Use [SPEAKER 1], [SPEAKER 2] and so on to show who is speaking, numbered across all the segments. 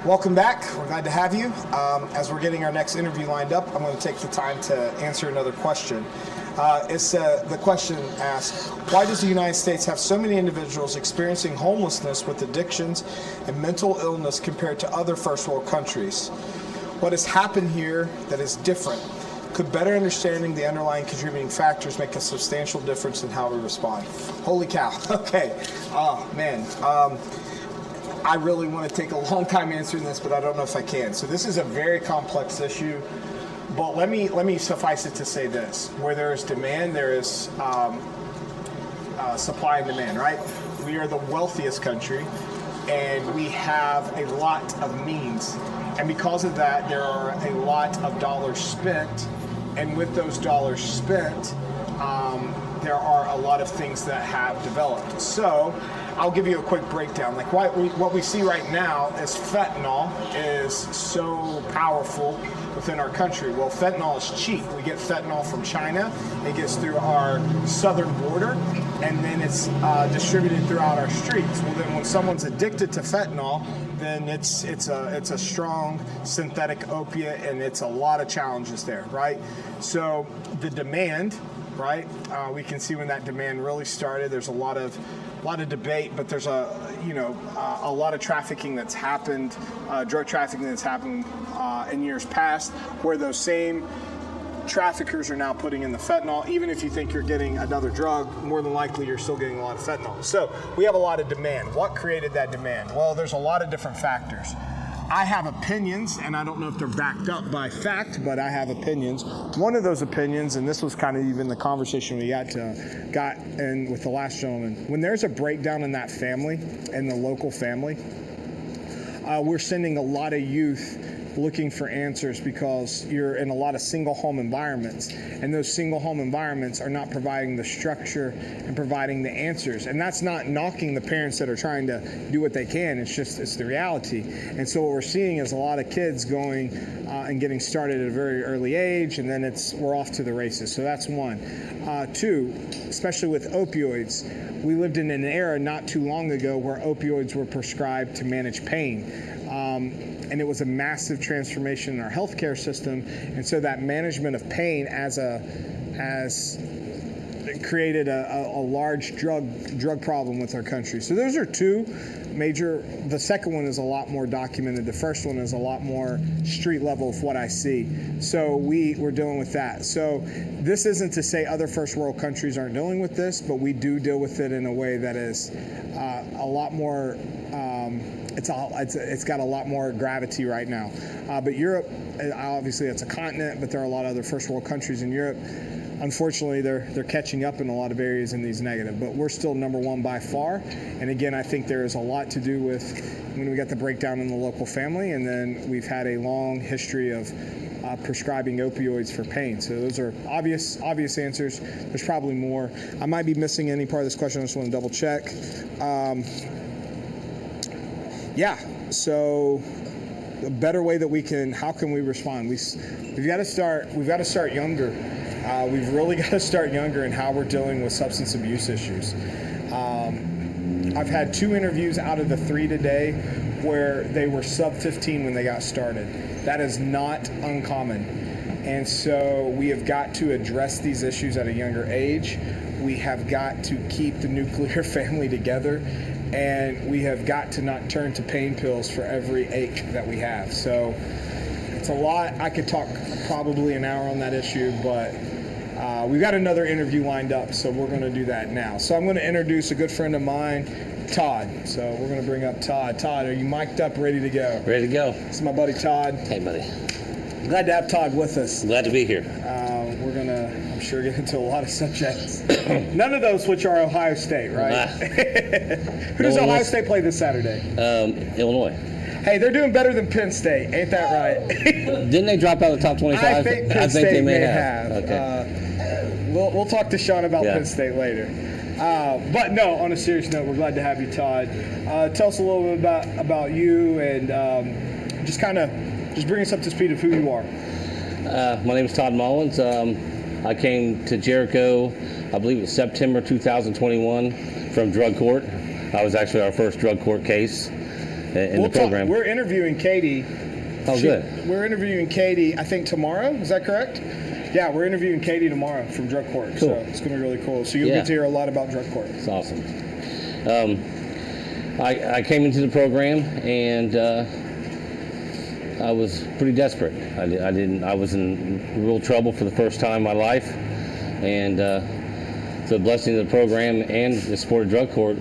[SPEAKER 1] Welcome back. We're glad to have you. As we're getting our next interview lined up, I'm going to take the time to answer another question. The question asks, why does the United States have so many individuals experiencing homelessness with addictions and mental illness compared to other first world countries? What has happened here that is different? Could better understanding the underlying contributing factors make a substantial difference in how we respond? Holy cow. Okay. Oh, man. I really want to take a long time answering this, but I don't know if I can. So this is a very complex issue, but let me suffice it to say this. Where there is demand, there is supply and demand, right? We are the wealthiest country, and we have a lot of means. And because of that, there are a lot of dollars spent, and with those dollars spent, there are a lot of things that have developed. So I'll give you a quick breakdown. Like what we see right now is fentanyl is so powerful within our country. Well, fentanyl is cheap. We get fentanyl from China. It gets through our southern border, and then it's distributed throughout our streets. Well, then when someone's addicted to fentanyl, then it's a strong synthetic opiate, and it's a lot of challenges there, right? So the demand, right? We can see when that demand really started. There's a lot of debate, but there's a lot of trafficking that's happened, drug trafficking that's happened in years past, where those same traffickers are now putting in the fentanyl. Even if you think you're getting another drug, more than likely you're still getting a lot of fentanyl. So we have a lot of demand. What created that demand? Well, there's a lot of different factors. I have opinions, and I don't know if they're backed up by fact, but I have opinions. One of those opinions, and this was kind of even the conversation we got in with the last gentleman, when there's a breakdown in that family, in the local family, we're sending a lot of youth looking for answers because you're in a lot of single home environments, and those single home environments are not providing the structure and providing the answers. And that's not knocking the parents that are trying to do what they can. It's the reality. And so what we're seeing is a lot of kids going and getting started at a very early age, and then we're off to the races. So that's one. Two, especially with opioids, we lived in an era not too long ago where opioids were prescribed to manage pain. And it was a massive transformation in our healthcare system, and so that management of pain created a large drug problem with our country. So those are two major. The second one is a lot more documented. The first one is a lot more street level of what I see. So we're dealing with that. So this isn't to say other first world countries aren't dealing with this, but we do deal with it in a way that is a lot more. It's got a lot more gravity right now. But Europe, obviously, it's a continent, but there are a lot of other first world countries in Europe. Unfortunately, they're catching up in a lot of areas in these negative, but we're still number one by far. And again, I think there is a lot to do with when we got the breakdown in the local family, and then we've had a long history of prescribing opioids for pain. So those are obvious answers. There's probably more. I might be missing any part of this question. I just want to double check. So a better way that how can we respond? We've got to start younger. We've really got to start younger in how we're dealing with substance abuse issues. I've had 2 interviews out of the 3 today where they were sub 15 when they got started. That is not uncommon. And so we have got to address these issues at a younger age. We have got to keep the nuclear family together. And we have got to not turn to pain pills for every ache that we have. So it's a lot. I could talk probably an hour on that issue, but we've got another interview lined up, so we're going to do that now. So I'm going to introduce a good friend of mine, Todd. So we're going to bring up Todd. Todd, are you mic'd up, ready to go?
[SPEAKER 2] Ready to go.
[SPEAKER 1] This is my buddy Todd.
[SPEAKER 2] Hey, buddy.
[SPEAKER 1] Glad to have Todd with us.
[SPEAKER 2] Glad to be here.
[SPEAKER 1] We're going to, I'm sure, get into a lot of subjects. None of those which are Ohio State, right? Who does Ohio State play this Saturday?
[SPEAKER 2] Illinois.
[SPEAKER 1] Hey, they're doing better than Penn State. Ain't that right?
[SPEAKER 2] Didn't they drop out of the top 25?
[SPEAKER 1] I think Penn State
[SPEAKER 2] they may have.
[SPEAKER 1] Okay. We'll talk to Sean about Penn State later. But no, on a serious note, we're glad to have you, Todd. Tell us a little bit about you and just bring us up to speed of who you are.
[SPEAKER 2] My name is Todd Mullins. I came to Jericho, I believe it was September 2021 from drug court. I was actually our first drug court case in the program.
[SPEAKER 1] We're interviewing Katie.
[SPEAKER 2] Oh, good.
[SPEAKER 1] We're interviewing Katie, I think tomorrow. Is that correct? Yeah, we're interviewing Katie tomorrow from drug court.
[SPEAKER 2] Cool.
[SPEAKER 1] So it's going to be really cool. So you'll get to hear a lot about drug court.
[SPEAKER 2] It's awesome. I came into the program and I was pretty desperate. I was in real trouble for the first time in my life, and the blessing of the program and the support of drug court,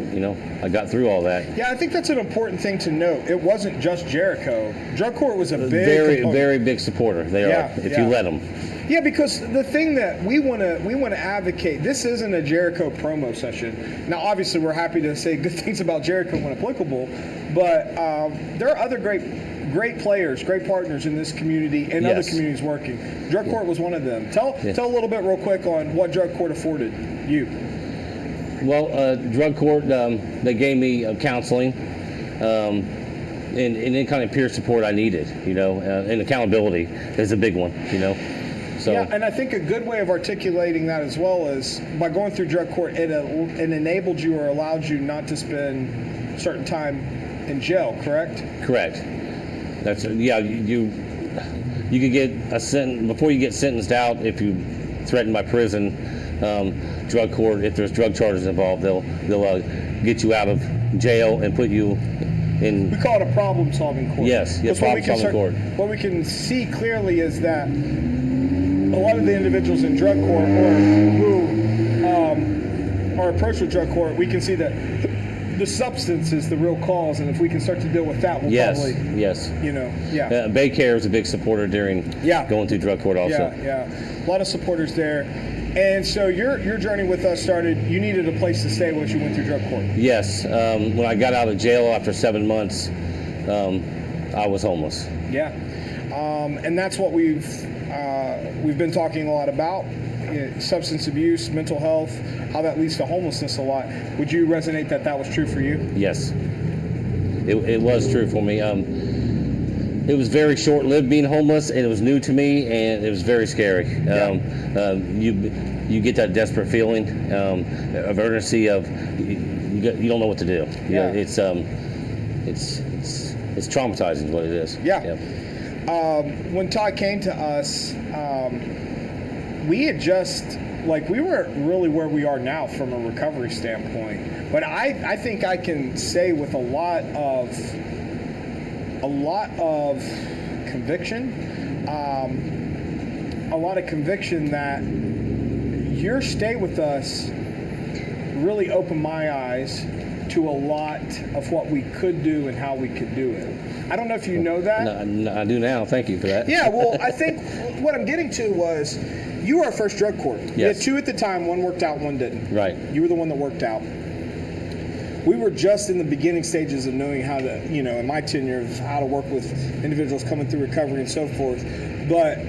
[SPEAKER 2] I got through all that.
[SPEAKER 1] Yeah, I think that's an important thing to note. It wasn't just Jericho. Drug court was a big
[SPEAKER 2] very big supporter. They are, if you let them.
[SPEAKER 1] Yeah, because the thing that we want to advocate, this isn't a Jericho promo session. Now, obviously, we're happy to say good things about Jericho when applicable, but there are other great players, great partners in this community and other communities working. Drug court was one of them. Tell a little bit real quick on what drug court afforded you.
[SPEAKER 2] Well, drug court, they gave me counseling and any kind of peer support I needed, and accountability is a big one, So.
[SPEAKER 1] Yeah, and I think a good way of articulating that as well is by going through drug court, it enabled you or allowed you not to spend certain time in jail, correct?
[SPEAKER 2] Correct. That's you could get a sentence before you get sentenced out if you threatened by prison. Drug court, if there's drug charges involved, they'll get you out of jail and put you in.
[SPEAKER 1] We call it a problem-solving court.
[SPEAKER 2] Yes, problem-solving court.
[SPEAKER 1] What we can see clearly is that a lot of the individuals in drug court or who are approached with drug court, we can see that the substance is the real cause, and if we can start to deal with that, we'll probably,
[SPEAKER 2] Baycare is a big supporter during going through drug court also.
[SPEAKER 1] Yeah, a lot of supporters there. And so your journey with us started, you needed a place to stay once you went through drug court.
[SPEAKER 2] Yes, when I got out of jail after 7 months, I was homeless.
[SPEAKER 1] Yeah, and that's what we've been talking a lot about, substance abuse, mental health, how that leads to homelessness a lot. Would you resonate that was true for you?
[SPEAKER 2] Yes, it was true for me. It was very short-lived being homeless, and it was new to me, and it was very scary. You get that desperate feeling of urgency of you don't know what to do. It's traumatizing is what it is. When
[SPEAKER 1] Todd came to us, we had just we weren't really where we are now from a recovery standpoint. But I think I can say with a lot conviction, that your stay with us really opened my eyes to a lot of what we could do and how we could do it. I don't know if you know that.
[SPEAKER 2] No, I do now. Thank you for that.
[SPEAKER 1] Yeah, well, I think what I'm getting to was you were our first drug court.
[SPEAKER 2] Yes.
[SPEAKER 1] We had two at the time. One worked out, one didn't.
[SPEAKER 2] Right.
[SPEAKER 1] You were the one that worked out. We were just in the beginning stages of knowing how to, in my tenure, of how to work with individuals coming through recovery and so forth. But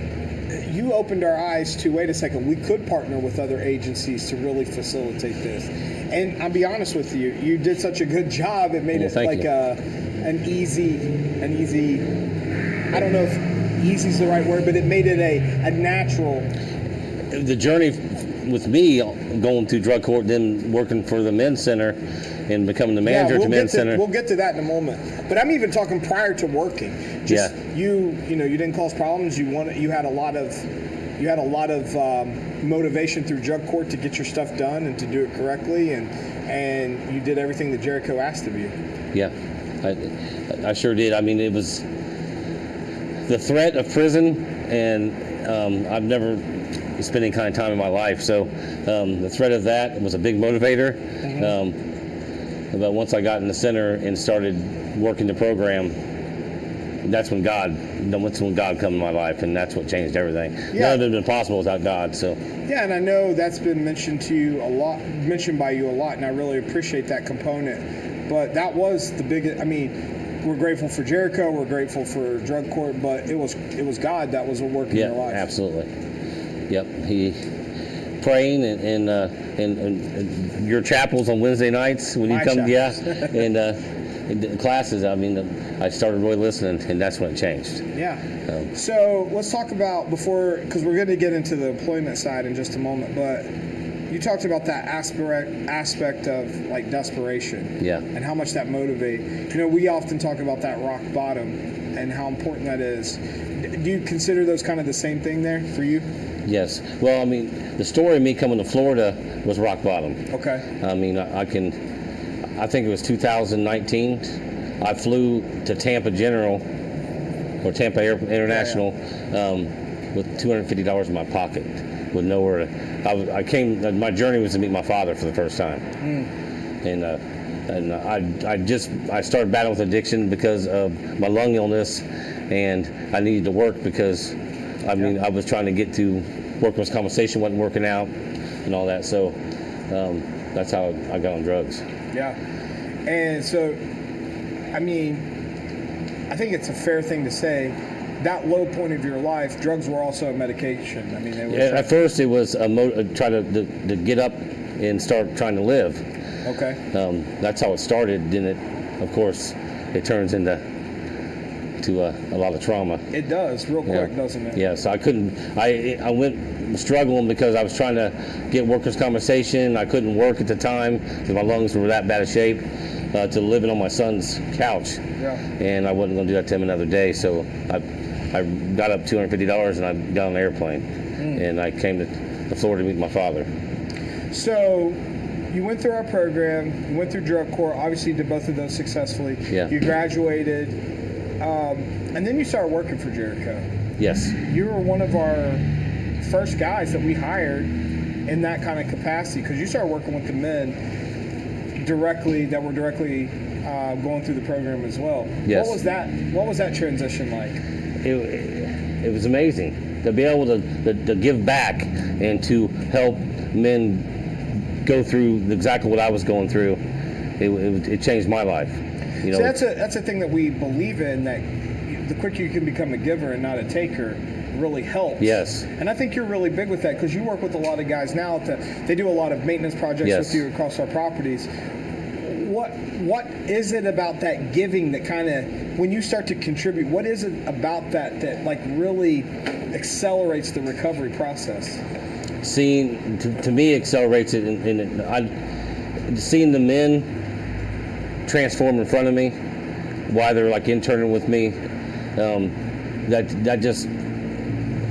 [SPEAKER 1] you opened our eyes to, wait a second, we could partner with other agencies to really facilitate this. And I'll be honest with you, you did such a good job. It made it like an easy, I don't know if easy is the right word, but it made it a natural.
[SPEAKER 2] The journey with me going through drug court, then working for the men's center and becoming the manager at the men's center.
[SPEAKER 1] We'll get to that in a moment. But I'm even talking prior to working. You didn't cause problems. You had a lot of motivation through drug court to get your stuff done and to do it correctly, and you did everything that Jericho asked of you.
[SPEAKER 2] Yeah, I sure did. I mean, it was the threat of prison, and I've never spent any kind of time in my life, so the threat of that was a big motivator. Mm-hmm. But once I got in the center and started working the program, that's when God come in my life, and that's what changed everything. Yeah. None of it would have been possible without God. So.
[SPEAKER 1] Yeah, and I know that's been mentioned by you a lot, and I really appreciate that component. But that was the biggest. I mean, we're grateful for Jericho, we're grateful for drug court, but it was God that was working in your life.
[SPEAKER 2] Yeah, absolutely. Yep, He praying and your chapels on Wednesday nights when you come.
[SPEAKER 1] Chapels.
[SPEAKER 2] Yeah, and in the classes, I mean, I started really listening, and that's when it changed.
[SPEAKER 1] Yeah. So let's talk about because we're going to get into the employment side in just a moment, but you talked about that aspect of like desperation.
[SPEAKER 2] Yeah.
[SPEAKER 1] And how much that motivates. We often talk about that rock bottom and how important that is. Do you consider those kind of the same thing there for you?
[SPEAKER 2] Yes. Well, I mean, the story of me coming to Florida was rock bottom.
[SPEAKER 1] Okay.
[SPEAKER 2] I mean, I think it was 2019. I flew to Tampa General or Tampa International with $250 in my pocket, with nowhere to. I came. My journey was to meet my father for the first time, and I started battling with addiction because of my lung illness, and I needed to work because, I mean, I was trying to get to workers' compensation, wasn't working out, and all that. So that's how I got on drugs.
[SPEAKER 1] Yeah, and so, I mean, I think it's a fair thing to say. That low point of your life, drugs were also a medication. I mean, they were
[SPEAKER 2] at first it was try to get up and start trying to live.
[SPEAKER 1] Okay.
[SPEAKER 2] That's how it started. Then it, of course, it turns into a lot of trauma.
[SPEAKER 1] It does, real quick, doesn't it?
[SPEAKER 2] Yeah. So I couldn't. I went struggling because I was trying to get workers' compensation. I couldn't work at the time because my lungs were that bad of shape. To living on my son's couch.
[SPEAKER 1] Yeah.
[SPEAKER 2] And I wasn't going to do that to him another day. So I got up $250 and I got on an airplane, and I came to Florida to meet my father.
[SPEAKER 1] So you went through our program, you went through drug court, obviously did both of those successfully.
[SPEAKER 2] Yeah.
[SPEAKER 1] You graduated, and then you started working for Jericho.
[SPEAKER 2] Yes.
[SPEAKER 1] You were one of our first guys that we hired in that kind of capacity, because you started working with the men that were directly going through the program as well.
[SPEAKER 2] Yes.
[SPEAKER 1] What was that transition like?
[SPEAKER 2] It was amazing to be able to give back and to help men go through exactly what I was going through. It changed my life.
[SPEAKER 1] So that's a thing that we believe in, that the quicker you can become a giver and not a taker really helps.
[SPEAKER 2] Yes.
[SPEAKER 1] And I think you're really big with that, because you work with a lot of guys now they do a lot of maintenance projects with you across our properties. What is it about that giving that kind of, when you start to contribute, what is it about that like really accelerates the recovery process?
[SPEAKER 2] Seeing, to me, accelerates it, and seeing the men transform in front of me while they're like interning with me, that just,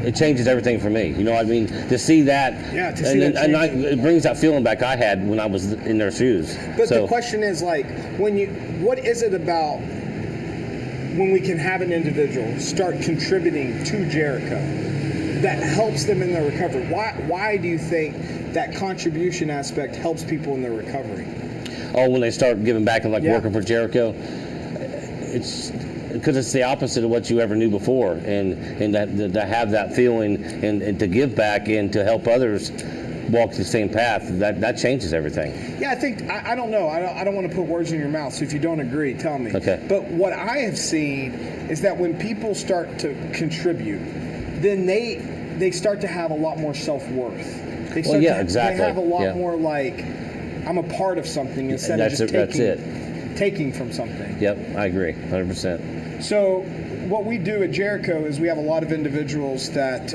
[SPEAKER 2] it changes everything for me. You know what I mean? To see that, it brings that feeling back I had when I was in their shoes.
[SPEAKER 1] But the question is, like, what is it about when we can have an individual start contributing to Jericho that helps them in their recovery? Why do you think that contribution aspect helps people in their recovery?
[SPEAKER 2] Oh, when they start giving back and working for Jericho, it's because it's the opposite of what you ever knew before, and that to have that feeling and to give back and to help others walk the same path, that changes everything.
[SPEAKER 1] Yeah, I think, I don't know, I don't want to put words in your mouth, so if you don't agree, tell me.
[SPEAKER 2] Okay.
[SPEAKER 1] But what I have seen is that when people start to contribute, then they start to have a lot more self-worth. They start
[SPEAKER 2] exactly.
[SPEAKER 1] They have a lot more like, I'm a part of something instead of just taking from something.
[SPEAKER 2] Yep, I agree, 100%.
[SPEAKER 1] So what we do at Jericho is we have a lot of individuals that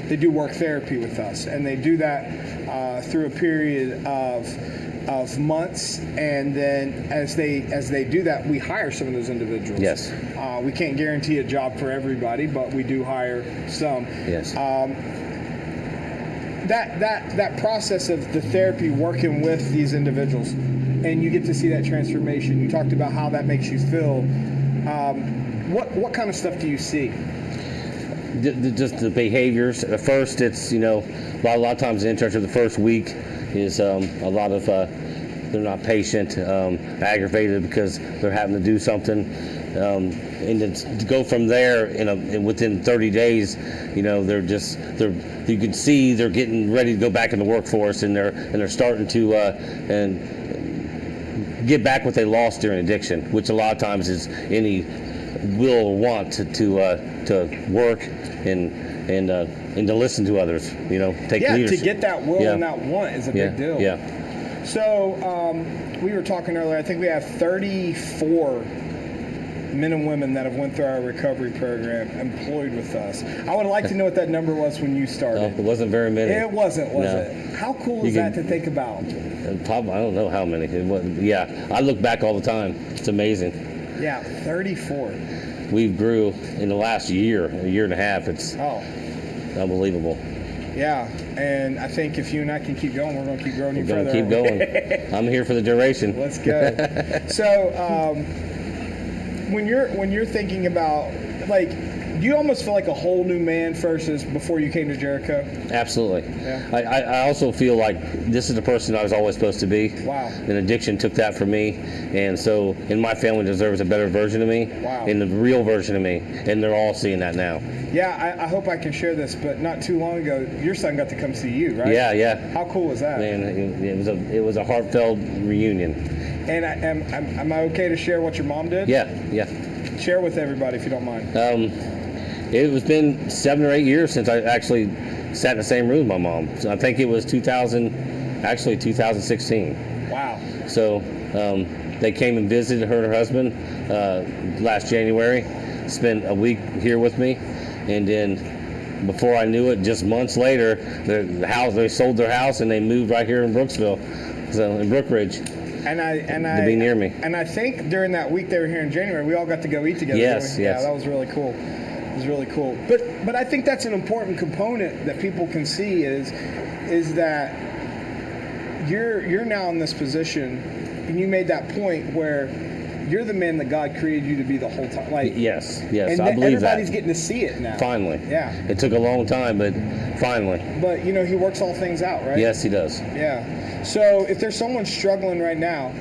[SPEAKER 1] they do work therapy with us, and they do that through a period of months, and then as they do that, we hire some of those individuals.
[SPEAKER 2] Yes.
[SPEAKER 1] We can't guarantee a job for everybody, but we do hire some.
[SPEAKER 2] Yes.
[SPEAKER 1] That process of the therapy, working with these individuals, and you get to see that transformation. You talked about how that makes you feel. What kind of stuff do you see?
[SPEAKER 2] Just the behaviors. At first, it's a lot of times the internship the first week is a lot of they're not patient, aggravated because they're having to do something, and then to go from there within 30 days, you can see they're getting ready to go back in the workforce, and they're starting to and get back what they lost during addiction, which a lot of times is any will or want to work and to listen to others, take leadership.
[SPEAKER 1] To get that will and that want is a big deal.
[SPEAKER 2] Yeah.
[SPEAKER 1] So we were talking earlier. I think we have 34 men and women that have went through our recovery program employed with us. I would like to know what that number was when you started.
[SPEAKER 2] No, it wasn't very many.
[SPEAKER 1] It wasn't, was
[SPEAKER 2] No.
[SPEAKER 1] it? How cool is that to think about?
[SPEAKER 2] Probably, I don't know how many. It wasn't, yeah, I look back all the time. It's amazing.
[SPEAKER 1] Yeah, 34.
[SPEAKER 2] We've grew in the last year, a year and a half. It's unbelievable.
[SPEAKER 1] Yeah, and I think if you and I can keep going, we're going to keep growing you
[SPEAKER 2] We're
[SPEAKER 1] further.
[SPEAKER 2] going to keep going. I'm here for the duration.
[SPEAKER 1] Let's go. So, when you're thinking about, like, do you almost feel like a whole new man versus before you came to Jericho?
[SPEAKER 2] Absolutely.
[SPEAKER 1] Yeah.
[SPEAKER 2] I also feel like this is the person I was always supposed to be.
[SPEAKER 1] Wow.
[SPEAKER 2] And addiction took that from me, and so in my family deserves a better version of me.
[SPEAKER 1] Wow.
[SPEAKER 2] And the real version of me, and they're all seeing that now.
[SPEAKER 1] Yeah, I hope I can share this, but not too long ago, your son got to come see you, right?
[SPEAKER 2] Yeah.
[SPEAKER 1] How cool was that?
[SPEAKER 2] Man, it was a heartfelt reunion.
[SPEAKER 1] And am I okay to share what your mom did?
[SPEAKER 2] Yeah.
[SPEAKER 1] Share with everybody if you don't mind.
[SPEAKER 2] It was been 7 or 8 years since I actually sat in the same room with my mom. So I think it was 2016.
[SPEAKER 1] Wow.
[SPEAKER 2] So they came and visited her and her husband last January, spent a week here with me, and then before I knew it, just months later, they sold their house and they moved right here in Brooksville, so in Brookridge. To be near me.
[SPEAKER 1] And I think during that week they were here in January, we all got to go eat together.
[SPEAKER 2] Yes.
[SPEAKER 1] Yeah, that was really cool. It was really cool. But I think that's an important component that people can see is that you're now in this position, and you made that point where you're the man that God created you to be the whole time. Like
[SPEAKER 2] yes,
[SPEAKER 1] and
[SPEAKER 2] I believe that.
[SPEAKER 1] Everybody's getting to see it now.
[SPEAKER 2] Finally.
[SPEAKER 1] Yeah.
[SPEAKER 2] It took a long time, but finally.
[SPEAKER 1] But He works all things out, right?
[SPEAKER 2] Yes, He does.
[SPEAKER 1] Yeah. So if there's someone struggling right now,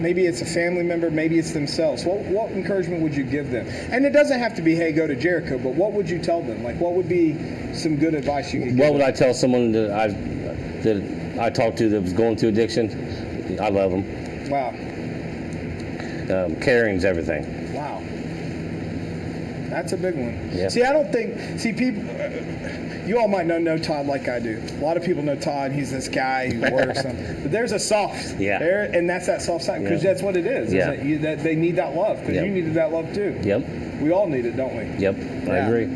[SPEAKER 1] maybe it's a family member, maybe it's themselves. What encouragement would you give them? And it doesn't have to be, hey, go to Jericho, but what would you tell them? Like, what would be some good advice you could give
[SPEAKER 2] What would
[SPEAKER 1] them?
[SPEAKER 2] I tell someone that I talked to that was going through addiction? I love them.
[SPEAKER 1] Wow.
[SPEAKER 2] Caring's everything.
[SPEAKER 1] Wow. That's a big one.
[SPEAKER 2] Yeah.
[SPEAKER 1] See, people, you all might not know Todd like I do. A lot of people know Todd. He's this guy who works on, but there's a soft there, and that's that soft side, because that's what it is.
[SPEAKER 2] Yeah.
[SPEAKER 1] That they need that love, because you needed that love too.
[SPEAKER 2] Yep.
[SPEAKER 1] We all need it, don't we?
[SPEAKER 2] Yep. I agree.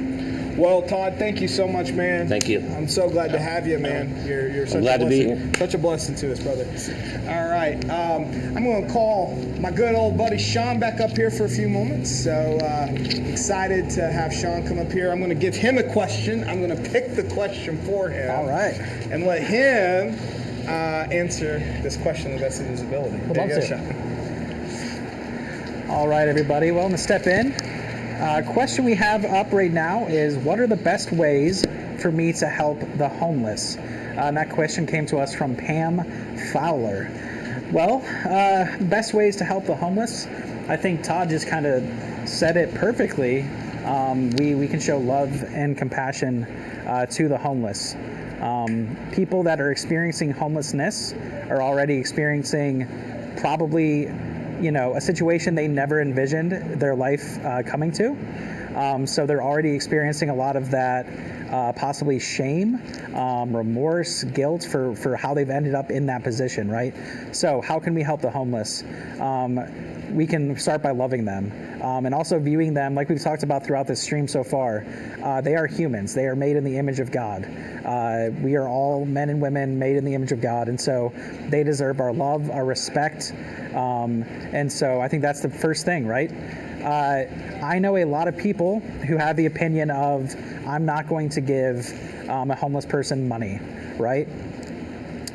[SPEAKER 1] Well, Todd, thank you so much, man.
[SPEAKER 2] Thank you.
[SPEAKER 1] I'm so glad to have you, man. You're such
[SPEAKER 2] glad
[SPEAKER 1] a
[SPEAKER 2] to be
[SPEAKER 1] blessing.
[SPEAKER 2] here.
[SPEAKER 1] Such a blessing to us, brother. All right. I'm going to call my good old buddy Sean back up here for a few moments. So excited to have Sean come up here. I'm going to give him a question. I'm going to pick the question for him.
[SPEAKER 3] All right.
[SPEAKER 1] And let him answer this question to the best of his ability. There you go, Sean.
[SPEAKER 3] All right, everybody. Well, I'm going to step in. Question we have up right now is, what are the best ways for me to help the homeless? And that question came to us from Pam Fowler. Well, best ways to help the homeless, I think Todd just kind of said it perfectly. We can show love and compassion to the homeless. People that are experiencing homelessness are already experiencing probably a situation they never envisioned their life coming to. So they're already experiencing a lot of that possibly shame, remorse, guilt for how they've ended up in that position, right? So how can we help the homeless? We can start by loving them and also viewing them, like we've talked about throughout this stream so far. They are humans. They are made in the image of God. We are all men and women made in the image of God, and so they deserve our love, our respect, and so I think that's the first thing, right? I know a lot of people who have the opinion of, I'm not going to give a homeless person money, right?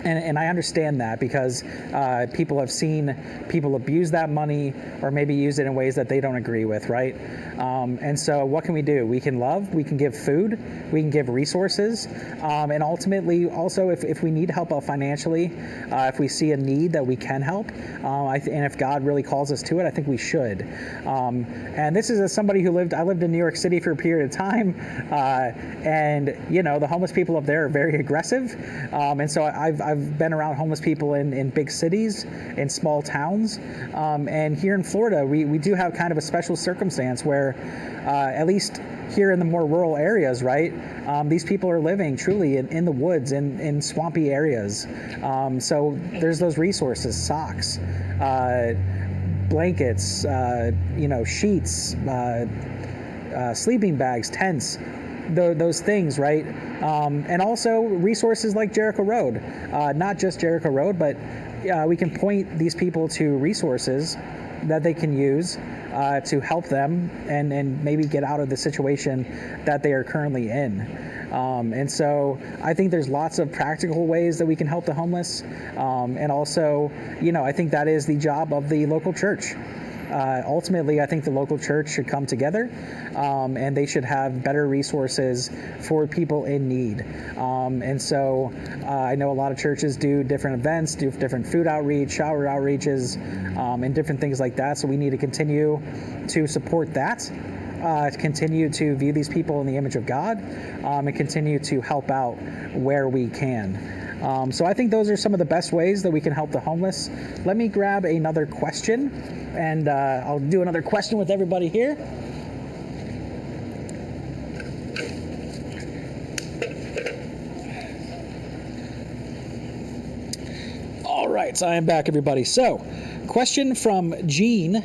[SPEAKER 3] And I understand that, because people have seen people abuse that money or maybe use it in ways that they don't agree with, right? And so what can we do? We can love, we can give food, we can give resources, and ultimately also if we need help out financially, if we see a need that we can help, and if God really calls us to it, I think we should. And this is as somebody I lived in New York City for a period of time, and the homeless people up there are very aggressive, and so I've I've been around homeless people in big cities, in small towns, and here in Florida, we do have kind of a special circumstance where, at least here in the more rural areas, right, these people are living truly in the woods, in swampy areas. So there's those resources: socks, blankets, sheets, sleeping bags, tents, those things, right? And also resources like Jericho Road, not just Jericho Road, but we can point these people to resources that they can use to help them and maybe get out of the situation that they are currently in. And so I think there's lots of practical ways that we can help the homeless. And also, I think that is the job of the local church. Ultimately, I think the local church should come together, and they should have better resources for people in need. And so I know a lot of churches do different events, do different food outreach, shower outreaches, and different things like that. So we need to continue to support that, continue to view these people in the image of God, and continue to help out where we can. So I think those are some of the best ways that we can help the homeless. Let me grab another question, and I'll do another question with everybody here. All right, so I am back, everybody. So, question from Jean,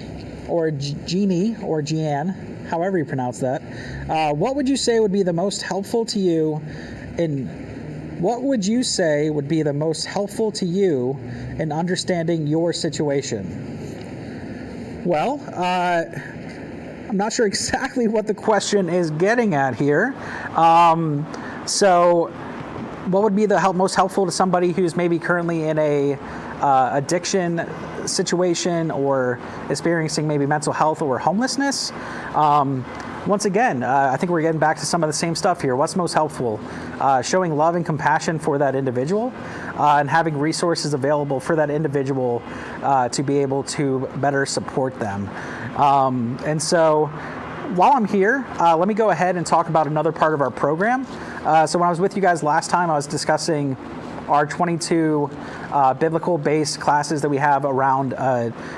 [SPEAKER 3] or Jeannie, or Jeanne, however you pronounce that. What would you say would be the most helpful to you in understanding your situation? Well, I'm not sure exactly what the question is getting at here. So what would be the most helpful to somebody who's maybe currently in a addiction situation or experiencing maybe mental health or homelessness? Once again, I think we're getting back to some of the same stuff here. What's most helpful? Showing love and compassion for that individual, and having resources available for that individual to be able to better support them. And so while I'm here, let me go ahead and talk about another part of our program. So when I was with you guys last time, I was discussing our 22 biblical-based classes that we have around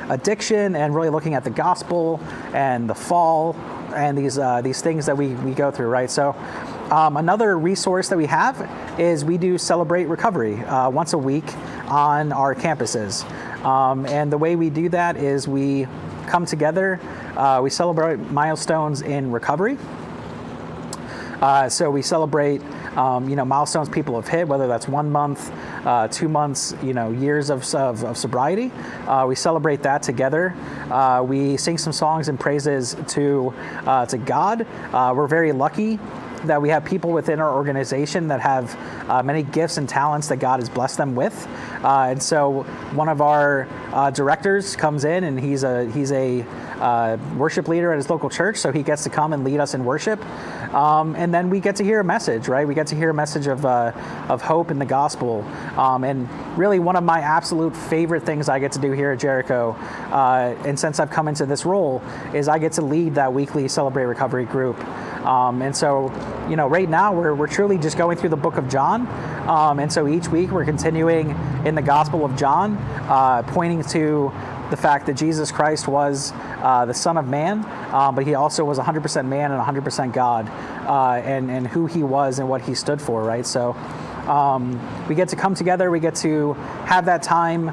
[SPEAKER 3] addiction and really looking at the gospel and the fall and these things that we go through, right? So another resource that we have is we do Celebrate Recovery once a week on our campuses. And the way we do that is we come together, we celebrate milestones in recovery. So we celebrate milestones people have hit, whether that's 1 month, 2 months, years of sobriety. We celebrate that together. We sing some songs and praises to God. We're very lucky that we have people within our organization that have many gifts and talents that God has blessed them with. And so one of our directors comes in, and he's a worship leader at his local church, so he gets to come and lead us in worship. And then we get to hear a message, right? We get to hear a message of hope in the gospel. And really one of my absolute favorite things I get to do here at Jericho, and since I've come into this role, is I get to lead that weekly Celebrate Recovery group. And so, right now we're truly just going through the book of John. And so each week we're continuing in the Gospel of John, pointing to the fact that Jesus Christ was the Son of Man, but he also was 100% man and 100% God, and who he was and what he stood for, right? So we get to come together, we get to have that time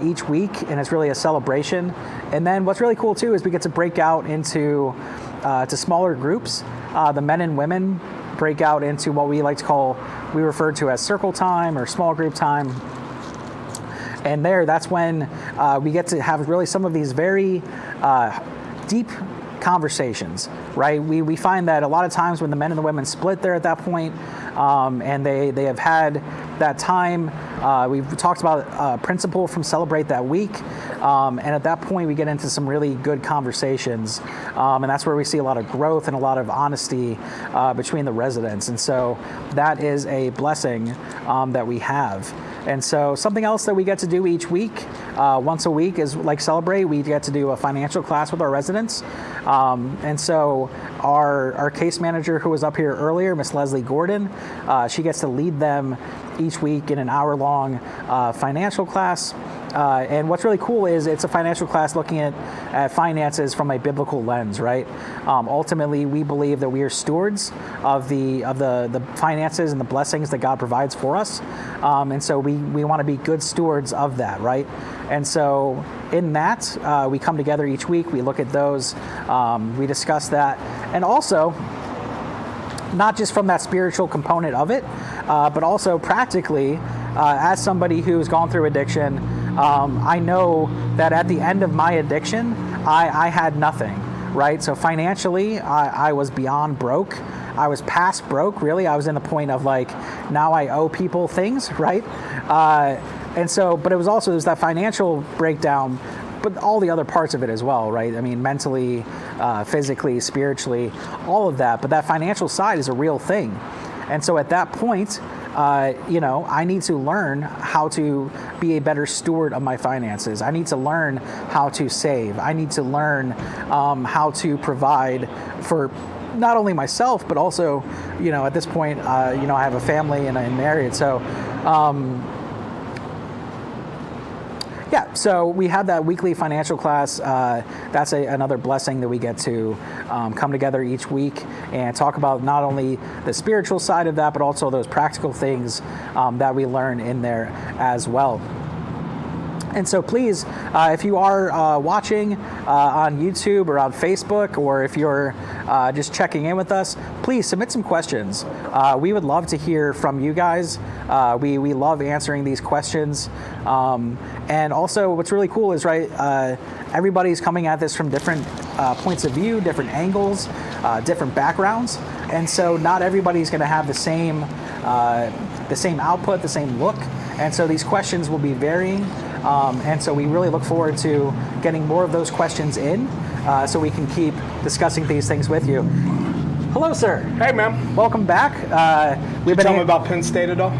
[SPEAKER 3] each week, and it's really a celebration. And then what's really cool too is we get to break out into to smaller groups. The men and women break out into what we refer to as circle time or small group time. And that's when we get to have really some of these very deep conversations, right? We find that a lot of times when the men and the women split there at that point, and they have had that time, we've talked about a principle from Celebrate that week, and at that point we get into some really good conversations, and that's where we see a lot of growth and a lot of honesty between the residents. And so that is a blessing that we have. And so something else that we get to do each week, once a week, is like Celebrate. We get to do a financial class with our residents. And so our case manager who was up here earlier, Miss Leslie Gordon, she gets to lead them each week in an hour-long financial class. And what's really cool is it's a financial class looking at finances from a biblical lens, right? Ultimately, we believe that we are stewards of the finances and the blessings that God provides for us, and so we want to be good stewards of that, right? And so in that, we come together each week, we look at those, we discuss that, and also not just from that spiritual component of it, but also practically, as somebody who's gone through addiction. I know that at the end of my addiction, I had nothing, right? So financially, I was beyond broke. I was past broke, really. I was in the point of like, now I owe people things, right? And so, but it was also, there's that financial breakdown, but all the other parts of it as well, right? I mean, mentally, physically, spiritually, all of that. But that financial side is a real thing. And so at that point, I need to learn how to be a better steward of my finances. I need to learn how to save. I need to learn how to provide for not only myself, but also, at this point, I have a family and I'm married. So, so we have that weekly financial class. That's another blessing that we get to come together each week and talk about not only the spiritual side of that, but also those practical things that we learn in there as well. And so please, if you are watching on YouTube or on Facebook, or if you're just checking in with us, please submit some questions. We would love to hear from you guys. We love answering these questions. And also what's really cool is, right, everybody's coming at this from different points of view, different angles, different backgrounds. And so not everybody's going to have the same output, the same look. And so these questions will be varying. And so we really look forward to getting more of those questions in so we can keep discussing these things with you. Hello, sir.
[SPEAKER 1] Hey, man.
[SPEAKER 3] Welcome back.
[SPEAKER 1] We've been tell me about Penn State at all?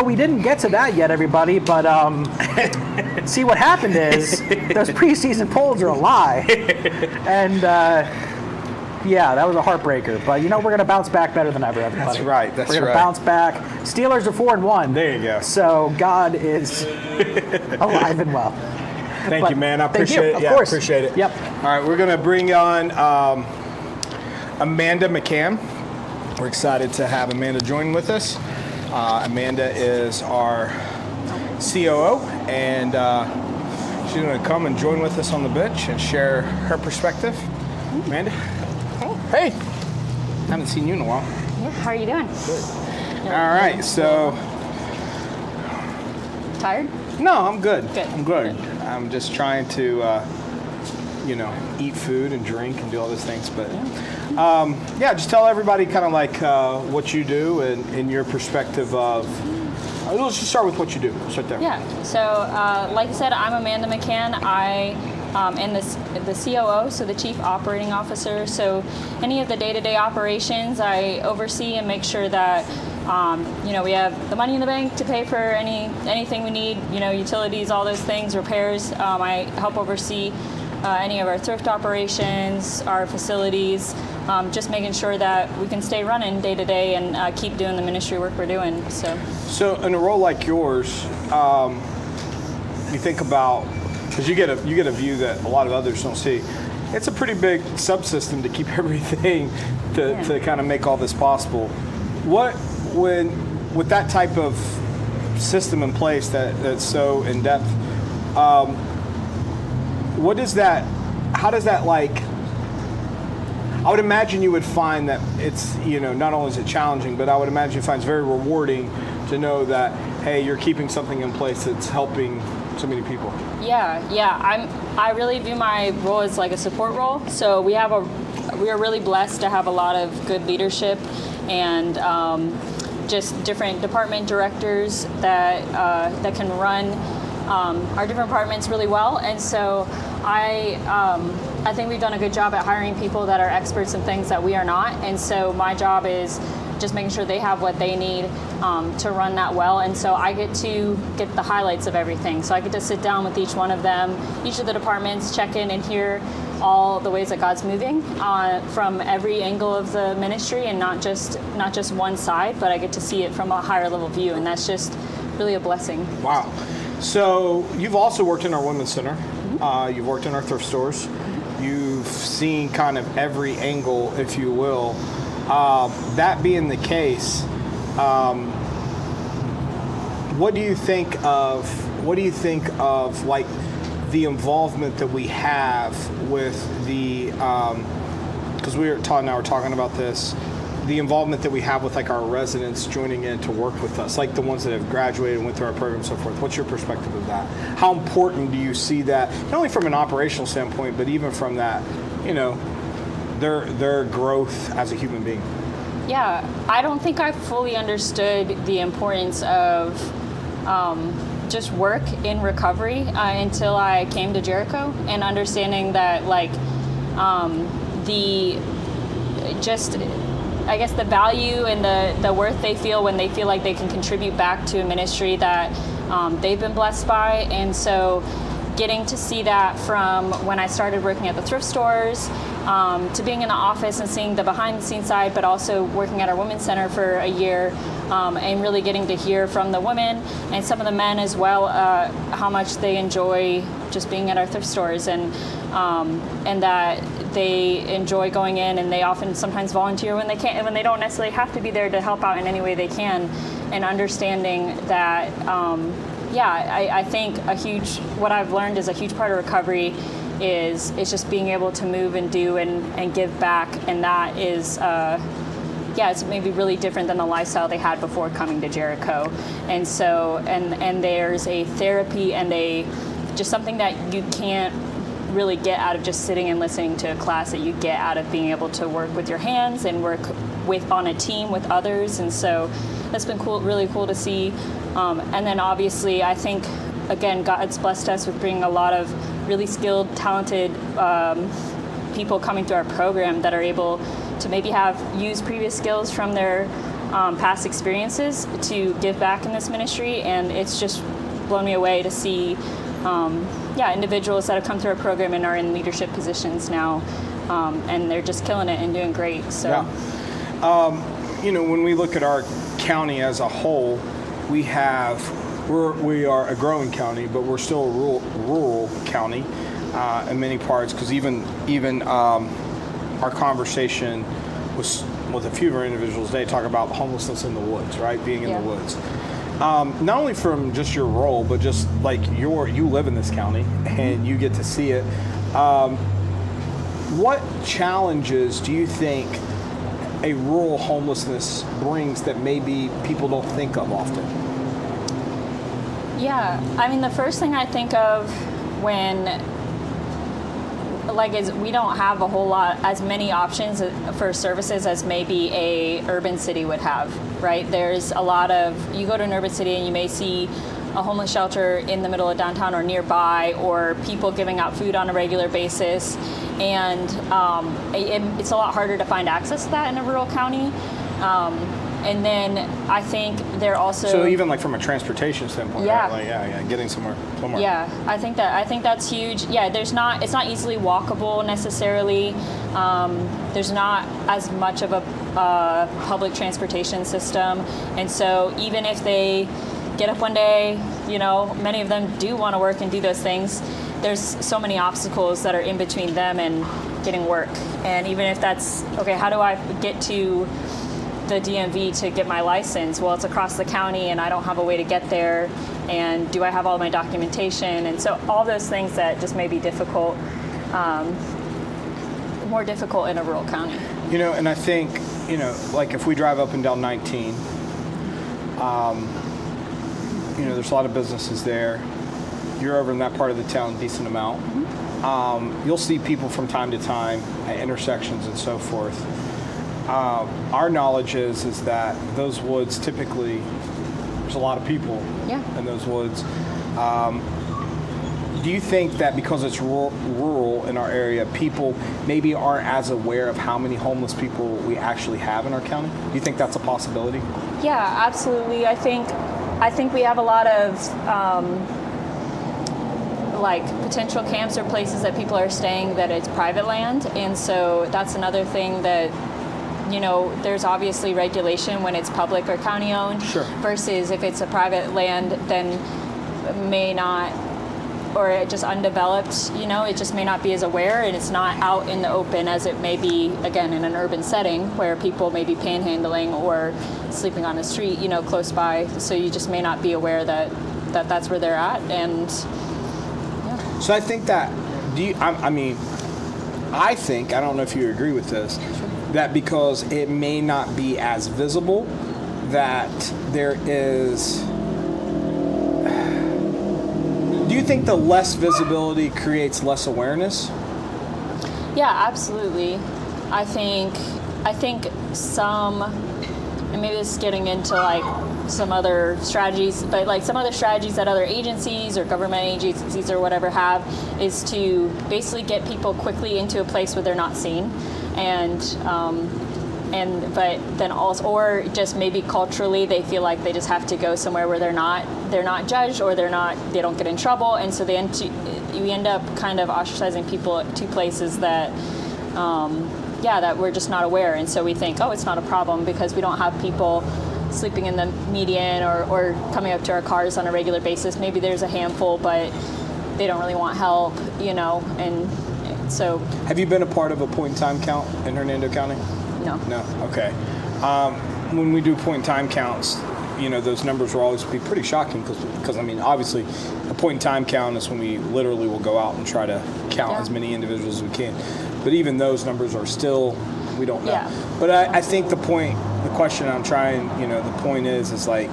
[SPEAKER 3] We didn't get to that yet, everybody, but see, what happened is those preseason polls are a lie. And yeah, that was a heartbreaker. But we're going to bounce back better than ever, everybody.
[SPEAKER 1] That's right.
[SPEAKER 3] We're going to bounce back. Steelers are 4-1.
[SPEAKER 1] There you go.
[SPEAKER 3] So God is alive and well.
[SPEAKER 1] Thank you, man. I appreciate it.
[SPEAKER 3] Of course.
[SPEAKER 1] Appreciate it.
[SPEAKER 3] Yep.
[SPEAKER 1] All right, we're going to bring on Amanda McCann. We're excited to have Amanda join with us. Amanda is our COO, and she's going to come and join with us on the bench and share her perspective. Amanda? Hey. Haven't seen you in a while.
[SPEAKER 4] Yeah, how are you doing?
[SPEAKER 1] Good. All right, so.
[SPEAKER 4] Tired?
[SPEAKER 1] No, I'm good.
[SPEAKER 4] Good.
[SPEAKER 1] I'm good. I'm just trying to, eat food and drink and do all those things. But just tell everybody kind of like what you do and in your perspective of. Let's just start with what you do. Start there.
[SPEAKER 4] Yeah. So, like I said, I'm Amanda McCann. I am the COO, so the Chief Operating Officer. So, any of the day-to-day operations, I oversee and make sure that we have the money in the bank to pay for anything we need. Utilities, all those things, repairs. I help oversee any of our thrift operations, our facilities. Just making sure that we can stay running day to day and keep doing the ministry work we're doing. So
[SPEAKER 1] in a role like yours, you think about, because you get a view that a lot of others don't see. It's a pretty big subsystem to keep everything to kind of make all this possible. With that type of system in place that's so in depth, what is that? How does that like? I would imagine you would find that it's, not only is it challenging, but I would imagine you find it's very rewarding to know that, hey, you're keeping something in place that's helping so many people.
[SPEAKER 4] Yeah. I really view my role as like a support role. So we are really blessed to have a lot of good leadership and just different department directors that can run our different departments really well. And so I think we've done a good job at hiring people that are experts in things that we are not. And so my job is just making sure they have what they need to run that well. And so I get to get the highlights of everything. So I get to sit down with each one of them, each of the departments, check in and hear all the ways that God's moving from every angle of the ministry, and not just one side, but I get to see it from a higher level view, and that's just really a blessing.
[SPEAKER 1] Wow. So you've also worked in our women's center. You've worked in our thrift stores. You've seen kind of every angle, if you will. That being the case, what do you think of like the involvement that we have with the, because Todd and I were talking about this, the involvement that we have with like our residents joining in to work with us, like the ones that have graduated and went through our program and so forth. What's your perspective of that? How important do you see that, not only from an operational standpoint, but even from that, their growth as a human being?
[SPEAKER 4] Yeah, I don't think I fully understood the importance of just work in recovery until I came to Jericho, and understanding that I guess the value and the worth they feel when they feel like they can contribute back to a ministry that they've been blessed by. And so getting to see that from when I started working at the thrift stores to being in the office and seeing the behind the scenes side, but also working at our women's center for a year and really getting to hear from the women and some of the men as well how much they enjoy just being at our thrift stores, and that they enjoy going in, and they often sometimes volunteer when they can't, and when they don't necessarily have to be there to help out in any way they can, and understanding that I think what I've learned is a huge part of recovery is just being able to move and do and give back, and that is it's maybe really different than the lifestyle they had before coming to Jericho. And so and there's a therapy and just something that you can't really get out of just sitting and listening to a class, that you get out of being able to work with your hands and work on a team with others. And so that's been cool, really cool to see. And then obviously I think, again, God's blessed us with bringing a lot of really skilled, talented people coming through our program that are able to maybe used previous skills from their past experiences to give back in this ministry. And it's just blown me away to see individuals that have come through our program and are in leadership positions now, and they're just killing it and doing great. So,
[SPEAKER 1] when we look at our county as a whole, we are a growing county, but we're still a rural county in many parts. Because even our conversation with a few of our individuals today talk about homelessness in the woods, right? Being in the woods. Not only from just your role, but just like you live in this county and you get to see it. What challenges do you think a rural homelessness brings that maybe people don't think of often?
[SPEAKER 4] Yeah, I mean, the first thing I think of is we don't have a whole lot, as many options for services as maybe a urban city would have, right? There's a lot you go to an urban city and you may see a homeless shelter in the middle of downtown or nearby, or people giving out food on a regular basis. And it's a lot harder to find access to that in a rural county. And then I think they're also...
[SPEAKER 1] So even like from a transportation standpoint, right? Getting somewhere.
[SPEAKER 4] Yeah, I think that's huge. Yeah, it's not easily walkable necessarily. There's not as much of a public transportation system. And so even if they get up one day, many of them do want to work and do those things, there's so many obstacles that are in between them and getting work. And even if that's, okay, how do I get to the DMV to get my license? Well, it's across the county and I don't have a way to get there. And do I have all my documentation? And so all those things that just may be difficult, more difficult in a rural county.
[SPEAKER 1] And I think, like if we drive up and down 19, there's a lot of businesses there. You're over in that part of the town a decent amount. Mm-hmm. You'll see people from time to time at intersections and so forth. Our knowledge is that those woods typically, there's a lot of people in those woods. do you think that because it's rural in our area, people maybe aren't as aware of how many homeless people we actually have in our county? Do you think that's a possibility?
[SPEAKER 4] Yeah, absolutely. I think we have a lot of like potential camps or places that people are staying that it's private land, and so that's another thing that, you know, there's obviously regulation when it's public or county owned.
[SPEAKER 1] Sure.
[SPEAKER 4] Versus if it's a private land, then may not, or just undeveloped, you know, it just may not be as aware, and it's not out in the open as it may be, again, in an urban setting where people may be panhandling or sleeping on the street, you know, close by. So you just may not be aware that that's where they're at. And yeah.
[SPEAKER 1] So I think that, I think, I don't know if you agree with this, that because it may not be as visible, that there is... Do you think the less visibility creates less awareness?
[SPEAKER 4] Yeah, absolutely. I think some, and maybe this is getting into like some other strategies, but like some other strategies that other agencies or government agencies or whatever have is to basically get people quickly into a place where they're not seen, but then also, or just maybe culturally they feel like they just have to go somewhere where they're not judged, or they don't get in trouble, and so we end up kind of ostracizing people to places that that we're just not aware, and so we think, oh, it's not a problem because we don't have people sleeping in the median or coming up to our cars on a regular basis. Maybe there's a handful, but they don't really want help, you know, and so.
[SPEAKER 1] Have you been a part of a point in time count in Hernando County?
[SPEAKER 4] No.
[SPEAKER 1] No. Okay. When we do point in time counts, you know, those numbers will always be pretty shocking because I mean, obviously, a point in time count is when we literally will go out and try to count as many individuals as we can. But even those numbers are still, we don't know.
[SPEAKER 4] Yeah.
[SPEAKER 1] But I think the question I'm trying, you know, the point is like,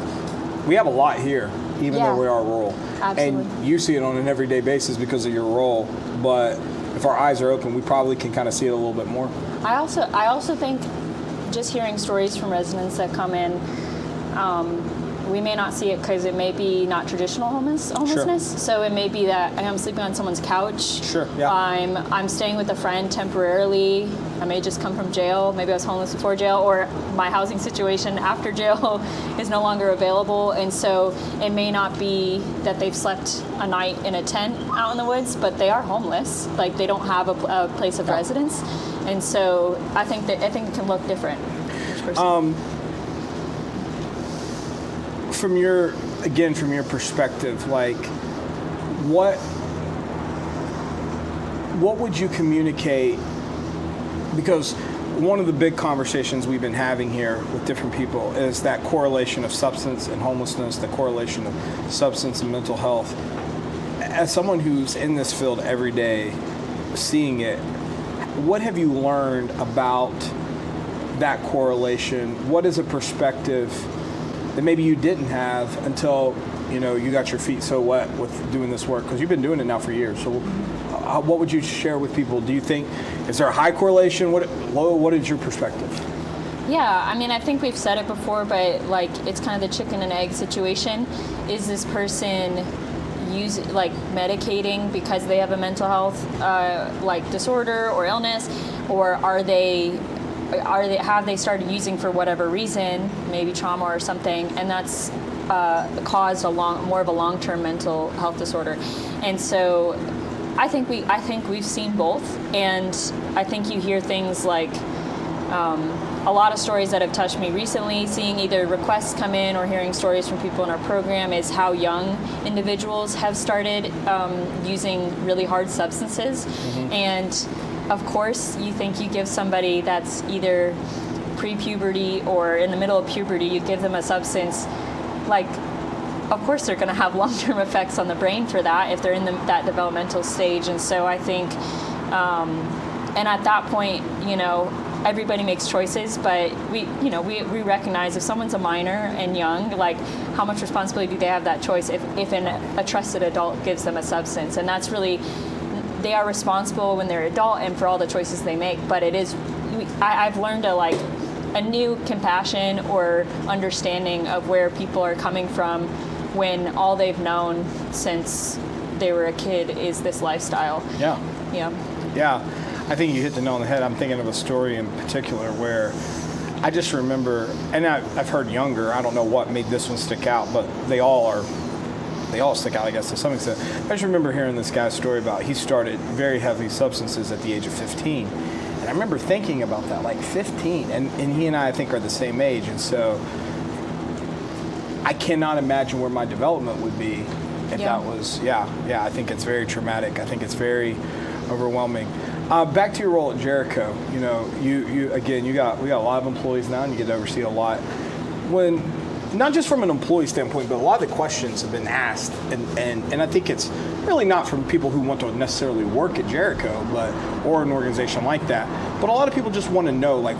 [SPEAKER 1] we have a lot here, even though we are rural.
[SPEAKER 4] Absolutely.
[SPEAKER 1] And you see it on an everyday basis because of your role, but if our eyes are open, we probably can kind of see it a little bit more.
[SPEAKER 4] I also think just hearing stories from residents that come in, we may not see it because it may be not traditional homelessness. Sure. So it may be that I'm sleeping on someone's couch.
[SPEAKER 1] Sure. Yeah.
[SPEAKER 4] I'm staying with a friend temporarily. I may just come from jail. Maybe I was homeless before jail, or my housing situation after jail is no longer available. And so it may not be that they've slept a night in a tent out in the woods, but they are homeless. Like they don't have a place of residence. And so I think it can look different.
[SPEAKER 1] From your perspective, like what would you communicate? Because one of the big conversations we've been having here with different people is that correlation of substance and homelessness, the correlation of substance and mental health. As someone who's in this field every day, seeing it, what have you learned about that correlation? What is a perspective that maybe you didn't have until, you know, you got your feet so wet with doing this work? Because you've been doing it now for years. So what would you share with people? Do you think, is there a high correlation? What is your perspective?
[SPEAKER 4] Yeah, I mean, I think we've said it before, but like it's kind of the chicken and egg situation. Is this person medicating because they have a mental health disorder or illness, or have they started using for whatever reason, maybe trauma or something, and that's caused more of a long-term mental health disorder. And so I think we've seen both, and I think you hear things like a lot of stories that have touched me recently, seeing either requests come in or hearing stories from people in our program, is how young individuals have started using really hard substances. Mm-hmm. And of course, you think you give somebody that's either pre-puberty or in the middle of puberty, you give them a substance, like, of course they're going to have long-term effects on the brain for that if they're in that developmental stage. And so I think, and at that point, you know, everybody makes choices, but we recognize if someone's a minor and young, like how much responsibility do they have that choice if a trusted adult gives them a substance? And that's really, they are responsible when they're adult and for all the choices they make. But it is, I've learned a new compassion or understanding of where people are coming from when all they've known since they were a kid is this lifestyle.
[SPEAKER 5] Yeah.
[SPEAKER 4] Yeah.
[SPEAKER 5] Yeah, I think you hit the nail on the head. I'm thinking of a story in particular where I just remember, and I've heard younger, I don't know what made this one stick out, but they all stick out, I guess, to some extent. I just remember hearing this guy's story about he started very heavy substances at the age of 15. And I remember thinking about that, like 15, and he and I think, are the same age, and so I cannot imagine where my development would be if that was, I think it's very traumatic. I think it's very overwhelming. Back to your role at Jericho, you again, we got a lot of employees now, and you get to oversee a lot. When, not just from an employee standpoint, but a lot of the questions have been asked, and I think it's really not from people who want to necessarily work at Jericho, or an organization like that, but a lot of people just want to know, like,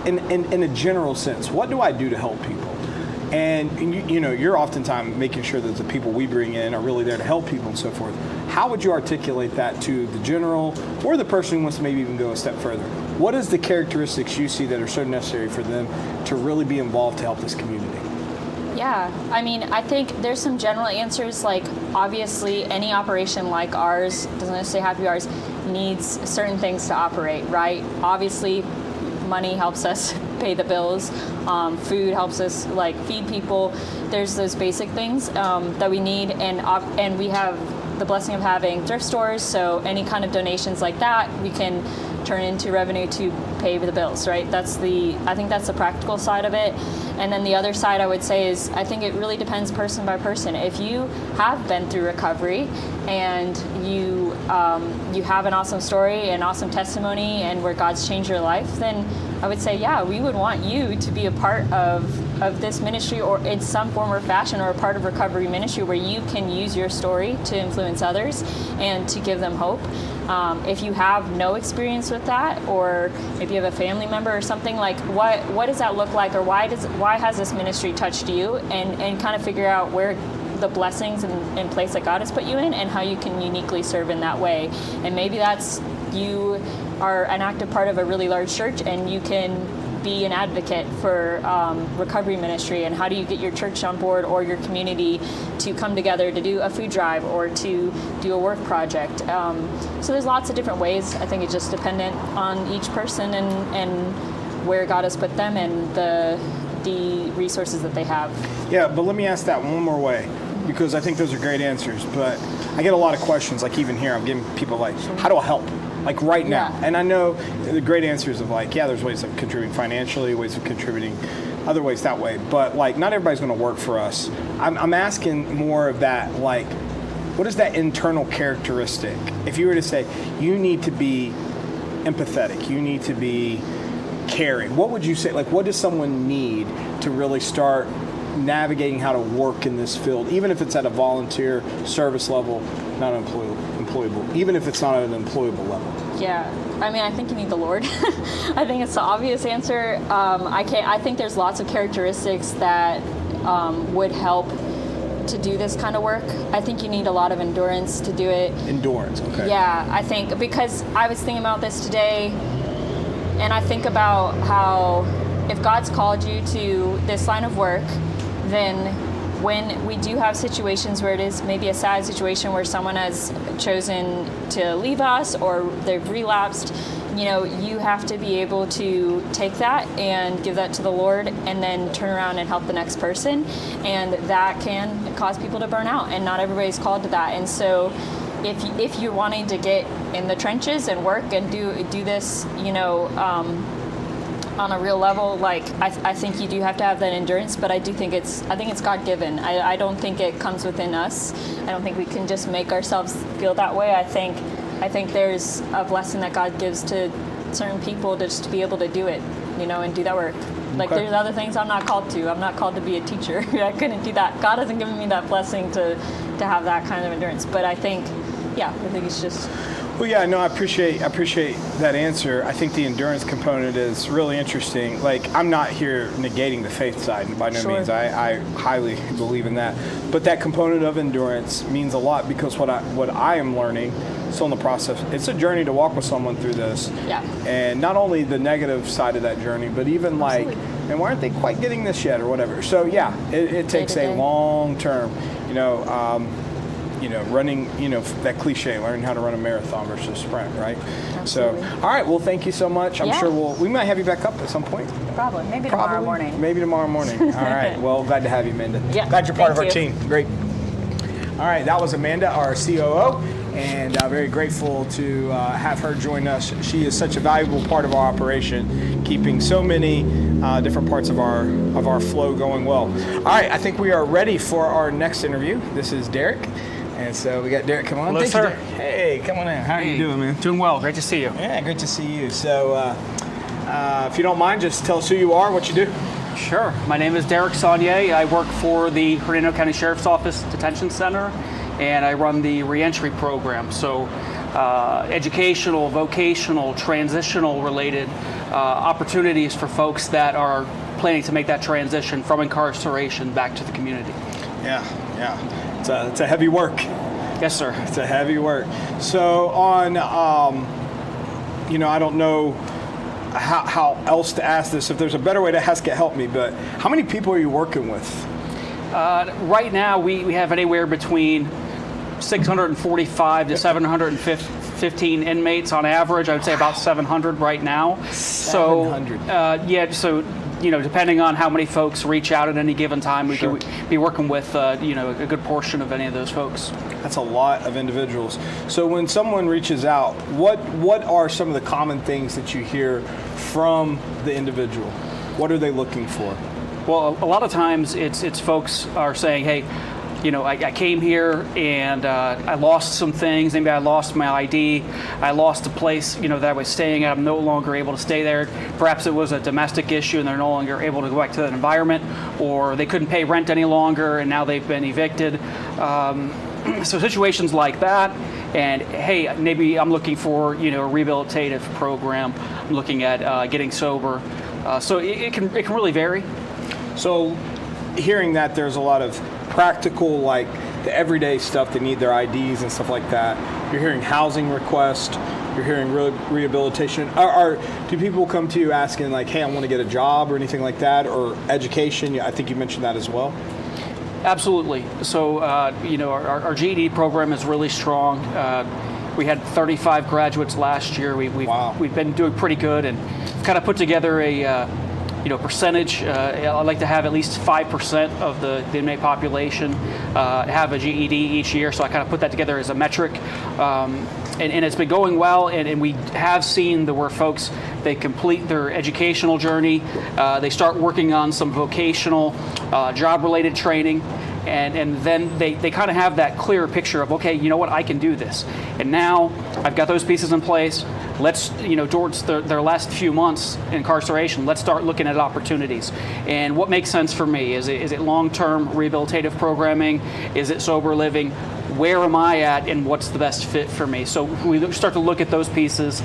[SPEAKER 5] in a general sense, what do I do to help people? And you're oftentimes making sure that the people we bring in are really there to help people and so forth. How would you articulate that to the general or the person who wants to maybe even go a step further? What is the characteristics you see that are so necessary for them to really be involved to help this community?
[SPEAKER 4] Yeah, I mean, I think there's some general answers, like obviously any operation like ours, doesn't necessarily have to be ours, needs certain things to operate, right? Obviously, money helps us pay the bills. Food helps us like feed people. There's those basic things that we need, and we have the blessing of having thrift stores. So any kind of donations like that, we can turn into revenue to pay the bills, right? I think that's the practical side of it. And then the other side I would say is I think it really depends person by person. If you have been through recovery and you have an awesome story, an awesome testimony, and where God's changed your life, then I would say, yeah, we would want you to be a part of this ministry, or in some form or fashion, or a part of recovery ministry where you can use your story to influence others and to give them hope. If you have no experience with that, or if you have a family member or something, like what does that look like, or why has this ministry touched you, and kind of figure out where the blessings and place that God has put you in, and how you can uniquely serve in that way. And maybe that's you are an active part of a really large church, and you can be an advocate for recovery ministry, and how do you get your church on board or your community to come together to do a food drive or to do a work project. So there's lots of different ways. I think it's just dependent on each person and where God has put them and the resources that they have.
[SPEAKER 5] Yeah, but let me ask that one more way, because I think those are great answers. But I get a lot of questions, like even here, I'm getting people like, how do I help? Like right now.
[SPEAKER 4] Yeah.
[SPEAKER 5] And I know the great answers of like, yeah, there's ways of contributing financially, ways of contributing other ways that way. But like, not everybody's going to work for us. I'm asking more of that, like, what is that internal characteristic? If you were to say, you need to be empathetic, you need to be caring, what would you say? Like, what does someone need to really start navigating how to work in this field, even if it's at a volunteer service level, not employable, even if it's not at an employable level?
[SPEAKER 4] Yeah, I mean, I think you need the Lord. I think it's the obvious answer. I think there's lots of characteristics that would help to do this kind of work. I think you need a lot of endurance to do it.
[SPEAKER 5] Endurance, okay.
[SPEAKER 4] Yeah, I think, because I was thinking about this today, and I think about how if God's called you to this line of work, then when we do have situations where it is maybe a sad situation where someone has chosen to leave us or they've relapsed, you have to be able to take that and give that to the Lord, and then turn around and help the next person. And that can cause people to burn out, and not everybody's called to that. And so if you're wanting to get in the trenches and work and do this, on a real level, like I think you do have to have that endurance, but I think it's God given. I don't think it comes within us. I don't think we can just make ourselves feel that way. I think there's a blessing that God gives to certain people just to be able to do it, and do that work. Like there's other things I'm not called to. I'm not called to be a teacher. I couldn't do that. God hasn't given me that blessing to have that kind of endurance. But I think it's just.
[SPEAKER 5] Well, yeah, no, I appreciate that answer. I think the endurance component is really interesting. Like, I'm not here negating the faith side, by no means. I highly believe in that. But that component of endurance means a lot, because what I am learning, still in the process, it's a journey to walk with someone through this.
[SPEAKER 4] Yeah.
[SPEAKER 5] And not only the negative side of that journey, but even like, and why aren't they quite getting this yet or whatever? So yeah, it takes a long term, running, that cliche, learn how to run a marathon versus a sprint, right?
[SPEAKER 4] Absolutely.
[SPEAKER 5] So, all right, well, thank you so much. I'm
[SPEAKER 4] Yeah.
[SPEAKER 5] sure we might have you back up at some point.
[SPEAKER 4] Probably. Maybe tomorrow morning.
[SPEAKER 5] Maybe tomorrow morning. All right, well, glad to have you, Amanda.
[SPEAKER 4] Yeah,
[SPEAKER 5] Glad you're part of our
[SPEAKER 4] thank you.
[SPEAKER 5] team. Great. All right, that was Amanda, our COO, and very grateful to have her join us. She is such a valuable part of our operation, keeping so many different parts of our flow going well. All right, I think we are ready for our next interview. This is Derek, and so we got Derek. Come on.
[SPEAKER 6] Hello,
[SPEAKER 5] Thank you,
[SPEAKER 6] sir.
[SPEAKER 5] Derek. Hey, come on in. How are you doing, man?
[SPEAKER 6] Doing well. Great to see you.
[SPEAKER 5] Yeah, great to see you. So, if you don't mind, just tell us who you are, what you do.
[SPEAKER 6] Sure. My name is Derek Saunier. I work for the Hernando County Sheriff's Office Detention Center, and I run the reentry program. So, educational, vocational, transitional related opportunities for folks that are planning to make that transition from incarceration back to the community.
[SPEAKER 5] Yeah. It's a heavy work.
[SPEAKER 6] Yes, sir.
[SPEAKER 5] It's a heavy work. So on, I don't know how else to ask this. If there's a better way to ask it, help me. But how many people are you working with?
[SPEAKER 6] Right now, we have anywhere between 645 to 715 inmates on average. I would say about 700 right now.
[SPEAKER 5] 700.
[SPEAKER 6] So depending on how many folks reach out at any given time, we
[SPEAKER 5] Sure.
[SPEAKER 6] could be working with a good portion of any of those folks.
[SPEAKER 5] That's a lot of individuals. So when someone reaches out, what are some of the common things that you hear from the individual? What are they looking for?
[SPEAKER 6] Well, a lot of times it's folks are saying, hey, I came here and I lost some things. Maybe I lost my ID. I lost a place, that I was staying at. I'm no longer able to stay there. Perhaps it was a domestic issue and they're no longer able to go back to that environment, or they couldn't pay rent any longer and now they've been evicted. So situations like that. And hey, maybe I'm looking for, a rehabilitative program. I'm looking at getting sober. So it can really vary.
[SPEAKER 5] So hearing that there's a lot of practical, like the everyday stuff, they need their IDs and stuff like that. You're hearing housing requests, you're hearing rehabilitation. Do people come to you asking like, hey, I want to get a job or anything like that, or education? I think you mentioned that as well.
[SPEAKER 6] Absolutely. So, our GED program is really strong. We had 35 graduates last year. We've been doing pretty good, and kind of put together a percentage. I'd like to have at least 5% of the inmate population have a GED each year. So I kind of put that together as a metric. And it's been going well, and we have seen where folks, they complete their educational journey, they start working on some vocational, job-related training, and then they kind of have that clear picture of, okay, you know what, I can do this. And now I've got those pieces in place. Let's, towards their last few months in incarceration, let's start looking at opportunities. And what makes sense for me? Is it long-term rehabilitative programming? Is it sober living? Where am I at, and what's the best fit for me? So we start to look at those pieces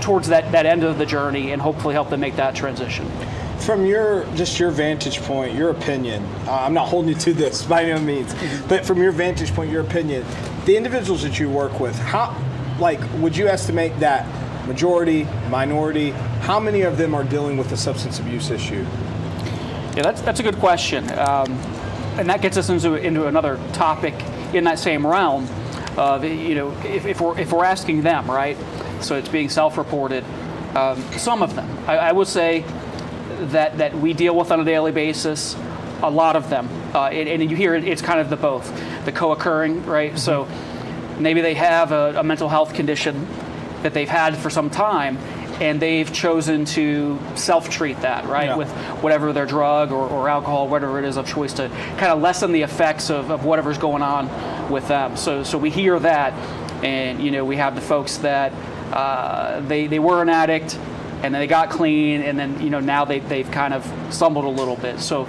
[SPEAKER 6] towards that end of the journey, and hopefully help them make that transition.
[SPEAKER 5] From your vantage point, your opinion, I'm not holding you to this by no means, but from your vantage point, your opinion, the individuals that you work with, would you estimate that majority, minority, how many of them are dealing with a substance abuse issue?
[SPEAKER 6] Yeah, that's a good question, and that gets us into another topic in that same realm of, if we're asking them, right? So it's being self-reported. Some of them, I would say that we deal with on a daily basis. A lot of them, and you hear it's kind of the both, the co-occurring, right? Mm-hmm. So maybe they have a mental health condition that they've had for some time, and they've chosen to self-treat that, right? Yeah. With whatever their drug or alcohol, whatever it is of choice, to kind of lessen the effects of whatever's going on with them. So we hear that, and we have the folks that they were an addict, and then they got clean, and then now they've kind of stumbled a little bit. So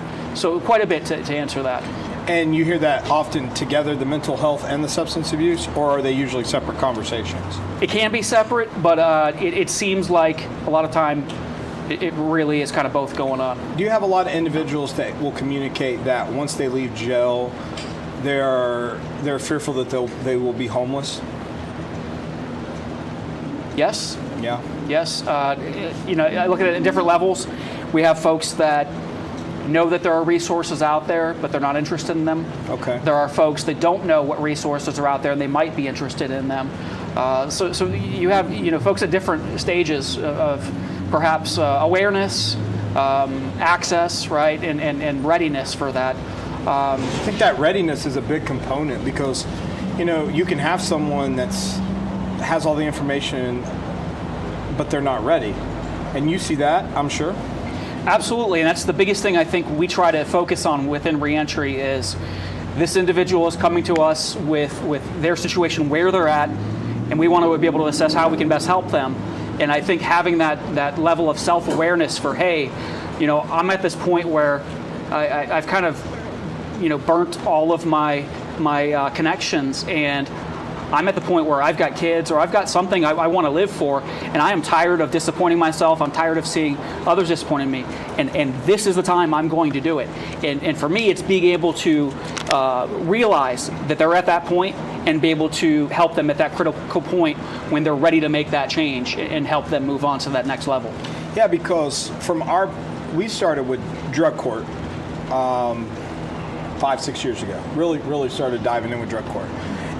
[SPEAKER 6] quite a bit to answer that.
[SPEAKER 5] And you hear that often together, the mental health and the substance abuse, or are they usually separate conversations?
[SPEAKER 6] It can be separate, but it seems like a lot of time it really is kind of both going on.
[SPEAKER 5] Do you have a lot of individuals that will communicate that once they leave jail, they're fearful that they will be homeless?
[SPEAKER 6] Yes.
[SPEAKER 5] Yeah.
[SPEAKER 6] Yes. I look at it at different levels. We have folks that know that there are resources out there, but they're not interested in them.
[SPEAKER 5] Okay.
[SPEAKER 6] There are folks that don't know what resources are out there and they might be interested in them. So you have folks at different stages of perhaps awareness, access, right, and readiness for that.
[SPEAKER 5] I think that readiness is a big component because, you can have someone has all the information, but they're not ready. And you see that, I'm sure.
[SPEAKER 6] Absolutely, and that's the biggest thing I think we try to focus on within reentry is this individual is coming to us with their situation, where they're at, and we want to be able to assess how we can best help them. And I think having that level of self-awareness for, hey, I'm at this point where I've kind of, burnt all of my connections, and I'm at the point where I've got kids or I've got something I want to live for, and I am tired of disappointing myself. I'm tired of seeing others disappointing me, and this is the time I'm going to do it. And for me, it's being able to realize that they're at that point and be able to help them at that critical point when they're ready to make that change and help them move on to that next level.
[SPEAKER 5] Yeah, because we started with drug court 5-6 years ago. Really started diving in with drug court.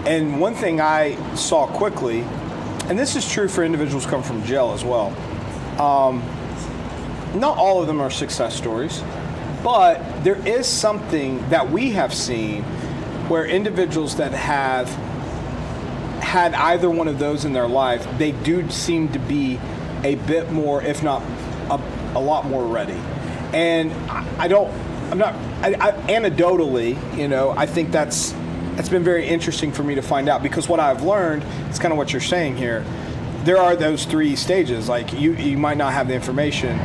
[SPEAKER 5] And one thing I saw quickly, and this is true for individuals who come from jail as well, not all of them are success stories, but there is something that we have seen where individuals that have had either one of those in their life, they do seem to be a bit more, if not a lot more ready. And anecdotally, I think it's been very interesting for me to find out, because what I've learned is kind of what you're saying here. There are those 3 stages. Like you might not have the information,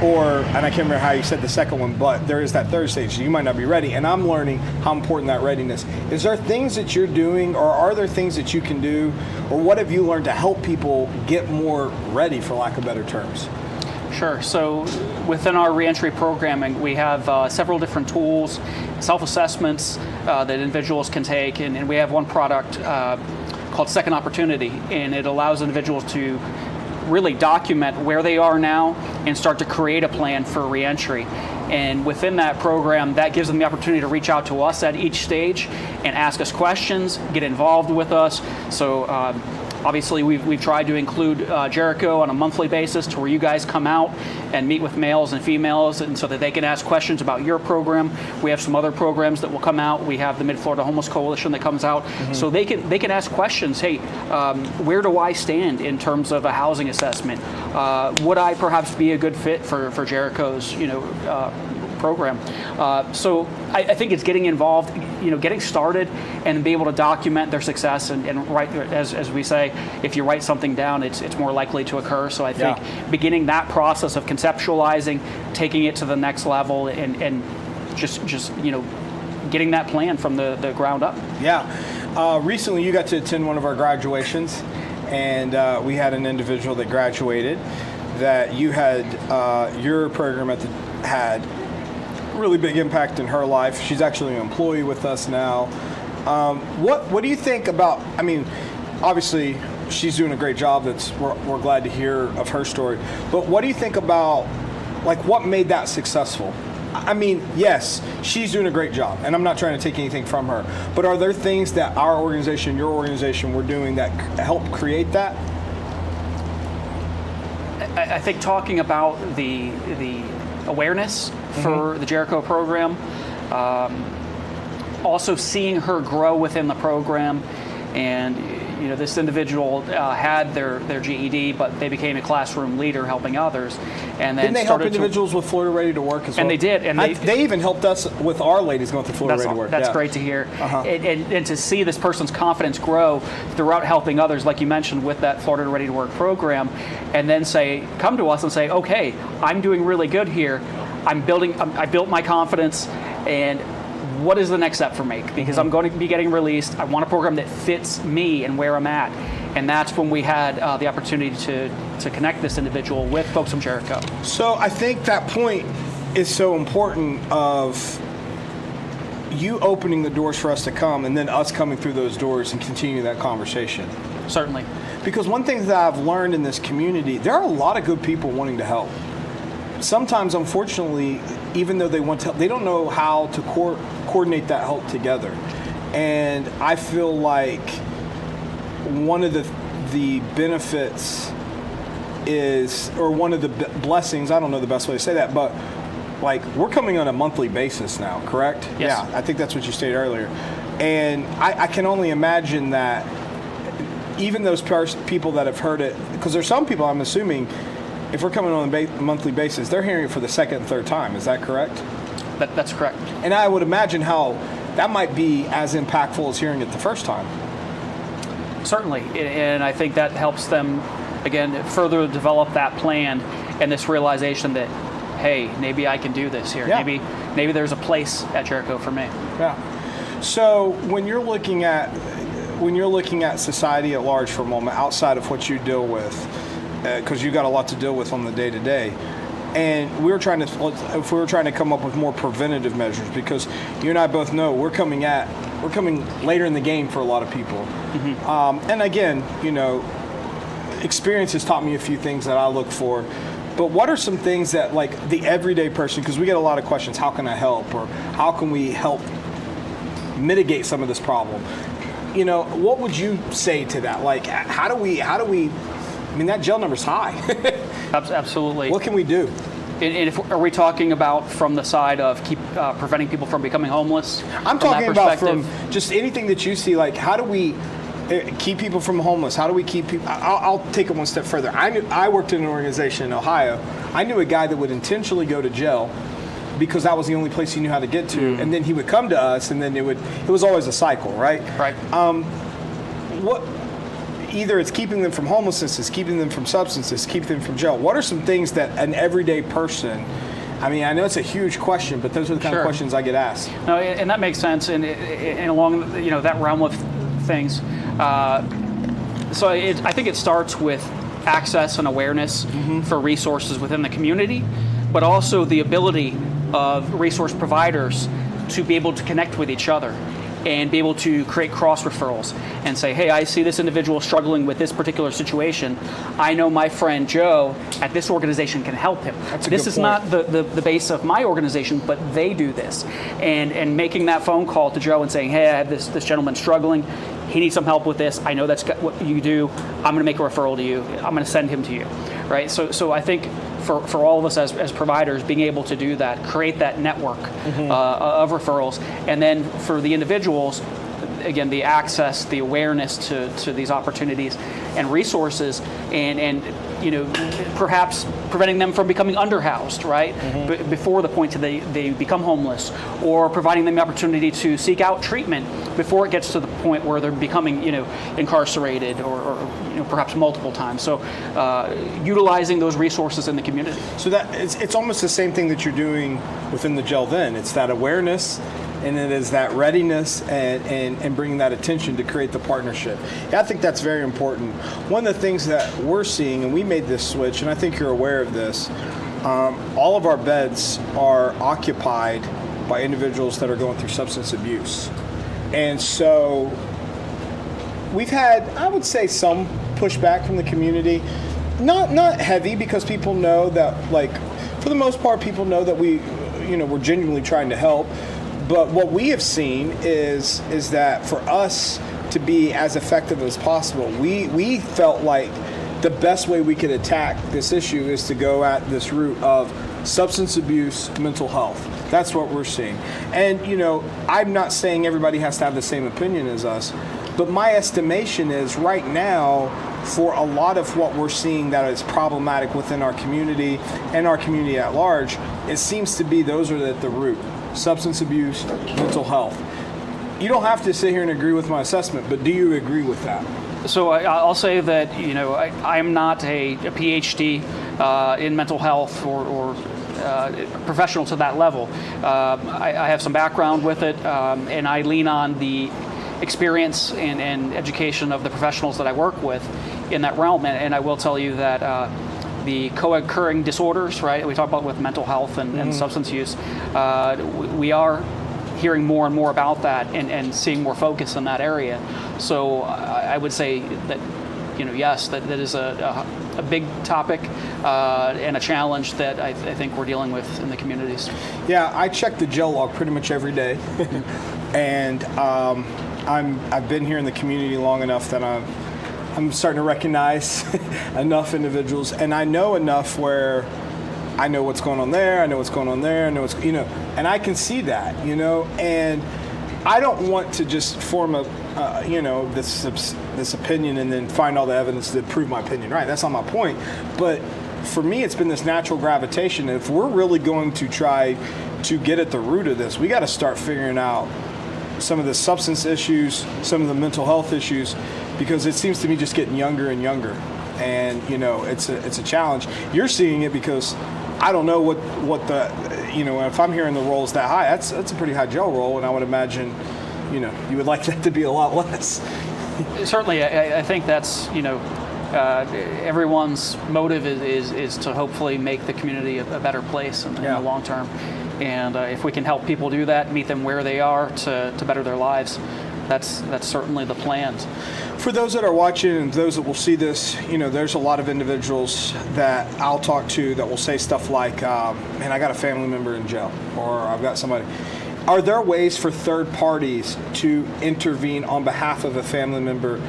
[SPEAKER 5] and I can't remember how you said the second one, but there is that 3rd stage. You might not be ready, and I'm learning how important that readiness. Is there things that you're doing, or are there things that you can do, or what have you learned to help people get more ready, for lack of better terms?
[SPEAKER 6] Sure. So within our reentry programming, we have several different tools, self-assessments that individuals can take, and we have one product called Second Opportunity, and it allows individuals to really document where they are now and start to create a plan for reentry. And within that program, that gives them the opportunity to reach out to us at each stage and ask us questions, get involved with us. So obviously, we've tried to include Jericho on a monthly basis to where you guys come out and meet with males and females, and so that they can ask questions about your program. We have some other programs that will come out. We have the Mid-Florida Homeless Coalition that comes out, so they can ask questions. Hey, where do I stand in terms of a housing assessment? Would I perhaps be a good fit for Jericho's program? So I think it's getting involved, getting started, and be able to document their success and write, as we say, if you write something down, it's more likely to occur. So I think beginning that process of conceptualizing, taking it to the next level, and just getting that plan from the ground up.
[SPEAKER 5] Yeah. Recently, you got to attend one of our graduations, and we had an individual that graduated that you had your program had really big impact in her life. She's actually an employee with us now. What do you think about, obviously she's doing a great job. We're glad to hear of her story, but what do you think about, what made that successful? Yes, she's doing a great job, and I'm not trying to take anything from her, but are there things that our organization, your organization, we're doing that help create that?
[SPEAKER 6] I think talking about the awareness for the Jericho program, also seeing her grow within the program, and this individual had their GED, but they became a classroom leader helping others, and then
[SPEAKER 5] didn't they help individuals with Florida Ready to Work as well?
[SPEAKER 6] And they did, and
[SPEAKER 5] they even helped us with our ladies going through Florida Ready to Work.
[SPEAKER 6] That's great to hear, and to see this person's confidence grow throughout helping others, like you mentioned, with that Florida Ready to Work program, and then come to us and say, okay, I'm doing really good here. I built my confidence, and what is the next step for me? Because I'm going to be getting released. I want a program that fits me and where I'm at. And that's when we had the opportunity to connect this individual with folks from Jericho.
[SPEAKER 5] So I think that point is so important, of you opening the doors for us to come, and then us coming through those doors and continue that conversation.
[SPEAKER 6] Certainly.
[SPEAKER 5] Because one thing that I've learned in this community, there are a lot of good people wanting to help. Sometimes, unfortunately, even though they want to help, they don't know how to coordinate that help together. And I feel like one of the benefits is, or one of the blessings, I don't know the best way to say that, but like we're coming on a monthly basis now, correct?
[SPEAKER 6] Yes.
[SPEAKER 5] Yeah, I think that's what you stated earlier. And I can only imagine that even those people that have heard it, because there's some people, I'm assuming, if we're coming on a monthly basis, they're hearing it for the second and third time. Is that correct?
[SPEAKER 6] That's correct.
[SPEAKER 5] And I would imagine how that might be as impactful as hearing it the first time.
[SPEAKER 6] Certainly, and I think that helps them, again, further develop that plan and this realization that, hey, maybe I can do this here.
[SPEAKER 5] Yeah.
[SPEAKER 6] Maybe there's a place at Jericho for me.
[SPEAKER 5] Yeah. So when you're looking at society at large for a moment, outside of what you deal with, because you got a lot to deal with on the day to day, and if we were trying to come up with more preventative measures, because you and I both know we're coming later in the game for a lot of people. Mm-hmm. And again, experience has taught me a few things that I look for. But what are some things that, like, the everyday person, because we get a lot of questions, how can I help, or how can we help mitigate some of this problem? What would you say to that? Like, how do we, I mean, that jail number's high.
[SPEAKER 6] Absolutely.
[SPEAKER 5] What can we do?
[SPEAKER 6] And are we talking about from the side of preventing people from becoming homeless?
[SPEAKER 5] I'm talking about from just anything that you see, like, how do we keep people from homeless? How do we keep people? I'll take it one step further. I worked in an organization in Ohio. I knew a guy that would intentionally go to jail because that was the only place he knew how to get to, and then he would come to us, and then it was always a cycle, right?
[SPEAKER 6] Right.
[SPEAKER 5] Either it's keeping them from homelessness, it's keeping them from substances, keeping them from jail. What are some things that an everyday person, I mean, I know it's a huge question, but those are the kind of questions I get asked.
[SPEAKER 6] No, and that makes sense, and along that realm of things. So I think it starts with access and awareness for resources within the community, but also the ability of resource providers to be able to connect with each other and be able to create cross referrals and say, hey, I see this individual struggling with this particular situation. I know my friend Joe at this organization can help him. This is not the base of my organization, but they do this. And making that phone call to Joe and saying, hey, I have this gentleman struggling. He needs some help with this. I know that's what you do. I'm going to make a referral to you. I'm going to send him to you, right? So I think for all of us as providers, being able to do that, create that network of referrals, and then for the individuals, again, the access, the awareness to these opportunities and resources, and perhaps preventing them from becoming underhoused, right? Before the point that they become homeless, or providing them the opportunity to seek out treatment before it gets to the point where they're becoming, incarcerated or perhaps multiple times. So utilizing those resources in the community.
[SPEAKER 5] So that it's almost the same thing that you're doing within the jail then. It's that awareness, and it is that readiness and bringing that attention to create the partnership. Yeah, I think that's very important. One of the things that we're seeing, and we made this switch, and I think you're aware of this, all of our beds are occupied by individuals that are going through substance abuse. And so we've had, I would say, some pushback from the community. Not heavy, because people know that, like, for the most part, people know that we're genuinely trying to help. But what we have seen is that for us to be as effective as possible, we felt like the best way we could attack this issue is to go at this route of substance abuse, mental health. That's what we're seeing. And, I'm not saying everybody has to have the same opinion as us, but my estimation is right now, for a lot of what we're seeing that is problematic within our community and our community at large, it seems to be those are at the root. Substance abuse, mental health. You don't have to sit here and agree with my assessment, but do you agree with that?
[SPEAKER 6] So I'll say that I'm not a PhD in mental health or professional to that level. I have some background with it, and I lean on the experience and education of the professionals that I work with in that realm. And I will tell you that the co-occurring disorders, right, we talk about with mental health and substance use, we are hearing more and more about that and seeing more focus in that area. So I would say that yes, that is a big topic and a challenge that I think we're dealing with in the communities.
[SPEAKER 5] Yeah, I check the jail log pretty much every day, and I've been here in the community long enough that I'm starting to recognize enough individuals, and I know enough where I know what's going on there, I know what's going on there, I know what's, and I can see that, and I don't want to just form this opinion and then find all the evidence to prove my opinion right. That's not my point. But for me, it's been this natural gravitation. If we're really going to try to get at the root of this, we got to start figuring out some of the substance issues, some of the mental health issues, because it seems to me just getting younger and younger. And it's a challenge. You're seeing it because I don't know what the if I'm hearing the roll is that high, that's a pretty high jail roll, and I would imagine you would like that to be a lot less.
[SPEAKER 6] Certainly, I think that's everyone's motive is to hopefully make the community a better place in the long term, and if we can help people do that, meet them where they are to better their lives, that's certainly the plan.
[SPEAKER 5] For those that are watching and those that will see this, there's a lot of individuals that I'll talk to that will say stuff like, man, I got a family member in jail, or I've got somebody. Are there ways for third parties to intervene on behalf of a family member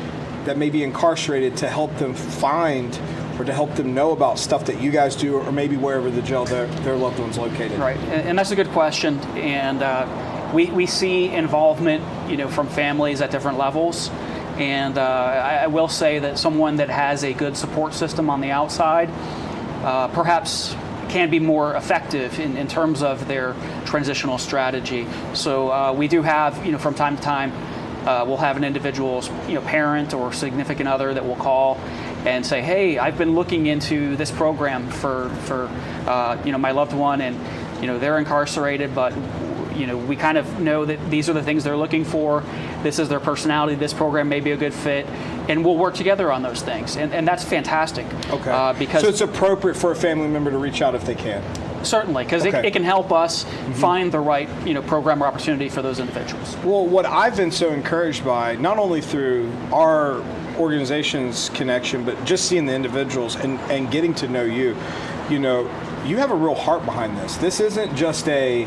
[SPEAKER 5] that may be incarcerated to help them find or to help them know about stuff that you guys do, or maybe wherever the jail their loved one's located?
[SPEAKER 6] Right, and that's a good question. And we see involvement, from families at different levels. And I will say that someone that has a good support system on the outside perhaps can be more effective in terms of their transitional strategy. So we do have, from time to time, we'll have an individual's, parent or significant other that will call and say, hey, I've been looking into this program for my loved one, and, they're incarcerated, but we kind of know that these are the things they're looking for. This is their personality. This program may be a good fit, and we'll work together on those things. And that's fantastic.
[SPEAKER 5] Okay.
[SPEAKER 6] Because
[SPEAKER 5] so it's appropriate for a family member to reach out if they can.
[SPEAKER 6] Certainly, because it can help us find the right program or opportunity for those individuals.
[SPEAKER 5] Well, what I've been so encouraged by, not only through our organization's connection, but just seeing the individuals and getting to know you, you have a real heart behind this. This isn't just a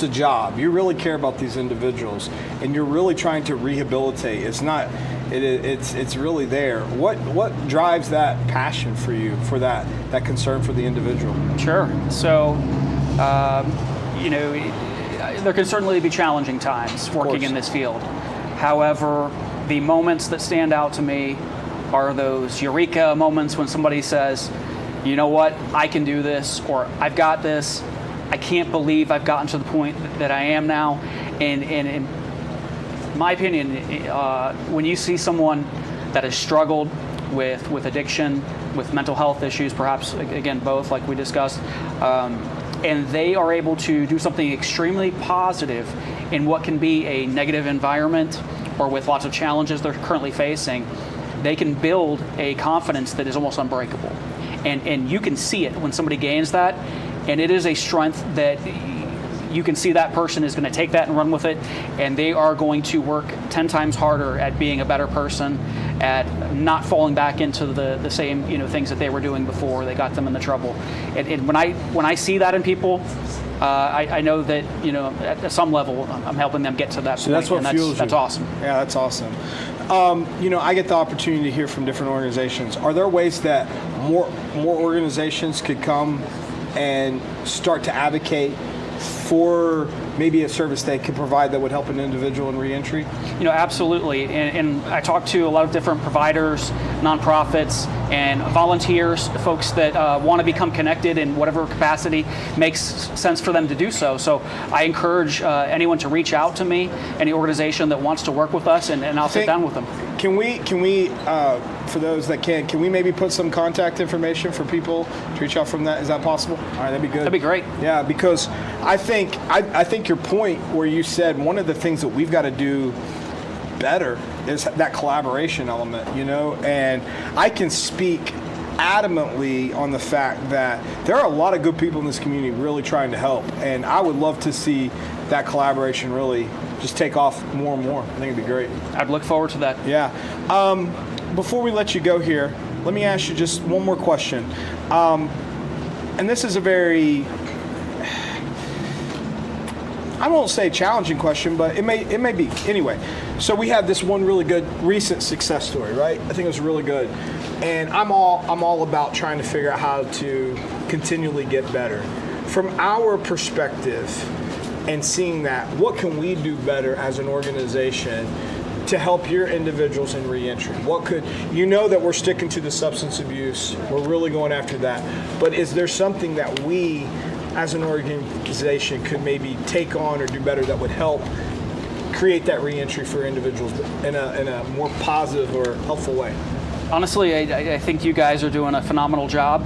[SPEAKER 5] job. You really care about these individuals, and you're really trying to rehabilitate. It's not. It's really there. What drives that passion for you, for that concern for the individual?
[SPEAKER 6] Sure. So, there can certainly be challenging times working in this field. However, the moments that stand out to me are those eureka moments when somebody says, you know what, I can do this, or I've got this. I can't believe I've gotten to the point that I am now. And in my opinion, when you see someone that has struggled with addiction, with mental health issues, perhaps, again, both, like we discussed, and they are able to do something extremely positive in what can be a negative environment or with lots of challenges they're currently facing, they can build a confidence that is almost unbreakable. And you can see it when somebody gains that. And it is a strength that you can see that person is going to take that and run with it, and they are going to work 10 times harder at being a better person, at not falling back into the same things that they were doing before they got them in the trouble. And when I see that in people, I know that at some level I'm helping them get to that point.
[SPEAKER 5] That's what fuels you.
[SPEAKER 6] That's awesome.
[SPEAKER 5] Yeah, that's awesome. I get the opportunity to hear from different organizations. Are there ways that more organizations could come and start to advocate for maybe a service they could provide that would help an individual in reentry?
[SPEAKER 6] Absolutely. And I talk to a lot of different providers, nonprofits, and volunteers, folks that want to become connected in whatever capacity makes sense for them to do so. So I encourage anyone to reach out to me, any organization that wants to work with us, and I'll sit down with them.
[SPEAKER 5] Can we, for those that can we maybe put some contact information for people to reach out from that? Is that possible? All right, that'd be good.
[SPEAKER 6] That'd be great.
[SPEAKER 5] Yeah, because I think your point where you said one of the things that we've got to do better is that collaboration element, and I can speak adamantly on the fact that there are a lot of good people in this community really trying to help, and I would love to see that collaboration really just take off more and more. I think it'd be great.
[SPEAKER 6] I'd look forward to that.
[SPEAKER 5] Yeah. before we let you go here, let me ask you just one more question. And this is a very, I won't say challenging question, but it may be. Anyway, so we have this one really good recent success story, right? I think it was really good. And I'm all about trying to figure out how to continually get better. From our perspective and seeing that, what can we do better as an organization to help your individuals in reentry? What could, that we're sticking to the substance abuse, we're really going after that, but is there something that we as an organization could maybe take on or do better that would help create that reentry for individuals in a more positive or helpful way?
[SPEAKER 6] Honestly, I think you guys are doing a phenomenal job.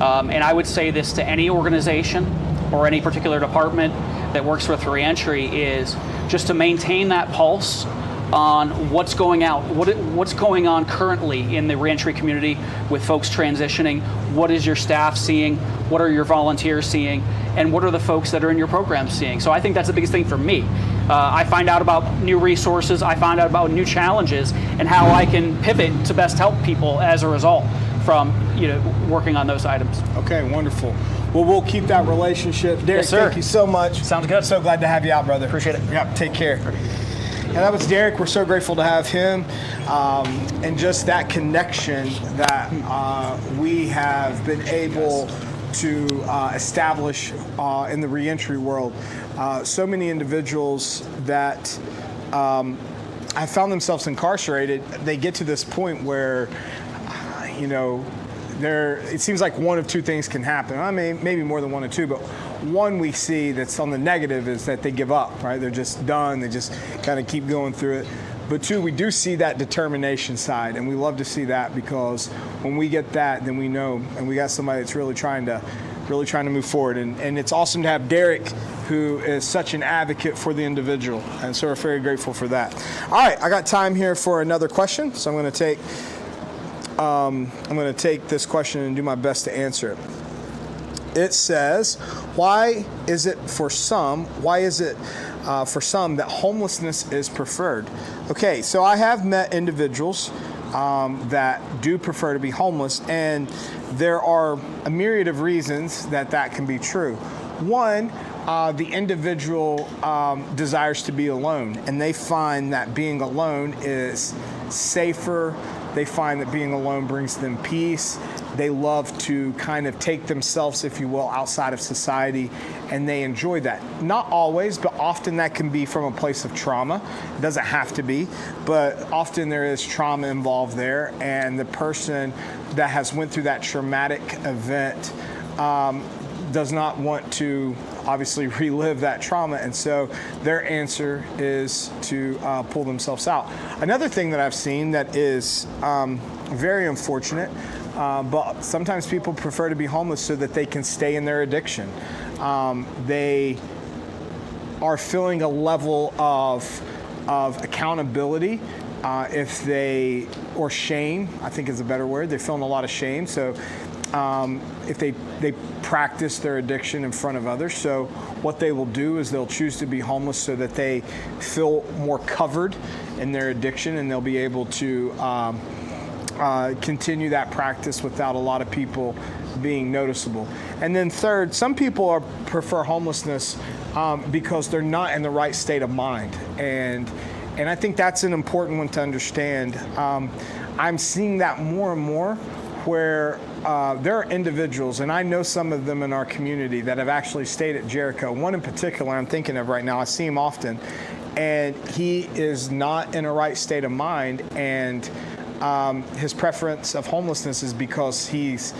[SPEAKER 6] And I would say this to any organization or any particular department that works with reentry is just to maintain that pulse on what's going on currently in the reentry community with folks transitioning. What is your staff seeing? What are your volunteers seeing? And what are the folks that are in your program seeing? So I think that's the biggest thing for me. I find out about new resources, I find out about new challenges, and how I can pivot to best help people as a result from working on those items.
[SPEAKER 5] Okay, wonderful. Well, we'll keep that relationship. Derek,
[SPEAKER 6] yes, sir.
[SPEAKER 5] Thank you so much.
[SPEAKER 6] Sounds good.
[SPEAKER 5] So glad to have you out, brother.
[SPEAKER 6] Appreciate it.
[SPEAKER 5] Yep, take care. And that was Derek. We're so grateful to have him, and just that connection that we have been able to establish in the reentry world. So many individuals that have found themselves incarcerated, they get to this point where, it seems like one of two things can happen. I mean, maybe more than one or two, but one we see that's on the negative is that they give up, right? They're just done. They just kind of keep going through it. But two, we do see that determination side, and we love to see that, because when we get that, then we know, and we got somebody that's really trying to move forward. And it's awesome to have Derek, who is such an advocate for the individual, and so we're very grateful for that. All right, I got time here for another question, so I'm going to take this question and do my best to answer it. It says, why is it for some that homelessness is preferred? Okay, so I have met individuals that do prefer to be homeless, and there are a myriad of reasons that can be true. One, the individual desires to be alone, and they find that being alone is safer. They find that being alone brings them peace. They love to kind of take themselves, if you will, outside of society, and they enjoy that. Not always, but often that can be from a place of trauma. It doesn't have to be, but often there is trauma involved there, and the person that has went through that traumatic event does not want to obviously relive that trauma, and so their answer is to pull themselves out. Another thing that I've seen that is very unfortunate, but sometimes people prefer to be homeless so that they can stay in their addiction. They are feeling a level of accountability, or shame, I think is a better word. They're feeling a lot of shame. So if they practice their addiction in front of others. So what they will do is they'll choose to be homeless so that they feel more covered in their addiction, and they'll be able to continue that practice without a lot of people being noticeable. And then third, some people prefer homelessness because they're not in the right state of mind. And I think that's an important one to understand. I'm seeing that more and more, where there are individuals, and I know some of them in our community, that have actually stayed at Jericho. One in particular I'm thinking of right now, I see him often, and he is not in a right state of mind, and his preference of homelessness is because he's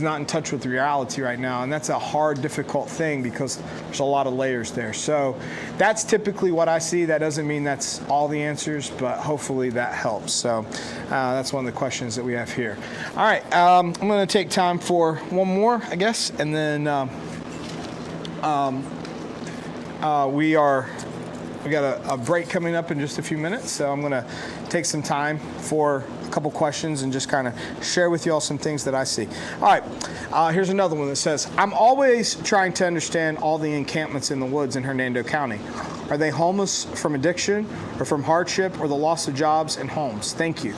[SPEAKER 5] not in touch with reality right now, and that's a hard, difficult thing because there's a lot of layers there. So that's typically what I see. That doesn't mean that's all the answers, but hopefully that helps. So that's one of the questions that we have here. All right, I'm going to take time for one more, I guess, and then we got a break coming up in just a few minutes, so I'm going to take some time for a couple questions and just kind of share with you all some things that I see. All right, here's another one that says, I'm always trying to understand all the encampments in the woods in Hernando County. Are they homeless from addiction or from hardship or the loss of jobs and homes? Thank you.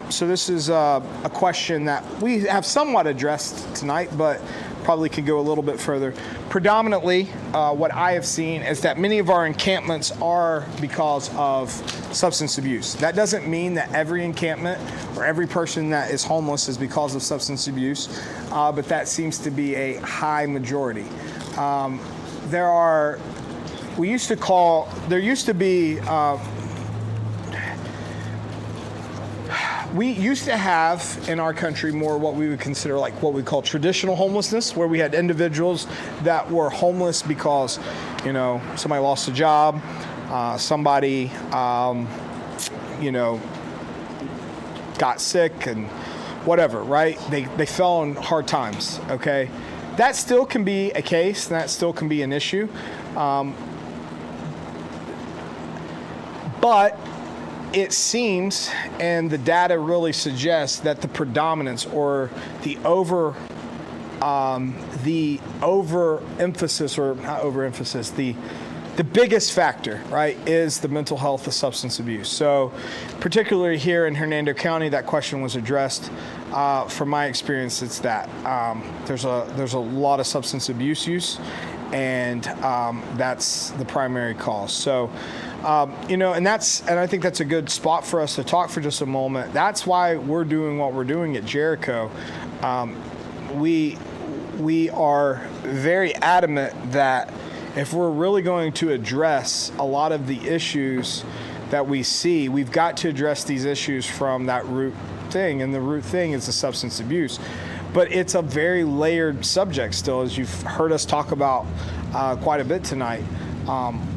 [SPEAKER 5] So this is a question that we have somewhat addressed tonight, but probably could go a little bit further. Predominantly, what I have seen is that many of our encampments are because of substance abuse. That doesn't mean that every encampment or every person that is homeless is because of substance abuse, but that seems to be a high majority. We used to have in our country more what we would consider like what we call traditional homelessness, where we had individuals that were homeless because, somebody lost a job, somebody, got sick and whatever, right? They fell on hard times, okay? That still can be a case, and that still can be an issue. But it seems, and the data really suggests, that the predominance or the the biggest factor, right, is the mental health of substance abuse. So particularly here in Hernando County, that question was addressed. From my experience, it's that there's a lot of substance abuse use, and that's the primary cause. So and I think that's a good spot for us to talk for just a moment. That's why we're doing what we're doing at Jericho. We are very adamant that if we're really going to address a lot of the issues that we see, we've got to address these issues from that root thing, and the root thing is the substance abuse. But it's a very layered subject still, as you've heard us talk about quite a bit tonight.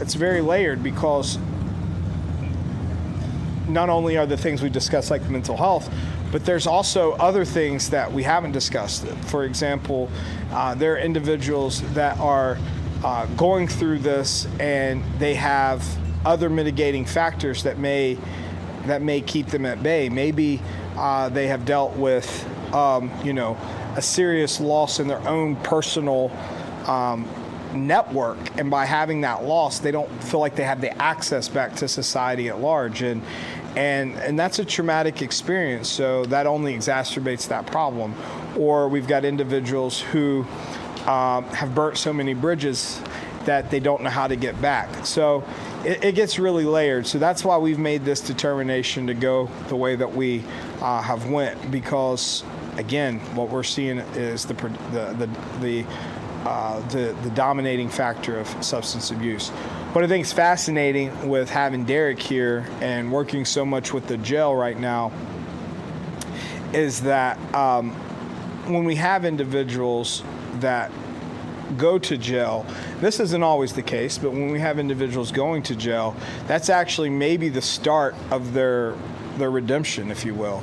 [SPEAKER 5] It's very layered because not only are the things we discussed like mental health, but there's also other things that we haven't discussed. For example, there are individuals that are going through this and they have other mitigating factors that may keep them at bay. Maybe they have dealt with a serious loss in their own personal network, and by having that loss, they don't feel like they have the access back to society at large, and that's a traumatic experience. So that only exacerbates that problem. Or we've got individuals who have burnt so many bridges that they don't know how to get back. So it gets really layered. So that's why we've made this determination to go the way that we have went, because again, what we're seeing is the dominating factor of substance abuse. What I think is fascinating with having Derek here and working so much with the jail right now is that when we have individuals that go to jail, this isn't always the case, but when we have individuals going to jail, that's actually maybe the start of their redemption, if you will.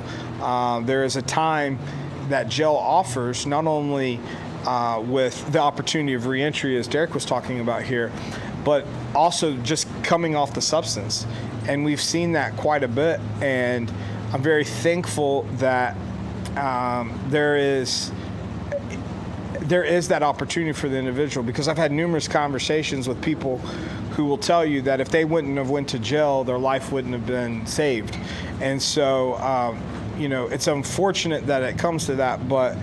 [SPEAKER 5] There is a time that jail offers, not only with the opportunity of reentry, as Derek was talking about here, but also just coming off the substance. And we've seen that quite a bit, and I'm very thankful that there is that opportunity for the individual, because I've had numerous conversations with people who will tell you that if they wouldn't have went to jail, their life wouldn't have been saved. And so, it's unfortunate that it comes to that, but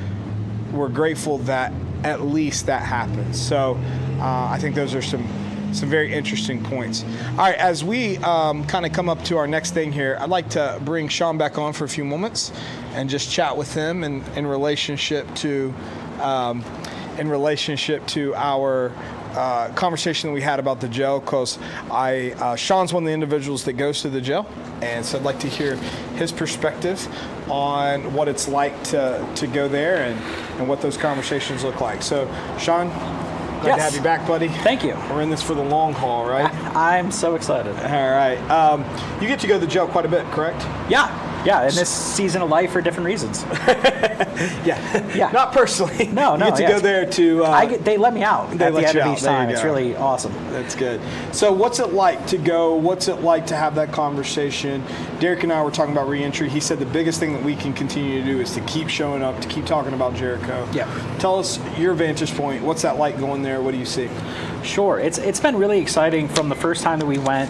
[SPEAKER 5] we're grateful that at least that happens. So I think those are some very interesting points. All right, as we kind of come up to our next thing here, I'd like to bring Sean back on for a few moments and just chat with him in relationship to our conversation that we had about the jail, because Sean's one of the individuals that goes to the jail, and so I'd like to hear his perspective on what it's like to go there and what those conversations look like. So, Sean, glad to have you back, buddy.
[SPEAKER 3] Thank you.
[SPEAKER 5] We're in this for the long haul, right?
[SPEAKER 3] I'm so excited.
[SPEAKER 5] All right. You get to go to the jail quite a bit, correct?
[SPEAKER 3] Yeah, in this season of life for different reasons.
[SPEAKER 5] Yeah. Not personally.
[SPEAKER 3] No.
[SPEAKER 5] You get to go there to...
[SPEAKER 3] they let me out at the end of each time. It's really awesome.
[SPEAKER 5] That's good. So what's it like to go? What's it like to have that conversation? Derek and I were talking about reentry. He said the biggest thing that we can continue to do is to keep showing up, to keep talking about Jericho.
[SPEAKER 3] Yeah.
[SPEAKER 5] Tell us your vantage point. What's that like going there? What do you see?
[SPEAKER 3] Sure. It's been really exciting from the first time that we went.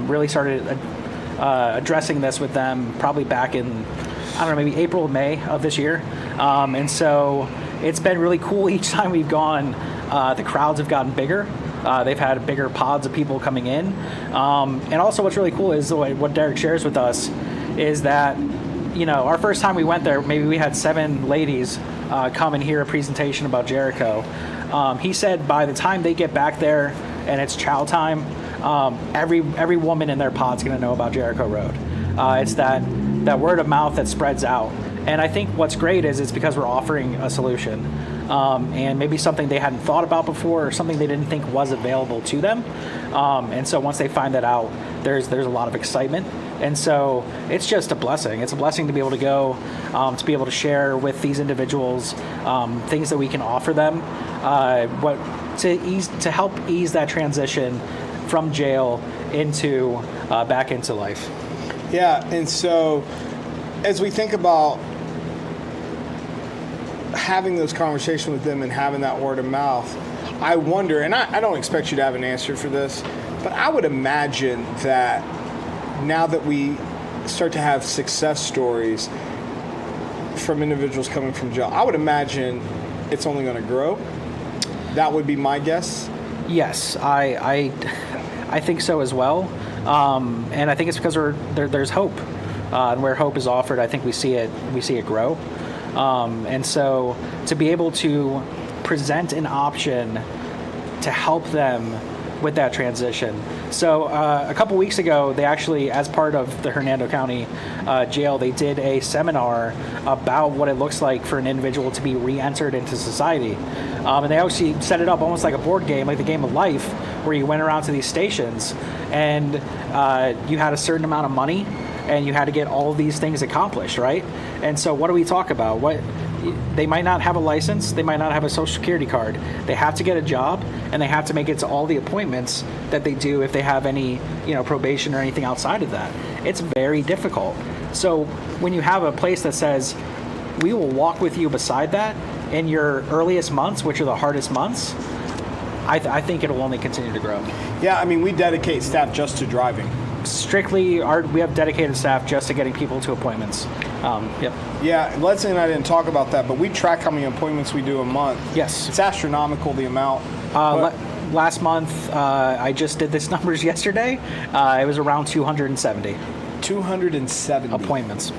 [SPEAKER 3] Really started addressing this with them probably back in, I don't know, maybe April, May of this year. And so it's been really cool each time we've gone. The crowds have gotten bigger. They've had bigger pods of people coming in. And also what's really cool is what Derek shares with us is that, our first time we went there, maybe we had 7 ladies come and hear a presentation about Jericho. He said by the time they get back there and it's chow time, every woman in their pod's going to know about Jericho Road. It's that word of mouth that spreads out. And I think what's great is it's because we're offering a solution, and maybe something they hadn't thought about before, or something they didn't think was available to them. And so once they find that out, there's a lot of excitement. And so it's just a blessing. It's a blessing to be able to go, to be able to share with these individuals things that we can offer them, to help ease that transition from jail into back into life.
[SPEAKER 5] Yeah, and so as we think about having those conversations with them and having that word of mouth, I wonder, and I don't expect you to have an answer for this, but I would imagine that now that we start to have success stories from individuals coming from jail, I would imagine it's only going to grow. That would be my guess.
[SPEAKER 3] Yes, I think so as well. And I think it's because there's hope. And where hope is offered, I think we see it grow. And so to be able to present an option to help them with that transition. So a couple weeks ago, they actually, as part of the Hernando County Jail, they did a seminar about what it looks like for an individual to be re-entered into society. And they actually set it up almost like a board game, like the game of life, where you went around to these stations and you had a certain amount of money and you had to get all of these things accomplished, right? And so what do we talk about? They might not have a license, they might not have a social security card. They have to get a job, and they have to make it to all the appointments that they do if they have any, probation or anything outside of that. It's very difficult. So when you have a place that says, we will walk with you beside that in your earliest months, which are the hardest months, I think it'll only continue to grow.
[SPEAKER 5] Yeah, I mean, we dedicate staff just to driving.
[SPEAKER 3] Strictly, we have dedicated staff just to getting people to appointments. Yep.
[SPEAKER 5] Yeah, Leslie and I didn't talk about that, but we track how many appointments we do a month.
[SPEAKER 3] Yes.
[SPEAKER 5] It's astronomical, the amount.
[SPEAKER 3] Last month, I just did this numbers yesterday. It was around 270.
[SPEAKER 5] 270
[SPEAKER 3] appointments.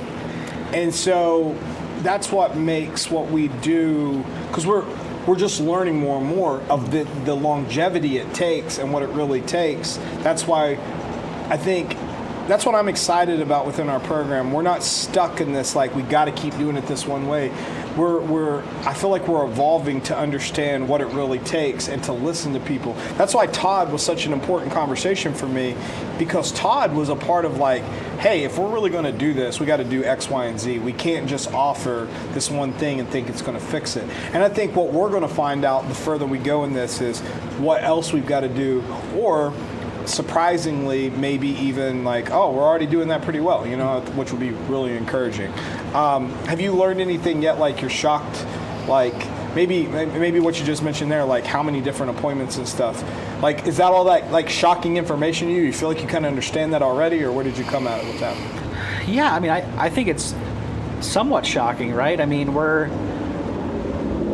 [SPEAKER 5] And so that's what makes what we do, because we're just learning more and more of the longevity it takes and what it really takes. That's why I think that's what I'm excited about within our program. We're not stuck in this, like, we got to keep doing it this one way. I feel like we're evolving to understand what it really takes and to listen to people. That's why Todd was such an important conversation for me, because Todd was a part of, like, hey, if we're really going to do this, we got to do X, Y, and Z. We can't just offer this one thing and think it's going to fix it. And I think what we're going to find out the further we go in this is what else we've got to do, or surprisingly, maybe even like, oh, we're already doing that pretty well, which would be really encouraging. Have you learned anything yet, like you're shocked, like maybe what you just mentioned there, like how many different appointments and stuff? Like, is that all that, like, shocking information to you? You feel like you kind of understand that already, or where did you come at it with that?
[SPEAKER 3] Yeah, I mean, I think it's somewhat shocking, right? I mean,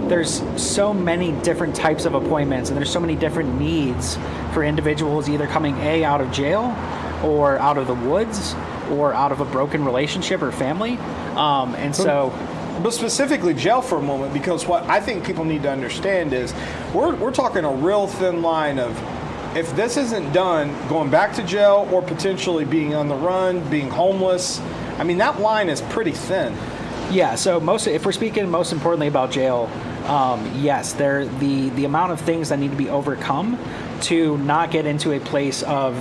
[SPEAKER 3] there's so many different types of appointments, and there's so many different needs for individuals either coming out of jail or out of the woods or out of a broken relationship or family.
[SPEAKER 5] But specifically jail for a moment, because what I think people need to understand is we're talking a real thin line of, if this isn't done, going back to jail or potentially being on the run, being homeless. I mean, that line is pretty thin.
[SPEAKER 3] Yeah, so if we're speaking most importantly about jail, yes, the amount of things that need to be overcome to not get into a place of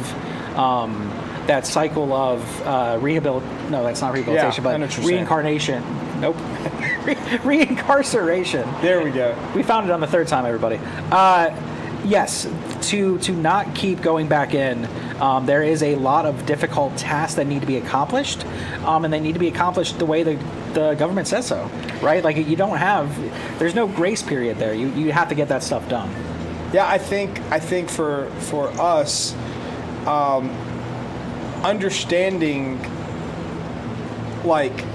[SPEAKER 3] that cycle of no, that's not rehabilitation, but reincarnation. Nope. Reincarceration.
[SPEAKER 5] There we go.
[SPEAKER 3] We found it on the third time, everybody. Yes, to not keep going back in, there is a lot of difficult tasks that need to be accomplished, and they need to be accomplished the way the government says so, right? Like, there's no grace period there. You have to get that stuff done. Yeah,
[SPEAKER 5] I think for us, understanding, like,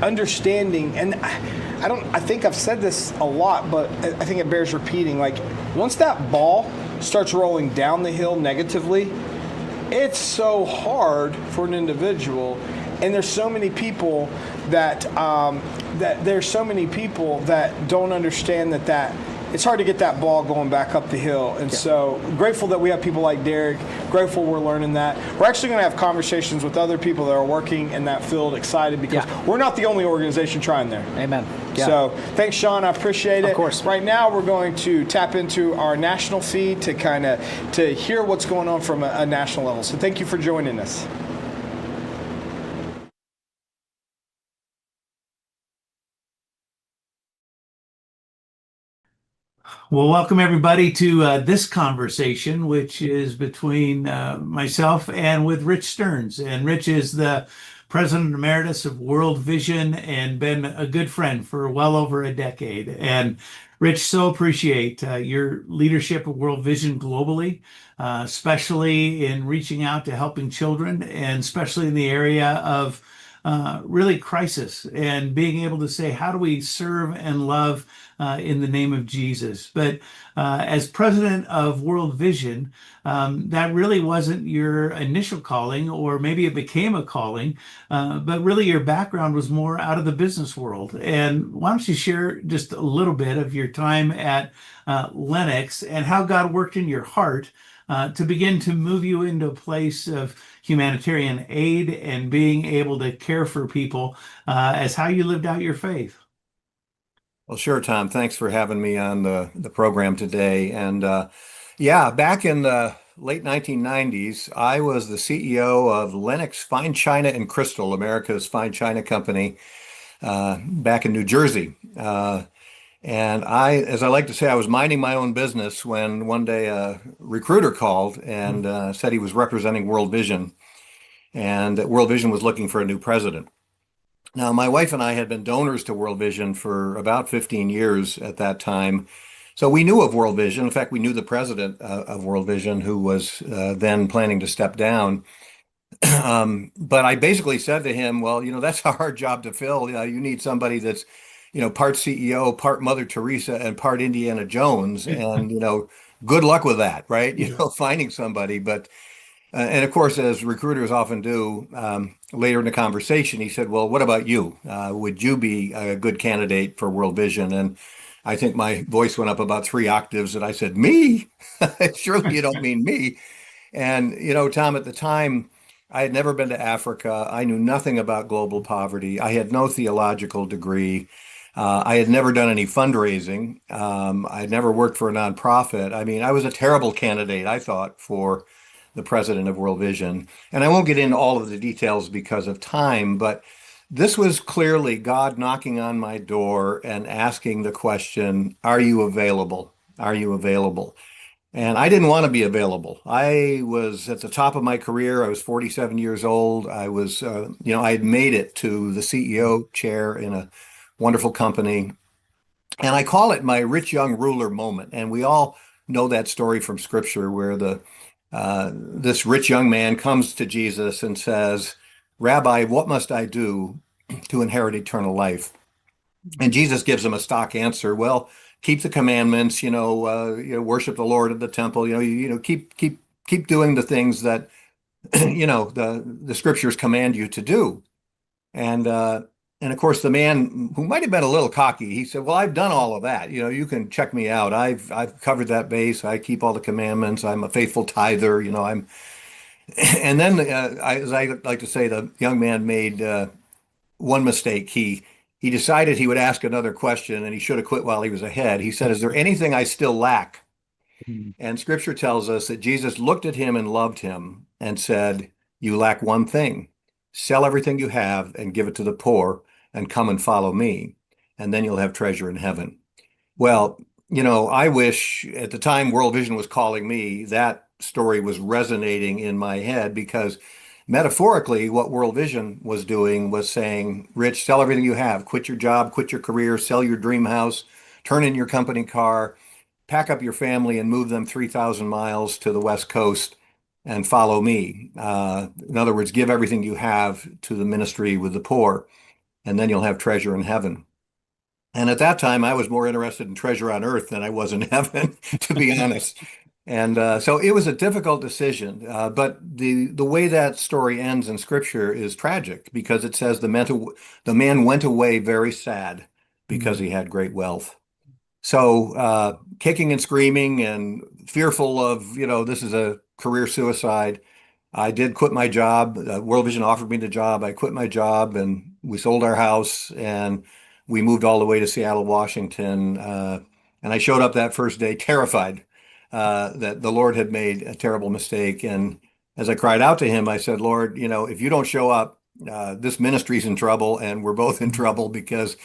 [SPEAKER 5] and I think I've said this a lot, but I think it bears repeating. Like, once that ball starts rolling down the hill negatively, it's so hard for an individual, and there's so many people that don't understand that it's hard to get that ball going back up the hill. And so grateful that we have people like Derek, grateful we're learning that. We're actually going to have conversations with other people that are working in that field, excited because we're not the only organization trying there.
[SPEAKER 3] Amen. Yeah.
[SPEAKER 5] So thanks, Sean. I appreciate it.
[SPEAKER 3] Of course.
[SPEAKER 5] Right now, we're going to tap into our national feed to hear what's going on from a national level. So thank you for joining us.
[SPEAKER 7] Well, welcome everybody to this conversation, which is between myself and with Rich Stearns. And Rich is the President Emeritus of World Vision and been a good friend for well over a decade. And Rich, so appreciate your leadership of World Vision globally, especially in reaching out to helping children, and especially in the area of really crisis and being able to say, how do we serve and love in the name of Jesus? But as president of World Vision, that really wasn't your initial calling, or maybe it became a calling, but really your background was more out of the business world. And why don't you share just a little bit of your time at Lennox and how God worked in your heart to begin to move you into a place of humanitarian aid and being able to care for people as how you lived out your faith.
[SPEAKER 8] Well, sure, Tom. Thanks for having me on the program today. And back in the late 1990s, I was the CEO of Lennox Fine China and Crystal, America's fine china company, back in New Jersey. And as I like to say, I was minding my own business when one day a recruiter called and said he was representing World Vision, and that World Vision was looking for a new president. Now, my wife and I had been donors to World Vision for about 15 years at that time. So we knew of World Vision. In fact, we knew the president of World Vision, who was then planning to step down. But I basically said to him, well, that's a hard job to fill. You need somebody that's, part CEO, part Mother Teresa, and part Indiana Jones. And, good luck with that, right? Finding somebody. But and of course, as recruiters often do, later in the conversation, he said, well, what about you? Would you be a good candidate for World Vision? And I think my voice went up about 3 octaves, and I said, me? Surely you don't mean me. And, Tom, at the time, I had never been to Africa. I knew nothing about global poverty. I had no theological degree. I had never done any fundraising. I had never worked for a nonprofit. I mean, I was a terrible candidate, I thought, for the president of World Vision. And I won't get into all of the details because of time, but this was clearly God knocking on my door and asking the question, are you available? Are you available? And I didn't want to be available. I was at the top of my career. I was 47 years old. I was, I had made it to the CEO chair in a wonderful company. And I call it my rich young ruler moment. And we all know that story from scripture where this rich young man comes to Jesus and says, Rabbi, what must I do to inherit eternal life? And Jesus gives him a stock answer. Well, keep the commandments, worship the Lord at the temple, keep doing the things that, the scriptures command you to do. And of course, the man who might have been a little cocky, he said, well, I've done all of that. You can check me out. I've covered that base. I keep all the commandments. I'm a faithful tither. And then, as I like to say, the young man made one mistake. He decided he would ask another question, and he should have quit while he was ahead. He said, is there anything I still lack? And scripture tells us that Jesus looked at him and loved him and said, you lack one thing. Sell everything you have and give it to the poor and come and follow me. And then you'll have treasure in heaven. Well, I wish at the time World Vision was calling me, that story was resonating in my head, because metaphorically, what World Vision was doing was saying, Rich, sell everything you have, quit your job, quit your career, sell your dream house, turn in your company car, pack up your family and move them 3,000 miles to the West Coast and follow me. In other words, give everything you have to the ministry with the poor, and then you'll have treasure in heaven. And at that time, I was more interested in treasure on earth than I was in heaven, to be honest. And so it was a difficult decision. But the way that story ends in Scripture is tragic because it says the man went away very sad because he had great wealth. So kicking and screaming and fearful of, this is a career suicide. I did quit my job. World Vision offered me the job. I quit my job and we sold our house and we moved all the way to Seattle, Washington. And I showed up that first day terrified that the Lord had made a terrible mistake. And as I cried out to him, I said, Lord, if you don't show up, this ministry's in trouble and we're both in trouble because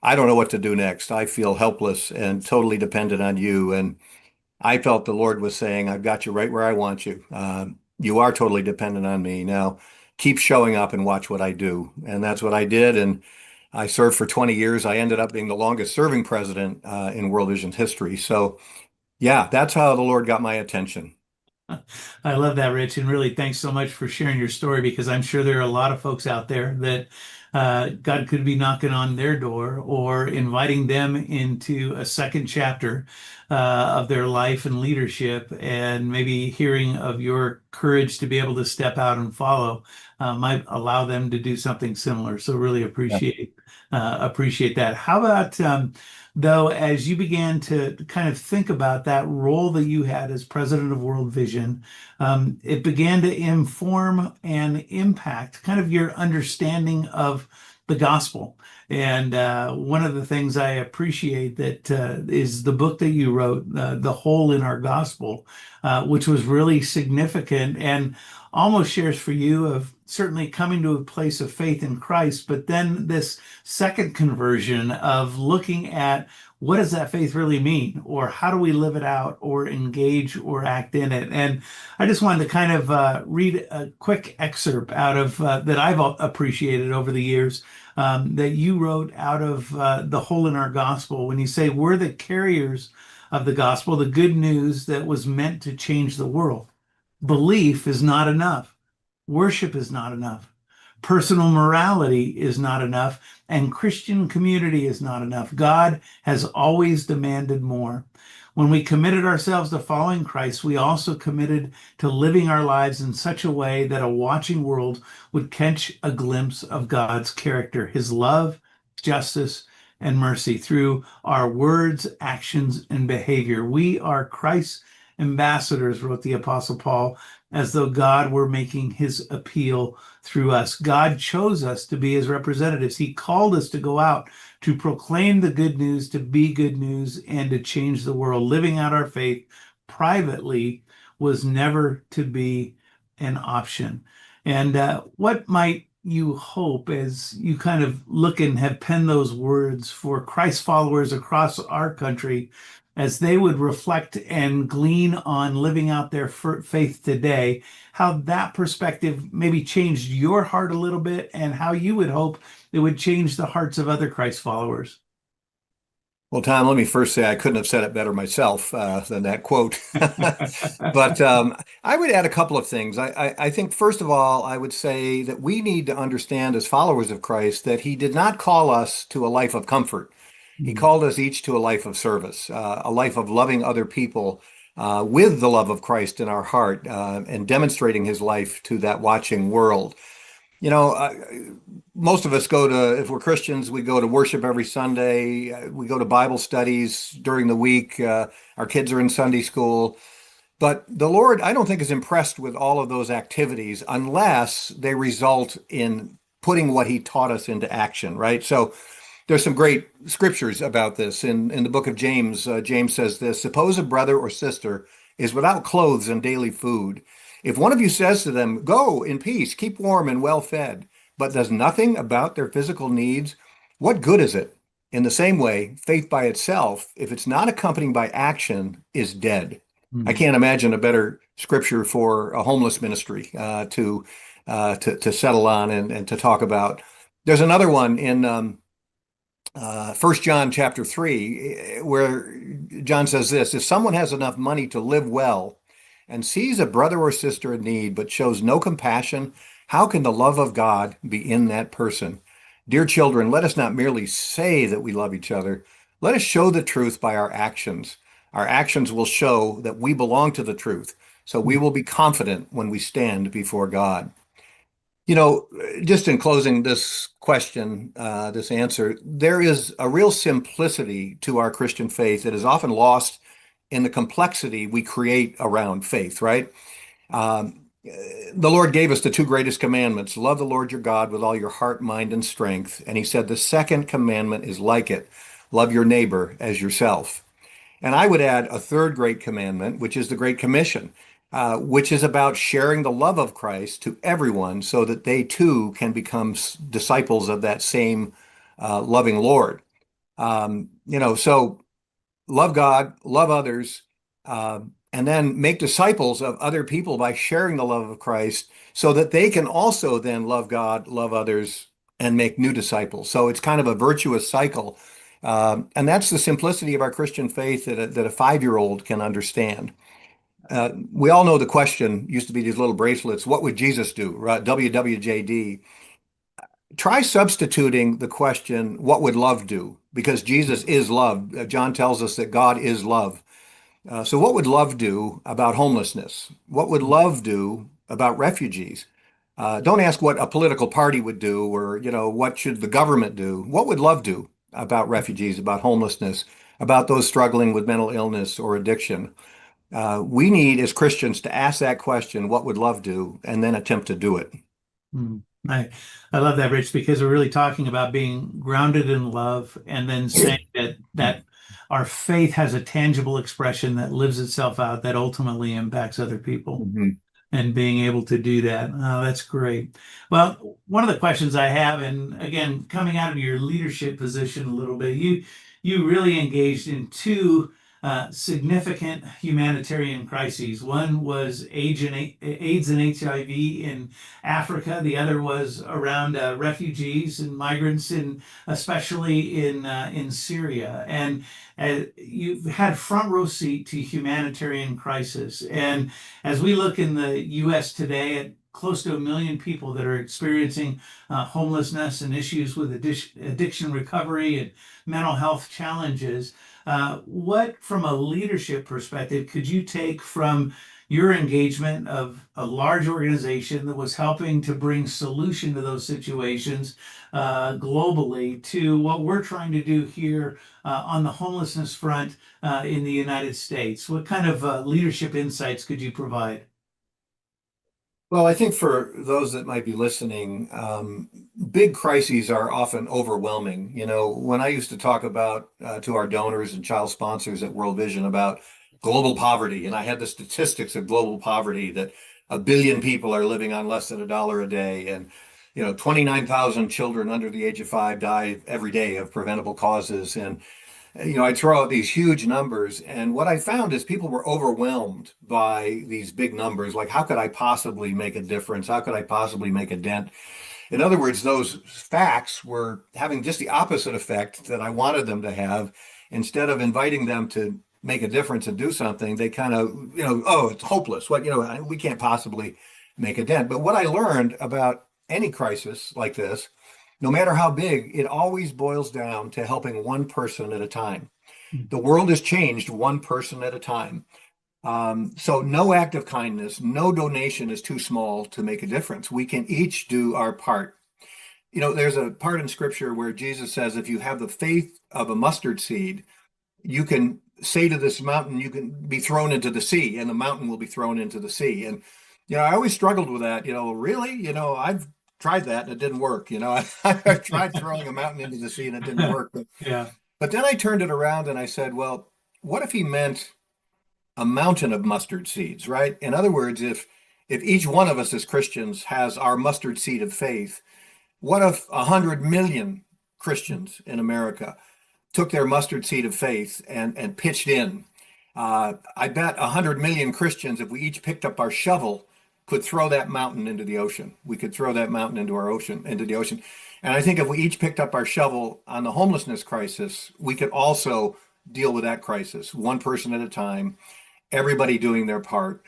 [SPEAKER 8] I don't know what to do next. I feel helpless and totally dependent on you. And I felt the Lord was saying, I've got you right where I want you. You are totally dependent on me. Now keep showing up and watch what I do. And that's what I did. And I served for 20 years. I ended up being the longest serving president in World Vision's history. So yeah, that's how the Lord got my attention.
[SPEAKER 7] I love that, Rich, and really thanks so much for sharing your story because I'm sure there are a lot of folks out there that God could be knocking on their door or inviting them into a second chapter of their life and leadership, and maybe hearing of your courage to be able to step out and follow might allow them to do something similar. So really appreciate that. How about though, as you began to kind of think about that role that you had as president of World Vision, it began to inform and impact kind of your understanding of the gospel. And one of the things I appreciate that is the book that you wrote, The Hole in Our Gospel, which was really significant and almost shares for you of certainly coming to a place of faith in Christ, but then this second conversion of looking at what does that faith really mean, or how do we live it out, or engage or act in it. And I just wanted to kind of read a quick excerpt out of that I've appreciated over the years that you wrote out of The Hole in Our Gospel when you say, we're the carriers of the gospel, the good news that was meant to change the world. Belief is not enough. Worship is not enough. Personal morality is not enough. And Christian community is not enough. God has always demanded more. When we committed ourselves to following Christ, we also committed to living our lives in such a way that a watching world would catch a glimpse of God's character, his love, justice, and mercy through our words, actions, and behavior. We are Christ's ambassadors, wrote the Apostle Paul, as though God were making his appeal through us. God chose us to be his representatives. He called us to go out to proclaim the good news, to be good news, and to change the world. Living out our faith privately was never to be an option. And what might you hope as you kind of look and have penned those words for Christ followers across our country as they would reflect and glean on living out their faith today, how that perspective maybe changed your heart a little bit and how you would hope it would change the hearts of other Christ followers?
[SPEAKER 8] Well, Tom, let me first say I couldn't have said it better myself than that quote. But I would add a couple of things. I think, first of all, I would say that we need to understand as followers of Christ that he did not call us to a life of comfort. He called us each to a life of service, a life of loving other people with the love of Christ in our heart and demonstrating his life to that watching world. You know, most of us go to, if we're Christians, we go to worship every Sunday. We go to Bible studies during the week. Our kids are in Sunday school. But the Lord, I don't think, is impressed with all of those activities unless they result in putting what he taught us into action, right? So there's some great scriptures about this. In the book of James, James says this: suppose a brother or sister is without clothes and daily food. If one of you says to them, go in peace, keep warm and well fed, but does nothing about their physical needs, what good is it? In the same way, faith by itself, if it's not accompanied by action, is dead. I can't imagine a better scripture for a homeless ministry to settle on and to talk about. There's another one in 1 John chapter 3, where John says this: if someone has enough money to live well and sees a brother or sister in need but shows no compassion, how can the love of God be in that person? Dear children, let us not merely say that we love each other. Let us show the truth by our actions. Our actions will show that we belong to the truth, so we will be confident when we stand before God. You know, just in closing this question, this answer, there is a real simplicity to our Christian faith that is often lost in the complexity we create around faith, right? Um, the Lord gave us the two greatest commandments: love the Lord your God with all your heart, mind, and strength. And he said the second commandment is like it: love your neighbor as yourself. And I would add a third great commandment, which is the Great Commission, which is about sharing the love of Christ to everyone so that they too can become disciples of that same loving Lord. So love God, love others, and then make disciples of other people by sharing the love of Christ so that they can also then love God, love others, and make new disciples. So it's kind of a virtuous cycle. And that's the simplicity of our Christian faith that a 5-year-old can understand. We all know the question used to be these little bracelets: what would Jesus do? Right? WWJD. Try substituting the question, what would love do? Because Jesus is love. John tells us that God is love. So what would love do about homelessness? What would love do about refugees? Don't ask what a political party would do, or, what should the government do? What would love do about refugees, about homelessness, about those struggling with mental illness or addiction? We need, as Christians, to ask that question, what would love do, and then attempt to do it.
[SPEAKER 7] Mm. I love that, Rich, because we're really talking about being grounded in love and then saying that our faith has a tangible expression that lives itself out that ultimately impacts other people.
[SPEAKER 8] Mhm.
[SPEAKER 7] And being able to do that. Oh, that's great. Well, one of the questions I have, and again, coming out of your leadership position a little bit, you really engaged in two significant humanitarian crises. One was AIDS and HIV in Africa. The other was around refugees and migrants, especially in Syria. And you've had front row seat to humanitarian crisis. And as we look in the U.S. today at close to 1 million people that are experiencing homelessness and issues with addiction recovery and mental health challenges, what, from a leadership perspective, could you take from your engagement of a large organization that was helping to bring solution to those situations globally to what we're trying to do here on the homelessness front in the United States? What kind of leadership insights could you provide?
[SPEAKER 8] Well, I think for those that might be listening, big crises are often overwhelming. When I used to talk about to our donors and child sponsors at World Vision about global poverty, and I had the statistics of global poverty that 1 billion people are living on less than $1 a day, and 29,000 children under the age of 5 die every day of preventable causes, and I throw out these huge numbers, and what I found is people were overwhelmed by these big numbers. Like, how could I possibly make a difference? How could I possibly make a dent? In other words, those facts were having just the opposite effect that I wanted them to have. Instead of inviting them to make a difference and do something, they kind of, oh, it's hopeless. We can't possibly make a dent. But what I learned about any crisis like this, no matter how big, it always boils down to helping one person at a time. The world has changed one person at a time. So no act of kindness, no donation is too small to make a difference. We can each do our part. There's a part in scripture where Jesus says, if you have the faith of a mustard seed, you can say to this mountain, you can be thrown into the sea, and the mountain will be thrown into the sea. And, I always struggled with that, really, I've tried that and it didn't work. I tried throwing a mountain into the sea and it didn't work.
[SPEAKER 7] Yeah.
[SPEAKER 8] But then I turned it around and I said, well, what if he meant a mountain of mustard seeds, right? In other words, if each one of us as Christians has our mustard seed of faith, what if 100 million Christians in America took their mustard seed of faith and pitched in? I bet 100 million Christians, if we each picked up our shovel, could throw that mountain into the ocean. We could throw that mountain into the ocean. And I think if we each picked up our shovel on the homelessness crisis, we could also deal with that crisis, one person at a time. everybody doing their part,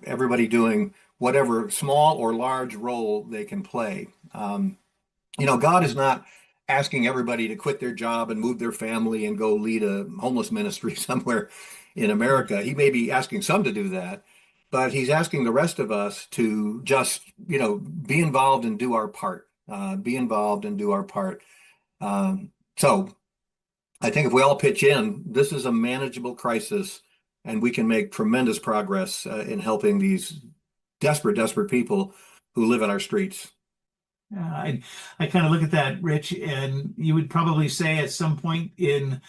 [SPEAKER 8] everybody doing whatever small or large role they can play. God is not asking everybody to quit their job and move their family and go lead a homeless ministry somewhere in America. He may be asking some to do that, but he's asking the rest of us to just, be involved and do our part. Be involved and do our part. So I think if we all pitch in, this is a manageable crisis, and we can make tremendous progress in helping these desperate, desperate people who live in our streets.
[SPEAKER 7] I kind of look at that, Rich, and you would probably say at some point in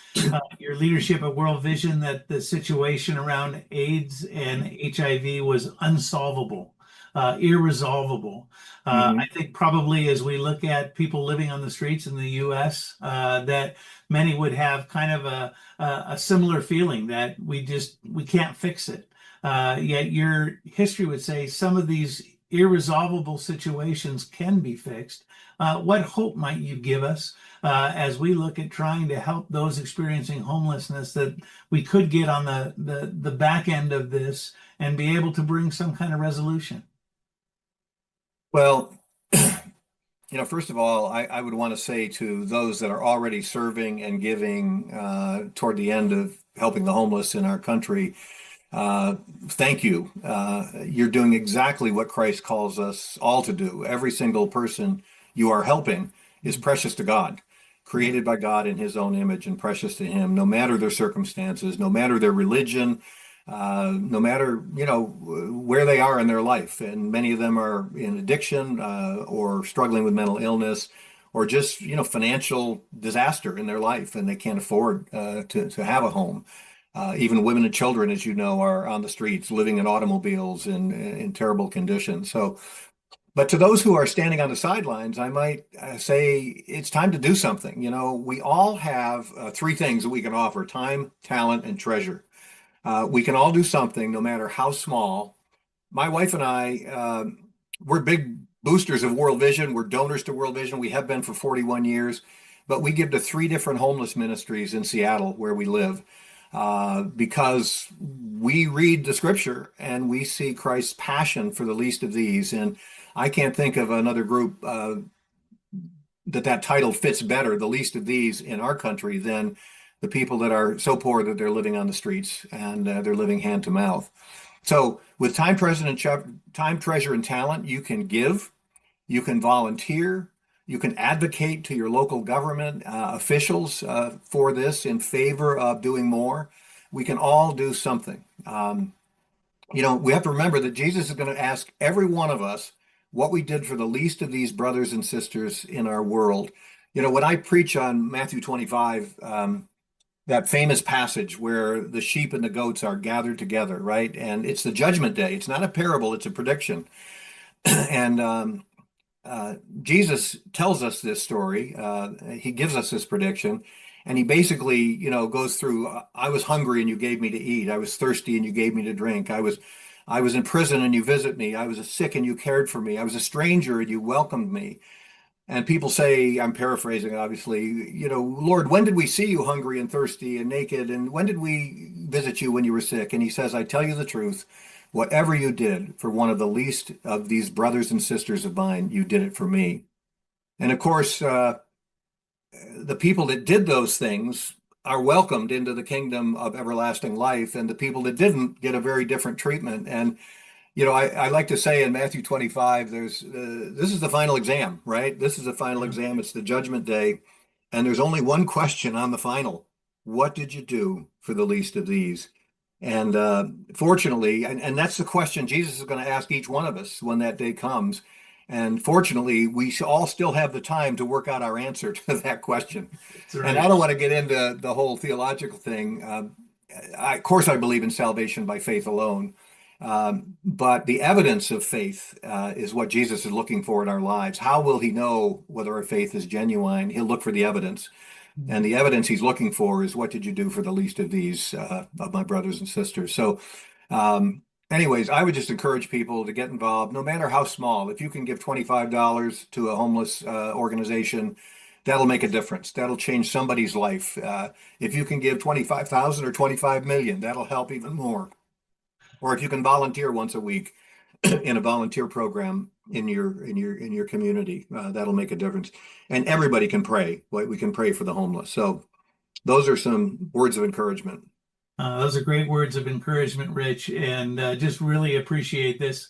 [SPEAKER 7] your leadership at World Vision that the situation around AIDS and HIV was unsolvable, irresolvable. I
[SPEAKER 8] Mhm.
[SPEAKER 7] think probably as we look at people living on the streets in the U.S., that many would have kind of a similar feeling that we can't fix it. Yet your history would say some of these irresolvable situations can be fixed. What hope might you give us as we look at trying to help those experiencing homelessness that we could get on the back end of this and be able to bring some kind of resolution?
[SPEAKER 8] Well, first of all, I would want to say to those that are already serving and giving toward the end of helping the homeless in our country, uh, thank you. You're doing exactly what Christ calls us all to do. Every single person you are helping is precious to God,
[SPEAKER 7] Yeah.
[SPEAKER 8] created by God in his own image and precious to him, no matter their circumstances, no matter their religion, no matter, where they are in their life. And many of them are in addiction or struggling with mental illness or just, financial disaster in their life, and they can't afford to have a home. Even women and children, as you know, are on the streets, living in automobiles in terrible conditions. So, but to those who are standing on the sidelines, I might say it's time to do something. We all have three things that we can offer: time, talent, and treasure. We can all do something, no matter how small. My wife and I, we're big boosters of World Vision. We're donors to World Vision. We have been for 41 years, but we give to three different homeless ministries in Seattle where we live because we read the scripture and we see Christ's passion for the least of these. And I can't think of another group that title fits better, the least of these in our country, than the people that are so poor that they're living on the streets and they're living hand to mouth. So with time, treasure, and talent, you can give, you can volunteer, you can advocate to your local government officials for this in favor of doing more. We can all do something. We have to remember that Jesus is going to ask every one of us what we did for the least of these brothers and sisters in our world. When I preach on Matthew 25, that famous passage where the sheep and the goats are gathered together, right? And it's the judgment day. It's not a parable, it's a prediction. And Jesus tells us this story. He gives us this prediction. And he basically, goes through, I was hungry and you gave me to eat. I was thirsty and you gave me to drink. I was in prison and you visit me. I was sick and you cared for me. I was a stranger and you welcomed me. And people say, I'm paraphrasing, obviously, Lord, when did we see you hungry and thirsty and naked? And when did we visit you when you were sick? And he says, I tell you the truth, whatever you did for one of the least of these brothers and sisters of mine, you did it for me. And of course, the people that did those things are welcomed into the kingdom of everlasting life. And the people that didn't get a very different treatment. And I like to say in Matthew 25, this is the final exam, right? This is the final exam. It's the judgment day. And there's only one question on the final. What did you do for the least of these? And fortunately, and that's the question Jesus is going to ask each one of us when that day comes. And fortunately, we all still have the time to work out our answer to that question.
[SPEAKER 7] That's
[SPEAKER 8] And
[SPEAKER 7] right.
[SPEAKER 8] I don't want to get into the whole theological thing. Of course, I believe in salvation by faith alone. But the evidence of faith is what Jesus is looking for in our lives. How will he know whether our faith is genuine? He'll look for the evidence. And the evidence he's looking for is what did you do for the least of these, of my brothers and sisters? So, anyways, I would just encourage people to get involved, no matter how small. If you can give $25 to a homeless organization, that'll make a difference. That'll change somebody's life. If you can give 25,000 or 25 million, that'll help even more. or if you can volunteer once a week in a volunteer program in your community, that'll make a difference. And everybody can pray. We can pray for the homeless. So those are some words of encouragement.
[SPEAKER 7] Those are great words of encouragement, Rich, and just really appreciate this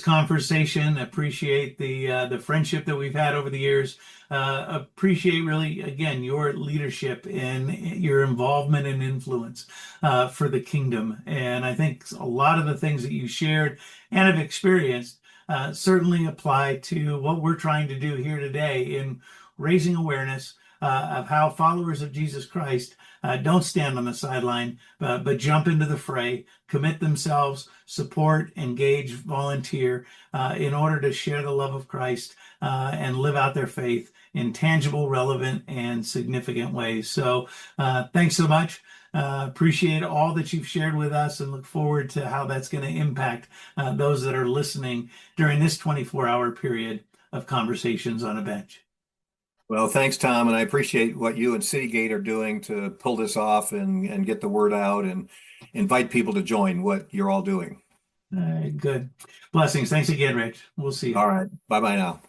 [SPEAKER 7] conversation. Appreciate the friendship that we've had over the years. Appreciate really again your leadership and your involvement and influence for the kingdom. And I think a lot of the things that you shared and have experienced certainly apply to what we're trying to do here today in raising awareness of how followers of Jesus Christ don't stand on the sideline, but jump into the fray, commit themselves, support, engage, volunteer in order to share the love of Christ and live out their faith in tangible, relevant, and significant ways. So thanks so much. Appreciate all that you've shared with us and look forward to how that's going to impact those that are listening during this 24-hour period of Conversations on a Bench.
[SPEAKER 8] Well, thanks, Tom, and I appreciate what you and Citygate are doing to pull this off and get the word out and invite people to join what you're all doing.
[SPEAKER 7] All right, good. Blessings. Thanks again, Rich. We'll see you.
[SPEAKER 8] All right. Bye-bye now.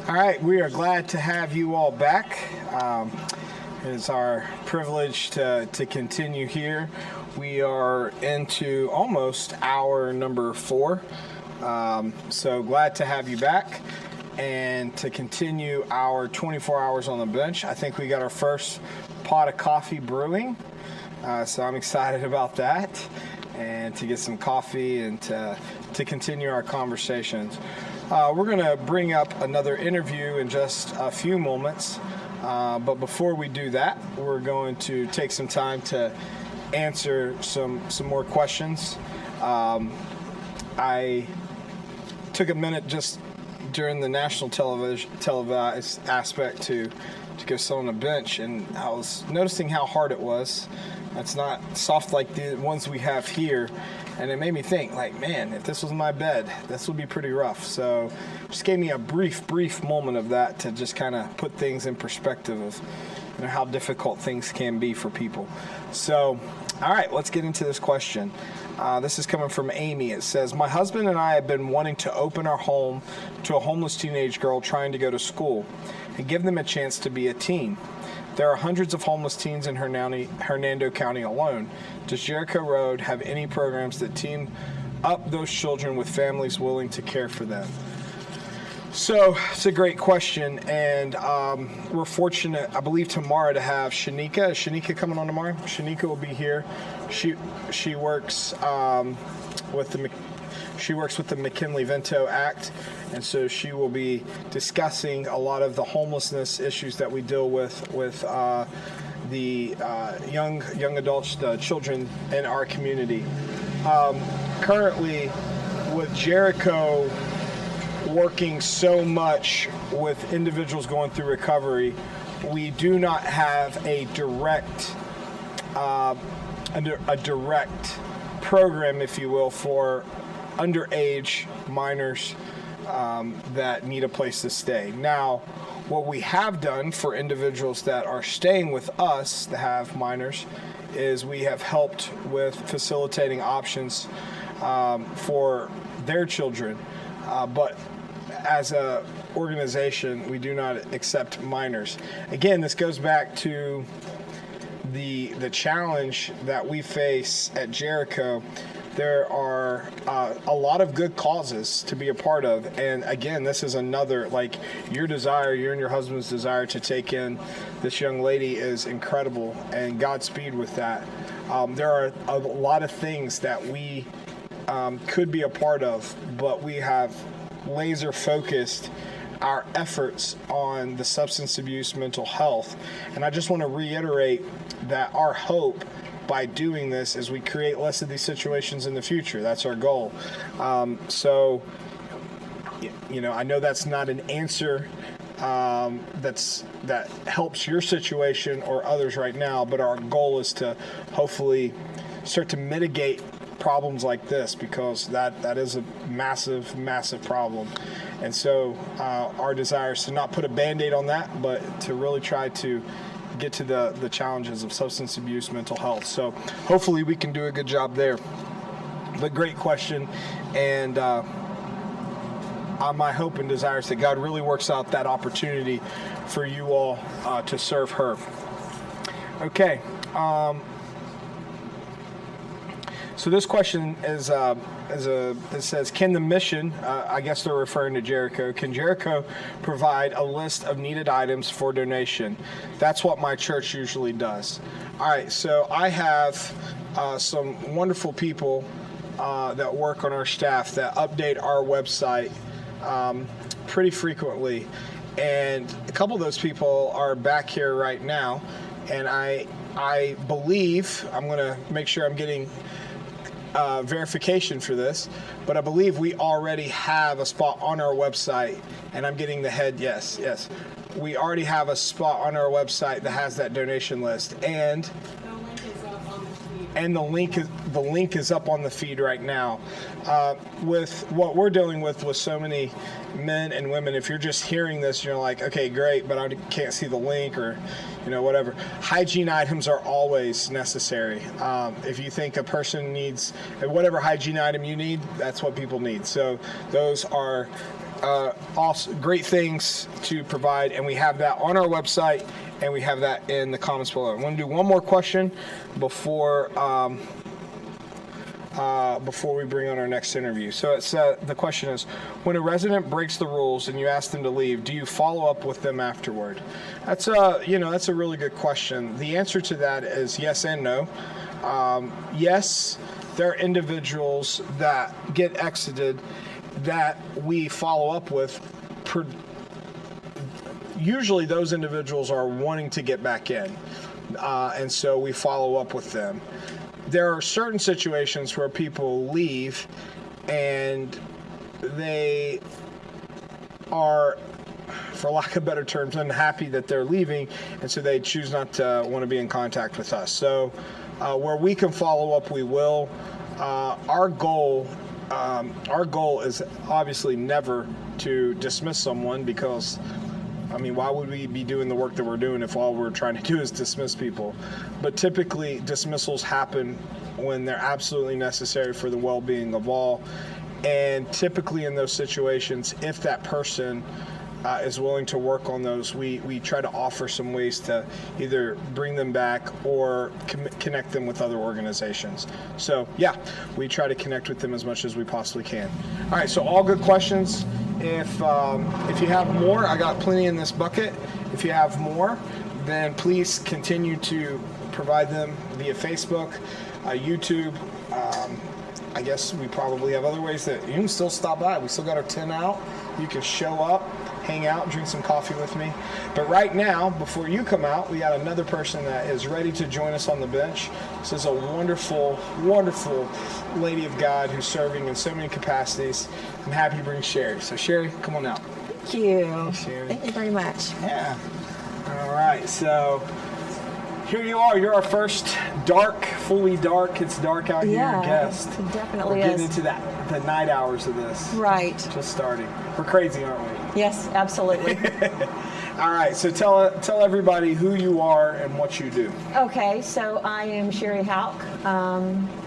[SPEAKER 1] All right, we are glad to have you all back. It is our privilege to continue here. We are into almost hour number 4. So glad to have you back and to continue our 24 hours on the bench. I think we got our first pot of coffee brewing. So I'm excited about that and to get some coffee and to continue our conversations. We're going to bring up another interview in just a few moments. But before we do that, we're going to take some time to answer some more questions. I took a minute just during the national televised aspect to go sit on a bench, and I was noticing how hard it was. It's not soft like the ones we have here. And it made me think, like, man, if this was my bed, this would be pretty rough. So just gave me a brief moment of that to just kind of put things in perspective of how difficult things can be for people. So, all right, let's get into this question. This is coming from Amy. It says, my husband and I have been wanting to open our home to a homeless teenage girl trying to go to school and give them a chance to be a teen. There are hundreds of homeless teens in Hernando County alone. Does Jericho Road have any programs that team up those children with families willing to care for them? So it's a great question, and we're fortunate, I believe, tomorrow to have Shanika. Is Shanika coming on tomorrow? Shanika will be here. She works with the McKinley-Vento Act, and so she will be discussing a lot of the homelessness issues that we deal with the young adults, the children in our community. Currently, with Jericho working so much with individuals going through recovery, we do not have a direct program, if you will, for underage minors that need a place to stay. Now, what we have done for individuals that are staying with us that have minors is we have helped with facilitating options for their children. But as an organization, we do not accept minors. Again, this goes back to the challenge that we face at Jericho, there are a lot of good causes to be a part of. And again, this is another, like, your and your husband's desire to take in this young lady is incredible, and Godspeed with that. There are a lot of things that we could be a part of, but we have laser focused our efforts on the substance abuse mental health. And I just want to reiterate that our hope by doing this is we create less of these situations in the future. That's our goal. So, you know, I know that's not an answer that helps your situation or others right now, but our goal is to hopefully start to mitigate problems like this, because that is a massive problem. And so our desire is to not put a Band-Aid on that, but to really try to get to the challenges of substance abuse mental health. So hopefully we can do a good job there. But great question, and my hope and desire is that God really works out that opportunity for you all to serve her. Okay. So this question is it says, can the mission, I guess they're referring to Jericho, can Jericho provide a list of needed items for donation? That's what my church usually does. All right, so I have some wonderful people that work on our staff that update our website pretty frequently. And a couple of those people are back here right now. And I believe, I'm going to make sure I'm getting verification for this, but I believe we already have a spot on our website, and I'm getting the head yes. We already have a spot on our website that has that donation list, and the link is up on the feed right now. With what we're dealing with so many men and women, if you're just hearing this, you're like, okay, great, but I can't see the link, or whatever. Hygiene items are always necessary. If you think a person needs whatever hygiene item you need, that's what people need. So those are also great things to provide, and we have that on our website, and we have that in the comments below. I want to do one more question before we bring on our next interview. So the question is, when a resident breaks the rules and you ask them to leave, do you follow up with them afterward? That's a really good question. The answer to that is yes and no. Yes, there are individuals that get exited that we follow up with. Usually those individuals are wanting to get back in, and so we follow up with them. There are certain situations where people leave and they are, for lack of better terms, unhappy that they're leaving, and so they choose not to want to be in contact with us. So where we can follow up, we will. Our goal is obviously never to dismiss someone, because why would we be doing the work that we're doing if all we're trying to do is dismiss people? But typically, dismissals happen when they're absolutely necessary for the well-being of all. And typically in those situations, if that person is willing to work on those, we try to offer some ways to either bring them back or connect them with other organizations. So yeah, we try to connect with them as much as we possibly can. All right, so all good questions. If you have more, I got plenty in this bucket. If you have more, then please continue to provide them via Facebook, YouTube. I guess we probably have other ways that you can still stop by. We still got our tent out. You can show up, hang out, drink some coffee with me. But right now, before you come out, we got another person that is ready to join us on the bench. This is a wonderful, wonderful lady of God who's serving in so many capacities. I'm happy to bring Sherry. So Sherry, come on out.
[SPEAKER 9] Thank you.
[SPEAKER 1] Hey, Sherry.
[SPEAKER 9] Thank you very much.
[SPEAKER 1] Yeah. All right. So here you are. You're our first fully dark, it's dark out here guest.
[SPEAKER 9] It definitely
[SPEAKER 1] We're
[SPEAKER 9] is.
[SPEAKER 1] getting into the night hours of this.
[SPEAKER 9] Right.
[SPEAKER 1] Just starting. We're crazy, aren't we?
[SPEAKER 9] Yes, absolutely.
[SPEAKER 1] All right, so tell everybody who you are and what you do.
[SPEAKER 9] Okay, so I am Sherry Houck,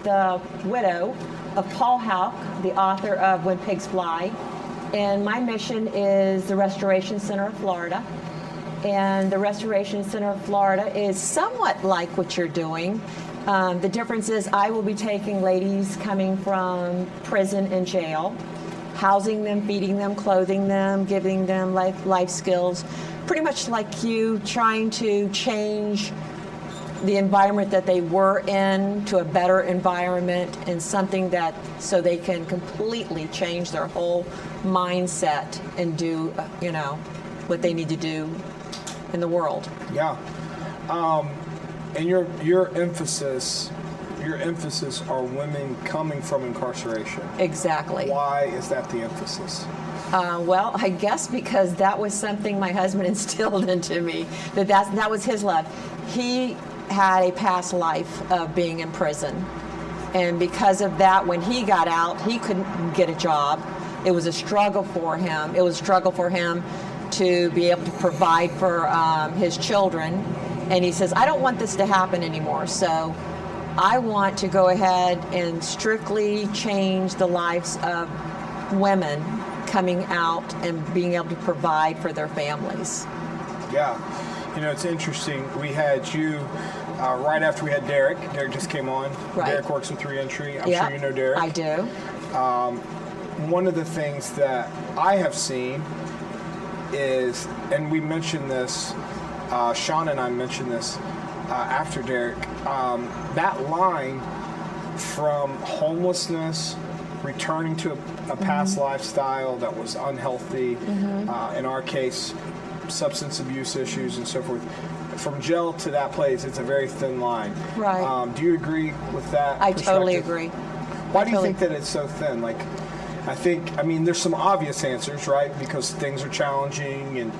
[SPEAKER 9] the widow of Paul Houck, the author of When Pigs Fly. And my mission is the Restoration Center of Florida. and the Restoration Center of Florida is somewhat like what you're doing. The difference is I will be taking ladies coming from prison and jail, housing them, feeding them, clothing them, giving them life skills, pretty much like you, trying to change the environment that they were in to a better environment, and something that so they can completely change their whole mindset and do, what they need to do in the world.
[SPEAKER 1] Yeah. And your emphasis are women coming from incarceration.
[SPEAKER 9] Exactly.
[SPEAKER 1] Why is that the emphasis?
[SPEAKER 9] Well, I guess because that was something my husband instilled into me. That was his love. He had a past life of being in prison, and because of that, when he got out, he couldn't get a job. It was a struggle for him. It was a struggle for him to be able to provide for his children. And he says, I don't want this to happen anymore. So I want to go ahead and strictly change the lives of women coming out and being able to provide for their families.
[SPEAKER 1] Yeah. It's interesting. We had you right after we had Derek. Derek just came on.
[SPEAKER 9] Right.
[SPEAKER 1] Derek works with Reentry. I'm sure you know Derek.
[SPEAKER 9] I do.
[SPEAKER 1] One of the things that I have seen is, and we mentioned this, Sean and I mentioned this after Derek, that line from homelessness, returning to a past lifestyle that was unhealthy, in our case, substance abuse issues and so forth. From jail to that place, it's a very thin line.
[SPEAKER 9] Right.
[SPEAKER 1] Do you agree with that?
[SPEAKER 9] I totally agree.
[SPEAKER 1] Why do you think that it's so thin? There's some obvious answers, right? Because things are challenging and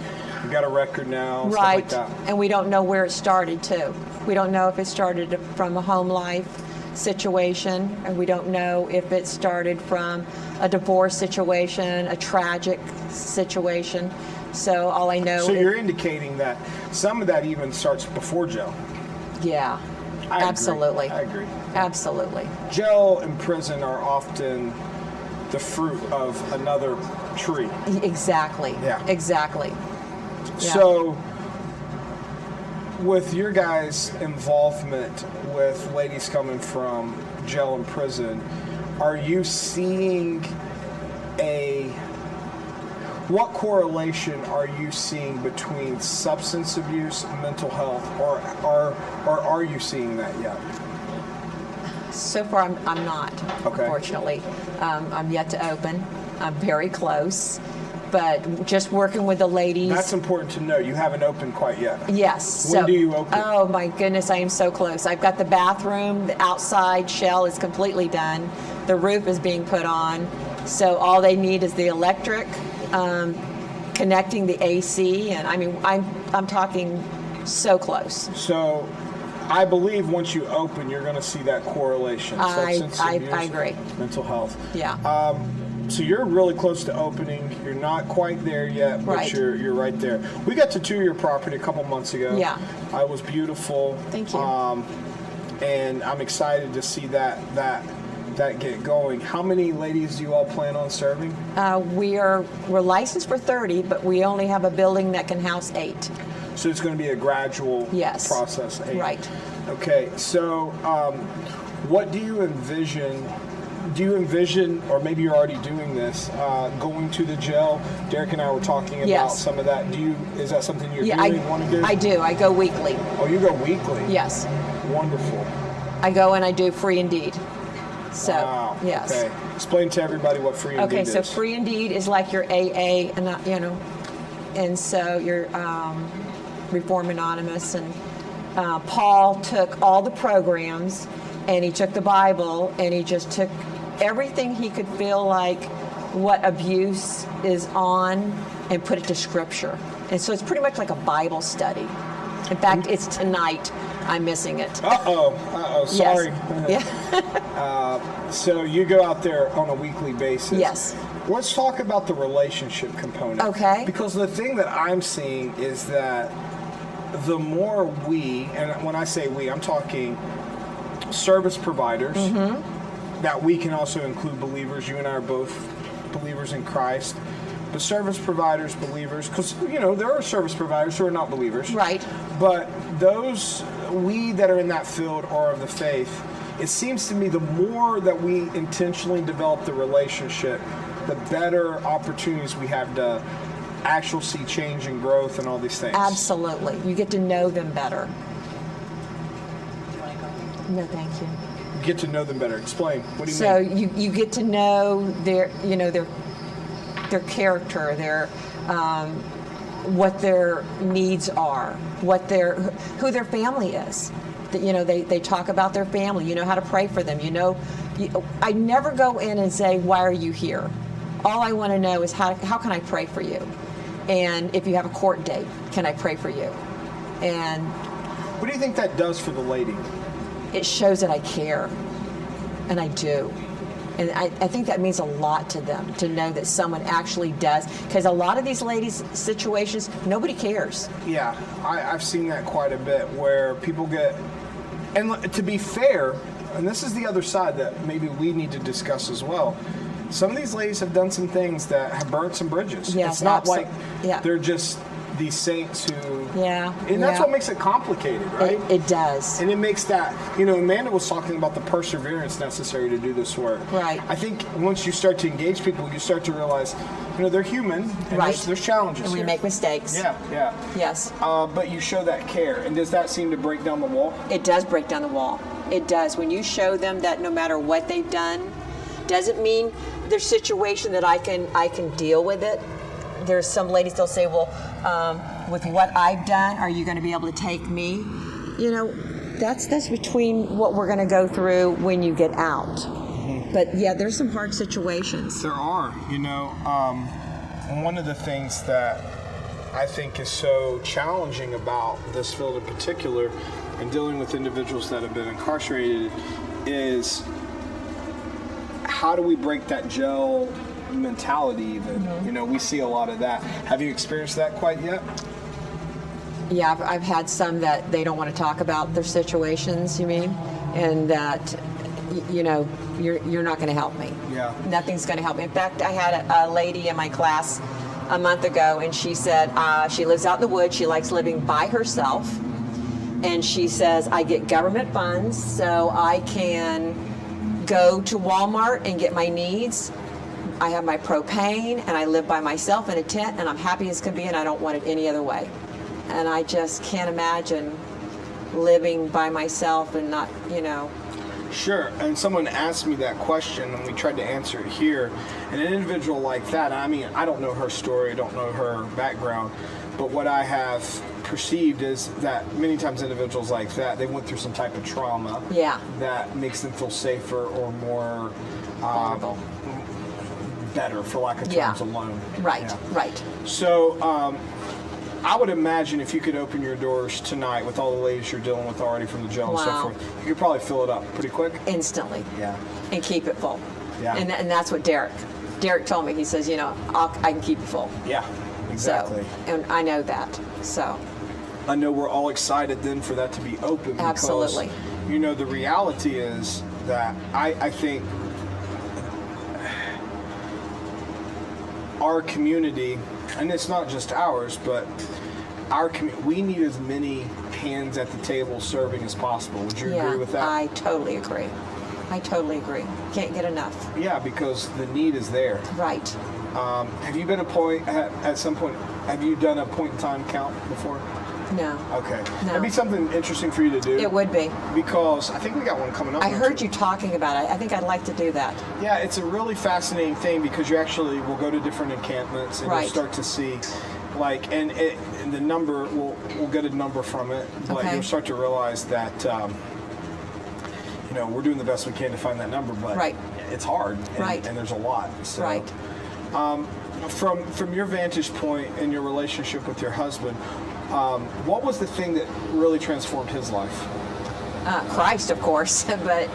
[SPEAKER 1] you got a record now, and
[SPEAKER 9] right.
[SPEAKER 1] stuff like that.
[SPEAKER 9] And we don't know where it started, too. We don't know if it started from a home life situation, and we don't know if it started from a divorce situation, a tragic situation. So all I know.
[SPEAKER 1] So you're indicating that some of that even starts before jail.
[SPEAKER 9] Yeah, absolutely.
[SPEAKER 1] I agree.
[SPEAKER 9] Absolutely.
[SPEAKER 1] Jail and prison are often the fruit of another tree.
[SPEAKER 9] Exactly.
[SPEAKER 1] Yeah.
[SPEAKER 9] Exactly. Yeah.
[SPEAKER 1] So with your guys' involvement with ladies coming from jail and prison, are you seeing what correlation are you seeing between substance abuse and mental health, or are you seeing that yet?
[SPEAKER 9] So far, I'm not,
[SPEAKER 1] Okay.
[SPEAKER 9] Unfortunately. I'm yet to open. I'm very close. But just working with the ladies.
[SPEAKER 1] That's important to know. You haven't opened quite yet.
[SPEAKER 9] Yes.
[SPEAKER 1] When do you open?
[SPEAKER 9] Oh, my goodness, I am so close. I've got the bathroom, the outside shell is completely done. The roof is being put on. So all they need is the electric, connecting the AC, and I'm talking so close.
[SPEAKER 1] So I believe once you open, you're going to see that correlation. Substance abuse,
[SPEAKER 9] I agree.
[SPEAKER 1] mental health.
[SPEAKER 9] Yeah.
[SPEAKER 1] So you're really close to opening. You're not quite there yet, but
[SPEAKER 9] Right.
[SPEAKER 1] you're right there. We got to tour your property a couple months ago.
[SPEAKER 9] Yeah.
[SPEAKER 1] It was beautiful.
[SPEAKER 9] Thank you.
[SPEAKER 1] And I'm excited to see that get going. How many ladies do you all plan on serving?
[SPEAKER 9] We're licensed for 30, but we only have a building that can house 8.
[SPEAKER 1] So it's going to be a gradual
[SPEAKER 9] Yes.
[SPEAKER 1] process. 8.
[SPEAKER 9] Right.
[SPEAKER 1] Okay. So what do you envision? Do you envision, or maybe you're already doing this, going to the jail? Derek and I were talking about
[SPEAKER 9] Yes.
[SPEAKER 1] some of that. Is that something you're
[SPEAKER 9] Yeah,
[SPEAKER 1] doing, want to do?
[SPEAKER 9] I do. I go weekly.
[SPEAKER 1] Oh, you go weekly?
[SPEAKER 9] Yes.
[SPEAKER 1] Wonderful.
[SPEAKER 9] I go and I do Free Indeed. So,
[SPEAKER 1] Wow.
[SPEAKER 9] yes.
[SPEAKER 1] Okay. Explain to everybody what Free Indeed
[SPEAKER 9] Okay,
[SPEAKER 1] is.
[SPEAKER 9] so Free Indeed is like your AA, and and so your Reform Anonymous, and Paul took all the programs, and he took the Bible, and he just took everything he could feel like what abuse is on, and put it to Scripture. And so it's pretty much like a Bible study. In fact, it's tonight. I'm missing it.
[SPEAKER 1] Sorry.
[SPEAKER 9] Yes. Yeah.
[SPEAKER 1] So you go out there on a weekly basis.
[SPEAKER 9] Yes.
[SPEAKER 1] Let's talk about the relationship component.
[SPEAKER 9] Okay.
[SPEAKER 1] Because the thing that I'm seeing is that the more we, and when I say we, I'm talking service providers, that we can also include believers. You and I are both believers in Christ. but service providers, believers, because there are service providers who are not believers.
[SPEAKER 9] Right.
[SPEAKER 1] But those we that are in that field are of the faith. It seems to me the more that we intentionally develop the relationship, the better opportunities we have to actually see change and growth and all these things.
[SPEAKER 9] Absolutely. You get to know them better. No, thank you.
[SPEAKER 1] Get to know them better. Explain. What do you
[SPEAKER 9] So
[SPEAKER 1] mean?
[SPEAKER 9] you get to know their character, their what their needs are, who their family is. They talk about their family. You know how to pray for them. I never go in and say, why are you here? All I want to know is how can I pray for you? And if you have a court date, can I pray for you? And
[SPEAKER 1] What do you think that does for the lady?
[SPEAKER 9] it shows that I care, and I do. And I think that means a lot to them, to know that someone actually does. Because a lot of these ladies' situations, nobody cares.
[SPEAKER 1] Yeah, I've seen that quite a bit where people get, and to be fair, and this is the other side that maybe we need to discuss as well. Some of these ladies have done some things that have burnt some bridges.
[SPEAKER 9] Yes,
[SPEAKER 1] it's not like
[SPEAKER 9] yeah.
[SPEAKER 1] they're just these saints who,
[SPEAKER 9] Yeah.
[SPEAKER 1] and that's
[SPEAKER 9] yeah.
[SPEAKER 1] what makes it complicated, right?
[SPEAKER 9] It does.
[SPEAKER 1] And it makes that, Amanda was talking about the perseverance necessary to do this work.
[SPEAKER 9] Right.
[SPEAKER 1] I think once you start to engage people, you start to realize, they're human, and
[SPEAKER 9] Right.
[SPEAKER 1] there's challenges
[SPEAKER 9] And we
[SPEAKER 1] here.
[SPEAKER 9] make mistakes.
[SPEAKER 1] Yeah.
[SPEAKER 9] Yes.
[SPEAKER 1] But you show that care, and does that seem to break down the wall?
[SPEAKER 9] It does break down the wall. It does. When you show them that no matter what they've done, doesn't mean their situation that I can deal with it. There's some ladies, they'll say, well, with what I've done, are you going to be able to take me? That's between what we're going to go through when you get out. Mm-hmm. But yeah, there's some hard situations.
[SPEAKER 1] There are. One of the things that I think is so challenging about this field in particular and dealing with individuals that have been incarcerated is how do we break that jail mentality even? Mm-hmm. We see a lot of that. Have you experienced that quite yet?
[SPEAKER 9] Yeah, I've had some that they don't want to talk about their situations, you mean? And that, you're not going to help me.
[SPEAKER 1] Yeah.
[SPEAKER 9] Nothing's going to help me. In fact, I had a lady in my class a month ago, and she said she lives out in the woods. She likes living by herself. And she says, I get government funds so I can go to Walmart and get my needs. I have my propane, and I live by myself in a tent, and I'm happy as can be, and I don't want it any other way. And I just can't imagine living by myself and not,
[SPEAKER 1] Sure, and someone asked me that question, and we tried to answer it here. And an individual like that, I don't know her story, I don't know her background, but what I have perceived is that many times individuals like that, they went through some type of trauma that makes them feel safer or more better, for lack of terms, alone.
[SPEAKER 9] Right,
[SPEAKER 1] Yeah.
[SPEAKER 9] right.
[SPEAKER 1] So I would imagine if you could open your doors tonight with all the ladies you're dealing with already from the jail and so
[SPEAKER 9] Wow.
[SPEAKER 1] forth, you could probably fill it up pretty quick.
[SPEAKER 9] Instantly.
[SPEAKER 1] Yeah.
[SPEAKER 9] And keep it full.
[SPEAKER 1] Yeah.
[SPEAKER 9] And that's what Derek told me. He says, I can keep it full.
[SPEAKER 1] Yeah, exactly.
[SPEAKER 9] So, and I know that. So.
[SPEAKER 1] I know we're all excited then for that to be open because,
[SPEAKER 9] Absolutely.
[SPEAKER 1] The reality is that I think our community, and it's not just ours, but we need as many hands at the table serving as possible. Would you agree with that?
[SPEAKER 9] I totally agree. Can't get enough.
[SPEAKER 1] Yeah, because the need is there.
[SPEAKER 9] Right.
[SPEAKER 1] Have you been at some point, have you done a point in time count before?
[SPEAKER 9] No.
[SPEAKER 1] Okay.
[SPEAKER 9] No.
[SPEAKER 1] That'd be something interesting for you to do.
[SPEAKER 9] It would be.
[SPEAKER 1] Because I think we got one coming up.
[SPEAKER 9] I heard you talking about it. I think I'd like to do that.
[SPEAKER 1] Yeah, it's a really fascinating thing because you actually will go to different encampments and
[SPEAKER 9] Right.
[SPEAKER 1] you'll start to see, and the number, we'll get a number from it, but
[SPEAKER 9] Okay.
[SPEAKER 1] you'll start to realize that, we're doing the best we can to find that number, but
[SPEAKER 9] Right.
[SPEAKER 1] it's hard,
[SPEAKER 9] Right.
[SPEAKER 1] and there's a lot. So,
[SPEAKER 9] Right.
[SPEAKER 1] From your vantage point in your relationship with your husband, what was the thing that really transformed his life?
[SPEAKER 9] Christ, of course, but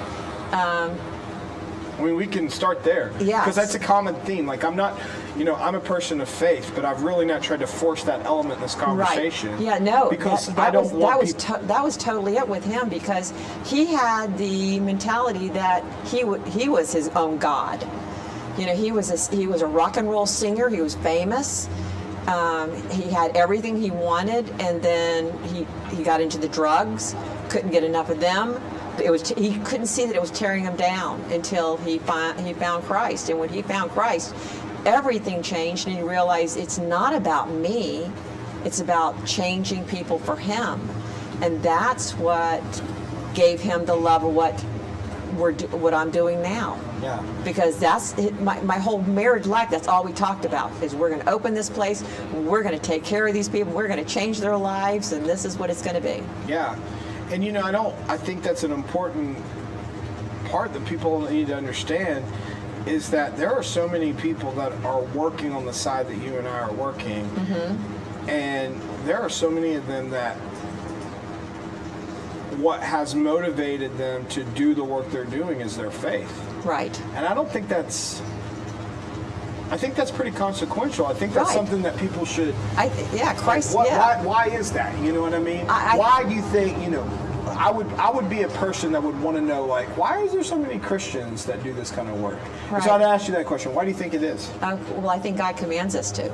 [SPEAKER 1] we can start there.
[SPEAKER 9] Yes.
[SPEAKER 1] Because that's a common theme. Like, I'm not, I'm a person of faith, but I've really not tried to force that element in this conversation.
[SPEAKER 9] Right. Yeah, no.
[SPEAKER 1] Because
[SPEAKER 9] that
[SPEAKER 1] I don't
[SPEAKER 9] was,
[SPEAKER 1] want
[SPEAKER 9] that was totally it with him because he had the mentality that he was his own God. You know, he was a rock and roll singer. He was famous. He had everything he wanted, and then he got into the drugs. Couldn't get enough of them. He couldn't see that it was tearing him down until he found Christ. And when he found Christ, everything changed, and he realized it's not about me. It's about changing people for him, and that's what gave him the love of what I'm doing now.
[SPEAKER 5] Yeah.
[SPEAKER 9] Because that's my whole marriage life. That's all we talked about. Is we're going to open this place. We're going to take care of these people. We're going to change their lives, and this is what it's going to be.
[SPEAKER 5] Yeah. And you know, I think that's an important part that people need to understand, is that there are so many people that are working on the side that you and I are working, and there are so many of them that what has motivated them to do the work they're doing is their faith.
[SPEAKER 9] Right.
[SPEAKER 5] And I don't think that's, I think that's pretty consequential. I think that's
[SPEAKER 9] Right.
[SPEAKER 5] something that people should.
[SPEAKER 9] Christ.
[SPEAKER 5] Why is that? You know what I mean? Why do you think, you know, I would be a person that would want to know, like, why is there so many Christians that do this kind of work?
[SPEAKER 9] Right.
[SPEAKER 5] So I'd ask you that question. Why do you think it is?
[SPEAKER 9] Well, I think God commands us to.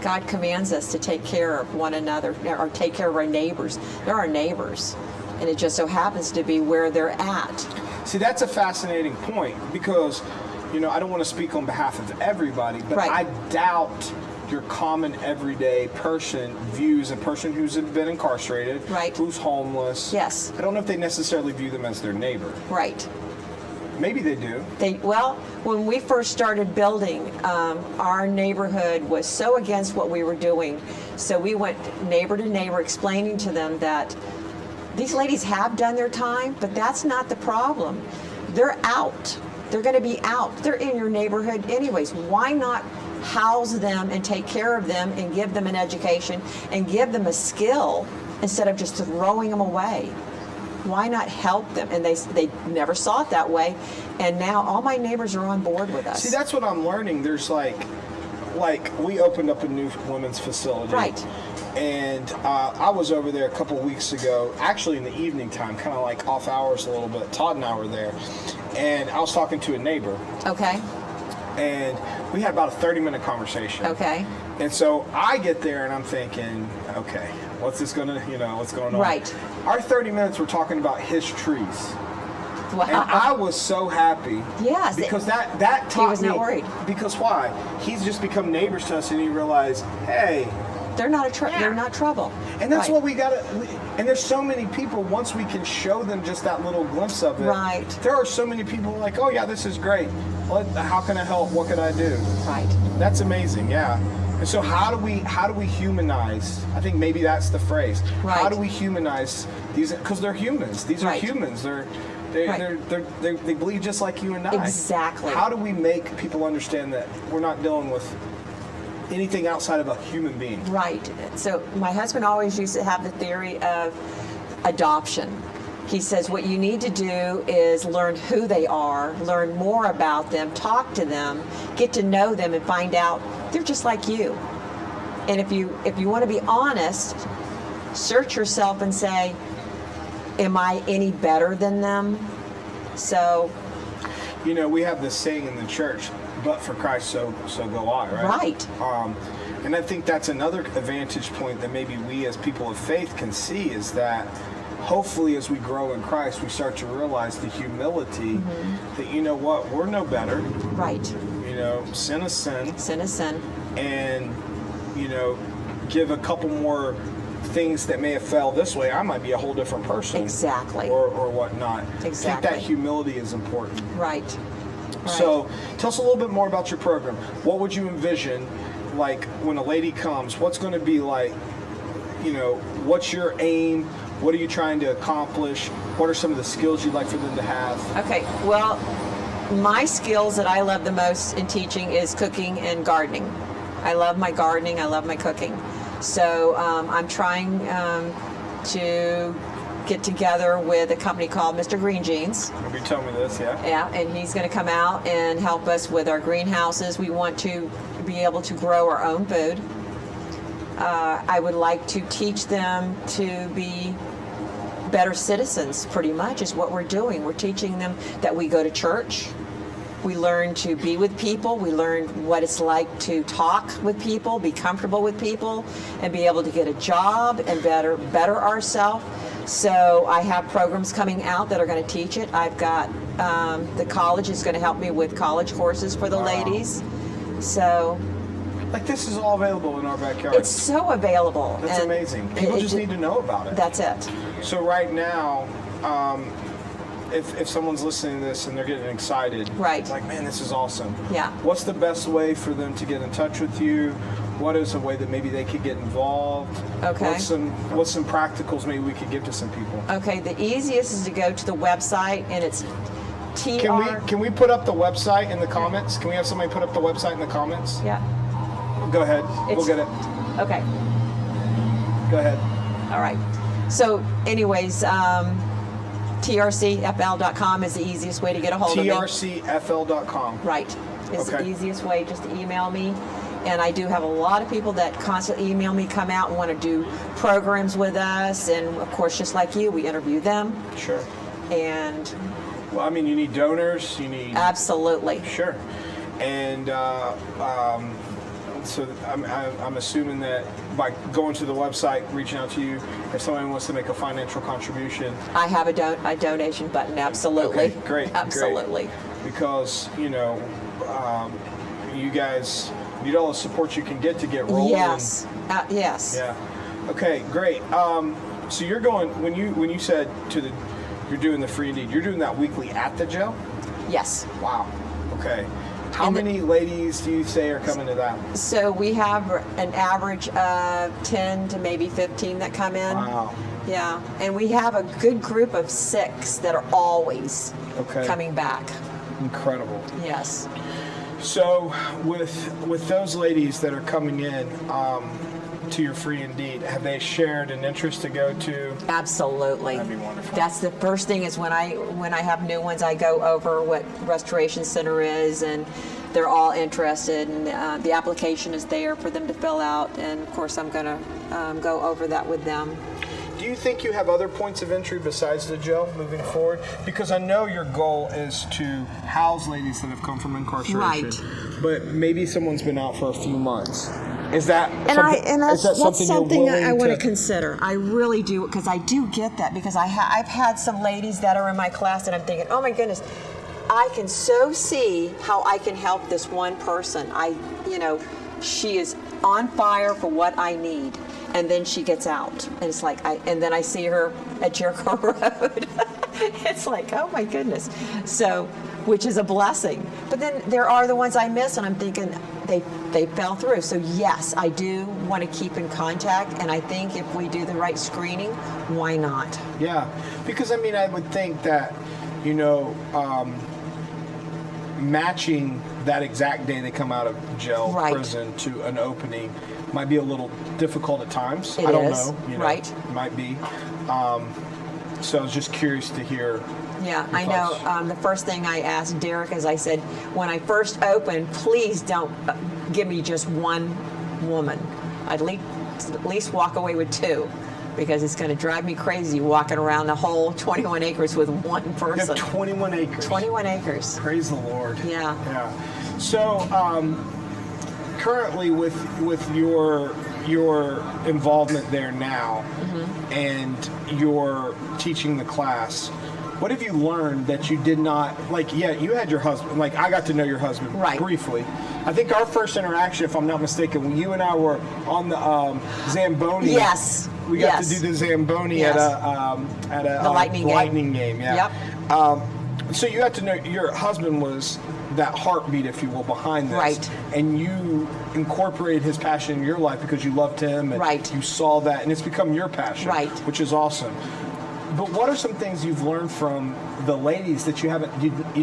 [SPEAKER 9] God commands us to take care of one another, or take care of our neighbors. They're our neighbors, and it just so happens to be where they're at.
[SPEAKER 5] See, that's a fascinating point, because, you know, I don't want to speak on behalf of everybody, but
[SPEAKER 9] Right.
[SPEAKER 5] I doubt your common everyday person views a person who's been incarcerated,
[SPEAKER 9] Right.
[SPEAKER 5] who's homeless.
[SPEAKER 9] Yes.
[SPEAKER 5] I don't know if they necessarily view them as their neighbor.
[SPEAKER 9] Right.
[SPEAKER 5] Maybe they do.
[SPEAKER 9] When we first started building, our neighborhood was so against what we were doing. So we went neighbor to neighbor explaining to them that these ladies have done their time, but that's not the problem. They're out. They're going to be out. They're in your neighborhood anyways. Why not house them and take care of them and give them an education and give them a skill instead of just throwing them away? Why not help them? And they never saw it that way, and now all my neighbors are on board with us.
[SPEAKER 5] See, that's what I'm learning. There's like we opened up a new women's facility.
[SPEAKER 9] Right.
[SPEAKER 5] And I was over there a couple weeks ago, actually in the evening time, kind of like off hours a little bit. Todd and I were there, and I was talking to a neighbor.
[SPEAKER 9] Okay.
[SPEAKER 5] And we had about a 30-minute conversation.
[SPEAKER 9] Okay.
[SPEAKER 5] And so I get there and I'm thinking, okay, what's going on?
[SPEAKER 9] Right.
[SPEAKER 5] Our 30 minutes, we're talking about his trees.
[SPEAKER 9] Wow.
[SPEAKER 5] And I was so happy.
[SPEAKER 9] Yes.
[SPEAKER 5] Because that taught
[SPEAKER 9] He was not
[SPEAKER 5] me-
[SPEAKER 9] worried.
[SPEAKER 5] Because why? He's just become neighbors to us, and he realized, hey,
[SPEAKER 9] They're not they're not trouble.
[SPEAKER 5] and that's
[SPEAKER 9] Right.
[SPEAKER 5] what we gotta. And there's so many people. Once we can show them just that little glimpse of it,
[SPEAKER 9] Right.
[SPEAKER 5] There are so many people like, oh yeah, this is great. How can I help? What can I do?
[SPEAKER 9] Right.
[SPEAKER 5] That's amazing. Yeah. And so how do we humanize? I think maybe that's the phrase.
[SPEAKER 9] Right.
[SPEAKER 5] How do we humanize these? Because they're humans. These are
[SPEAKER 9] Right.
[SPEAKER 5] humans. They bleed just like you and I.
[SPEAKER 9] Exactly.
[SPEAKER 5] How do we make people understand that we're not dealing with anything outside of a human being?
[SPEAKER 9] Right. So my husband always used to have the theory of adoption. He says what you need to do is learn who they are, learn more about them, talk to them, get to know them, and find out they're just like you. And if you want to be honest, search yourself and say, am I any better than them? So,
[SPEAKER 5] You know, we have this saying in the church, but for Christ, so go I, right?
[SPEAKER 9] right.
[SPEAKER 5] And I think that's another vantage point that maybe we as people of faith can see, is that hopefully as we grow in Christ, we start to realize the humility that, you know what, we're no better.
[SPEAKER 9] Right.
[SPEAKER 5] You know, sin is sin.
[SPEAKER 9] Sin is sin.
[SPEAKER 5] And, you know, give a couple more things that may have fell this way, I might be a whole different person.
[SPEAKER 9] Exactly.
[SPEAKER 5] Or whatnot. I think
[SPEAKER 9] Exactly.
[SPEAKER 5] that humility is important.
[SPEAKER 9] Right.
[SPEAKER 5] So tell us a little bit more about your program. What would you envision, like, when a lady comes, what's going to be like, you know, what's your aim? What are you trying to accomplish? What are some of the skills you'd like for them to have?
[SPEAKER 9] Okay, well, my skills that I love the most in teaching is cooking and gardening. I love my gardening, I love my cooking. So I'm trying to get together with a company called Mr. Green Jeans.
[SPEAKER 5] Maybe tell me this, yeah?
[SPEAKER 9] Yeah, and he's going to come out and help us with our greenhouses. We want to be able to grow our own food. I would like to teach them to be better citizens, pretty much, is what we're doing. We're teaching them that we go to church, We learn to be with people. We learn what it's like to talk with people, be comfortable with people, and be able to get a job and better ourselves. So I have programs coming out that are going to teach it. I've got the college is going to help me with college courses for the ladies. So
[SPEAKER 5] Like, this is all available in our backyard.
[SPEAKER 9] it's so available.
[SPEAKER 5] That's
[SPEAKER 9] and
[SPEAKER 5] amazing. People just need to know about it.
[SPEAKER 9] That's it.
[SPEAKER 5] So right now, if someone's listening to this and they're getting excited,
[SPEAKER 9] Right.
[SPEAKER 5] like, man, this is awesome.
[SPEAKER 9] Yeah.
[SPEAKER 5] What's the best way for them to get in touch with you? What is a way that maybe they could get involved?
[SPEAKER 9] Okay.
[SPEAKER 5] What's some practicals maybe we could give to some people?
[SPEAKER 9] Okay, the easiest is to go to the website, and it's
[SPEAKER 5] Can we put up the website in the comments? Can we have somebody put up the website in the comments?
[SPEAKER 9] Yeah.
[SPEAKER 5] Go ahead. We'll get it.
[SPEAKER 9] Okay.
[SPEAKER 5] Go ahead.
[SPEAKER 9] All right. So, anyways, trcfl.com is the easiest way to get a hold of me.
[SPEAKER 5] trcfl.com.
[SPEAKER 9] Right. It's
[SPEAKER 5] Okay.
[SPEAKER 9] the easiest way just to email me. And I do have a lot of people that constantly email me, come out and want to do programs with us. And of course, just like you, we interview them.
[SPEAKER 5] Sure.
[SPEAKER 9] And
[SPEAKER 5] Well, I mean, you need donors. You need.
[SPEAKER 9] absolutely.
[SPEAKER 5] Sure. And so I'm assuming that by going to the website, reaching out to you, if somebody wants to make a financial contribution.
[SPEAKER 9] I have a donation button, absolutely.
[SPEAKER 5] Okay, great.
[SPEAKER 9] Absolutely.
[SPEAKER 5] Great. Because, you guys need all the support you can get to get rolling.
[SPEAKER 9] Yes. Yes.
[SPEAKER 5] Yeah. Okay, great. So you're going, when you said you're doing the free and deed, you're doing that weekly at the jail?
[SPEAKER 9] Yes.
[SPEAKER 5] Wow. Okay. How
[SPEAKER 9] And
[SPEAKER 5] many ladies do you say are coming to that?
[SPEAKER 9] So we have an average of 10 to maybe 15 that come in.
[SPEAKER 5] Wow.
[SPEAKER 9] Yeah. And we have a good group of 6 that are always coming back.
[SPEAKER 5] Incredible.
[SPEAKER 9] Yes.
[SPEAKER 5] So with those ladies that are coming in to your free and deed, have they shared an interest to go to?
[SPEAKER 9] Absolutely.
[SPEAKER 5] That'd be wonderful.
[SPEAKER 9] That's the first thing is when I have new ones, I go over what Restoration Center is, and they're all interested, and the application is there for them to fill out, and of course I'm going to go over that with them.
[SPEAKER 5] Do you think you have other points of entry besides the jail moving forward? Because I know your goal is to house ladies that have come from incarceration.
[SPEAKER 9] Right.
[SPEAKER 5] But maybe someone's been out for a few months. Is that
[SPEAKER 9] That's something
[SPEAKER 5] you're willing
[SPEAKER 9] I want to consider. I really do, because I do get that, because I've had some ladies that are in my class and I'm thinking, oh my goodness, I can so see how I can help this one person. She is on fire for what I need, and then she gets out, and it's like and then I see her at Jericho Road. It's like, oh my goodness. So, which is a blessing. But then there are the ones I miss, and I'm thinking they fell through. So yes, I do want to keep in contact, and I think if we do the right screening, why not?
[SPEAKER 5] Yeah, because I would think that, matching that exact day they come out of jail,
[SPEAKER 9] Right.
[SPEAKER 5] prison to an opening might be a little difficult at times.
[SPEAKER 9] It
[SPEAKER 5] I don't
[SPEAKER 9] is,
[SPEAKER 5] know.
[SPEAKER 9] right.
[SPEAKER 5] It might be. So I was just curious to hear.
[SPEAKER 9] Yeah,
[SPEAKER 5] your
[SPEAKER 9] I know.
[SPEAKER 5] thoughts.
[SPEAKER 9] The first thing I asked Derek is I said, when I first opened, please don't give me just one woman. I'd at least walk away with 2, because it's going to drive me crazy walking around the whole 21 acres with one
[SPEAKER 5] You
[SPEAKER 9] person.
[SPEAKER 5] have 21 acres.
[SPEAKER 9] 21 acres.
[SPEAKER 5] Praise the Lord.
[SPEAKER 9] Yeah.
[SPEAKER 5] Yeah. So currently with your involvement there now, and you're teaching the class, what have you learned that you did not, you had your husband, I got to know your husband
[SPEAKER 9] Right.
[SPEAKER 5] briefly. I think our first interaction, if I'm not mistaken, when you and I were on the Zamboni.
[SPEAKER 9] Yes.
[SPEAKER 5] We got
[SPEAKER 9] Yes.
[SPEAKER 5] to do the Zamboni
[SPEAKER 9] Yes.
[SPEAKER 5] at a
[SPEAKER 9] The lightning game.
[SPEAKER 5] Yeah.
[SPEAKER 9] Yep.
[SPEAKER 5] So you got to know your husband was that heartbeat, if you will, behind this.
[SPEAKER 9] Right.
[SPEAKER 5] And you incorporated his passion in your life because you loved him and
[SPEAKER 9] Right.
[SPEAKER 5] you saw that, and it's become your passion.
[SPEAKER 9] Right.
[SPEAKER 5] Which is awesome. But what are some things you've learned from the ladies that you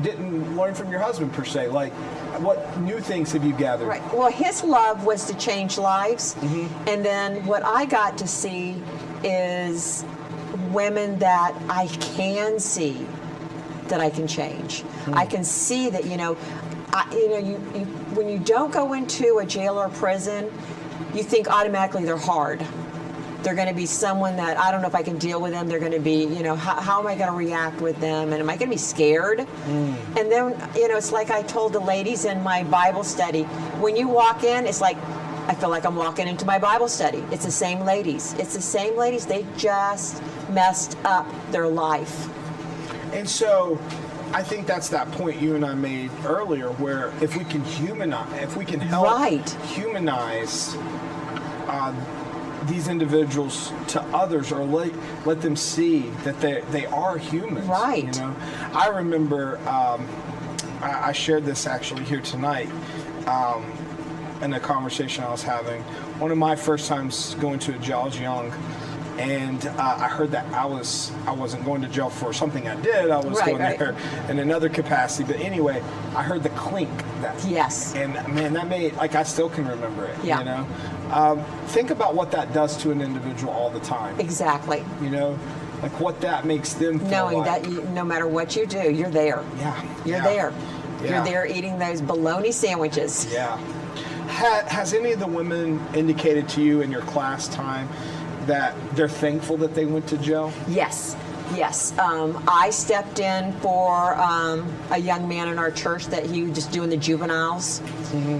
[SPEAKER 5] didn't learn from your husband per se? Like, what new things have you gathered?
[SPEAKER 9] Right. Well, his love was to change lives. And then what I got to see is women that I can see that I can change. I can see that, when you don't go into a jail or prison, you think automatically they're hard. They're going to be someone that I don't know if I can deal with them. They're going to be, how am I going to react with them? And am I going to be scared? And then, it's like I told the ladies in my Bible study, when you walk in, it's like, I feel like I'm walking into my Bible study. It's the same ladies. It's the same ladies. They just messed up their life.
[SPEAKER 5] And so I think that's that point you and I made earlier, where if we can help humanize these individuals to others, or let them see that they are humans.
[SPEAKER 9] Right.
[SPEAKER 5] I remember I shared this actually here tonight in a conversation I was having. One of my first times going to a jail, I was young, and I heard that I wasn't going to jail for something I did. I was going there in another capacity. But anyway, I heard the clink.
[SPEAKER 9] Yes.
[SPEAKER 5] And man, that made, I still can remember it.
[SPEAKER 9] Yeah.
[SPEAKER 5] Think about what that does to an individual all the time.
[SPEAKER 9] Exactly.
[SPEAKER 5] What that makes them feel
[SPEAKER 9] knowing
[SPEAKER 5] like.
[SPEAKER 9] that no matter what you do, you're there.
[SPEAKER 5] Yeah.
[SPEAKER 9] You're there.
[SPEAKER 5] Yeah.
[SPEAKER 9] You're there eating those bologna sandwiches.
[SPEAKER 5] Yeah. Has any of the women indicated to you in your class time that they're thankful that they went to jail?
[SPEAKER 9] Yes. I stepped in for a young man in our church that he was just doing the juveniles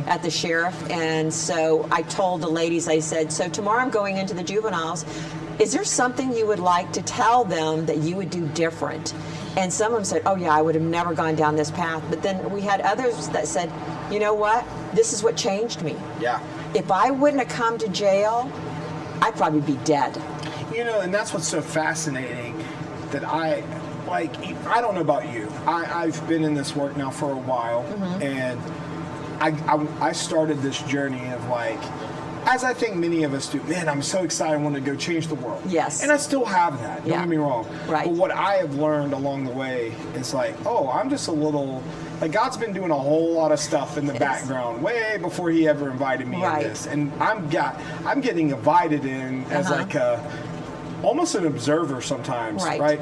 [SPEAKER 9] at the sheriff. And so I told the ladies, I said, so tomorrow I'm going into the juveniles. Is there something you would like to tell them that you would do different? And some of them said, oh yeah, I would have never gone down this path. But then we had others that said, you know what? This is what changed me.
[SPEAKER 5] Yeah.
[SPEAKER 9] If I wouldn't have come to jail, I'd probably be dead.
[SPEAKER 5] And that's what's so fascinating, that I don't know about you. I've been in this work now for a while, and I started this journey of as I think many of us do, man, I'm so excited, I want to go change the world.
[SPEAKER 9] Yes.
[SPEAKER 5] And I still have that, don't get me wrong.
[SPEAKER 9] Right.
[SPEAKER 5] But what I have learned along the way is I'm just a little, God's been doing a whole lot of stuff in the background way before he ever invited me in this. And I'm getting invited in as almost an observer sometimes, right?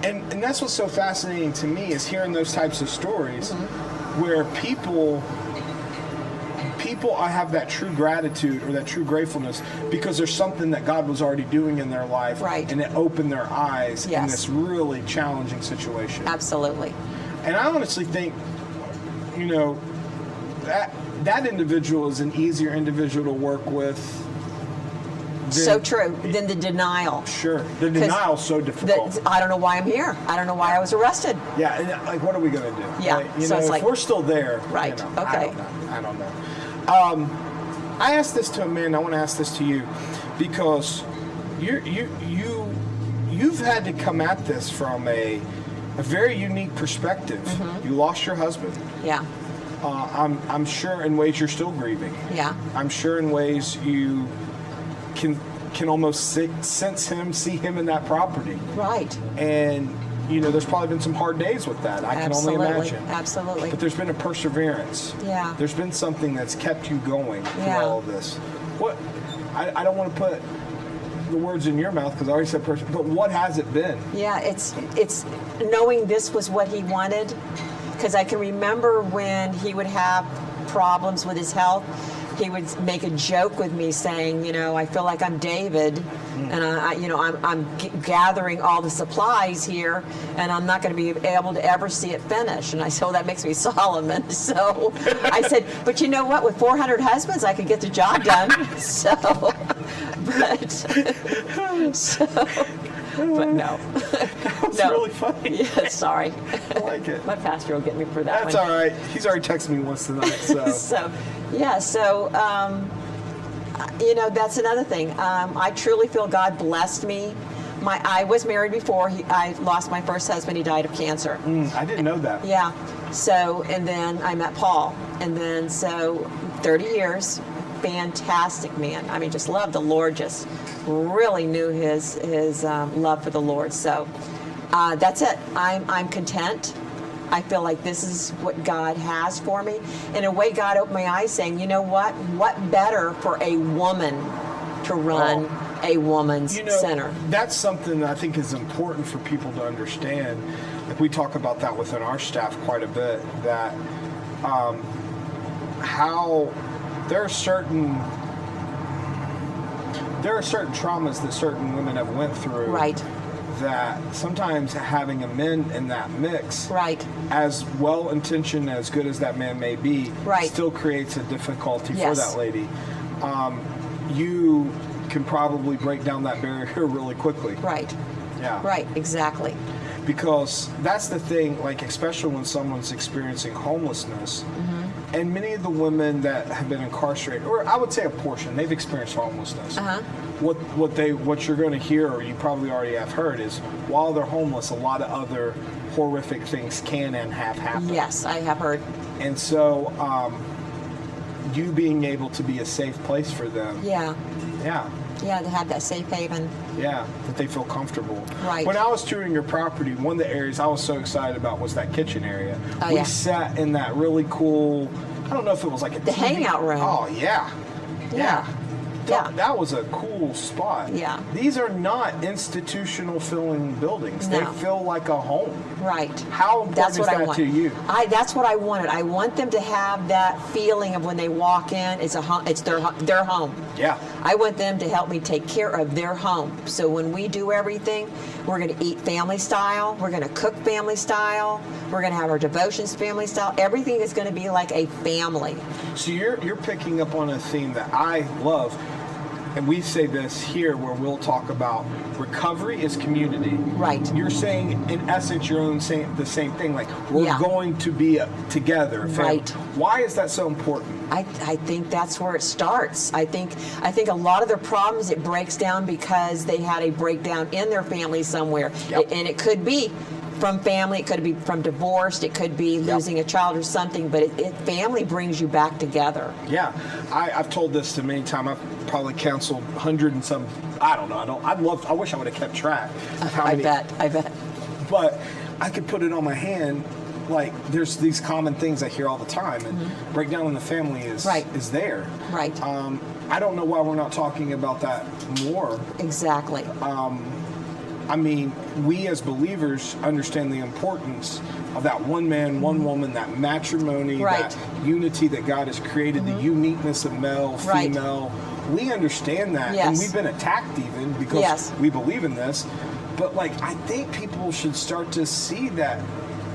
[SPEAKER 5] And that's what's so fascinating to me, is hearing those types of stories where people I have that true gratitude or that true gratefulness because there's something that God was already doing in their life, and it opened their eyes in this really challenging situation.
[SPEAKER 9] Absolutely.
[SPEAKER 5] And I honestly think, that individual is an easier individual to work with.
[SPEAKER 9] So true. Than the denial.
[SPEAKER 5] Sure. The denial is so difficult.
[SPEAKER 9] I don't know why I'm here. I don't know why I was arrested.
[SPEAKER 5] Yeah, and what are we going to do?
[SPEAKER 9] Yeah.
[SPEAKER 5] So if we're still there,
[SPEAKER 9] okay.
[SPEAKER 5] I don't know. I asked this to a man. I want to ask this to you, because you've had to come at this from a very unique perspective. You lost your husband.
[SPEAKER 9] Yeah.
[SPEAKER 5] I'm sure in ways you're still grieving.
[SPEAKER 9] Yeah.
[SPEAKER 5] I'm sure in ways you can almost sense him, see him in that property.
[SPEAKER 9] Right.
[SPEAKER 5] And there's probably been some hard days with that. I can only imagine.
[SPEAKER 9] Absolutely.
[SPEAKER 5] But there's been a perseverance.
[SPEAKER 9] Yeah.
[SPEAKER 5] There's been something that's kept you going through all of this. I don't want to put the words in your mouth because I already said but what has it been?
[SPEAKER 9] Yeah, it's knowing this was what he wanted, because I can remember when he would have problems with his health, he would make a joke with me saying, I feel like I'm David, and I'm gathering all the supplies here, and I'm not going to be able to ever see it finish. And I said, that makes me Solomon. So I said, but you know what? With 400 husbands, I could get the job done. But no.
[SPEAKER 5] That's really funny.
[SPEAKER 9] Yeah, sorry.
[SPEAKER 5] I like it.
[SPEAKER 9] My pastor will get me for that.
[SPEAKER 5] That's all right. He's already texted me once tonight. So.
[SPEAKER 9] That's another thing. I truly feel God blessed me. I was married before. I lost my first husband. He died of cancer.
[SPEAKER 5] I didn't know that.
[SPEAKER 9] Yeah. So, and then I met Paul. And then, 30 years, fantastic man. I mean, just loved the Lord, just really knew his love for the Lord. So that's it. I'm content. I feel like this is what God has for me. In a way, God opened my eyes saying, you know what? What better for a woman to run a woman's center?
[SPEAKER 5] That's something that I think is important for people to understand. Like, we talk about that within our staff quite a bit, that how there are certain there are certain traumas that certain women have went through.
[SPEAKER 9] Right.
[SPEAKER 5] That sometimes having a man in that mix,
[SPEAKER 9] Right.
[SPEAKER 5] as well-intentioned, as good as that man may be,
[SPEAKER 9] Right.
[SPEAKER 5] still creates a difficulty for
[SPEAKER 9] Yes.
[SPEAKER 5] that lady. You can probably break down that barrier really quickly.
[SPEAKER 9] Right.
[SPEAKER 5] Yeah.
[SPEAKER 9] Right. Exactly.
[SPEAKER 5] Because that's the thing, like, especially when someone's experiencing homelessness, and many of the women that have been incarcerated, or I would say a portion, they've experienced homelessness. What you're going to hear, or you probably already have heard, is while they're homeless, a lot of other horrific things can and have happened.
[SPEAKER 9] Yes, I have heard.
[SPEAKER 5] And so, you being able to be a safe place for them.
[SPEAKER 9] Yeah.
[SPEAKER 5] Yeah.
[SPEAKER 9] Yeah, to have that safe haven.
[SPEAKER 5] Yeah, that they feel comfortable.
[SPEAKER 9] Right.
[SPEAKER 5] When I was touring your property, one of the areas I was so excited about was that kitchen area.
[SPEAKER 9] Oh,
[SPEAKER 5] we
[SPEAKER 9] yeah.
[SPEAKER 5] sat in that really cool, I don't know if it was like a
[SPEAKER 9] The hangout room.
[SPEAKER 5] Oh, yeah.
[SPEAKER 9] Yeah. Yeah.
[SPEAKER 5] That was a cool spot.
[SPEAKER 9] Yeah.
[SPEAKER 5] These are not institutional feeling buildings.
[SPEAKER 9] No.
[SPEAKER 5] They feel like a home.
[SPEAKER 9] Right.
[SPEAKER 5] How important
[SPEAKER 9] That's
[SPEAKER 5] is
[SPEAKER 9] what I
[SPEAKER 5] that
[SPEAKER 9] want.
[SPEAKER 5] to you?
[SPEAKER 9] That's what I wanted. I want them to have that feeling of when they walk in, it's their home.
[SPEAKER 5] Yeah.
[SPEAKER 9] I want them to help me take care of their home. So when we do everything, we're going to eat family style. We're going to cook family style. We're going to have our devotions family style. Everything is going to be like a family.
[SPEAKER 5] So you're picking up on a theme that I love, and we say this here where we'll talk about recovery is community.
[SPEAKER 9] Right.
[SPEAKER 5] You're saying, in essence, you're saying the same thing. Like, we're
[SPEAKER 9] Yeah.
[SPEAKER 5] going to be together.
[SPEAKER 9] Right.
[SPEAKER 5] Why is that so important?
[SPEAKER 9] I think that's where it starts. I think a lot of their problems, it breaks down because they had a breakdown in their family somewhere.
[SPEAKER 5] Yep.
[SPEAKER 9] And it could be from family, it could be from divorce, it could be losing a child or something, but family brings you back together.
[SPEAKER 5] Yeah. I've told this to many times. I've probably counseled 100 and some, I don't know. I wish I would have kept track of how many.
[SPEAKER 9] I bet.
[SPEAKER 5] But I could put it on my hand. Like, there's these common things I hear all the time, and breakdown in the family is there.
[SPEAKER 9] Right.
[SPEAKER 5] I don't know why we're not talking about that more.
[SPEAKER 9] Exactly.
[SPEAKER 5] I mean, we as believers understand the importance of that one man, one woman, that matrimony,
[SPEAKER 9] Right.
[SPEAKER 5] that unity that God has created, the uniqueness of male,
[SPEAKER 9] Right.
[SPEAKER 5] female. We understand that,
[SPEAKER 9] Yes.
[SPEAKER 5] and we've been attacked even because
[SPEAKER 9] Yes.
[SPEAKER 5] we believe in this. But, like, I think people should start to see that.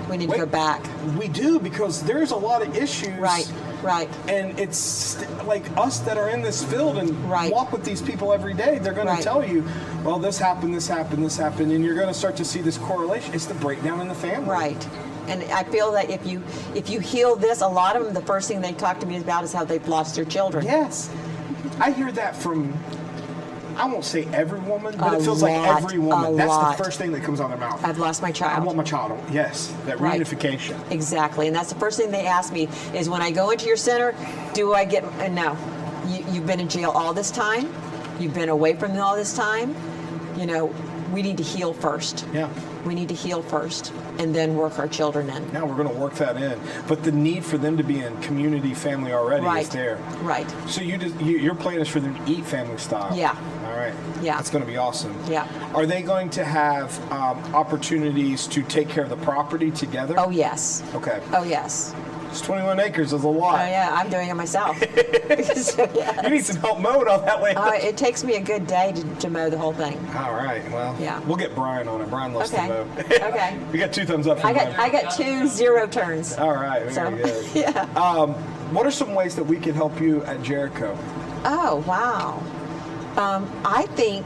[SPEAKER 9] We need to go back.
[SPEAKER 5] We do, because there's a lot of issues.
[SPEAKER 9] Right.
[SPEAKER 5] And it's like us that are in this field and
[SPEAKER 9] Right.
[SPEAKER 5] walk with these people every day. They're going
[SPEAKER 9] Right.
[SPEAKER 5] to tell you, well, this happened, and you're going to start to see this correlation. It's the breakdown in the family.
[SPEAKER 9] Right. And I feel that if you heal this, a lot of them, the first thing they talk to me about is how they've lost their children.
[SPEAKER 5] Yes. I hear that from, I won't say every woman, but
[SPEAKER 9] A
[SPEAKER 5] it feels
[SPEAKER 9] lot,
[SPEAKER 5] like every woman.
[SPEAKER 9] a
[SPEAKER 5] That's
[SPEAKER 9] lot.
[SPEAKER 5] the first thing that comes out of their mouth.
[SPEAKER 9] I've lost my
[SPEAKER 5] I
[SPEAKER 9] child.
[SPEAKER 5] want my child. Yes, that
[SPEAKER 9] Right.
[SPEAKER 5] reunification.
[SPEAKER 9] Exactly, and that's the first thing they ask me is when I go into your center, do I get? And no, you've been in jail all this time, you've been away from them all this time. You know, we need to heal first.
[SPEAKER 5] Yeah.
[SPEAKER 9] We need to heal first, and then work our children in.
[SPEAKER 5] Now we're going to work that in. But the need for them to be in community family already is
[SPEAKER 9] Right.
[SPEAKER 5] there.
[SPEAKER 9] Right.
[SPEAKER 5] So your plan is for them to eat family style.
[SPEAKER 9] Yeah.
[SPEAKER 5] All right.
[SPEAKER 9] Yeah.
[SPEAKER 5] That's going to be awesome.
[SPEAKER 9] Yeah.
[SPEAKER 5] Are they going to have opportunities to take care of the property together?
[SPEAKER 9] Oh yes.
[SPEAKER 5] Okay.
[SPEAKER 9] Oh yes.
[SPEAKER 5] It's 21 acres is a lot.
[SPEAKER 9] Oh yeah, I'm doing it myself. So, yes.
[SPEAKER 5] You need some help mowing on that land.
[SPEAKER 9] It takes me a good day to mow the whole thing.
[SPEAKER 5] All right. Well,
[SPEAKER 9] Yeah.
[SPEAKER 5] we'll get Brian on it. Brian loves
[SPEAKER 9] Okay.
[SPEAKER 5] to mow.
[SPEAKER 9] Okay.
[SPEAKER 5] We got 2 thumbs up from Brian.
[SPEAKER 9] I got 2 0 turns.
[SPEAKER 5] All right. Very
[SPEAKER 9] So,
[SPEAKER 5] good.
[SPEAKER 9] yeah.
[SPEAKER 5] What are some ways that we can help you at Jericho?
[SPEAKER 9] Oh, wow. I think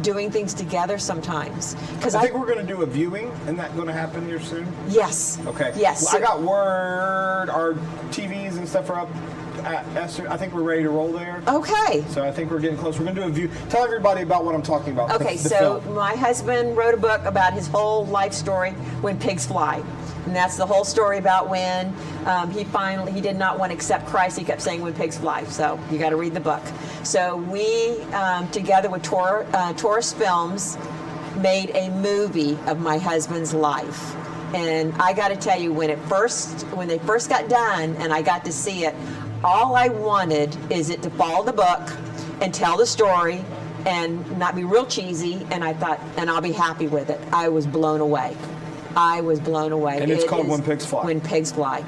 [SPEAKER 9] doing things together sometimes. Because
[SPEAKER 5] I think we're going to do a viewing. Isn't that going to happen here soon?
[SPEAKER 9] Yes.
[SPEAKER 5] Okay.
[SPEAKER 9] Yes.
[SPEAKER 5] Well, I got word. Our TVs and stuff are up. Esther, I think we're ready to roll there.
[SPEAKER 9] Okay.
[SPEAKER 5] So I think we're getting close. We're going to do a view. Tell everybody about what I'm talking about.
[SPEAKER 9] Okay,
[SPEAKER 5] the
[SPEAKER 9] so
[SPEAKER 5] film.
[SPEAKER 9] my husband wrote a book about his whole life story, When Pigs Fly. And that's the whole story about when he did not want to accept Christ. He kept saying, when pigs fly. So you got to read the book. So we, together with Taurus Films, made a movie of my husband's life. And I got to tell you, when they first got done and I got to see it, all I wanted is it to follow the book and tell the story and not be real cheesy. And I thought, and I'll be happy with it. I was blown away. I was blown away.
[SPEAKER 5] And it's called When Pigs Fly.
[SPEAKER 9] When Pigs Fly.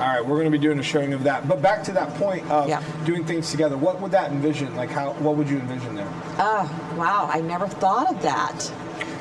[SPEAKER 5] All right, we're going to be doing a showing of that. But back to that point of
[SPEAKER 9] Yeah.
[SPEAKER 5] doing things together, what would that envision? Like, what would you envision there?
[SPEAKER 9] Oh, wow. I never thought of that.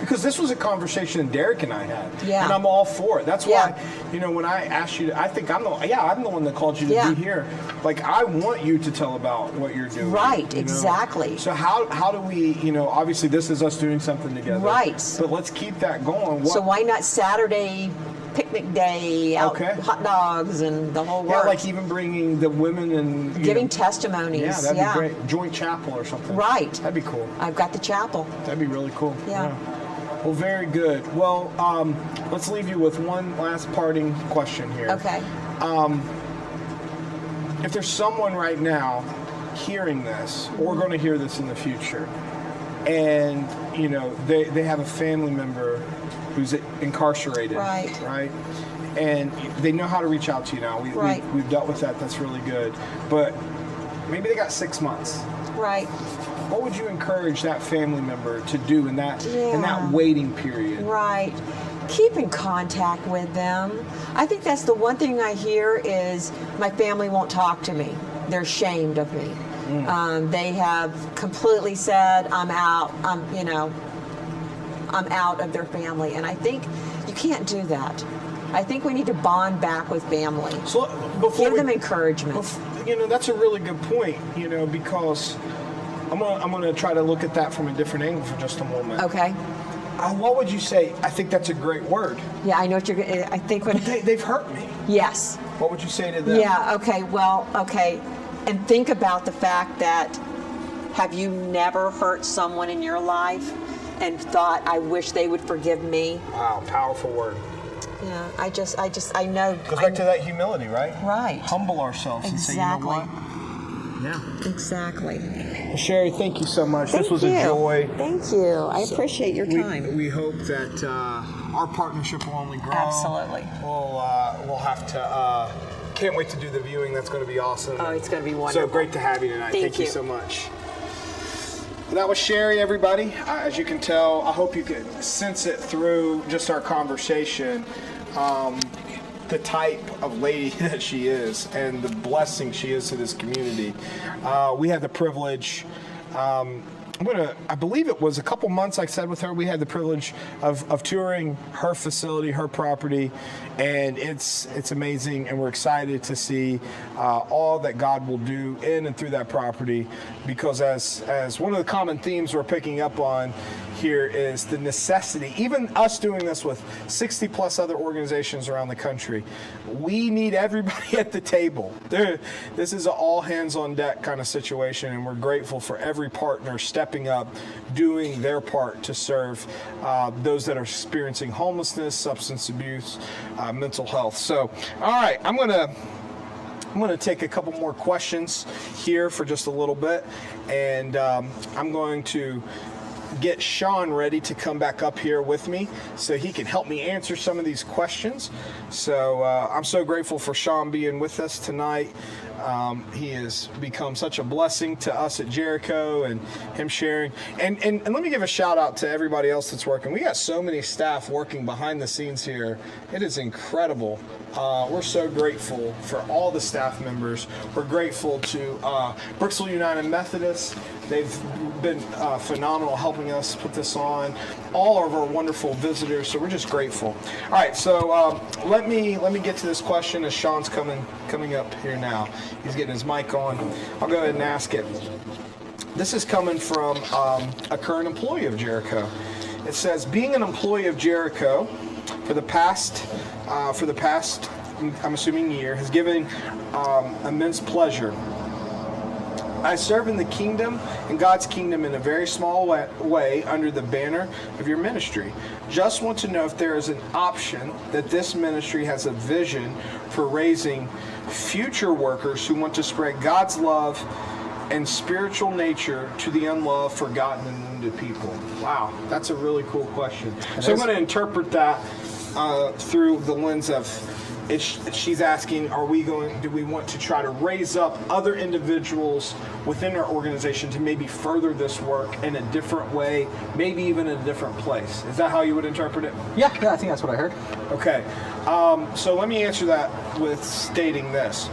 [SPEAKER 5] Because this was a conversation Derek and I had,
[SPEAKER 9] Yeah.
[SPEAKER 5] and I'm all for it. That's
[SPEAKER 9] Yeah.
[SPEAKER 5] why, when I asked you, I think I'm the one that called you to
[SPEAKER 9] Yeah.
[SPEAKER 5] be here. Like, I want you to tell about what you're doing.
[SPEAKER 9] Right,
[SPEAKER 5] you know?
[SPEAKER 9] exactly.
[SPEAKER 5] So how do we, obviously this is us doing something together.
[SPEAKER 9] Right.
[SPEAKER 5] But let's keep that going.
[SPEAKER 9] So why not Saturday picnic day, out
[SPEAKER 5] Okay.
[SPEAKER 9] hot dogs and the whole
[SPEAKER 5] Yeah,
[SPEAKER 9] works?
[SPEAKER 5] like even bringing the women and
[SPEAKER 9] Giving testimonies.
[SPEAKER 5] Yeah, that'd be great. Joint chapel or something.
[SPEAKER 9] Right.
[SPEAKER 5] That'd be cool.
[SPEAKER 9] I've got the chapel.
[SPEAKER 5] That'd be really cool.
[SPEAKER 9] Yeah.
[SPEAKER 5] Well, very good. Well, let's leave you with one last parting question here.
[SPEAKER 9] Okay.
[SPEAKER 5] If there's someone right now hearing this or going to hear this in the future, and they have a family member who's incarcerated,
[SPEAKER 9] Right.
[SPEAKER 5] and they know how to reach out to you now.
[SPEAKER 9] Right.
[SPEAKER 5] We've dealt with that. That's really good. But maybe they got 6 months.
[SPEAKER 9] Right.
[SPEAKER 5] What would you encourage that family member to do in that
[SPEAKER 9] Yeah.
[SPEAKER 5] waiting period?
[SPEAKER 9] Right. Keep in contact with them. I think that's the one thing I hear is my family won't talk to me. They're ashamed of me. They have completely said, I'm out. I'm out of their family. And I think you can't do that. I think we need to bond back with family.
[SPEAKER 5] So before
[SPEAKER 9] Give them encouragement.
[SPEAKER 5] That's a really good point. Because I'm gonna try to look at that from a different angle for just a moment.
[SPEAKER 9] Okay.
[SPEAKER 5] What would you say? I think that's a great word.
[SPEAKER 9] Yeah, I know what you're going to, I think when,
[SPEAKER 5] They've hurt me.
[SPEAKER 9] yes.
[SPEAKER 5] What would you say to them?
[SPEAKER 9] Yeah, okay, well, okay. And think about the fact that have you never hurt someone in your life and thought, I wish they would forgive me?
[SPEAKER 5] Wow, powerful word.
[SPEAKER 9] Yeah, I know.
[SPEAKER 5] Goes back to that humility, right?
[SPEAKER 9] Right.
[SPEAKER 5] Humble ourselves and say, you know what? Yeah.
[SPEAKER 9] Exactly.
[SPEAKER 5] Well, Sherry, thank you so much. This was
[SPEAKER 9] Thank
[SPEAKER 5] a
[SPEAKER 9] you.
[SPEAKER 5] joy.
[SPEAKER 9] Thank you. I appreciate your time.
[SPEAKER 1] We hope that our partnership will only grow.
[SPEAKER 9] Absolutely.
[SPEAKER 1] We'll have to. Can't wait to do the viewing. That's going to be awesome.
[SPEAKER 9] Oh, it's going to be wonderful.
[SPEAKER 1] So great to have you tonight.
[SPEAKER 9] Thank
[SPEAKER 1] you
[SPEAKER 9] you
[SPEAKER 1] so much. That was Sherry, everybody. As you can tell, I hope you could sense it through just our conversation. The type of lady that she is and the blessing she is to this community. We had the privilege, I believe it was a couple months I said with her, we had the privilege of touring her facility, her property, and it's amazing, and we're excited to see all that God will do in and through that property, because as one of the common themes we're picking up on here is the necessity, even us doing this with 60 plus other organizations around the country, we need everybody at the table. This is an all hands on deck kind of situation, and we're grateful for every partner stepping up, doing their part to serve those that are experiencing homelessness, substance abuse, mental health. So, all right, I'm going to take a couple more questions here for just a little bit, and I'm going to get Sean ready to come back up here with me so he can help me answer some of these questions. So I'm so grateful for Sean being with us tonight. He has become such a blessing to us at Jericho, and him sharing. And let me give a shout out to everybody else that's working. We got so many staff working behind the scenes here. It is incredible. We're so grateful for all the staff members. We're grateful to Brooksville United Methodist. They've been phenomenal helping us put this on. All of our wonderful visitors. So we're just grateful. All right, so let me get to this question as Sean's coming up here now. He's getting his mic on. I'll go ahead and ask it. This is coming from a current employee of Jericho. It says, being an employee of Jericho for the past, I'm assuming year, has given immense pleasure. I serve in the kingdom, in God's kingdom, in a very small way under the banner of your ministry. Just want to know if there is an option that this ministry has a vision for raising future workers who want to spread God's love and spiritual nature to the unloved, forgotten, and wounded people. Wow, that's a really cool question. So I'm going to interpret that through the lens of she's asking, do we want to try to raise up other individuals within our organization to maybe further this work in a different way, maybe even in a different place? Is that how you would interpret it?
[SPEAKER 3] Yeah, I think that's what I heard.
[SPEAKER 1] Okay. So let me answer that with stating this.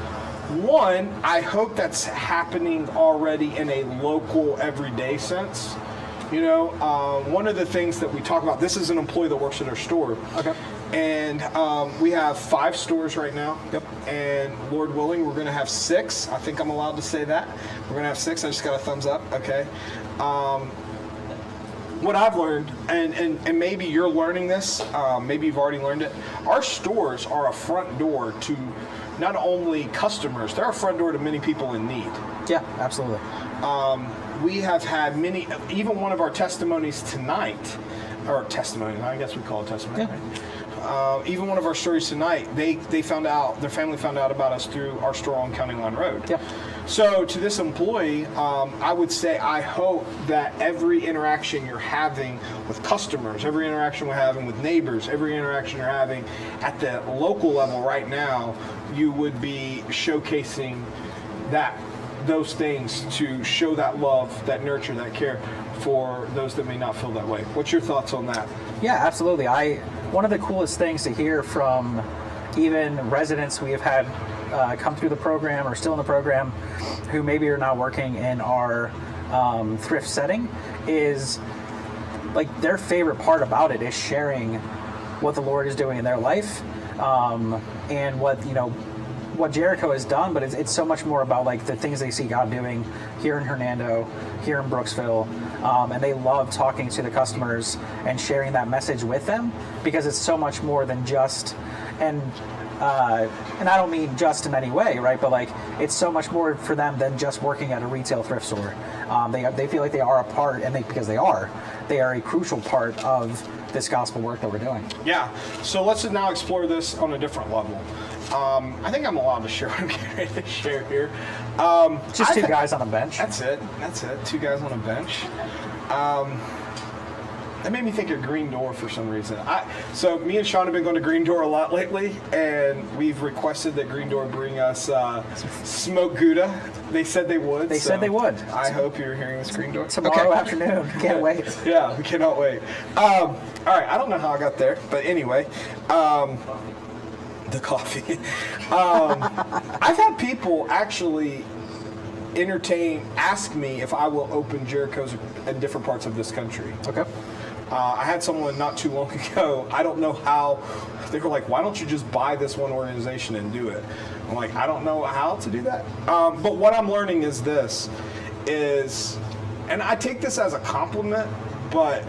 [SPEAKER 1] One, I hope that's happening already in a local, everyday sense. One of the things that we talk about, this is an employee that works at our store.
[SPEAKER 3] Okay.
[SPEAKER 1] And we have 5 stores right now.
[SPEAKER 3] Yep.
[SPEAKER 1] And Lord willing, we're going to have 6. I think I'm allowed to say that. We're going to have 6. I just got a thumbs up. Okay. What I've learned, and maybe you're learning this, maybe you've already learned it, our stores are a front door to not only customers, they're a front door to many people in need.
[SPEAKER 3] Yeah, absolutely.
[SPEAKER 1] We have had many, even one of our testimonies tonight, or testimony, I guess we call it testimony,
[SPEAKER 3] Yeah.
[SPEAKER 1] right? Even one of our stories tonight, they found out, their family found out about us through our store on County Line Road.
[SPEAKER 3] Yeah.
[SPEAKER 1] So to this employee, I would say I hope that every interaction you're having with customers, every interaction we're having with neighbors, every interaction you're having at the local level right now, you would be showcasing those things to show that love, that nurture, that care for those that may not feel that way. What's your thoughts on that?
[SPEAKER 3] Yeah, absolutely. One of the coolest things to hear from even residents we have had come through the program or still in the program who maybe are not working in our thrift setting is like their favorite part about it is sharing what the Lord is doing in their life and what Jericho has done, but it's so much more about like the things they see God doing here in Hernando, here in Brooksville, and they love talking to the customers and sharing that message with them because it's so much more than just and I don't mean just in any way, right? But like it's so much more for them than just working at a retail thrift store. They feel like they are a part, and because they are a crucial part of this gospel work that we're doing.
[SPEAKER 1] Yeah. So let's now explore this on a different level. I think I'm allowed to share what I'm getting ready to share here.
[SPEAKER 3] Just 2 guys on a bench.
[SPEAKER 1] That's it. 2 guys on a bench. That made me think of Green Door for some reason. So me and Sean have been going to Green Door a lot lately, and we've requested that Green Door bring us smoked Gouda. They said they would.
[SPEAKER 3] They said they would.
[SPEAKER 1] I hope you're hearing this, Green Door.
[SPEAKER 3] Tomorrow afternoon. Can't wait.
[SPEAKER 1] Yeah, we cannot wait. All right, I don't know how I got there, but anyway. The coffee. I've had people actually ask me if I will open Jericho's in different parts of this country.
[SPEAKER 3] Okay.
[SPEAKER 1] I had someone not too long ago, I don't know how, they were like, why don't you just buy this one organization and do it? I'm like, I don't know how to do that. But what I'm learning is this, and I take this as a compliment, but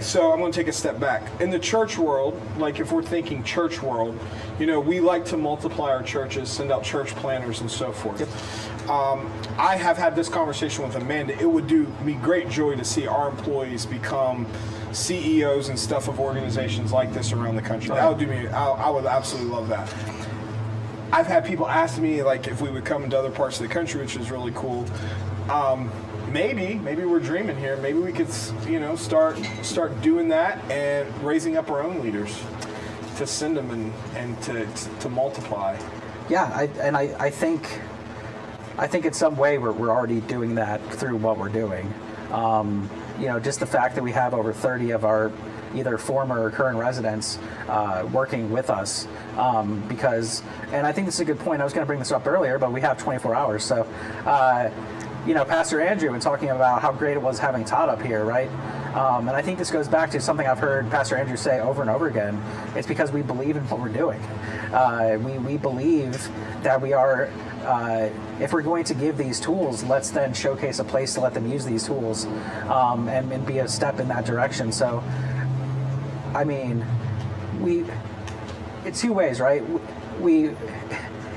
[SPEAKER 1] so I'm going to take a step back. In the church world, like if we're thinking church world, we like to multiply our churches, send out church planners and so forth. Yep. I have had this conversation with Amanda. It would do me great joy to see our employees become CEOs and stuff of organizations like this around the country. That would do me, I would absolutely love that. I've had people ask me like if we would come into other parts of the country, which is really cool. Maybe we're dreaming here. Maybe we could, start doing that and raising up our own leaders to send them and to multiply.
[SPEAKER 3] Yeah, I think in some way we're already doing that through what we're doing. Just the fact that we have over 30 of our either former or current residents working with us because, and I think this is a good point. I was going to bring this up earlier, but we have 24 hours. So, Pastor Andrew and talking about how great it was having Todd up here, right? And I think this goes back to something I've heard Pastor Andrew say over and over again. It's because we believe in what we're doing. We believe that we are, if we're going to give these tools, let's then showcase a place to let them use these tools and be a step in that direction. So, I mean, it's 2 ways, right?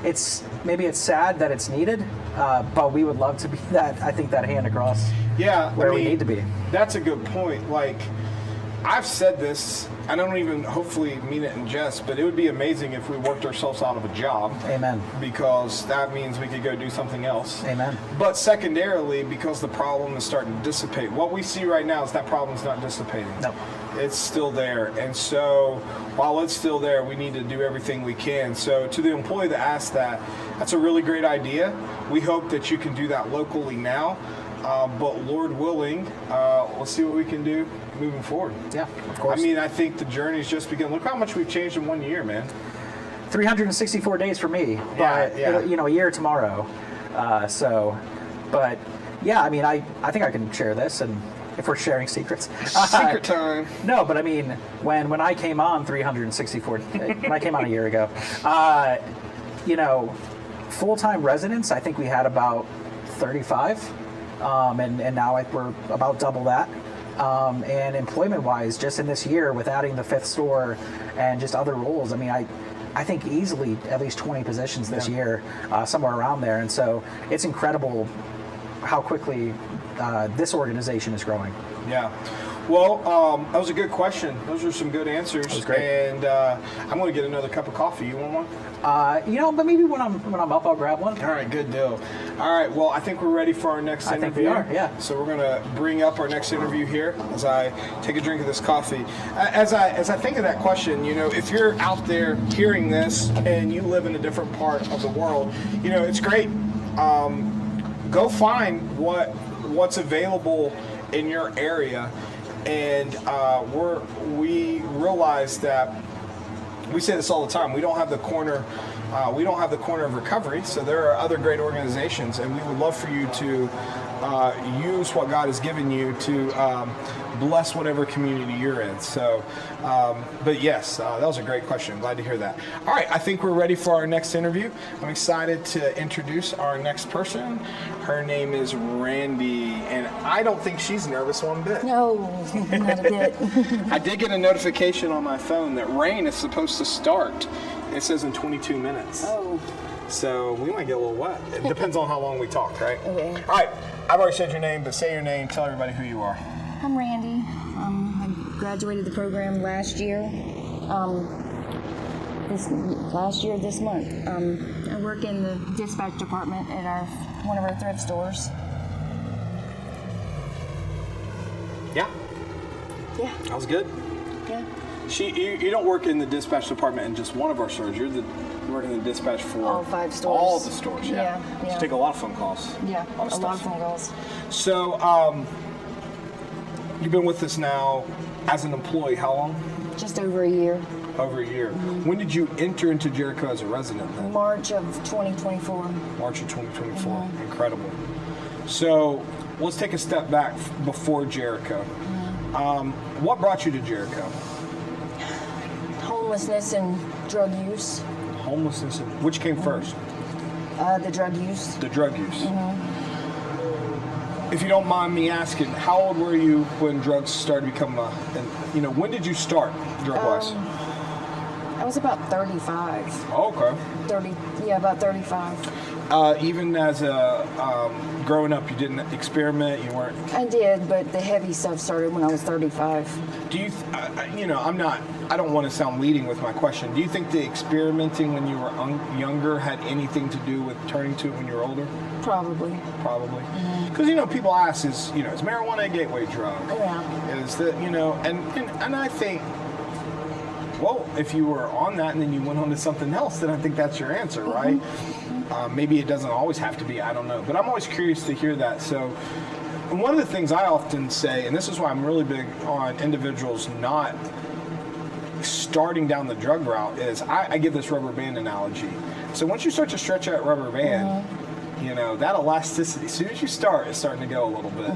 [SPEAKER 3] It's sad that it's needed, but we would love to be that hand across.
[SPEAKER 1] Yeah,
[SPEAKER 3] where we need to be.
[SPEAKER 1] That's a good point. Like,
[SPEAKER 5] I've said this, I don't even hopefully mean it in jest, but it would be amazing if we worked ourselves out of a job.
[SPEAKER 3] Amen.
[SPEAKER 5] Because that means we could go do something else.
[SPEAKER 3] Amen.
[SPEAKER 5] But secondarily, because the problem is starting to dissipate. What we see right now is that problem's not dissipating.
[SPEAKER 3] No.
[SPEAKER 5] It's still there. And so while it's still there, we need to do everything we can. So to the employee that asked that, that's a really great idea. We hope that you can do that locally now. But Lord willing, we'll see what we can do moving forward.
[SPEAKER 3] Yeah, of course.
[SPEAKER 5] I mean, I think the journey's just begun. Look how much we've changed in 1 year, man.
[SPEAKER 3] 364 days for me, but
[SPEAKER 5] Yeah.
[SPEAKER 3] a year tomorrow. But yeah, I mean, I think I can share this, and if we're sharing secrets,
[SPEAKER 5] Secret time.
[SPEAKER 3] No, but I mean, when I came on 364, when I came on a year ago, full-time residents, I think we had about 35, and now we're about double that. And employment-wise, just in this year, with adding the fifth store and just other roles, I mean, I think easily at least 20 positions this year, somewhere around there. And so it's incredible how quickly this organization is growing.
[SPEAKER 5] Yeah. Well, that was a good question. Those are some good answers.
[SPEAKER 3] That was great.
[SPEAKER 5] And I'm going to get another cup of coffee. You want one?
[SPEAKER 3] But maybe when I'm up, I'll grab one.
[SPEAKER 5] All right, good deal. All right, well, I think we're ready for our next interview.
[SPEAKER 3] I think we are, yeah.
[SPEAKER 5] So we're going to bring up our next interview here as I take a drink of this coffee. As I think of that question, if you're out there hearing this and you live in a different part of the world, it's great. Go find what's available in your area, and we realize that we say this all the time. We don't have the corner. We don't have the corner of recovery. So there are other great organizations, and we would love for you to use what God has given you to bless whatever community you're in. So, but yes, that was a great question. Glad to hear that. All right, I think we're ready for our next interview. I'm excited to introduce our next person. Her name is Randy, and I don't think she's nervous one bit.
[SPEAKER 10] No, not a bit.
[SPEAKER 5] I did get a notification on my phone that rain is supposed to start. It says in 22 minutes.
[SPEAKER 10] Oh.
[SPEAKER 5] So we might get a little wet. It depends on how long we talk, right?
[SPEAKER 10] Okay.
[SPEAKER 5] All right. I've already said your name, but say your name. Tell everybody who you are.
[SPEAKER 10] I'm Randy. I graduated the program last year. This month. I work in the dispatch department at one of our thrift stores.
[SPEAKER 5] Yeah.
[SPEAKER 10] Yeah.
[SPEAKER 5] That was good.
[SPEAKER 10] Yeah.
[SPEAKER 5] You don't work in the dispatch department in just one of our stores. You work in the dispatch for
[SPEAKER 10] All 5 stores.
[SPEAKER 5] All the stores, yeah.
[SPEAKER 10] Yeah.
[SPEAKER 5] You take a lot of phone calls.
[SPEAKER 10] Yeah. A lot
[SPEAKER 5] stuff.
[SPEAKER 10] of phone calls.
[SPEAKER 5] So, you've been with us now as an employee. How long?
[SPEAKER 10] Just over a year.
[SPEAKER 5] Over a year. Mm-hmm. When did you enter into Jericho as a resident then?
[SPEAKER 10] March of 2024.
[SPEAKER 5] March of 2024.
[SPEAKER 10] Mm-hmm.
[SPEAKER 5] Incredible. So let's take a step back before Jericho.
[SPEAKER 10] Mm-hmm.
[SPEAKER 5] What brought you to Jericho?
[SPEAKER 10] Homelessness and drug use.
[SPEAKER 5] Homelessness. Which came first?
[SPEAKER 10] The drug use.
[SPEAKER 5] The drug use.
[SPEAKER 10] Mm-hmm.
[SPEAKER 5] If you don't mind me asking, how old were you when drugs started becoming when did you start drug-wise?
[SPEAKER 10] I was about 35.
[SPEAKER 5] Oh, okay.
[SPEAKER 10] About 35.
[SPEAKER 5] Even as growing up, you didn't experiment. You weren't.
[SPEAKER 10] I did, but the heavy stuff started when I was 35.
[SPEAKER 5] Do you? I don't want to sound leading with my question. Do you think the experimenting when you were younger had anything to do with turning to it when you were older?
[SPEAKER 10] Probably.
[SPEAKER 5] Probably. Because people ask, is marijuana a gateway drug?
[SPEAKER 10] Yeah.
[SPEAKER 5] Is that and I think. Well, if you were on that and then you went on to something else, then I think that's your answer, right? Maybe it doesn't always have to be, I don't know. But I'm always curious to hear that. So one of the things I often say, and this is why I'm really big on individuals not starting down the drug route, is I give this rubber band analogy. So once you start to stretch that rubber band, that elasticity, as soon as you start, it's starting to go a little bit.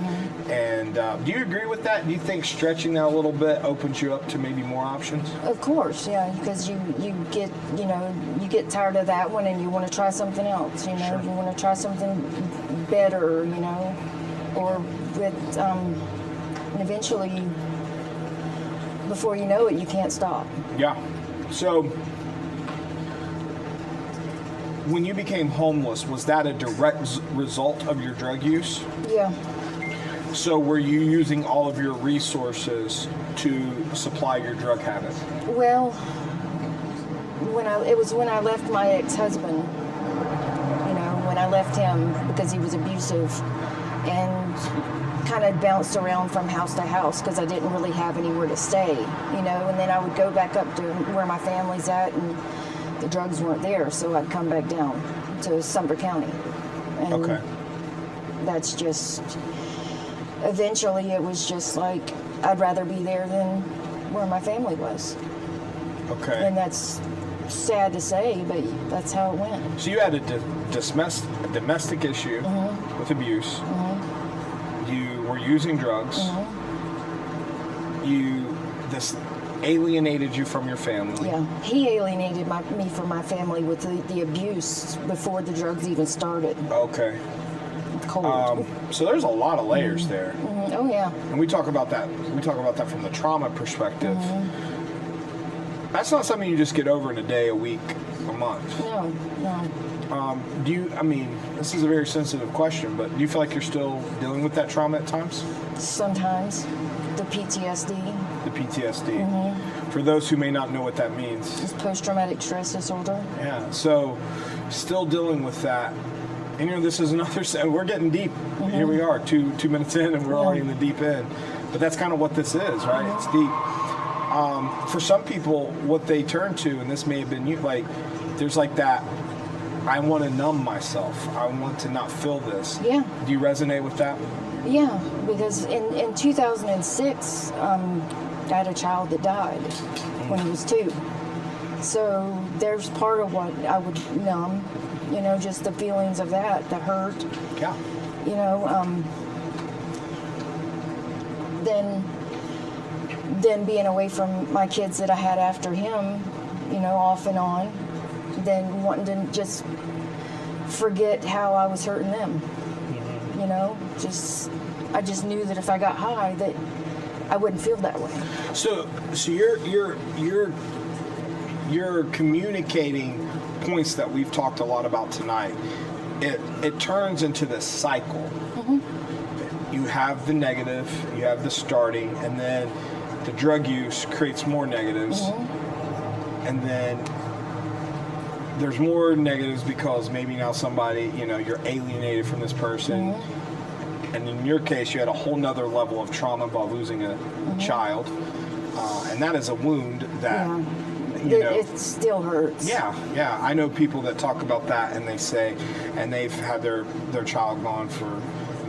[SPEAKER 5] And do you agree with that? Do you think stretching that a little bit opens you up to maybe more options?
[SPEAKER 10] Of course, yeah, because you get tired of that one and you want to try something else,
[SPEAKER 5] Sure.
[SPEAKER 10] You want to try something better, or with, and eventually, before you know it, you can't stop.
[SPEAKER 5] Yeah. So when you became homeless, was that a direct result of your drug use?
[SPEAKER 10] Yeah.
[SPEAKER 5] So were you using all of your resources to supply your drug habit?
[SPEAKER 10] Well, it was when I left my ex-husband, when I left him because he was abusive, and kind of bounced around from house to house because I didn't really have anywhere to stay, and then I would go back up to where my family's at, and the drugs weren't there, so I'd come back down to Sumter County. And
[SPEAKER 5] Okay.
[SPEAKER 10] that's just, eventually it was just like, I'd rather be there than where my family was.
[SPEAKER 5] Okay.
[SPEAKER 10] And that's sad to say, but that's how it went.
[SPEAKER 5] So you had a domestic issue with abuse. You were using drugs. This alienated you from your family.
[SPEAKER 10] Yeah, he alienated me from my family with the abuse before the drugs even started.
[SPEAKER 5] Okay.
[SPEAKER 10] Cold.
[SPEAKER 5] So there's a lot of layers there.
[SPEAKER 10] Oh yeah.
[SPEAKER 5] And we talk about that. We talk about that from the trauma perspective. That's not something you just get over in a day, a week, a month.
[SPEAKER 10] No.
[SPEAKER 5] This is a very sensitive question, but do you feel like you're still dealing with that trauma at times?
[SPEAKER 10] Sometimes. The PTSD.
[SPEAKER 5] The PTSD. For those who may not know what that means.
[SPEAKER 10] It's post-traumatic stress disorder.
[SPEAKER 5] Yeah, so still dealing with that. And this is another, we're getting deep. Here we are, two minutes in, and we're already in the deep end. But that's kind of what this is, right? It's deep. For some people, what they turn to, and this may have been you, there's that, I want to numb myself. I want to not feel this.
[SPEAKER 10] Yeah.
[SPEAKER 5] Do you resonate with that?
[SPEAKER 10] Yeah, because in 2006, I had a child that died when he was 2. So there's part of what I would numb, just the feelings of that, the hurt.
[SPEAKER 5] Yeah.
[SPEAKER 10] Then being away from my kids that I had after him, off and on, then wanting to just forget how I was hurting them. I just knew that if I got high, that I wouldn't feel that way.
[SPEAKER 5] So you're communicating points that we've talked a lot about tonight. It turns into this cycle. You have the negative, you have the starting, and then the drug use creates more negatives, and then there's more negatives because maybe now somebody, you're alienated from this person. And in your case, you had a whole nother level of trauma by losing a child. And that is a wound that,
[SPEAKER 10] it still hurts.
[SPEAKER 5] Yeah. I know people that talk about that, and they say, and they've had their child gone for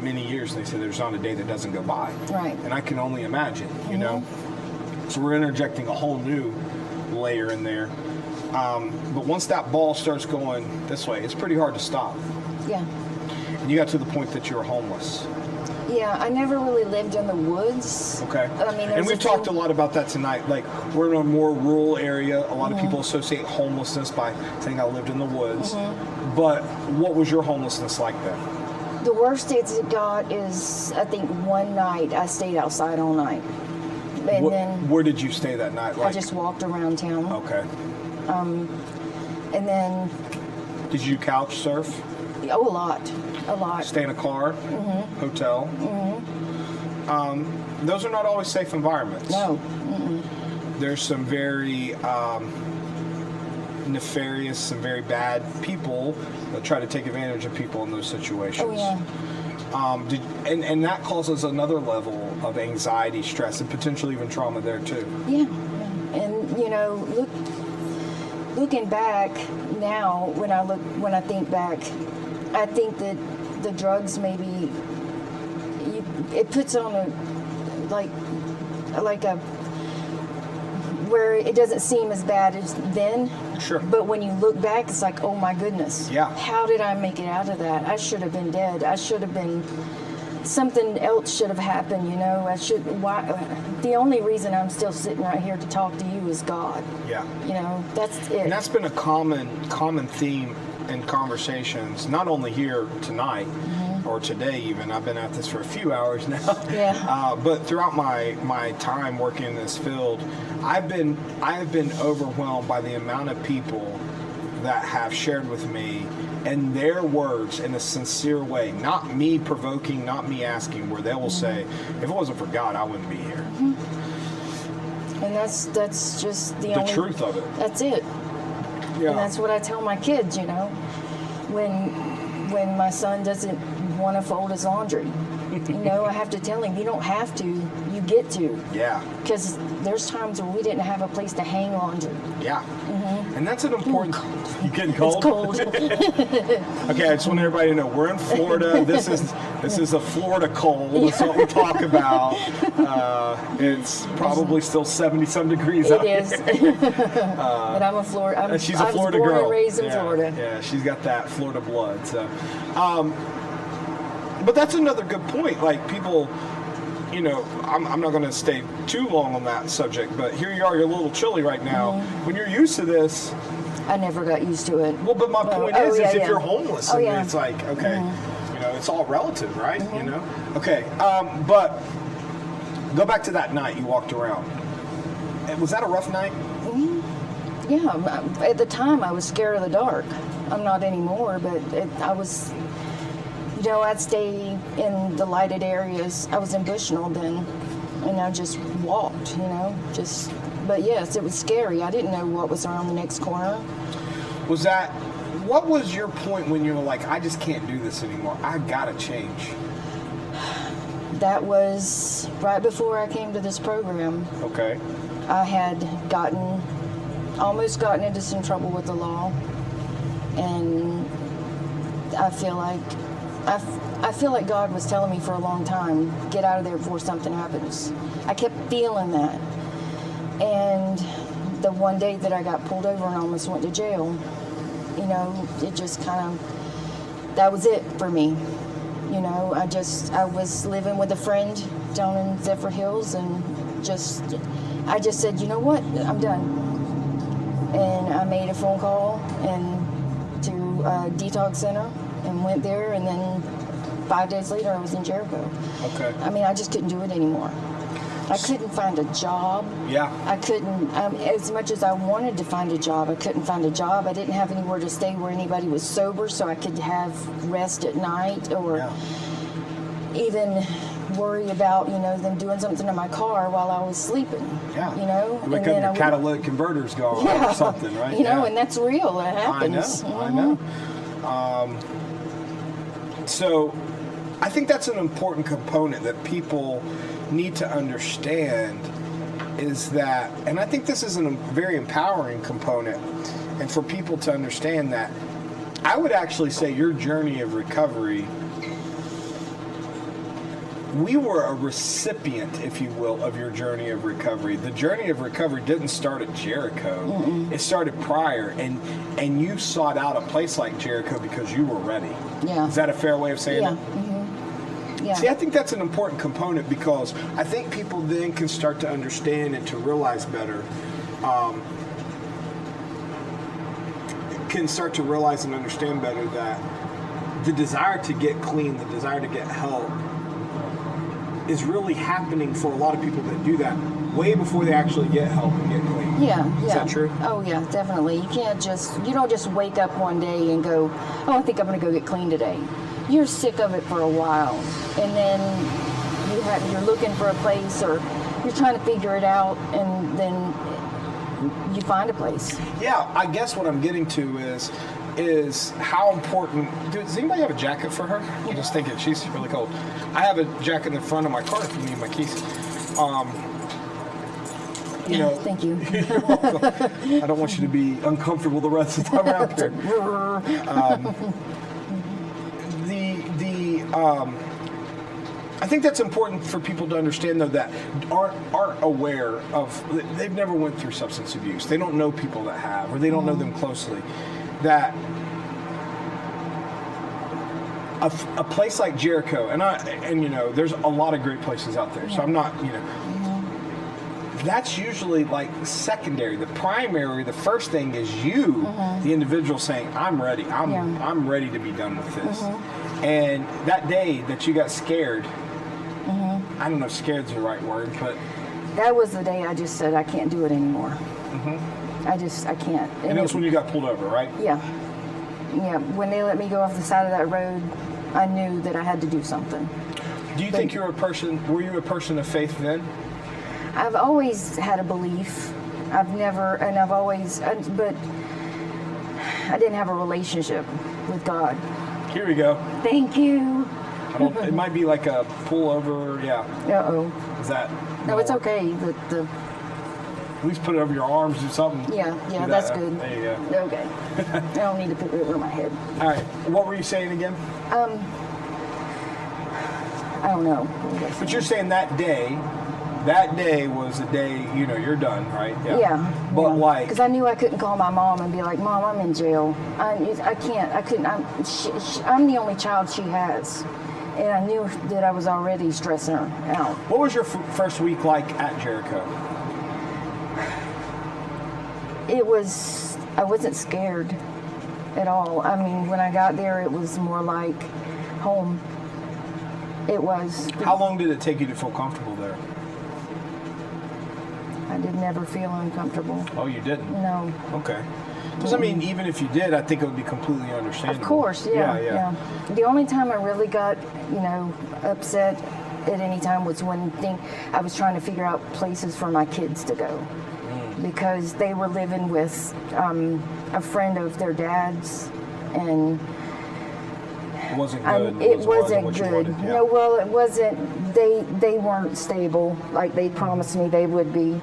[SPEAKER 5] many years, and they say there's not a day that doesn't go by.
[SPEAKER 10] Right.
[SPEAKER 5] And I can only imagine, So we're interjecting a whole new layer in there. But once that ball starts going this way, it's pretty hard to stop.
[SPEAKER 10] Yeah.
[SPEAKER 5] And you got to the point that you were homeless.
[SPEAKER 10] Yeah, I never really lived in the woods.
[SPEAKER 5] Okay. And we've talked a lot about that tonight. We're in a more rural area. A lot of people associate homelessness by saying I lived in the woods. But what was your homelessness like then?
[SPEAKER 10] The worst it got is, I think, one night I stayed outside all night. And then
[SPEAKER 5] where did you stay that night?
[SPEAKER 10] I just walked around town.
[SPEAKER 5] Okay.
[SPEAKER 10] And then...
[SPEAKER 5] Did you couch surf?
[SPEAKER 10] Oh, a lot.
[SPEAKER 5] Stay in a car? Hotel? Those are not always safe environments.
[SPEAKER 10] No.
[SPEAKER 5] There's some very nefarious, some very bad people that try to take advantage of people in those situations.
[SPEAKER 10] Oh, yeah.
[SPEAKER 5] And that causes another level of anxiety, stress, and potentially even trauma there too.
[SPEAKER 10] Yeah. And looking back now, when I think back, I think that the drugs maybe it puts on a where it doesn't seem as bad as then.
[SPEAKER 5] Sure.
[SPEAKER 10] But when you look back, it's like, oh my goodness.
[SPEAKER 5] Yeah.
[SPEAKER 10] How did I make it out of that? I should have been dead. I should have been. Something else should have happened. The only reason I'm still sitting right here to talk to you is God.
[SPEAKER 5] Yeah.
[SPEAKER 10] That's it.
[SPEAKER 5] And that's been a common theme in conversations, not only here tonight or today even. I've been at this for a few hours now.
[SPEAKER 10] Yeah.
[SPEAKER 5] But throughout my time working in this field, I have been overwhelmed by the amount of people that have shared with me and their words in a sincere way, not me provoking, not me asking, where they will say, if it wasn't for God, I wouldn't be here.
[SPEAKER 10] And that's just the only
[SPEAKER 5] truth of it.
[SPEAKER 10] That's it.
[SPEAKER 5] Yeah.
[SPEAKER 10] And that's what I tell my kids, you know, when my son doesn't want to fold his laundry. You know, I have to tell him, you don't have to, you get to.
[SPEAKER 5] Yeah.
[SPEAKER 10] Because there's times where we didn't have a place to hang laundry.
[SPEAKER 5] Yeah. And that's an important... You getting cold?
[SPEAKER 10] It's cold.
[SPEAKER 5] Okay, I just want everybody to know, we're in Florida. This is a Florida cold. That's what we talk about. It's probably still 70-some degrees out
[SPEAKER 10] It is.
[SPEAKER 5] here.
[SPEAKER 10] But I'm a Florida...
[SPEAKER 5] She's a Florida
[SPEAKER 10] I was born
[SPEAKER 5] girl.
[SPEAKER 10] and raised in Florida.
[SPEAKER 5] Yeah, she's got that Florida blood. So, but that's another good point. Like, people, you know, I'm not going to stay too long on that subject, but here you are, you're a little chilly right now. When you're used to this...
[SPEAKER 10] I never got used to it.
[SPEAKER 5] Well, but my point is if you're homeless,
[SPEAKER 10] Oh,
[SPEAKER 5] and
[SPEAKER 10] yeah.
[SPEAKER 5] it's like, okay, you know, it's all relative, right? You know? Okay, but go back to that night you walked around. Was that a rough night?
[SPEAKER 10] Yeah, at the time I was scared of the dark. I'm not anymore, but I was, you know, I'd stay in the lighted areas. I was in Bushnell then, and I just walked, you know, but yes, it was scary. I didn't know what was around the next corner.
[SPEAKER 5] What was your point when you were like, I just can't do this anymore, I gotta change?
[SPEAKER 10] That was right before I came to this program.
[SPEAKER 5] Okay.
[SPEAKER 10] I had almost gotten into some trouble with the law, and I feel like God was telling me for a long time, get out of there before something happens. I kept feeling that. And the one day that I got pulled over and almost went to jail, you know, it just kind of, that was it for me. You know, I was living with a friend down in Zephyr Hills, and I just said, you know what, I'm done. And I made a phone call to a detox center and went there, and then 5 days later I was in Jericho.
[SPEAKER 5] Okay.
[SPEAKER 10] I mean, I just couldn't do it anymore. I couldn't find a job.
[SPEAKER 5] Yeah.
[SPEAKER 10] I couldn't, as much as I wanted to find a job, I couldn't find a job. I didn't have anywhere to stay where anybody was sober, so I could have rest at night, or even worry about, you know, them doing something to my car while I was sleeping.
[SPEAKER 5] Yeah.
[SPEAKER 10] You know?
[SPEAKER 5] You wake up, your catalytic converter's gone or something, right?
[SPEAKER 10] You know, and that's real. That happens.
[SPEAKER 5] I know. So I think that's an important component that people need to understand, is that, and I think this is a very empowering component, and for people to understand that, I would actually say your journey of recovery, we were a recipient, if you will, of your journey of recovery. The journey of recovery didn't start at Jericho. It started prior, and you sought out a place like Jericho because you were ready.
[SPEAKER 10] Yeah.
[SPEAKER 5] Is that a fair way of saying it?
[SPEAKER 10] Yeah.
[SPEAKER 5] See, I think that's an important component, because I think people then can start to understand and to realize better, can start to realize and understand better that the desire to get clean, the desire to get help, is really happening for a lot of people that do that way before they actually get help and get clean.
[SPEAKER 10] Yeah.
[SPEAKER 5] Is that true?
[SPEAKER 10] Oh yeah, definitely. You don't just wake up one day and go, oh, I think I'm going to go get clean today. You're sick of it for a while, and then you're looking for a place, or you're trying to figure it out, and then you find a place.
[SPEAKER 5] Yeah, I guess what I'm getting to is how important. Does anybody have a jacket for her? I'm just thinking, she's really cold. I have a jacket in the front of my car if you need my keys. You know,
[SPEAKER 10] Thank you.
[SPEAKER 5] You're welcome. I don't want you to be uncomfortable the rest of the time out here. I think that's important for people to understand, though, that aren't aware of. They've never went through substance abuse. They don't know people that have, or they don't know them closely. That a place like Jericho, and you know, there's a lot of great places out there. So I'm not, you know, that's usually like secondary. The primary, the first thing is you, the individual, saying, "I'm ready. I'm ready to be done with this." And that day that you got scared, I don't know if scared's the right word, but
[SPEAKER 10] that was the day I just said, I can't do it anymore. I can't.
[SPEAKER 5] And it was when you got pulled over, right?
[SPEAKER 10] Yeah. Yeah, when they let me go off the side of that road, I knew that I had to do something.
[SPEAKER 5] Do you think were you a person of faith then?
[SPEAKER 10] I've always had a belief. But I didn't have a relationship with God.
[SPEAKER 5] Here we go.
[SPEAKER 10] Thank you.
[SPEAKER 5] It might be like a pullover, yeah.
[SPEAKER 10] Uh-oh.
[SPEAKER 5] Is that?
[SPEAKER 10] No, it's okay.
[SPEAKER 5] At least put it over your arms or something.
[SPEAKER 10] Yeah,
[SPEAKER 5] Do
[SPEAKER 10] that's
[SPEAKER 5] that.
[SPEAKER 10] good.
[SPEAKER 5] There you go.
[SPEAKER 10] Okay. I don't need to put it over my head.
[SPEAKER 5] All right. What were you saying again?
[SPEAKER 10] I don't know. What was I
[SPEAKER 5] But
[SPEAKER 10] saying?
[SPEAKER 5] you're saying that day was the day, you're done, right?
[SPEAKER 10] Yeah.
[SPEAKER 5] But like,
[SPEAKER 10] because I knew I couldn't call my mom and be like, Mom, I'm in jail. I couldn't. I'm the only child she has. And I knew that I was already stressing her out.
[SPEAKER 5] what was your first week like at Jericho?
[SPEAKER 10] I wasn't scared at all. I mean, when I got there, it was more like home. It was.
[SPEAKER 5] How long did it take you to feel comfortable there?
[SPEAKER 10] I did never feel uncomfortable.
[SPEAKER 5] Oh, you didn't?
[SPEAKER 10] No.
[SPEAKER 5] Okay. Because, I mean, even if you did, I think it would be completely understandable.
[SPEAKER 10] Of course, yeah. The only time I really got, upset at any time was when I was trying to figure out places for my kids to go. Because they were living with a friend of their dad's, and
[SPEAKER 5] It wasn't good.
[SPEAKER 10] it wasn't
[SPEAKER 5] what you
[SPEAKER 10] good.
[SPEAKER 5] wanted, yeah.
[SPEAKER 10] No, well, it wasn't. They weren't stable like they promised me they would be,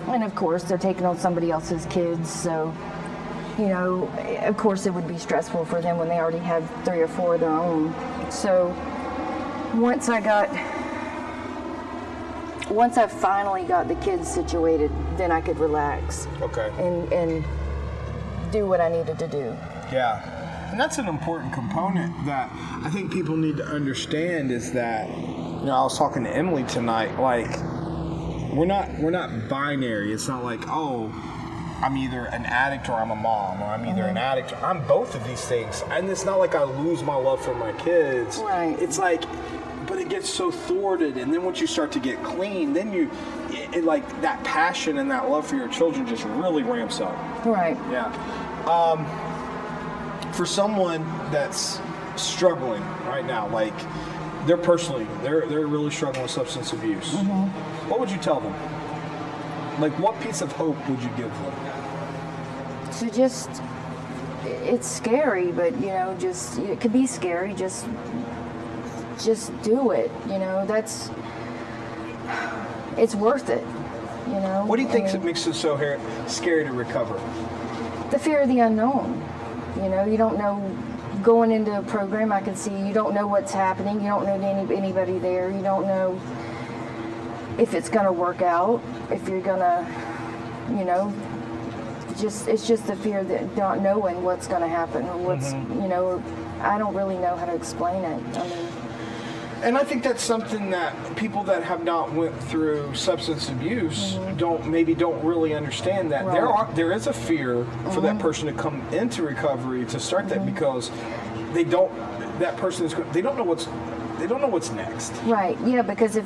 [SPEAKER 10] and of course they're taking on somebody else's kids. So, of course it would be stressful for them when they already had 3 or 4 of their own. So, once I finally got the kids situated, then I could relax.
[SPEAKER 5] Okay.
[SPEAKER 10] And do what I needed to do.
[SPEAKER 5] Yeah. And that's an important component that I think people need to understand is that, I was talking to Emily tonight, like, we're not binary. It's not like, oh, I'm either an addict or I'm a mom, or I'm either an addict. I'm both of these things. And it's not like I lose my love for my kids.
[SPEAKER 10] Right.
[SPEAKER 5] It's like, but it gets so thwarted. And then once you start to get clean, then it like that passion and that love for your children just really ramps up.
[SPEAKER 10] Right.
[SPEAKER 5] Yeah. For someone that's struggling right now, like they're really struggling with substance abuse, what would you tell them? Like, what piece of hope would you give them?
[SPEAKER 10] So it's scary, but it could be scary. Just do it. It's worth it.
[SPEAKER 5] What do you think makes it so scary to recover?
[SPEAKER 10] The fear of the unknown. You don't know. Going into a program, I can see you don't know what's happening. You don't know anybody there. You don't know if it's going to work out. If you're going to, it's just the fear that not knowing what's going to happen or what's, I don't really know how to explain it.
[SPEAKER 5] And I think that's something that people that have not went through substance abuse don't really understand that there is a fear for that person to come into recovery to start that because they don't know what's next.
[SPEAKER 10] Right. Yeah, because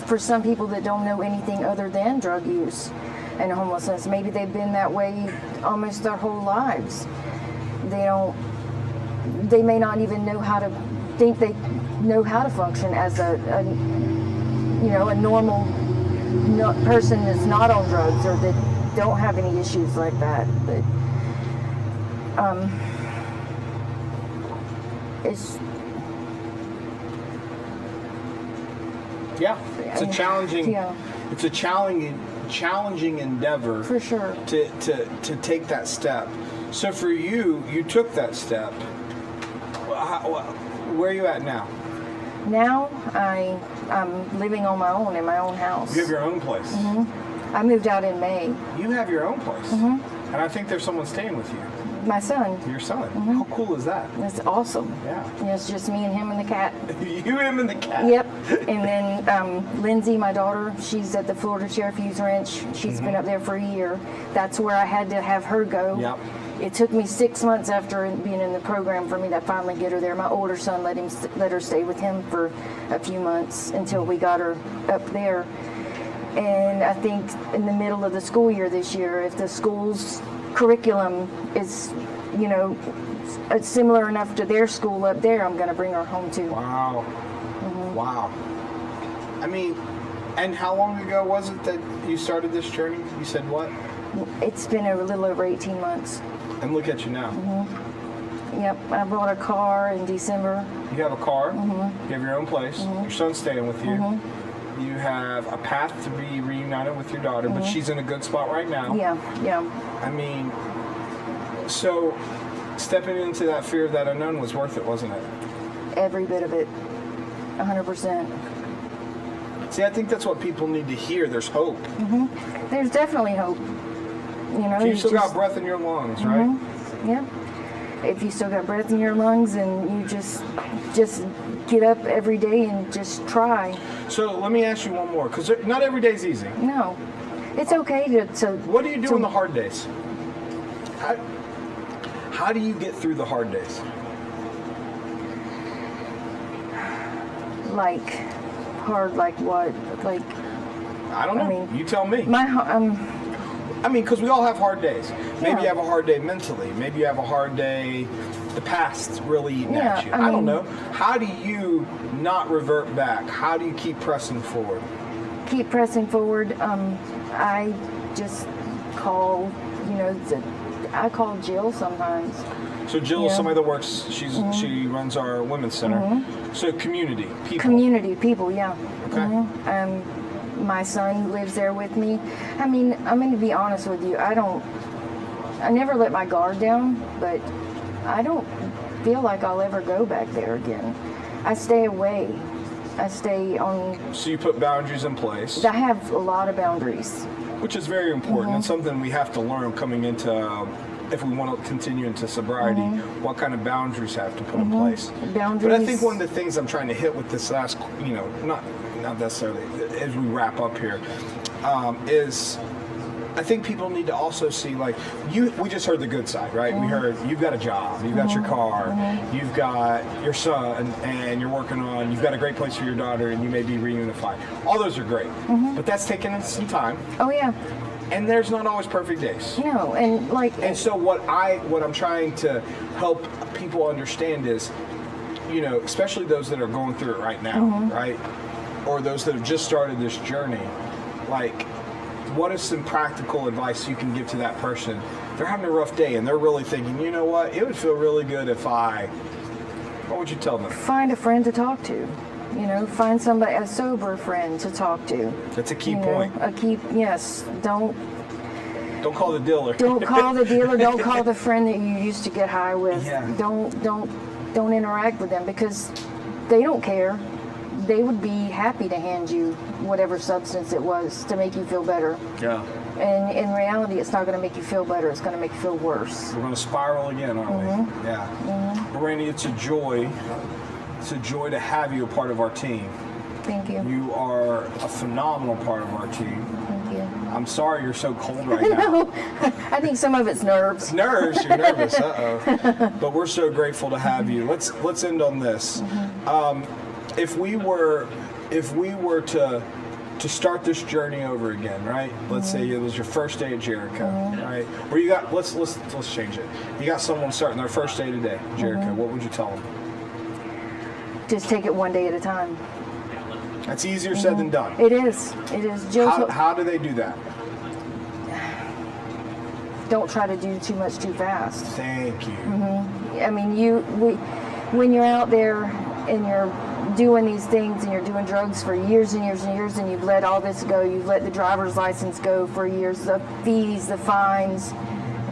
[SPEAKER 10] for some people that don't know anything other than drug use and homelessness, maybe they've been that way almost their whole lives. They may not even know how to think they know how to function as a normal person that's not on drugs or that don't have any issues like that. But it's
[SPEAKER 5] it's a challenging endeavor
[SPEAKER 10] for sure
[SPEAKER 5] to take that step. So for you took that step. Where are you at now?
[SPEAKER 10] Now I'm living on my own in my own house.
[SPEAKER 5] You have your own place.
[SPEAKER 10] I moved out in May.
[SPEAKER 5] You have your own place. And I think there's someone staying with you.
[SPEAKER 10] My son.
[SPEAKER 5] Your son. How cool is that?
[SPEAKER 10] It's awesome.
[SPEAKER 5] Yeah.
[SPEAKER 10] It's just me and him and the cat.
[SPEAKER 5] You, him, and the cat.
[SPEAKER 10] Yep. And then Lindsay, my daughter, she's at the Florida Sheriff Youth Ranch. She's been up there for a year. That's where I had to have her go.
[SPEAKER 5] Yep.
[SPEAKER 10] It took me 6 months after being in the program for me to finally get her there. My older son let her stay with him for a few months until we got her up there. And I think in the middle of the school year this year, if the school's curriculum is, similar enough to their school up there, I'm going to bring her home to.
[SPEAKER 5] Wow. Wow. I mean, and how long ago was it that you started this journey? You said what?
[SPEAKER 10] It's been a little over 18 months.
[SPEAKER 5] And look at you now.
[SPEAKER 10] Yep, I bought a car in December.
[SPEAKER 5] You have a car. You have your own place. Your son's staying with you. You have a path to be reunited with your daughter, but she's in a good spot right now.
[SPEAKER 10] Yeah.
[SPEAKER 5] I mean, so stepping into that fear of that unknown was worth it, wasn't it?
[SPEAKER 10] Every bit of it. 100%.
[SPEAKER 5] See, I think that's what people need to hear. There's hope.
[SPEAKER 10] There's definitely hope. You know,
[SPEAKER 5] You still got breath in your lungs, right?
[SPEAKER 10] Yeah. If you still got breath in your lungs and you just get up every day and just try.
[SPEAKER 5] So let me ask you one more, because not every day's easy.
[SPEAKER 10] No. It's okay to
[SPEAKER 5] What do you do on the hard days? How do you get through the hard days?
[SPEAKER 10] like hard like what? Like
[SPEAKER 5] I don't know.
[SPEAKER 10] I mean,
[SPEAKER 5] you tell me. I mean, because we all have hard days. Maybe you have a hard day mentally. Maybe you have a hard day. The past's really eating at you. I don't know. How do you not revert back? How do you keep pressing forward?
[SPEAKER 10] Keep pressing forward. I just call, I call Jill sometimes.
[SPEAKER 5] So Jill is somebody that works. She runs our women's center. So community people.
[SPEAKER 10] Community people, yeah.
[SPEAKER 5] Okay.
[SPEAKER 10] My son lives there with me. I mean, I'm going to be honest with you. I never let my guard down, but I don't feel like I'll ever go back there again. I stay away. I stay on.
[SPEAKER 5] So you put boundaries in place.
[SPEAKER 10] I have a lot of boundaries.
[SPEAKER 5] Which is very important. It's something we have to learn coming into, if we want to continue into sobriety, what kind of boundaries have to put in place.
[SPEAKER 10] Boundaries.
[SPEAKER 5] But I think one of the things I'm trying to hit with this last, not necessarily as we wrap up here, is I think people need to also see, like, we just heard the good side, right? We heard you've got a job, you've got your car, you've got your son, and you're working on, you've got a great place for your daughter, and you may be reunified. All those are great, but that's taking some time.
[SPEAKER 10] Oh, yeah.
[SPEAKER 5] And there's not always perfect days.
[SPEAKER 10] No, and
[SPEAKER 5] so what I'm trying to help people understand is, especially those that are going through it right now, right? Or those that have just started this journey, like, what is some practical advice you can give to that person? They're having a rough day and they're really thinking, you know what, it would feel really good if what would you tell them?
[SPEAKER 10] Find a friend to talk to. Find a sober friend to talk to.
[SPEAKER 5] That's a key point.
[SPEAKER 10] Yes. Don't
[SPEAKER 5] call the dealer.
[SPEAKER 10] Don't call the dealer. Don't call the friend that you used to get high with.
[SPEAKER 5] Yeah.
[SPEAKER 10] Don't interact with them because they don't care. They would be happy to hand you whatever substance it was to make you feel better.
[SPEAKER 5] Yeah.
[SPEAKER 10] And in reality, it's not going to make you feel better. It's going to make you feel worse.
[SPEAKER 5] We're going to spiral again, aren't we? Yeah. Well, Randy, it's a joy. It's a joy to have you a part of our team.
[SPEAKER 10] Thank you.
[SPEAKER 5] You are a phenomenal part of our team.
[SPEAKER 10] Thank you.
[SPEAKER 5] I'm sorry you're so cold right now.
[SPEAKER 10] No, I think some of it's nerves.
[SPEAKER 5] Nerves? You're nervous. But we're so grateful to have you. Let's end on this. If we were to start this journey over again, right? Let's say it was your first day at Jericho, right? Or you got let's change it. You got someone starting their first day today, Jericho. What would you tell them?
[SPEAKER 10] Just take it one day at a time.
[SPEAKER 5] That's easier said than done.
[SPEAKER 10] It is. It is.
[SPEAKER 5] How do they do that?
[SPEAKER 10] Don't try to do too much too fast.
[SPEAKER 5] Thank you.
[SPEAKER 10] I mean, when you're out there and you're doing these things and you're doing drugs for years and years and years and you've let all this go, you've let the driver's license go for years, the fees, the fines,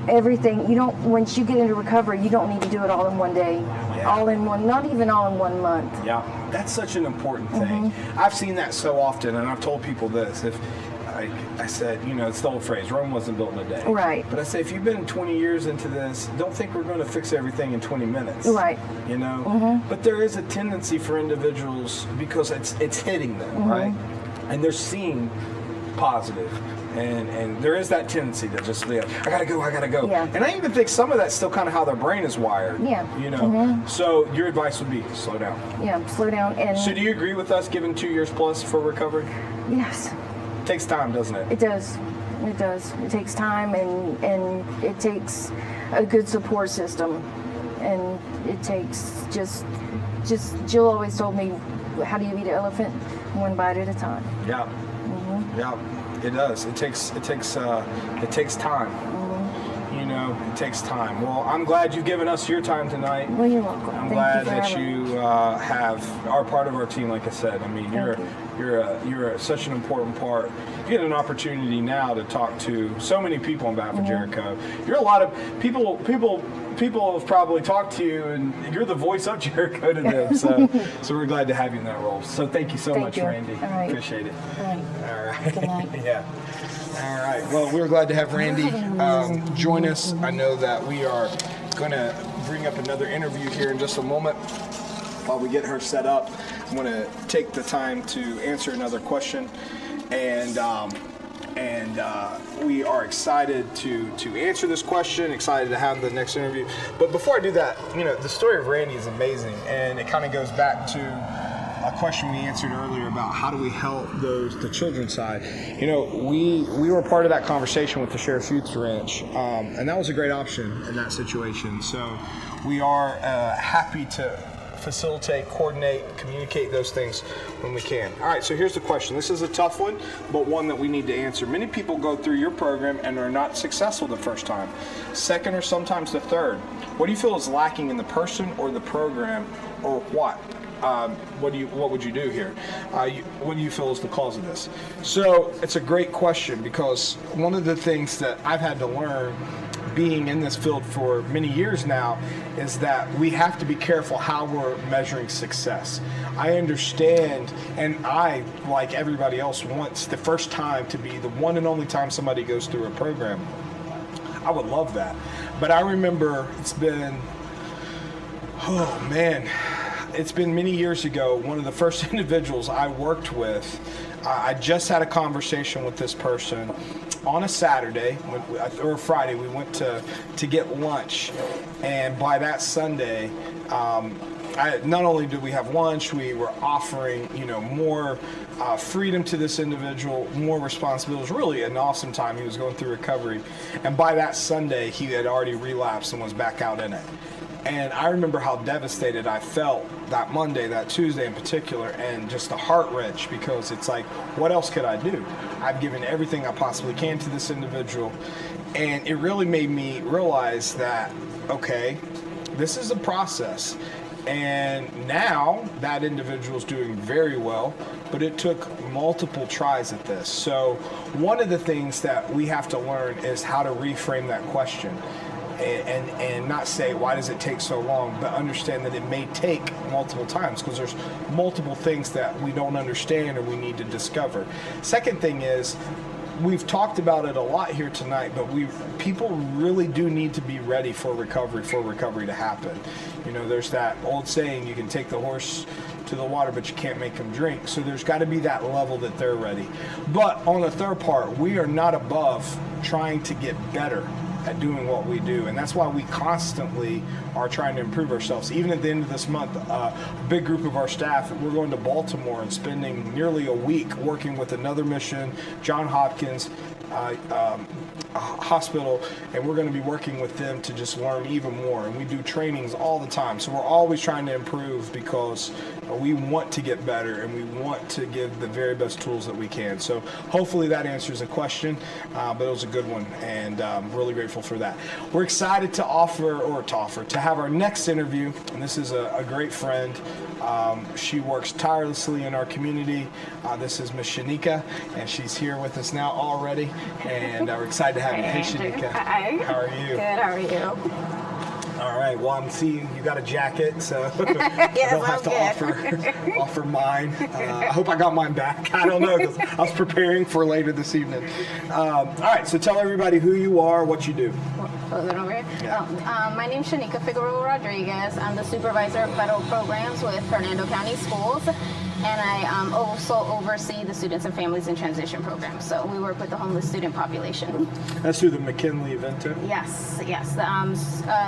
[SPEAKER 10] everything. Once you get into recovery, you don't need to do it all in one day, not even all in 1 month.
[SPEAKER 5] Yeah, that's such an important thing. I've seen that so often, and I've told people this. If I said, it's the old phrase, Rome wasn't built in a day.
[SPEAKER 10] Right.
[SPEAKER 5] But I say, if you've been 20 years into this, don't think we're going to fix everything in 20 minutes.
[SPEAKER 10] Right.
[SPEAKER 5] But there is a tendency for individuals, because it's hitting them, right? And they're seeing positive. And there is that tendency to just live. I gotta go.
[SPEAKER 10] Yeah.
[SPEAKER 5] And I even think some of that's still kind of how their brain is wired.
[SPEAKER 10] Yeah.
[SPEAKER 5] So your advice would be slow down.
[SPEAKER 10] Yeah, slow down. And
[SPEAKER 5] So do you agree with us giving 2 years plus for recovery?
[SPEAKER 10] yes,
[SPEAKER 5] It takes time, doesn't it?
[SPEAKER 10] it does. It does. It takes time and it takes a good support system. and it takes just Jill always told me, how do you eat an elephant? One bite at a time.
[SPEAKER 5] Yeah. Yeah, it does. It takes time. You know, it takes time. Well, I'm glad you've given us your time tonight.
[SPEAKER 10] Well, you're welcome.
[SPEAKER 5] I'm glad that you are part of our team. Like I said, I mean, you're such an important part. You get an opportunity now to talk to so many people in Bath and Jericho. You're a lot of people have probably talked to you, and you're the voice of Jericho to them. So we're glad to have you in that role. So thank you so much, Randy.
[SPEAKER 10] All right.
[SPEAKER 5] Appreciate it.
[SPEAKER 10] All right.
[SPEAKER 5] Good
[SPEAKER 10] night.
[SPEAKER 5] Yeah. All right. Well, we're glad to have Randy join us. I know that we are going to bring up another interview here in just a moment. While we get her set up, I'm going to take the time to answer another question, and we are excited to answer this question. Excited to have the next interview. But before I do that, you know, the story of Randy is amazing, and it kind of goes back to a question we answered earlier about how do we help the children's side. You know, we were part of that conversation with the Sheriff's Youth Ranch, and that was a great option in that situation. So we are happy to facilitate, coordinate, communicate those things when we can. All right, so here's the question. This is a tough one, but one that we need to answer. Many people go through your program and are not successful the first time, second, or sometimes the third. What do you feel is lacking in the person or the program, or what? What would you do here? What do you feel is the cause of this? So it's a great question, because one of the things that I've had to learn being in this field for many years now is that we have to be careful how we're measuring success. I understand, and I, like everybody else, wants the first time to be the one and only time somebody goes through a program. I would love that. But I remember it's been many years ago, one of the first individuals I worked with, I just had a conversation with this person on a Saturday or Friday. We went to get lunch, and by that Sunday, not only did we have lunch, we were offering, more freedom to this individual, more responsibilities. Really an awesome time. He was going through recovery, and by that Sunday, he had already relapsed and was back out in it. And I remember how devastated I felt that Monday, that Tuesday in particular, and just a heart wrench, because it's like, what else could I do? I've given everything I possibly can to this individual. And it really made me realize that, okay, this is a process. And now that individual's doing very well, but it took multiple tries at this. So one of the things that we have to learn is how to reframe that question. And not say, why does it take so long, but understand that it may take multiple times, because there's multiple things that we don't understand or we need to discover. Second thing is, we've talked about it a lot here tonight, but people really do need to be ready for recovery to happen. There's that old saying, you can take the horse to the water, but you can't make them drink. So there's got to be that level that they're ready. But on the third part, we are not above trying to get better at doing what we do, and that's why we constantly are trying to improve ourselves. Even at the end of this month, a big group of our staff, we're going to Baltimore and spending nearly a week working with another mission, John Hopkins Hospital, and we're going to be working with them to just learn even more. And we do trainings all the time, so we're always trying to improve, because we want to get better and we want to give the very best tools that we can. So hopefully that answers the question, but it was a good one, and I'm really grateful for that. We're excited to have our next interview, and this is a great friend. She works tirelessly in our community. This is Miss Shanika, and she's here with us now already, and we're excited to have you. Hey, Shanika.
[SPEAKER 11] Hi.
[SPEAKER 5] How are you?
[SPEAKER 11] Good, how are you?
[SPEAKER 5] All right. Well, I'm seeing you got a jacket, so
[SPEAKER 11] Yes,
[SPEAKER 5] I don't have to offer mine. I hope I got mine back. I don't know, because I was preparing for later this evening. All right. So tell everybody who you are, what you do.
[SPEAKER 11] Was it over here?
[SPEAKER 5] Yeah.
[SPEAKER 11] My name's Shanika Figueroa Rodriguez. I'm the supervisor of federal programs with Hernando County Schools, and I also oversee the Students and Families in Transition program. So we work with the homeless student population.
[SPEAKER 5] That's through the McKinley-Vento?
[SPEAKER 11] Yes. The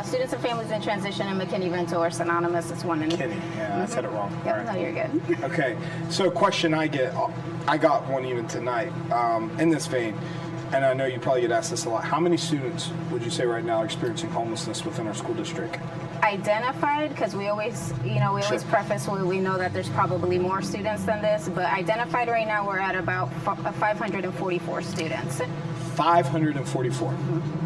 [SPEAKER 11] Students and Families in Transition and McKinney-Vento are synonymous. It's one and
[SPEAKER 5] McKinney. Yeah, I said it wrong.
[SPEAKER 11] Yep,
[SPEAKER 5] All right.
[SPEAKER 11] no, you're good.
[SPEAKER 5] Okay. So question I got one even tonight in this vein, and I know you probably get asked this a lot. How many students would you say right now are experiencing homelessness within our school district?
[SPEAKER 11] identified, because we always, we always preface we know that there's probably more students than this, but identified right now we're at about 544 students.
[SPEAKER 1] 544.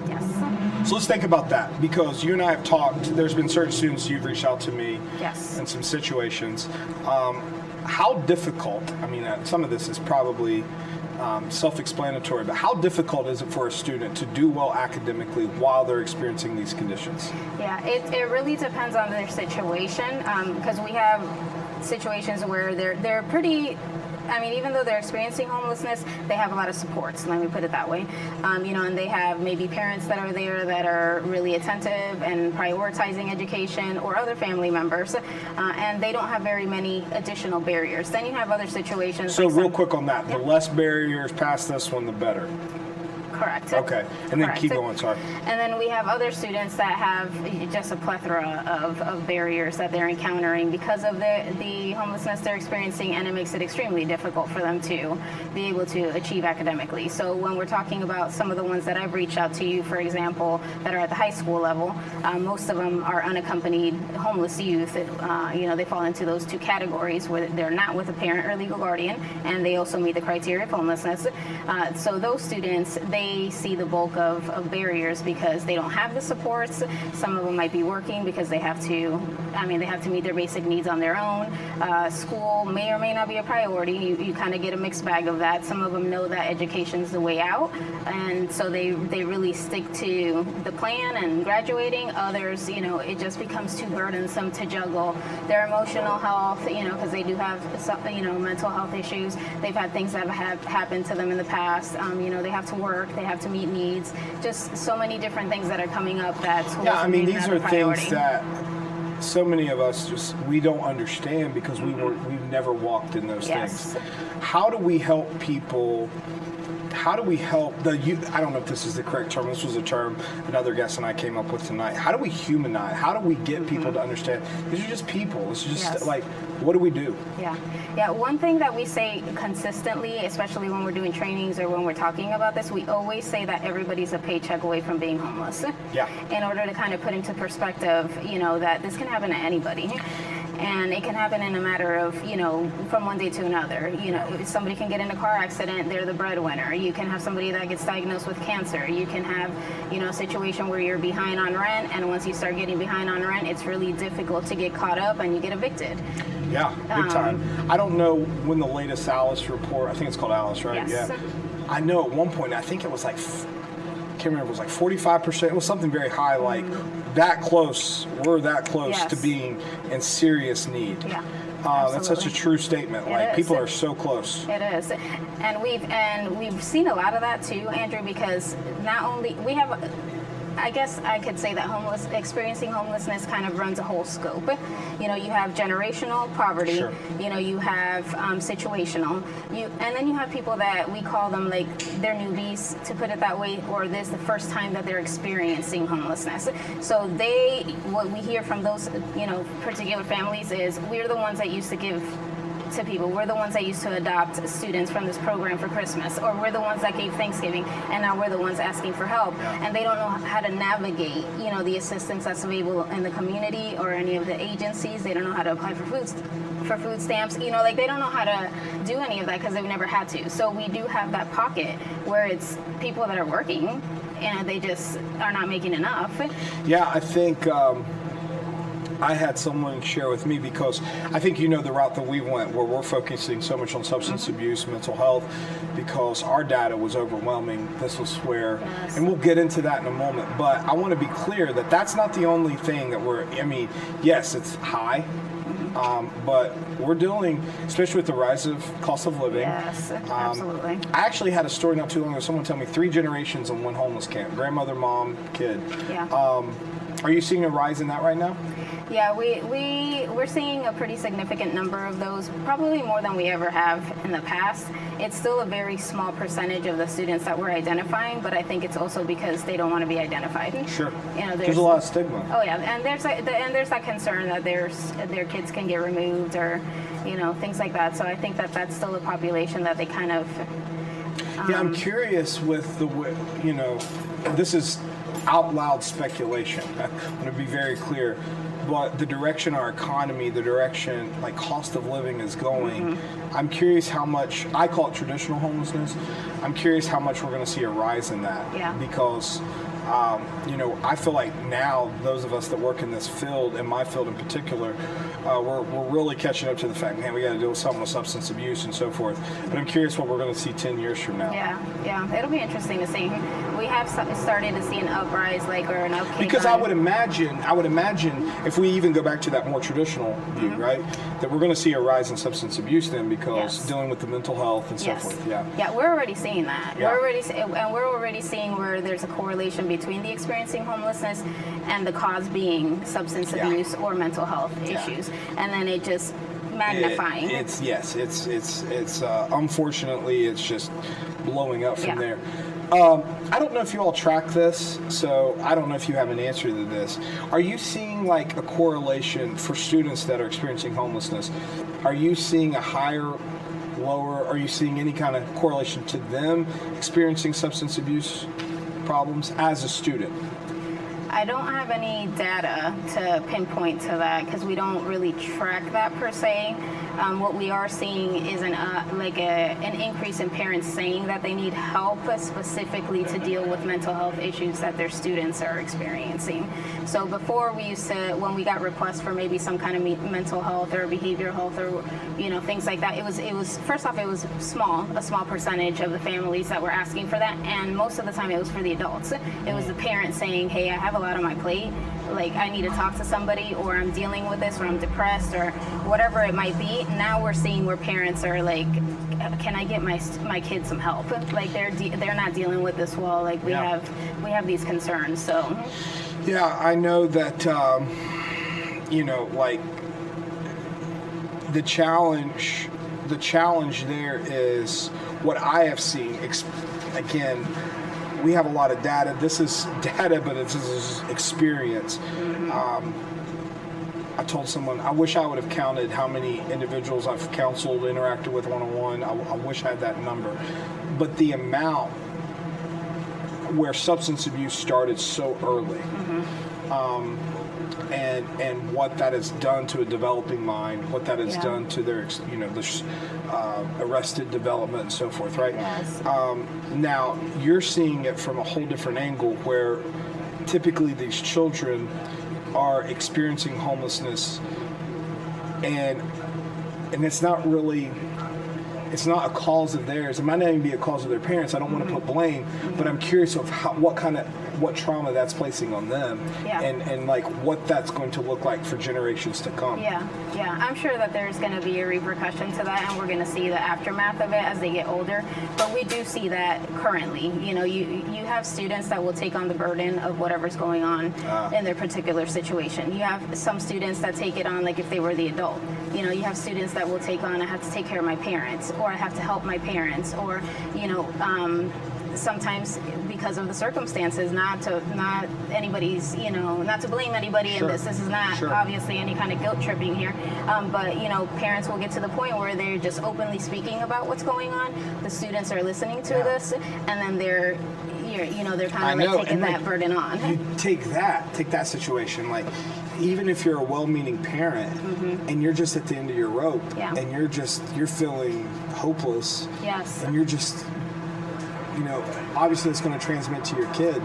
[SPEAKER 11] Yes.
[SPEAKER 1] So let's think about that, because you and I have talked. There's been certain students you've reached out to me
[SPEAKER 11] Yes.
[SPEAKER 1] in some situations. How difficult, I mean, some of this is probably self-explanatory, but how difficult is it for a student to do well academically while they're experiencing these conditions?
[SPEAKER 11] Yeah, it really depends on their situation, because we have situations where they're pretty. I mean, even though they're experiencing homelessness, they have a lot of supports, let me put it that way. And they have maybe parents that are there that are really attentive and prioritizing education, or other family members, and they don't have very many additional barriers. Then you have other situations.
[SPEAKER 1] So
[SPEAKER 11] like
[SPEAKER 1] real quick on that, the less barriers past this one, the better.
[SPEAKER 11] Correct.
[SPEAKER 1] Okay, and then
[SPEAKER 11] Correct.
[SPEAKER 1] keep going, sorry.
[SPEAKER 11] And then we have other students that have just a plethora of barriers that they're encountering because of the homelessness they're experiencing, and it makes it extremely difficult for them to be able to achieve academically. So when we're talking about some of the ones that I've reached out to you, for example, that are at the high school level, most of them are unaccompanied homeless youth. They fall into those two categories where they're not with a parent or legal guardian, and they also meet the criteria of homelessness. So those students, they see the bulk of barriers because they don't have the supports. Some of them might be working because they have to meet their basic needs on their own. School may or may not be a priority. You kind of get a mixed bag of that. Some of them know that education's the way out, and so they really stick to the plan and graduating. Others, it just becomes too burdensome to juggle their emotional health, because they do have some, mental health issues. They've had things that have happened to them in the past. They have to work. They have to meet needs. Just so many different things that are coming up.
[SPEAKER 1] These are things that so many of us we don't understand because we've never walked in those things. How do we help people? How do we help the youth? I don't know if this is the correct term. This was a term another guest and I came up with tonight. How do we humanize? How do we get people to understand these are just people? It's just like, what do we do?
[SPEAKER 11] Yeah. One thing that we say consistently, especially when we're doing trainings or when we're talking about this, we always say that everybody's a paycheck away from being homeless.
[SPEAKER 1] Yeah.
[SPEAKER 11] In order to kind of put into perspective, that this can happen to anybody. And it can happen in a matter of, from one day to another. If somebody can get in a car accident, they're the breadwinner. You can have somebody that gets diagnosed with cancer. You can have, a situation where you're behind on rent, and once you start getting behind on rent, it's really difficult to get caught up and you get evicted.
[SPEAKER 1] Yeah, big time. I don't know when the latest Alice report, I think it's called Alice, right?
[SPEAKER 11] Yes.
[SPEAKER 1] Yeah. I know at one point, I think it was like, I can't remember, it was like 45%. It was something very high, like that close. We're that close to being in serious need.
[SPEAKER 11] Yeah.
[SPEAKER 1] That's such a true statement. Like people are so close.
[SPEAKER 11] It is, and we've seen a lot of that too, Andrew, because not only we have. I guess I could say that experiencing homelessness kind of runs a whole scope. You have generational poverty.
[SPEAKER 1] Sure.
[SPEAKER 11] You have situational. And then you have people that we call them like they're newbies, to put it that way, or this is the first time that they're experiencing homelessness. So what we hear from those particular families is we're the ones that used to give to people. We're the ones that used to adopt students from this program for Christmas, or we're the ones that gave Thanksgiving, and now we're the ones asking for help. And they don't know how to navigate, the assistance that's available in the community or any of the agencies. They don't know how to apply for food stamps. They don't know how to do any of that because they've never had to. So we do have that pocket where it's people that are working and they just are not making enough.
[SPEAKER 1] Yeah, I think I had someone share with me, because I think the route that we went, where we're focusing so much on substance abuse, mental health, because our data was overwhelming. This was where, and we'll get into that in a moment, but I want to be clear that that's not the only thing that yes, it's high, but we're dealing, especially with the rise of cost of living.
[SPEAKER 11] Yes, absolutely.
[SPEAKER 1] I actually had a story not too long ago. Someone told me 3 generations in one homeless camp: grandmother, mom, kid.
[SPEAKER 11] Yeah.
[SPEAKER 1] Are you seeing a rise in that right now?
[SPEAKER 11] Yeah, we're seeing a pretty significant number of those, probably more than we ever have in the past. It's still a very small percentage of the students that we're identifying, but I think it's also because they don't want to be identified.
[SPEAKER 1] Sure. There's a lot of stigma.
[SPEAKER 11] Oh yeah, and there's that concern that their kids can get removed, or things like that. So I think that that's still a population that they kind of.
[SPEAKER 1] Yeah, I'm curious with the way, this is out loud speculation. I want to be very clear.
[SPEAKER 5] but the direction our economy, the direction like cost of living is going, I'm curious how much, I call it traditional homelessness, I'm curious how much we're going to see a rise in that.
[SPEAKER 11] Yeah.
[SPEAKER 5] Because I feel like now those of us that work in this field, in my field in particular, we're really catching up to the fact, man, we got to deal with someone with substance abuse and so forth. But I'm curious what we're going to see 10 years from now.
[SPEAKER 11] Yeah, it'll be interesting to see. We have started to see an uprise, or an upkick.
[SPEAKER 5] Because I would imagine, if we even go back to that more traditional view, right, that we're going to see a rise in substance abuse then, because dealing with the mental health and so forth.
[SPEAKER 11] Yeah, we're already seeing that.
[SPEAKER 5] Yeah.
[SPEAKER 11] We're already seeing where there's a correlation between the experiencing homelessness and the cause being substance abuse or mental health issues, and then it just magnifying.
[SPEAKER 5] It's unfortunately it's just blowing up from there. I don't know if you all track this, so I don't know if you have an answer to this. Are you seeing like a correlation for students that are experiencing homelessness? Are you seeing a higher, lower? Are you seeing any kind of correlation to them experiencing substance abuse problems as a student?
[SPEAKER 11] I don't have any data to pinpoint to that because we don't really track that per se. What we are seeing is an increase in parents saying that they need help specifically to deal with mental health issues that their students are experiencing. So before we used to, when we got requests for maybe some kind of mental health or behavioral health or things like that, it was first off it was a small percentage of the families that were asking for that, and most of the time it was for the adults. It was the parents saying, hey, I have a lot on my plate, I need to talk to somebody, or I'm dealing with this, or I'm depressed, or whatever it might be. Now we're seeing where parents are like, can I get my kid some help? They're not dealing with this well. We have these concerns. So
[SPEAKER 5] yeah, I know that the challenge there is what I have seen. Again, we have a lot of data. This is data, but this is experience. I told someone, I wish I would have counted how many individuals I've counseled, interacted with one-on-one. I wish I had that number. But the amount where substance abuse started so early, and what that has done to a developing mind, what that has done to their, arrested development and so forth, right?
[SPEAKER 11] Yes.
[SPEAKER 5] Now, you're seeing it from a whole different angle where typically these children are experiencing homelessness and it's not a cause of theirs. It might not even be a cause of their parents. I don't want to put blame, but I'm curious of what trauma that's placing on them, and what that's going to look like for generations to come.
[SPEAKER 11] Yeah. I'm sure that there's going to be a repercussion to that, and we're going to see the aftermath of it as they get older. But we do see that currently. You have students that will take on the burden of whatever's going on in their particular situation. You have some students that take it on like if they were the adult. You have students that will take on, I have to take care of my parents, or I have to help my parents, or sometimes because of the circumstances, not to blame anybody in this. This is not obviously any kind of guilt tripping here, but parents will get to the point where they're just openly speaking about what's going on. The students are listening to this, and then they're kind of taking that burden on.
[SPEAKER 5] You take that situation, even if you're a well-meaning parent and you're just at the end of your rope and you're feeling hopeless, and you're just obviously it's going to transmit to your kid.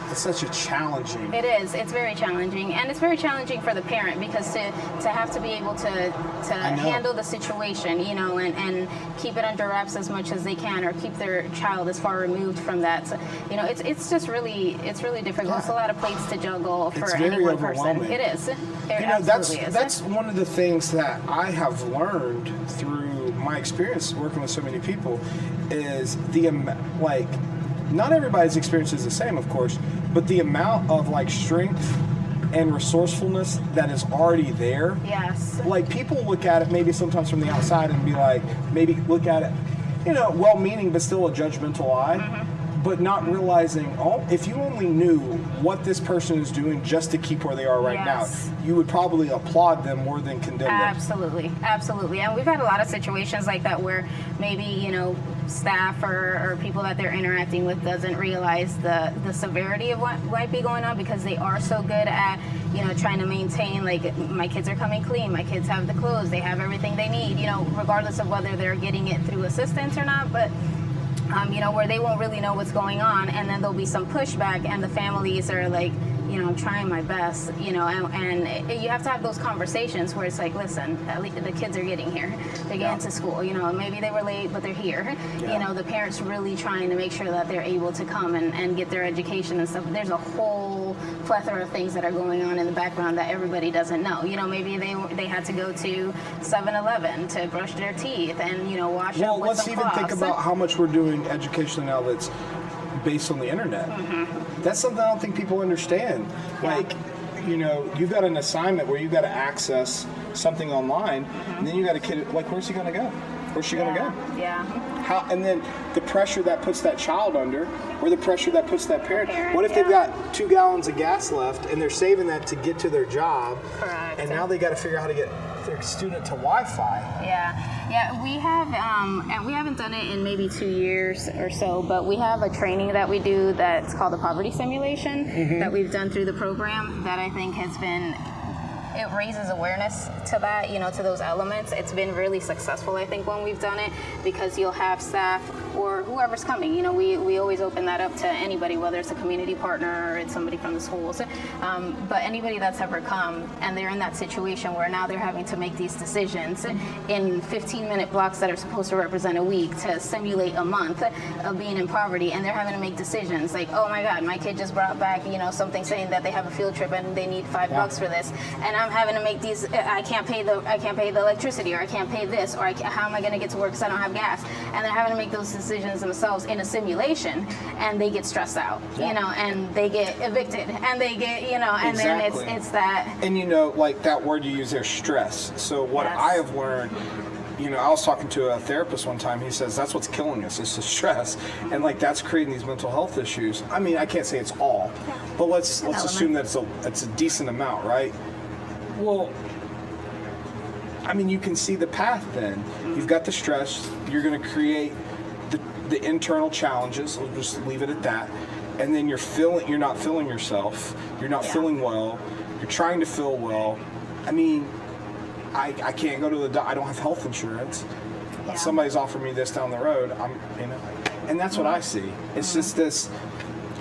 [SPEAKER 5] It's such a challenging.
[SPEAKER 11] It is. It's very challenging, and it's very challenging for the parent because to have to be able to handle the situation, and keep it under wraps as much as they can, or keep their child as far removed from that. So, it's just really difficult.
[SPEAKER 5] Yeah.
[SPEAKER 11] It's a lot of plates to juggle for
[SPEAKER 5] it's
[SPEAKER 11] any
[SPEAKER 5] very
[SPEAKER 11] one person.
[SPEAKER 5] overwhelming.
[SPEAKER 11] It is. It
[SPEAKER 5] That's one of the things that I have learned through my experience working with so many people is not everybody's experience is the same, of course, but the amount of strength and resourcefulness that is already there.
[SPEAKER 11] Yes.
[SPEAKER 5] People look at it maybe sometimes from the outside and be maybe look at it, well-meaning but still a judgmental eye. But not realizing, if you only knew what this person is doing just to keep where they are right now, you would probably applaud them more than condemn them.
[SPEAKER 11] Absolutely. And we've had a lot of situations like that where maybe, staff or people that they're interacting with doesn't realize the severity of what might be going on, because they are so good at, trying to maintain, like, my kids are coming clean, my kids have the clothes, they have everything they need, regardless of whether they're getting it through assistance or not, but where they won't really know what's going on, and then there'll be some pushback, and the families are like, I'm trying my best, and you have to have those conversations where it's like, listen, at least the kids are getting here. They're getting to school, maybe they were late, but they're here.
[SPEAKER 1] Yeah.
[SPEAKER 11] The parents really trying to make sure that they're able to come and get their education and stuff. There's a whole plethora of things that are going on in the background that everybody doesn't know. Maybe they had to go to 7-Eleven to brush their teeth and, wash up with
[SPEAKER 5] let's
[SPEAKER 11] some
[SPEAKER 5] even
[SPEAKER 11] cloths.
[SPEAKER 5] think about how much we're doing education now that's based on the internet. That's something I don't think people understand. Like, you've got an assignment where you've got to access something online, and then you got a kid, like, where's he going to go? Where's she going to go?
[SPEAKER 11] Yeah.
[SPEAKER 5] How, and then the pressure that puts that child under, or the pressure that puts that parent. What if they've got 2 gallons of gas left and they're saving that to get to their job?
[SPEAKER 11] Correct.
[SPEAKER 5] And now they got to figure out how to get their student to Wi-Fi.
[SPEAKER 11] Yeah, we have, and we haven't done it in maybe 2 years or so, but we have a training that we do that's called the poverty simulation that we've done through the program that I think has been, it raises awareness to that, to those elements. It's been really successful, I think, when we've done it, because you'll have staff or whoever's coming. We always open that up to anybody, whether it's a community partner or it's somebody from the schools. But anybody that's ever come and they're in that situation where now they're having to make these decisions in 15-minute blocks that are supposed to represent a week to simulate a month of being in poverty, and they're having to make decisions like, oh my God, my kid just brought back, something saying that they have a field trip and they need $5 for this, and I'm having to make these. I can't pay the electricity, or I can't pay this, or how am I going to get to work because I don't have gas? And they're having to make those decisions themselves in a simulation, and they get stressed out, and they get evicted, and they get, and
[SPEAKER 5] Exactly.
[SPEAKER 11] then it's that.
[SPEAKER 5] And like that word you use there, stress. So what
[SPEAKER 11] Yes.
[SPEAKER 5] I have learned, I was talking to a therapist one time. He says that's what's killing us. It's the stress, and like that's creating these mental health issues. I mean, I can't say it's all, but let's assume that it's a decent amount, right? Well, I mean, you can see the path then. You've got the stress. You're going to create the internal challenges. We'll just leave it at that. And then you're not feeling yourself. You're not feeling well. You're trying to feel well. I mean, I can't go to the doctor. I don't have health insurance.
[SPEAKER 11] Yeah.
[SPEAKER 5] Somebody's offered me this down the road. And that's what I see. It's just this.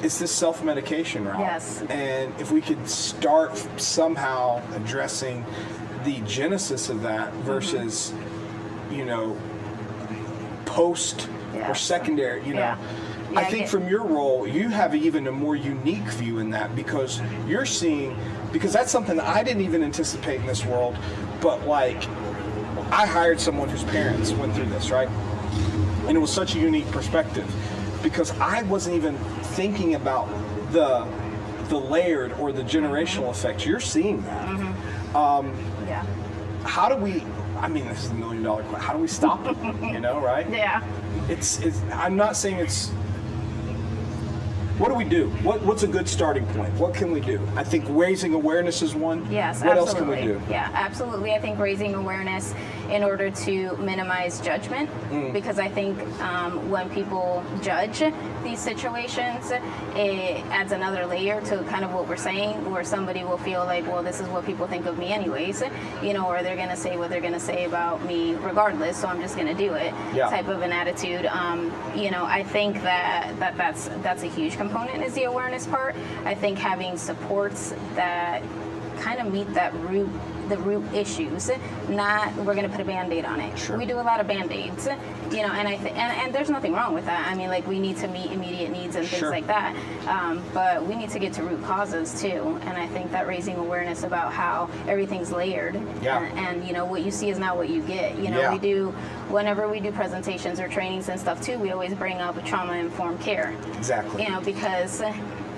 [SPEAKER 5] It's this self-medication route.
[SPEAKER 11] Yes.
[SPEAKER 5] And if we could start somehow addressing the genesis of that versus, post or secondary, I think from your role, you have even a more unique view in that, because you're seeing, because that's something that I didn't even anticipate in this world, but like, I hired someone whose parents went through this, right? And it was such a unique perspective, because I wasn't even thinking about the layered or the generational effects. You're seeing that. How do we? I mean, this is $1 million question. How do we stop it? Right?
[SPEAKER 11] Yeah.
[SPEAKER 5] It's. I'm not saying it's. What do we do? What's a good starting point? What can we do? I think raising awareness is one.
[SPEAKER 11] Yes,
[SPEAKER 5] what
[SPEAKER 11] absolutely.
[SPEAKER 5] else can we do?
[SPEAKER 11] Yeah, absolutely. I think raising awareness in order to minimize judgment, because I think when people judge these situations, it adds another layer to kind of what we're saying, where somebody will feel like, well, this is what people think of me anyways, or they're going to say what they're going to say about me regardless, so I'm just going to do it, type of an attitude. I think that's a huge component, is the awareness part. I think having supports that kind of meet the root issues, not we're going to put a Band-Aid on it. Sure. We do a lot of Band-Aids, and there's nothing wrong with that. I mean, like, we need to meet immediate needs and things like that, but we need to get to root causes too, and I think that raising awareness about how everything's layered, and what you see is not what you get. We do, whenever we do presentations or trainings and stuff too, we always bring up trauma-informed care.
[SPEAKER 5] Exactly.
[SPEAKER 11] Because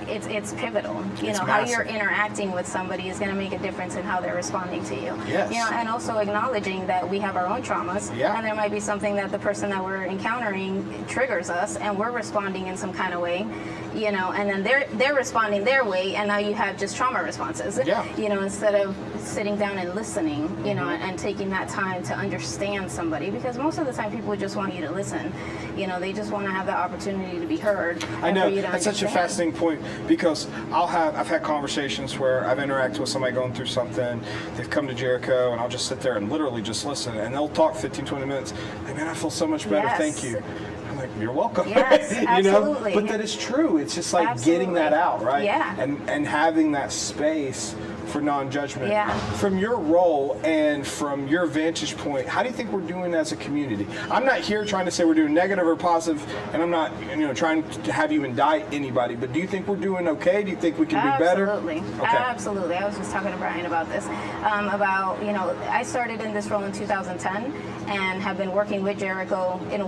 [SPEAKER 11] it's pivotal. You
[SPEAKER 5] It's
[SPEAKER 11] know, how
[SPEAKER 5] massive.
[SPEAKER 11] you're interacting with somebody is going to make a difference in how they're responding to you.
[SPEAKER 5] Yes.
[SPEAKER 11] You know, and also acknowledging that we have our own traumas,
[SPEAKER 5] Yeah.
[SPEAKER 11] and there might be something that the person that we're encountering triggers us, and we're responding in some kind of way. You know, and then they're responding their way, and now you have just trauma responses.
[SPEAKER 5] Yeah.
[SPEAKER 11] You know, instead of sitting down and listening, you know, and taking that time to understand somebody, because most of the time people just want you to listen. You know, they just want to have the opportunity to be heard.
[SPEAKER 5] I
[SPEAKER 11] and
[SPEAKER 5] know
[SPEAKER 11] for you to
[SPEAKER 5] that's such a
[SPEAKER 11] understand.
[SPEAKER 5] fascinating point, because I've had conversations where I've interacted with somebody going through something. They've come to Jericho, and I'll just sit there and literally just listen, and they'll talk 15-20 minutes. Like, man, I feel so much better.
[SPEAKER 11] Yes.
[SPEAKER 5] Thank you. I'm like, you're welcome.
[SPEAKER 11] Yes,
[SPEAKER 5] you know,
[SPEAKER 11] absolutely.
[SPEAKER 5] but that is true. It's just like getting that out, right?
[SPEAKER 11] Yeah.
[SPEAKER 5] And having that space for non-judgment.
[SPEAKER 11] Yeah.
[SPEAKER 5] From your role and from your vantage point, how do you think we're doing as a community? I'm not here trying to say we're doing negative or positive, and I'm not, trying to have you indict anybody, but do you think we're doing okay? Do you think we can do better?
[SPEAKER 11] Absolutely.
[SPEAKER 5] Okay.
[SPEAKER 11] Absolutely. I was just talking to Brian about this. I started in this role in 2010 and have been working with Jericho in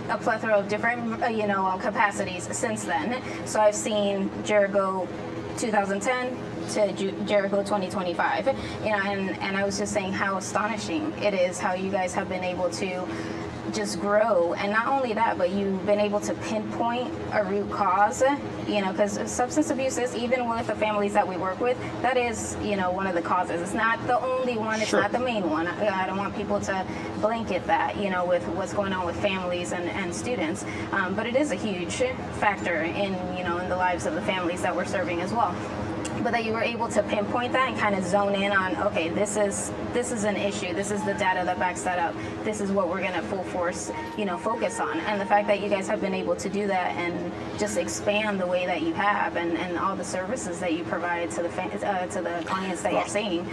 [SPEAKER 11] a plethora of different, capacities since then. So I've seen Jericho 2010 to Jericho 2025, and I was just saying how astonishing it is how you guys have been able to just grow, and not only that, but you've been able to pinpoint a root cause, because substance abuse is, even with the families that we work with, that is, one of the causes. It's not the only one, it's
[SPEAKER 5] Sure.
[SPEAKER 11] not the main one. I don't want people to blanket that, with what's going on with families and students, but it is a huge factor in the lives of the families that we're serving as well. But that you were able to pinpoint that and kind of zone in on, okay, this is an issue. This is the data that backs that up. This is what we're going to full force, focus on. And the fact that you guys have been able to do that and just expand the way that you have, and all the services that you provide to the clients that you're seeing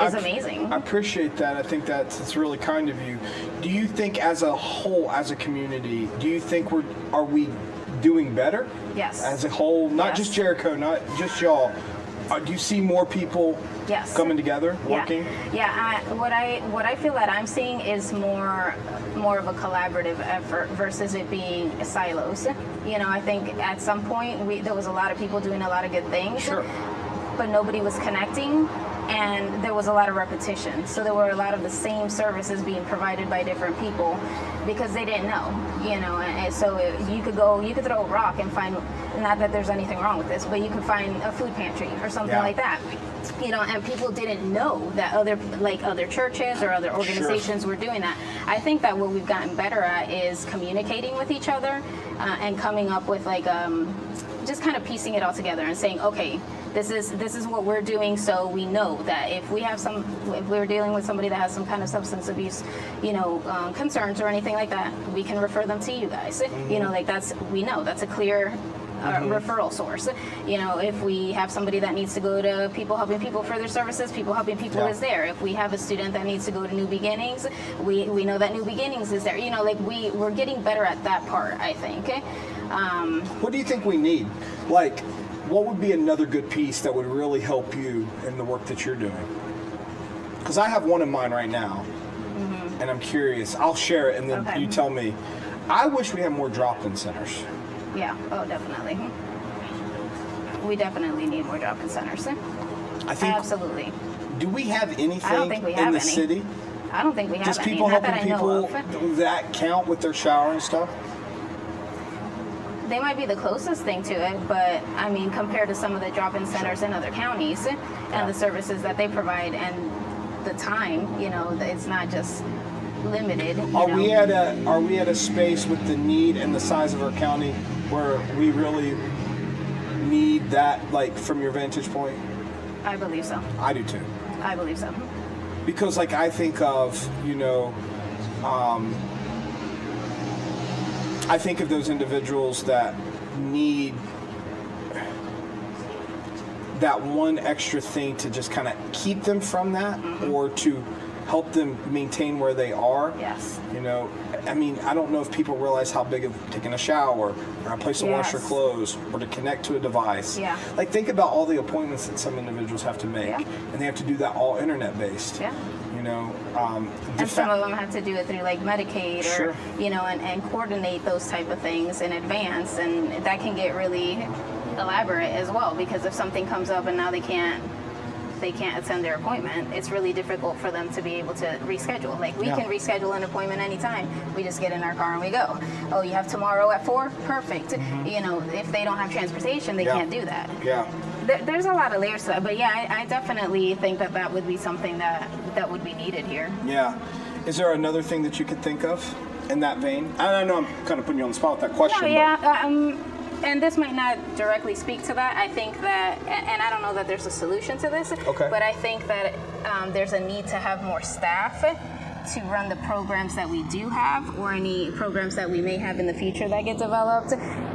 [SPEAKER 11] is amazing.
[SPEAKER 5] I appreciate that. I think that's really kind of you. Do you think, as a whole, as a community, do you think are we doing better?
[SPEAKER 11] Yes.
[SPEAKER 5] As a whole, not
[SPEAKER 11] Yes.
[SPEAKER 5] just Jericho, not just y'all. Do you see more people
[SPEAKER 11] Yes.
[SPEAKER 5] coming together, working?
[SPEAKER 11] Yeah. What I feel that I'm seeing is more of a collaborative effort versus it being silos. I think at some point there was a lot of people doing a lot of good things,
[SPEAKER 5] Sure.
[SPEAKER 11] but nobody was connecting, and there was a lot of repetition. So there were a lot of the same services being provided by different people because they didn't know, and so you could throw a rock and find, not that there's anything wrong with this, but you could find a food pantry or something
[SPEAKER 5] Yeah.
[SPEAKER 11] like that. And people didn't know that other churches or other organizations were doing that. I think that what we've gotten better at is communicating with each other and coming up with just kind of piecing it all together and saying, okay, this is what we're doing, so we know that if we're dealing with somebody that has some kind of substance abuse, concerns or anything like that, we can refer them to you guys. We know that's a clear referral source. If we have somebody that needs to go to People Helping People Further Services, People Helping People
[SPEAKER 5] Yeah.
[SPEAKER 11] is there. If we have a student that needs to go to New Beginnings, we know that New Beginnings is there. We're getting better at that part, I think.
[SPEAKER 5] What do you think we need? What would be another good piece that would really help you in the work that you're doing? Because I have one in mind right now, and I'm curious. I'll share it, and then
[SPEAKER 11] Okay.
[SPEAKER 5] you tell me. I wish we had more drop-in centers.
[SPEAKER 11] Yeah. Oh, definitely. We definitely need more drop-in centers.
[SPEAKER 5] I think.
[SPEAKER 11] Absolutely.
[SPEAKER 5] Do we have anything
[SPEAKER 11] I don't think we
[SPEAKER 5] in
[SPEAKER 11] have
[SPEAKER 5] the
[SPEAKER 11] any.
[SPEAKER 5] city?
[SPEAKER 11] I don't think we have
[SPEAKER 5] Does
[SPEAKER 11] any.
[SPEAKER 5] People
[SPEAKER 11] Not that
[SPEAKER 5] Helping
[SPEAKER 11] I know
[SPEAKER 5] People
[SPEAKER 11] of.
[SPEAKER 5] that count with their shower and stuff?
[SPEAKER 11] They might be the closest thing to it, but I mean, compared to some of the drop-in centers in other counties and the services that they provide and the time, it's not just limited.
[SPEAKER 5] Are we at a space with the need and the size of our county where we really need that, from your vantage point?
[SPEAKER 11] I believe so.
[SPEAKER 5] I do too.
[SPEAKER 11] I believe so.
[SPEAKER 5] Because I think of, I think of those individuals that need that one extra thing to just kind of keep them from that, or to help them maintain where they are.
[SPEAKER 11] Yes.
[SPEAKER 5] I don't know if people realize how big of taking a shower, or a place to wash your
[SPEAKER 11] Yes.
[SPEAKER 5] clothes, or to connect to a device.
[SPEAKER 11] Yeah.
[SPEAKER 5] Think about all the appointments that some individuals have to make,
[SPEAKER 11] Yeah.
[SPEAKER 5] and they have to do that all internet based.
[SPEAKER 11] Yeah. And some of them have to do it through like Medicaid or, and coordinate those type of things in advance. And that can get really elaborate as well, because if something comes up and now they can't attend their appointment, it's really difficult for them to be able to reschedule. Like we can reschedule an appointment anytime. We just get in our car and we go. Oh, you have tomorrow at 4? Perfect. If they don't have transportation, they can't do that.
[SPEAKER 5] Yeah.
[SPEAKER 11] There's a lot of layers to that, but yeah, I definitely think that would be something that would be needed here.
[SPEAKER 5] Yeah. Is there another thing that you could think of in that vein? And I know I'm kind of putting you on the spot with that question.
[SPEAKER 11] No, yeah. And this might not directly speak to that. I think that, and I don't know that there's a solution to this, but I think that there's a need to have more staff to run the programs that we do have, or any programs that we may have in the future that get developed,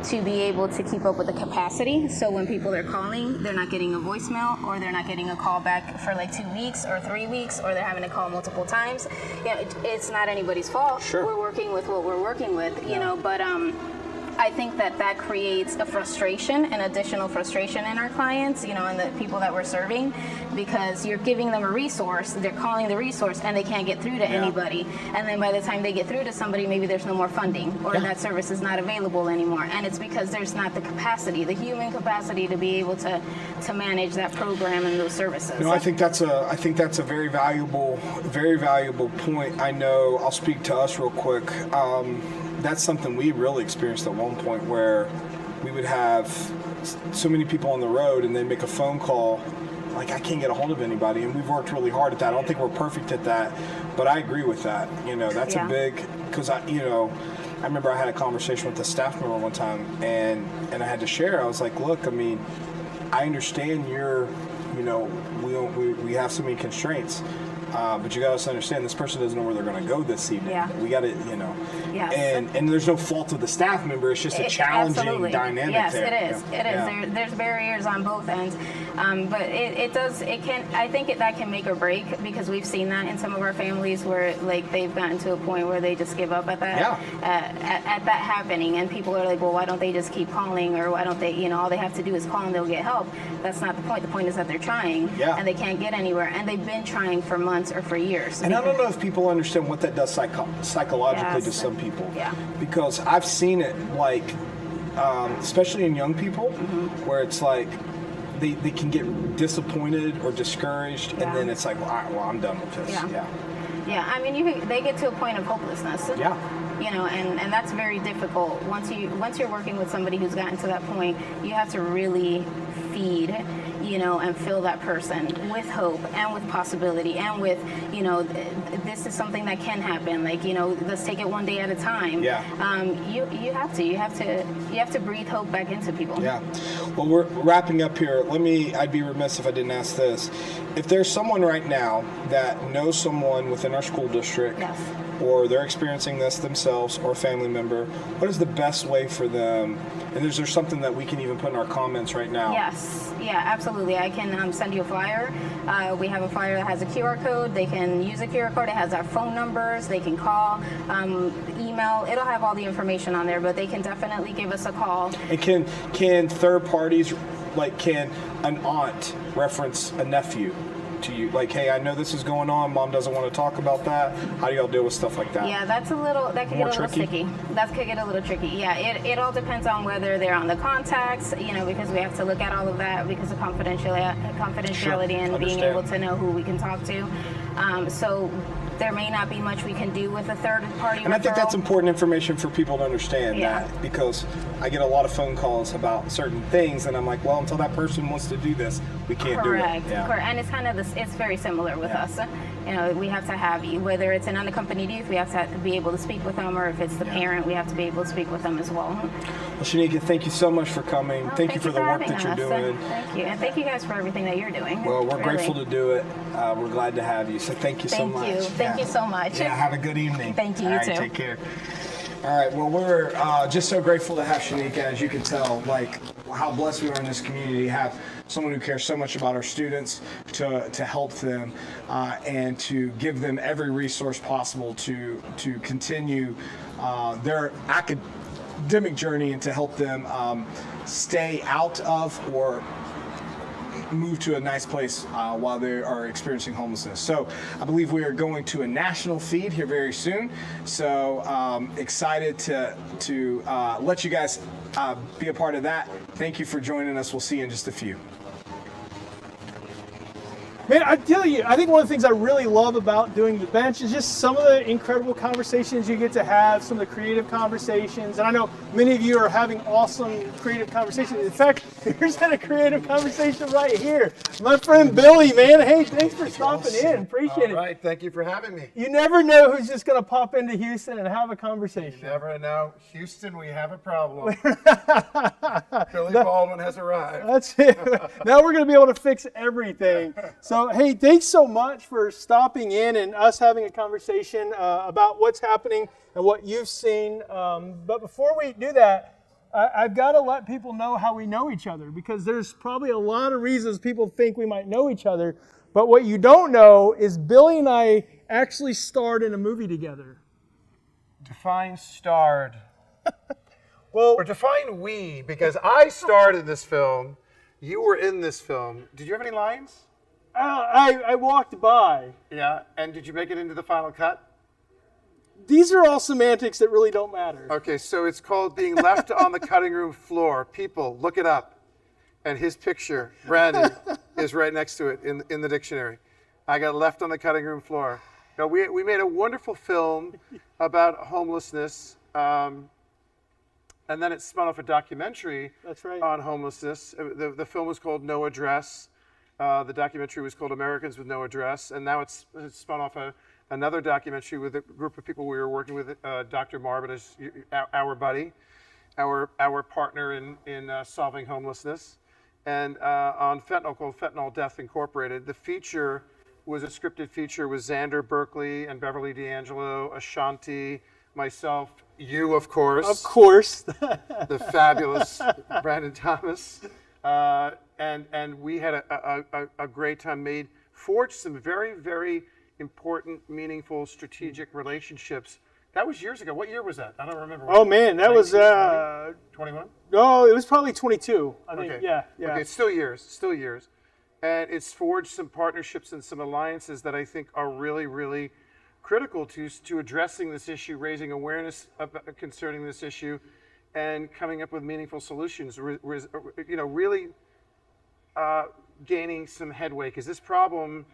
[SPEAKER 11] to be able to keep up with the capacity. So when people are calling, they're not getting a voicemail, or they're not getting a call back for like 2 weeks or 3 weeks, or they're having to call multiple times. It's not anybody's fault.
[SPEAKER 5] Sure.
[SPEAKER 11] We're working with what we're working with, but I think that creates a frustration, an additional frustration in our clients, and the people that we're serving, because you're giving them a resource, they're calling the resource, and they can't get through to anybody. And then by the time they get through to somebody, maybe there's no more funding, or that service is not available anymore. And it's because there's not the capacity, the human capacity, to be able to manage that program and those services.
[SPEAKER 5] I think that's a very valuable point. I know, I'll speak to us real quick. That's something we really experienced at one point, where we would have so many people on the road and they'd make a phone call, like, I can't get a hold of anybody. And we've worked really hard at that. I don't think we're perfect at that, but I agree with that. That's a big, because I remember I had a conversation with a staff member one time, and I had to share. I was like, look, I understand we have so many constraints. But you got to understand, this person doesn't know where they're going to go this evening. Yeah. We got to,
[SPEAKER 11] Yes.
[SPEAKER 5] And there's no fault of the staff member. It's just a challenging dynamic.
[SPEAKER 11] Yes,
[SPEAKER 5] there.
[SPEAKER 11] It is. It is. There's barriers on both ends, but I think that can make or break, because we've seen that in some of our families where like they've gotten to a point where they just give up at that. At that happening, and people are like, well, why don't they just keep calling, or why don't they? All they have to do is call and they'll get help. That's not the point. The point is that they're trying, and they can't get anywhere, and they've been trying for months or for years.
[SPEAKER 5] And I don't know if people understand what that does psychologically to some people.
[SPEAKER 11] Yeah.
[SPEAKER 5] Because I've seen it, like, especially in young people, where it's like they can get disappointed or discouraged, and then it's like, well, I'm done with this.
[SPEAKER 11] Yeah. They get to a point of hopelessness. Yeah. And that's very difficult. Once you're working with somebody who's gotten to that point, you have to really feed, and fill that person with hope and with possibility and with, this is something that can happen. Like, let's take it one day at a time.
[SPEAKER 5] Yeah.
[SPEAKER 11] You have to breathe hope back into people.
[SPEAKER 5] Yeah. Well, we're wrapping up here. I'd be remiss if I didn't ask this. If there's someone right now that knows someone within our school district, or they're experiencing this themselves, or a family member, what is the best way for them? And is there something that we can even put in our comments right now?
[SPEAKER 11] Yes, yeah, absolutely. I can send you a flyer. We have a flyer that has a QR code. They can use a QR code. It has our phone numbers. They can call, email. It'll have all the information on there, but they can definitely give us a call.
[SPEAKER 5] And can third parties, like, can an aunt reference a nephew to you? Like, hey, I know this is going on. Mom doesn't want to talk about that. How do y'all deal with stuff like that?
[SPEAKER 11] Yeah, that can get a little sticky. That could get a little tricky. Yeah, it all depends on whether they're on the contacts, because we have to look at all of that because of confidentiality and being able to know who we can talk to. So there may not be much we can do with a third party.
[SPEAKER 5] And I think that's important information for people to understand, that, because I get a lot of phone calls about certain things, and I'm like, well, until that person wants to do this, we can't do it.
[SPEAKER 11] Correct. And it's kind of it's very similar with us. We have to have, whether it's an unaccompanied youth, we have to be able to speak with them, or if it's the parent, we have to be able to speak with them as well.
[SPEAKER 5] Well, Shanika, thank you so much for coming. Thank you for the work that you're doing.
[SPEAKER 11] Thank you. And thank you guys for everything that you're doing.
[SPEAKER 5] Well, we're grateful to do it. We're glad to have you. So thank you so much.
[SPEAKER 11] Thank you so much.
[SPEAKER 5] Yeah, have a good evening.
[SPEAKER 11] Thank you.
[SPEAKER 5] All right,
[SPEAKER 11] too.
[SPEAKER 5] Take care. All right, well, we're just so grateful to have Shanika. As you can tell, like, how blessed we are in this community to have someone who cares so much about our students, to help them and to give them every resource possible to continue their academic journey, and to help them stay out of, or
[SPEAKER 1] move to a nice place while they are experiencing homelessness. So I believe we are going to a national feed here very soon. So excited to let you guys be a part of that. Thank you for joining us. We'll see you in just a few.
[SPEAKER 12] Man, I tell you, I think one of the things I really love about doing the bench is just some of the incredible conversations you get to have, some of the creative conversations. And I know many of you are having awesome creative conversations. In fact, here's had a creative conversation right here. My friend Billy, man, hey, thanks for stopping in. Appreciate it.
[SPEAKER 13] All right, thank you for having me.
[SPEAKER 12] You never know who's just going to pop into Houston and have a conversation.
[SPEAKER 13] You never know. Houston, we have a problem. Billy Baldwin has arrived.
[SPEAKER 12] That's it. Now we're going to be able to fix everything. So, hey, thanks so much for stopping in and us having a conversation about what's happening and what you've seen. But before we do that, I've got to let people know how we know each other, because there's probably a lot of reasons people think we might know each other. But what you don't know is Billy and I actually starred in a movie together.
[SPEAKER 13] Define starred. Well, or define we, because I starred in this film. You were in this film. Did you have any lines?
[SPEAKER 12] I walked by.
[SPEAKER 13] Yeah, and did you make it into the final cut?
[SPEAKER 12] These are all semantics that really don't matter.
[SPEAKER 13] Okay, so it's called Being Left on the Cutting Room Floor. People, look it up. And his picture, Brandon, is right next to it in the dictionary. I got left on the cutting room floor. You know, we made a wonderful film about homelessness, and then it spun off a documentary on homelessness. The film was called No Address. The documentary was called Americans with No Address, and now it's spun off another documentary with a group of people we were working with. Dr. Marvin is our buddy, our partner in solving homelessness, and on fentanyl, called Fentanyl Death Incorporated. The feature was a scripted feature with Xander Berkeley and Beverly D'Angelo, Ashanti, myself, you, of course.
[SPEAKER 12] Of course.
[SPEAKER 13] The fabulous Brandon Thomas. And we had a great time, forged some very, very important, meaningful, strategic relationships. That was years ago. What year was that? I don't remember.
[SPEAKER 12] Oh man, that was
[SPEAKER 13] 21?
[SPEAKER 12] No, it was probably 22. I think.
[SPEAKER 13] Okay.
[SPEAKER 12] Yeah.
[SPEAKER 13] Okay, still years. And it's forged some partnerships and some alliances that I think are really, really critical to addressing this issue, raising awareness concerning this issue, and coming up with meaningful solutions. Really gaining some headway, because this problem,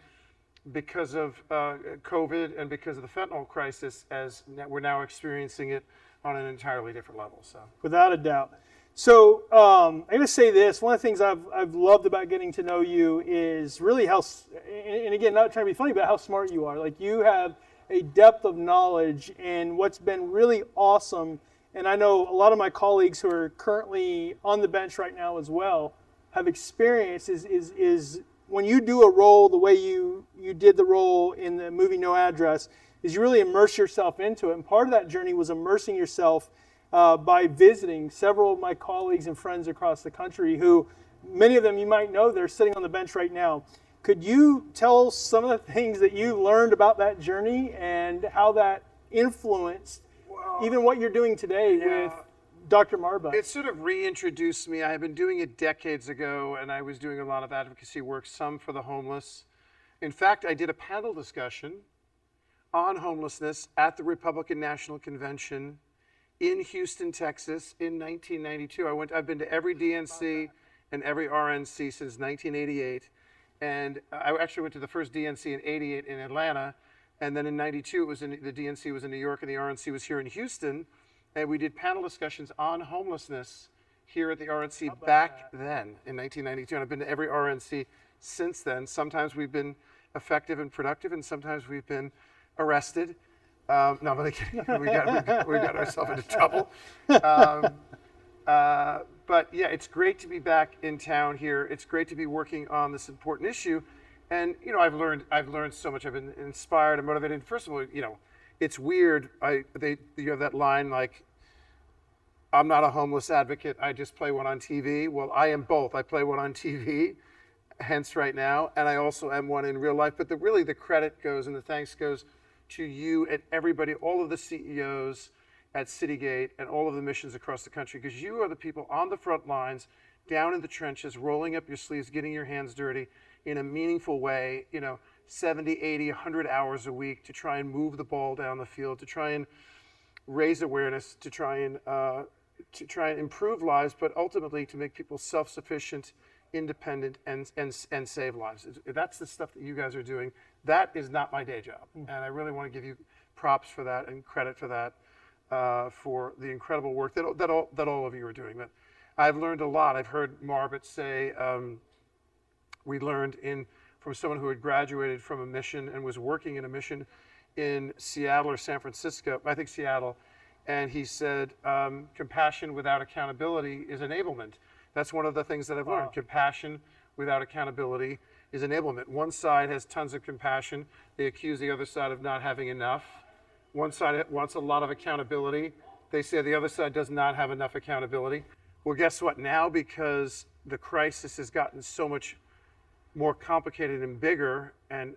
[SPEAKER 13] because of COVID and because of the fentanyl crisis, as we're now experiencing it on an entirely different level. So,
[SPEAKER 12] without a doubt. So I'm going to say this. One of the things I've loved about getting to know you is really how, and again, not trying to be funny, but how smart you are. Like, you have a depth of knowledge, and what's been really awesome, and I know a lot of my colleagues who are currently on the bench right now as well have experienced is when you do a role the way you did the role in the movie No Address, is you really immerse yourself into it. And part of that journey was immersing yourself by visiting several of my colleagues and friends across the country who, many of them you might know, they're sitting on the bench right now. Could you tell some of the things that you learned about that journey and how that influenced even what you're doing today with Dr. Marba?
[SPEAKER 13] It sort of reintroduced me. I had been doing it decades ago, and I was doing a lot of advocacy work, some for the homeless. In fact, I did a panel discussion on homelessness at the Republican National Convention in Houston, Texas in 1992. I've been to every DNC and every RNC since 1988. And I actually went to the first DNC in '88 in Atlanta. And then in '92, the DNC was in New York and the RNC was here in Houston. And we did panel discussions on homelessness here at the RNC back then in 1992. And I've been to every RNC since then. Sometimes we've been effective and productive, and sometimes we've been arrested. No, but we got ourselves into trouble. But yeah, it's great to be back in town here. It's great to be working on this important issue. And I've learned so much. I've been inspired and motivated. First of all, it's weird. You have that line like, I'm not a homeless advocate, I just play one on TV. Well, I am both. I play one on TV, hence right now, and I also am one in real life. But the credit goes and the thanks goes to you and everybody, all of the CEOs at Citygate and all of the missions across the country, because you are the people on the front lines, down in the trenches, rolling up your sleeves, getting your hands dirty in a meaningful way, 70, 80, 100 hours a week to try and move the ball down the field, to try and raise awareness, to try and improve lives, but ultimately to make people self-sufficient, independent, and save lives. That's the stuff that you guys are doing. That is not my day job, and I really want to give you props for that and credit for that, for the incredible work that all of you are doing. But I've learned a lot. I've heard Marbet say we learned from someone who had graduated from a mission and was working in a mission in Seattle or San Francisco, I think Seattle, and he said compassion without accountability is enablement. That's one of the things that I've learned. Compassion without accountability is enablement. One side has tons of compassion. They accuse the other side of not having enough. One side wants a lot of accountability. They say the other side does not have enough accountability. Well, guess what? Now, because the crisis has gotten so much more complicated and bigger and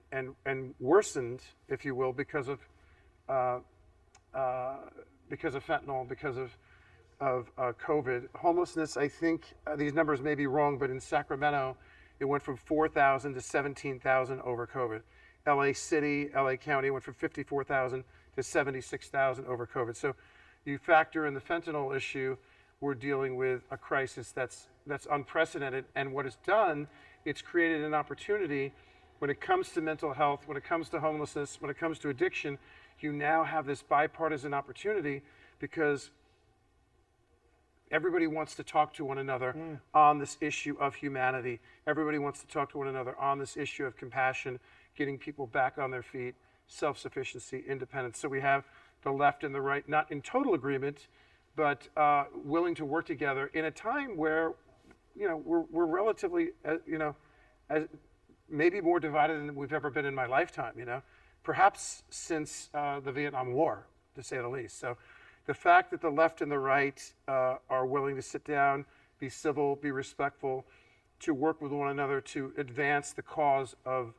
[SPEAKER 13] worsened, if you will, because of fentanyl, because of COVID. Homelessness, I think, these numbers may be wrong, but in Sacramento, it went from 4,000 to 17,000 over COVID. LA City, LA County went from 54,000 to 76,000 over COVID. So you factor in the fentanyl issue, we're dealing with a crisis that's unprecedented. And what it's done, it's created an opportunity when it comes to mental health, when it comes to homelessness, when it comes to addiction. You now have this bipartisan opportunity because everybody wants to talk to one another on this issue of humanity. Everybody wants to talk to one another on this issue of compassion, getting people back on their feet, self-sufficiency, independence. So we have the left and the right, not in total agreement, but willing to work together in a time where, we're relatively, as maybe more divided than we've ever been in my lifetime, perhaps since the Vietnam War, to say the least. So the fact that the left and the right are willing to sit down, be civil, be respectful, to work with one another to advance the cause of,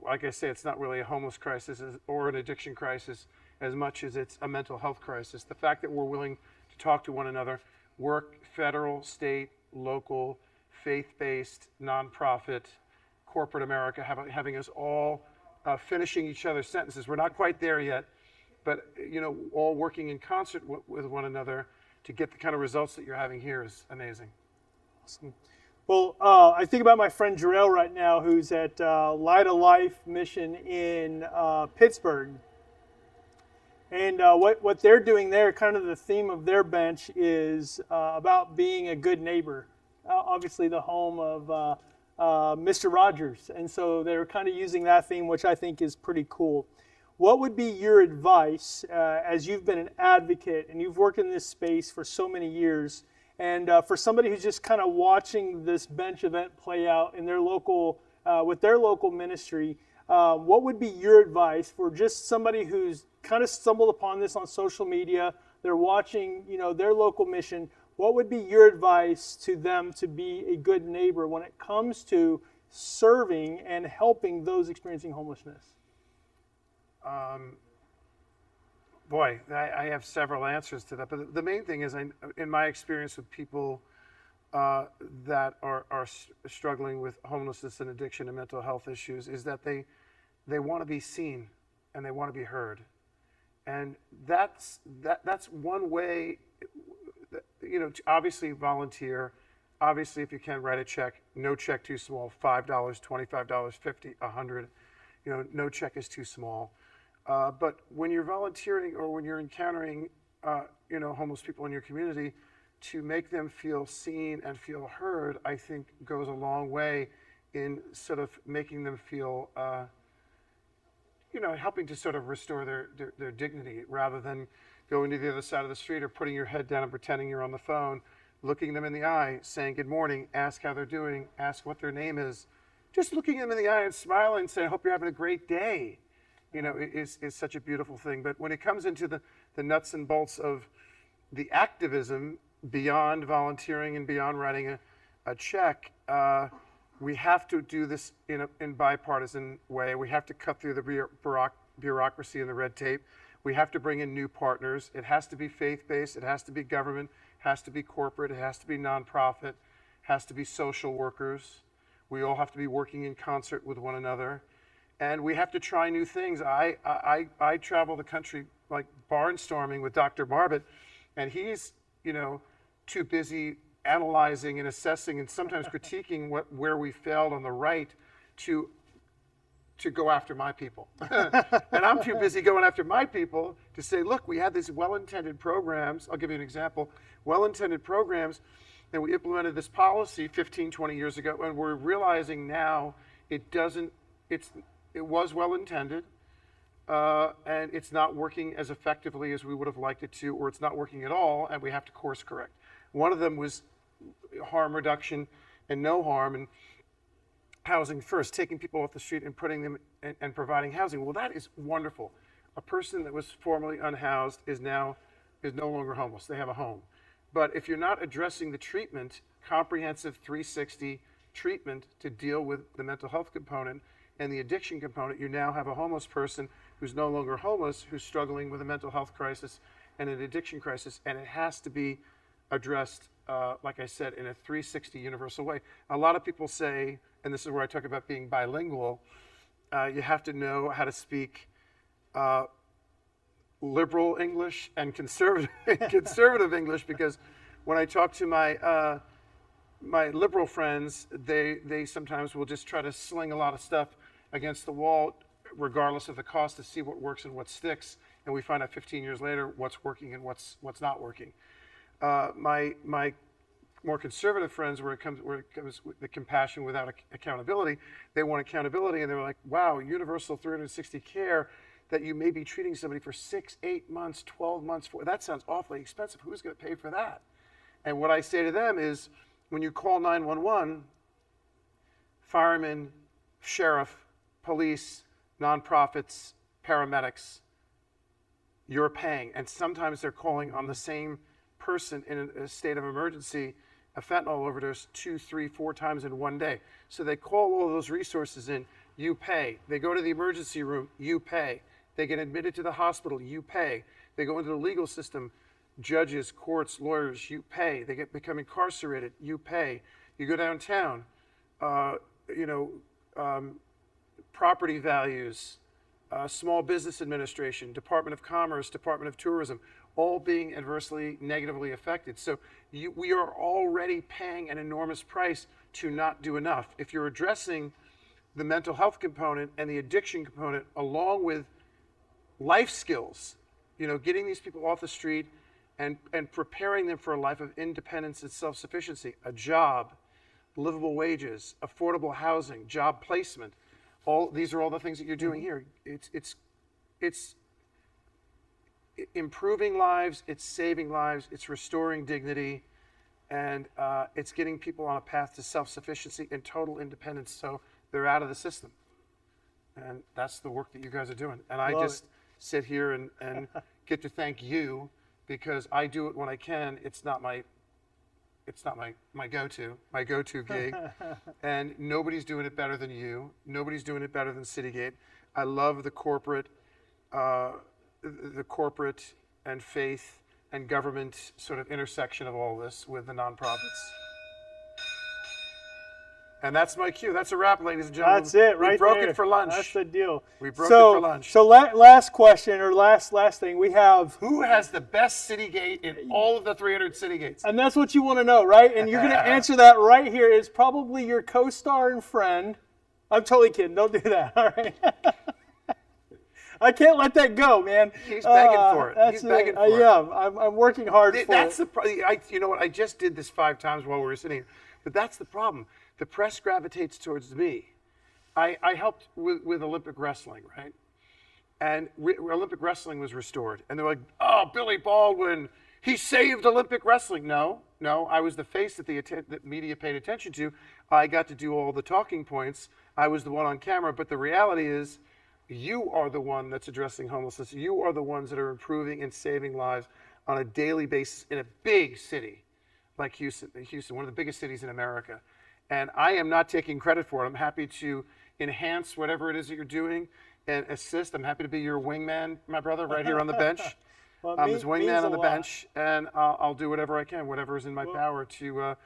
[SPEAKER 13] like I say, it's not really a homeless crisis or an addiction crisis as much as it's a mental health crisis. The fact that we're willing to talk to one another, work federal, state, local, faith-based, nonprofit, corporate America, having us all finishing each other's sentences. We're not quite there yet, but all working in concert with one another to get the kind of results that you're having here is amazing.
[SPEAKER 12] Awesome. Well, I think about my friend Jarrell right now, who's at Light of Life mission in Pittsburgh. And what they're doing there, kind of the theme of their bench is about being a good neighbor. Obviously the home of Mr. Rogers. And so they're kind of using that theme, which I think is pretty cool. What would be your advice as you've been an advocate and you've worked in this space for so many years, and for somebody who's just kind of watching this bench event play out in their local, with their local ministry, what would be your advice for just somebody who's kind of stumbled upon this on social media, they're watching, their local mission? What would be your advice to them to be a good neighbor when it comes to serving and helping those experiencing homelessness?
[SPEAKER 13] Boy, I have several answers to that. But the main thing is, in my experience with people that are struggling with homelessness and addiction and mental health issues, is that they want to be seen and they want to be heard. And that's one way, obviously volunteer. Obviously, if you can, write a check. No check too small, $5, $25, $50, $100. No check is too small. But when you're volunteering or when you're encountering, homeless people in your community, to make them feel seen and feel heard, I think goes a long way in sort of making them feel, helping to sort of restore their dignity, rather than going to the other side of the street or putting your head down and pretending you're on the phone, looking them in the eye, saying good morning, ask how they're doing, ask what their name is. Just looking them in the eye and smiling and saying, I hope you're having a great day, is such a beautiful thing. But when it comes into the nuts and bolts of the activism beyond volunteering and beyond writing a check, we have to do this in bipartisan way. We have to cut through the bureaucracy and the red tape. We have to bring in new partners. It has to be faith-based. It has to be government. It has to be corporate. It has to be nonprofit. It has to be social workers. We all have to be working in concert with one another. And we have to try new things. I travel the country like barnstorming with Dr. Marbot, and he's, too busy analyzing and assessing and sometimes critiquing where we failed on the right to go after my people. And I'm too busy going after my people to say, look, we had these well-intended programs. I'll give you an example. Well-intended programs, and we implemented this policy 15, 20 years ago, and we're realizing now it was well-intended, and it's not working as effectively as we would have liked it to, or it's not working at all, and we have to course correct. One of them was harm reduction and no harm, and housing first, taking people off the street and putting them and providing housing. Well, that is wonderful. A person that was formerly unhoused is no longer homeless. They have a home. But if you're not addressing the treatment, comprehensive 360 treatment to deal with the mental health component and the addiction component, you now have a homeless person who's no longer homeless, who's struggling with a mental health crisis and an addiction crisis, and it has to be addressed, like I said, in a 360 universal way. A lot of people say, and this is where I talk about being bilingual, you have to know how to speak liberal English and conservative English, because when I talk to my liberal friends, they sometimes will just try to sling a lot of stuff against the wall, regardless of the cost, to see what works and what sticks, and we find out 15 years later what's working and what's not working. My more conservative friends, where it comes with the compassion without accountability, they want accountability, and they're like, wow, universal 360 care, that you may be treating somebody for 6, 8 months, 12 months, that sounds awfully expensive. Who's going to pay for that? And what I say to them is, when you call 911, firemen, sheriff, police, nonprofits, paramedics, you're paying. And sometimes they're calling on the same person in a state of emergency, a fentanyl overdose, 2, 3, 4 times in one day. So they call all those resources in, you pay. They go to the emergency room, you pay. They get admitted to the hospital, you pay. They go into the legal system, judges, courts, lawyers, you pay. They become incarcerated, you pay. You go downtown, property values, Small Business Administration, Department of Commerce, Department of Tourism, all being adversely, negatively affected. So we are already paying an enormous price to not do enough. If you're addressing the mental health component and the addiction component, along with life skills, getting these people off the street and preparing them for a life of independence and self-sufficiency, a job, livable wages, affordable housing, job placement, these are all the things that you're doing here. It's improving lives, it's saving lives, it's restoring dignity, and it's getting people on a path to self-sufficiency and total independence, so they're out of the system. And that's the work that you guys are doing. And I just sit here and get to thank you, because I do it when I can. It's not my go-to gig, and nobody's doing it better than you. Nobody's doing it better than Citygate. I love the corporate and faith and government sort of intersection of all this with the nonprofits. And that's my cue. That's a wrap, ladies and gentlemen.
[SPEAKER 12] That's it, right there.
[SPEAKER 13] We broke it for lunch.
[SPEAKER 12] That's the deal.
[SPEAKER 13] We broke it for lunch.
[SPEAKER 12] So last question, or last thing, we have...
[SPEAKER 13] Who has the best Citygate in all of the 300 Citygates?
[SPEAKER 12] And that's what you want to know, right? And you're going to answer that right here. It's probably your co-star and friend. I'm totally kidding. Don't do that, all right? I can't let that go, man.
[SPEAKER 13] He's begging for it. He's begging for it.
[SPEAKER 12] Yeah, I'm working hard for it.
[SPEAKER 13] You know what? I just did this 5 times while we were sitting here. But that's the problem. The press gravitates towards me. I helped with Olympic wrestling, right? And Olympic wrestling was restored. And they're like, oh, Billy Baldwin, he saved Olympic wrestling. No, I was the face that the media paid attention to. I got to do all the talking points. I was the one on camera. But the reality is, you are the one that's addressing homelessness. You are the ones that are improving and saving lives on a daily basis in a big city like Houston, one of the biggest cities in America. And I am not taking credit for it. I'm happy to enhance whatever it is that you're doing and assist. I'm happy to be your wingman, my brother, right here on the bench.
[SPEAKER 12] Well,
[SPEAKER 13] I'm his wingman on the
[SPEAKER 12] lot.
[SPEAKER 13] bench, and I'll do whatever I can, whatever is in my power to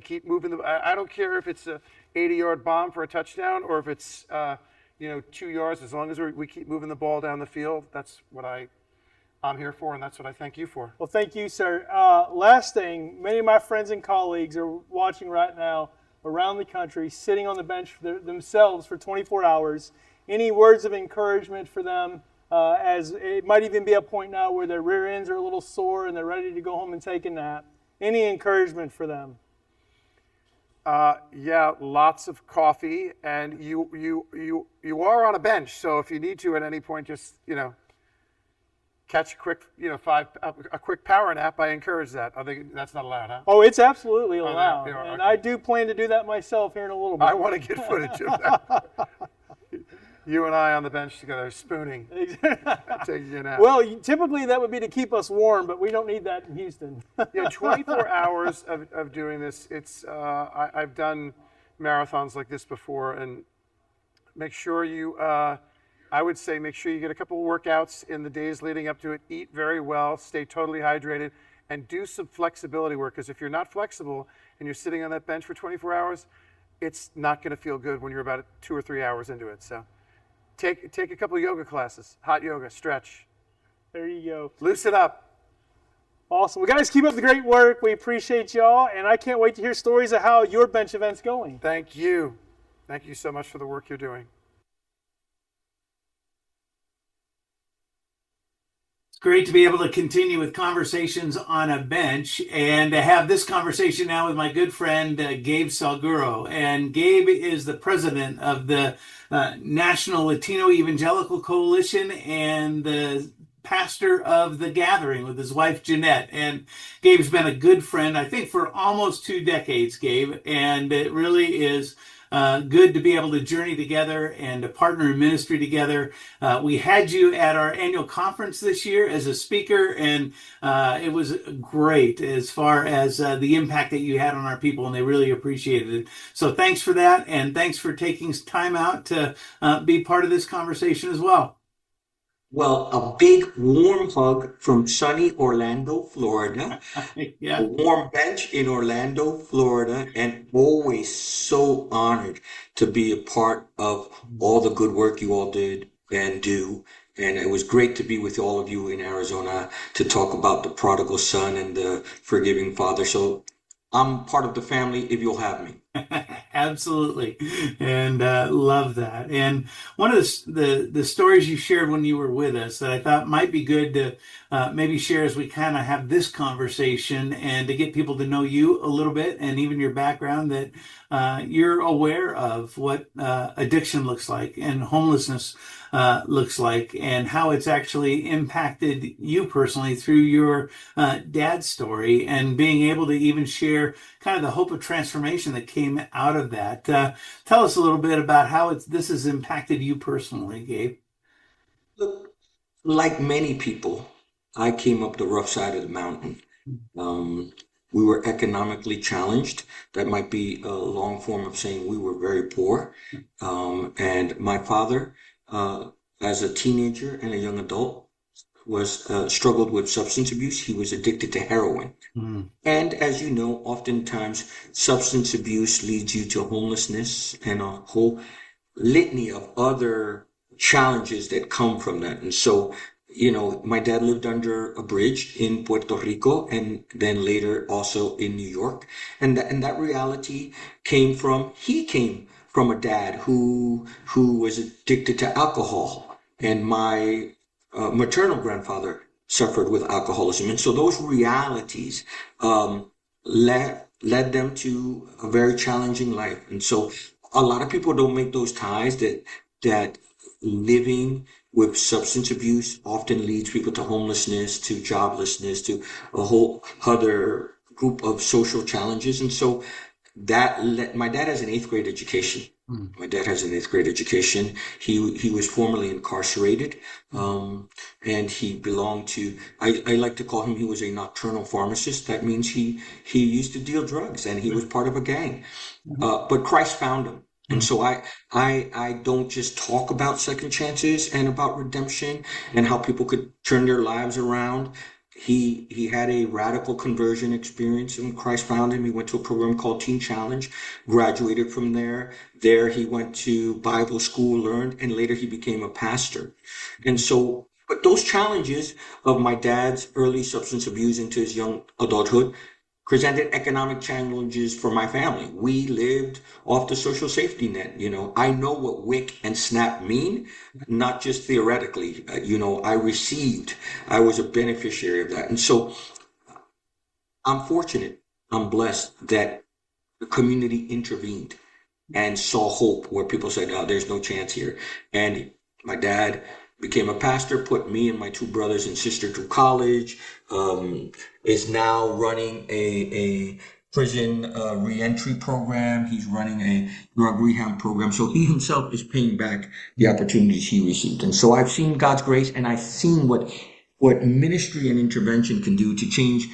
[SPEAKER 13] keep moving. I don't care if it's a 80-yard bomb for a touchdown or if it's 2 yards. As long as we keep moving the ball down the field, that's what I'm here for, and that's what I thank you for.
[SPEAKER 12] Well, thank you, sir. Last thing, many of my friends and colleagues are watching right now around the country, sitting on the bench themselves for 24 hours. Any words of encouragement for them, as it might even be a point now where their rear ends are a little sore and they're ready to go home and take a nap? Any encouragement for them?
[SPEAKER 13] Yeah, lots of coffee, and you are on a bench, so if you need to at any point, just catch a quick a quick power nap. I encourage that. I think that's not allowed, huh?
[SPEAKER 12] Oh, it's absolutely allowed,
[SPEAKER 13] and
[SPEAKER 12] okay. I do plan to do that myself here in a little bit.
[SPEAKER 13] I want to get footage of that. You and I on the bench together, spooning, taking a nap.
[SPEAKER 12] Well, typically that would be to keep us warm, but we don't need that in Houston.
[SPEAKER 13] 24 hours of doing this. It's I've done marathons like this before, and make sure you, I would say make sure you get a couple of workouts in the days leading up to it, eat very well, stay totally hydrated, and do some flexibility work, because if you're not flexible and you're sitting on that bench for 24 hours, it's not going to feel good when you're about 2 or 3 hours into it. So take a couple of yoga classes, hot yoga, stretch.
[SPEAKER 12] There you go.
[SPEAKER 13] Loosen up.
[SPEAKER 12] Awesome. Well, guys, keep up the great work. We appreciate y'all, and I can't wait to hear stories of how your bench event's going.
[SPEAKER 13] Thank you. Thank you so much for the work you're doing.
[SPEAKER 7] It's great to be able to continue with conversations on a bench and to have this conversation now with my good friend, Gabe Salguro. And Gabe is the president of the National Latino Evangelical Coalition and the pastor of The Gathering with his wife, Jeanette. And Gabe's been a good friend, I think, for almost 2 decades, Gabe. And it really is good to be able to journey together and to partner in ministry together. We had you at our annual conference this year as a speaker, and it was great as far as the impact that you had on our people, and they really appreciated it. So thanks for that, and thanks for taking time out to be part of this conversation as well.
[SPEAKER 14] Well, a big warm hug from sunny Orlando, Florida.
[SPEAKER 7] Yeah.
[SPEAKER 14] A warm bench in Orlando, Florida, and always so honored to be a part of all the good work you all did and do. And it was great to be with all of you in Arizona to talk about the prodigal son and the forgiving father. So I'm part of the family if you'll have me.
[SPEAKER 7] Absolutely. And love that. And one of the stories you shared when you were with us that I thought might be good to maybe share as we kind of have this conversation and to get people to know you a little bit and even your background, that you're aware of what addiction looks like and homelessness looks like and how it's actually impacted you personally through your dad's story, and being able to even share kind of the hope of transformation that came out of that. Tell us a little bit about how this has impacted you personally, Gabe.
[SPEAKER 14] Look, like many people, I came up the rough side of the mountain. We were economically challenged. That might be a long form of saying we were very poor. And my father, as a teenager and a young adult, was struggled with substance abuse. He was addicted to heroin. And as you know, oftentimes substance abuse leads you to homelessness and a whole litany of other challenges that come from that. And so, you know, my dad lived under a bridge in Puerto Rico and then later also in New York. And that reality came from a dad who was addicted to alcohol. And my maternal grandfather suffered with alcoholism. And so those realities led them to a very challenging life. And so a lot of people don't make those ties, that living with substance abuse often leads people to homelessness, to joblessness, to a whole other group of social challenges. And so my dad has an 8th grade education. My dad has an 8th grade education. He was formerly incarcerated, and he belonged to, I like to call him, he was a nocturnal pharmacist. That means he used to deal drugs and he was part of a gang. But Christ found him. And so I don't just talk about second chances and about redemption and how people could turn their lives around. He had a radical conversion experience when Christ found him. He went to a program called Teen Challenge, graduated from there. There he went to Bible school, learned, and later he became a pastor. And so, but those challenges of my dad's early substance abuse into his young adulthood presented economic challenges for my family. We lived off the social safety net. I know what WIC and SNAP mean, not just theoretically. I was a beneficiary of that. And so I'm fortunate, I'm blessed that the community intervened and saw hope where people said, oh, there's no chance here. And my dad became a pastor, put me and my two brothers and sister through college, is now running a prison reentry program. He's running a drug rehab program. So he himself is paying back the opportunities he received. And so I've seen God's grace, and I've seen what ministry and intervention can do to change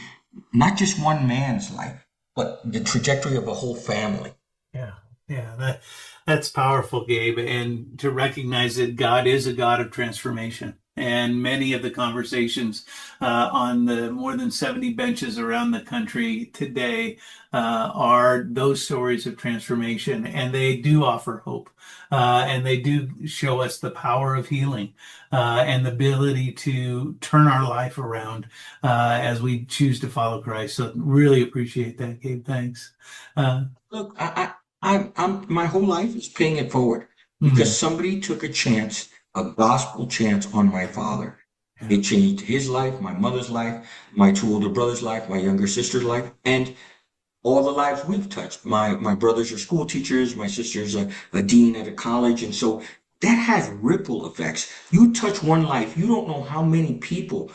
[SPEAKER 14] not just one man's life, but the trajectory of a whole family.
[SPEAKER 7] Yeah, that's powerful, Gabe, and to recognize that God is a God of transformation. And many of the conversations on the more than 70 benches around the country today are those stories of transformation, and they do offer hope, and they do show us the power of healing and the ability to turn our life around as we choose to follow Christ. So really appreciate that, Gabe. Thanks.
[SPEAKER 14] Look, I'm my whole life is paying it forward because somebody took a chance, a gospel chance on my father. It changed his life, my mother's life, my two older brothers' life, my younger sister's life, and all the lives we've touched. My brothers are school teachers, my sister's a dean at a college, and so that has ripple effects. You touch one life, you don't know how many people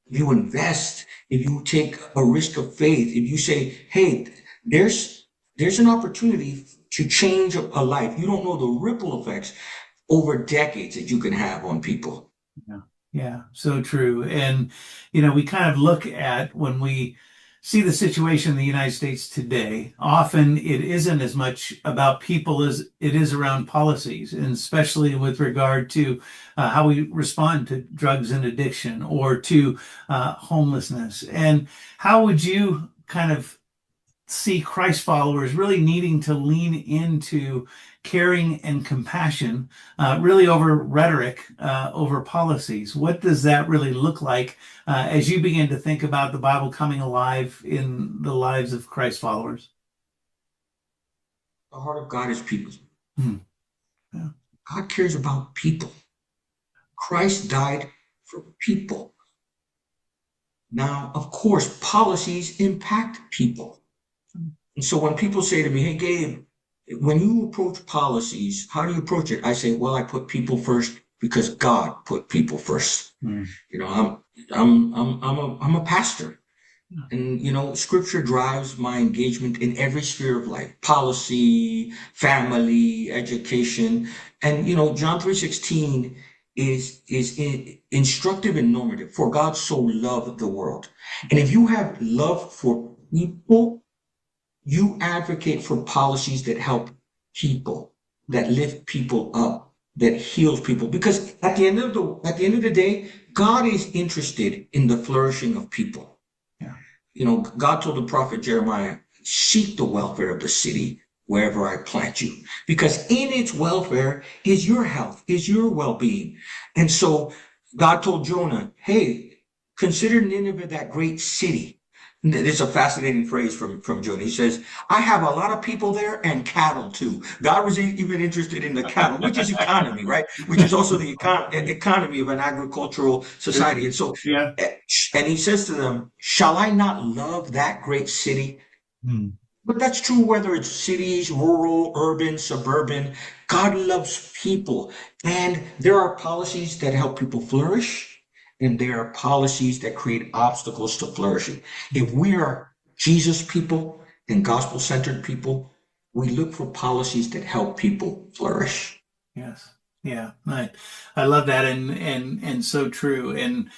[SPEAKER 14] you invest, if you take a risk of faith, if you say, hey, there's an opportunity to change a life. You don't know the ripple effects over decades that you can have on people.
[SPEAKER 7] Yeah, so true. And, we kind of look at when we see the situation in the United States today, often it isn't as much about people as it is around policies, and especially with regard to how we respond to drugs and addiction or to homelessness. And how would you kind of see Christ followers really needing to lean into caring and compassion, really over rhetoric, over policies? What does that really look like as you begin to think about the Bible coming alive in the lives of Christ followers?
[SPEAKER 14] The heart of God is people.
[SPEAKER 7] Yeah.
[SPEAKER 14] God cares about people. Christ died for people. Now, of course, policies impact people. And so when people say to me, hey, Gabe, when you approach policies, how do you approach it? I say, well, I put people first because God put people first. I'm a pastor. And, scripture drives my engagement in every sphere of life, policy, family, education. And, John 3:16 is instructive and normative. For God so loved the world. And if you have love for people, you advocate for policies that help people, that lift people up, that heals people. Because at the end of the day, God is interested in the flourishing of people. God told the prophet Jeremiah, seek the welfare of the city wherever I plant you, because in its welfare is your health, is your well-being. And so God told Jonah, hey, consider Nineveh that great city. It's a fascinating phrase from Jonah. He says, I have a lot of people there and cattle too. God was even interested in the cattle, which is economy, right? Which is also the economy of an agricultural society. And so, and he says to them, shall I not love that great city? But that's true whether it's cities, rural, urban, suburban. God loves people. And there are policies that help people flourish. And there are policies that create obstacles to flourishing. If we are Jesus people and gospel-centered people, we look for policies that help people flourish.
[SPEAKER 7] Yes. Yeah. I love that, and so true. And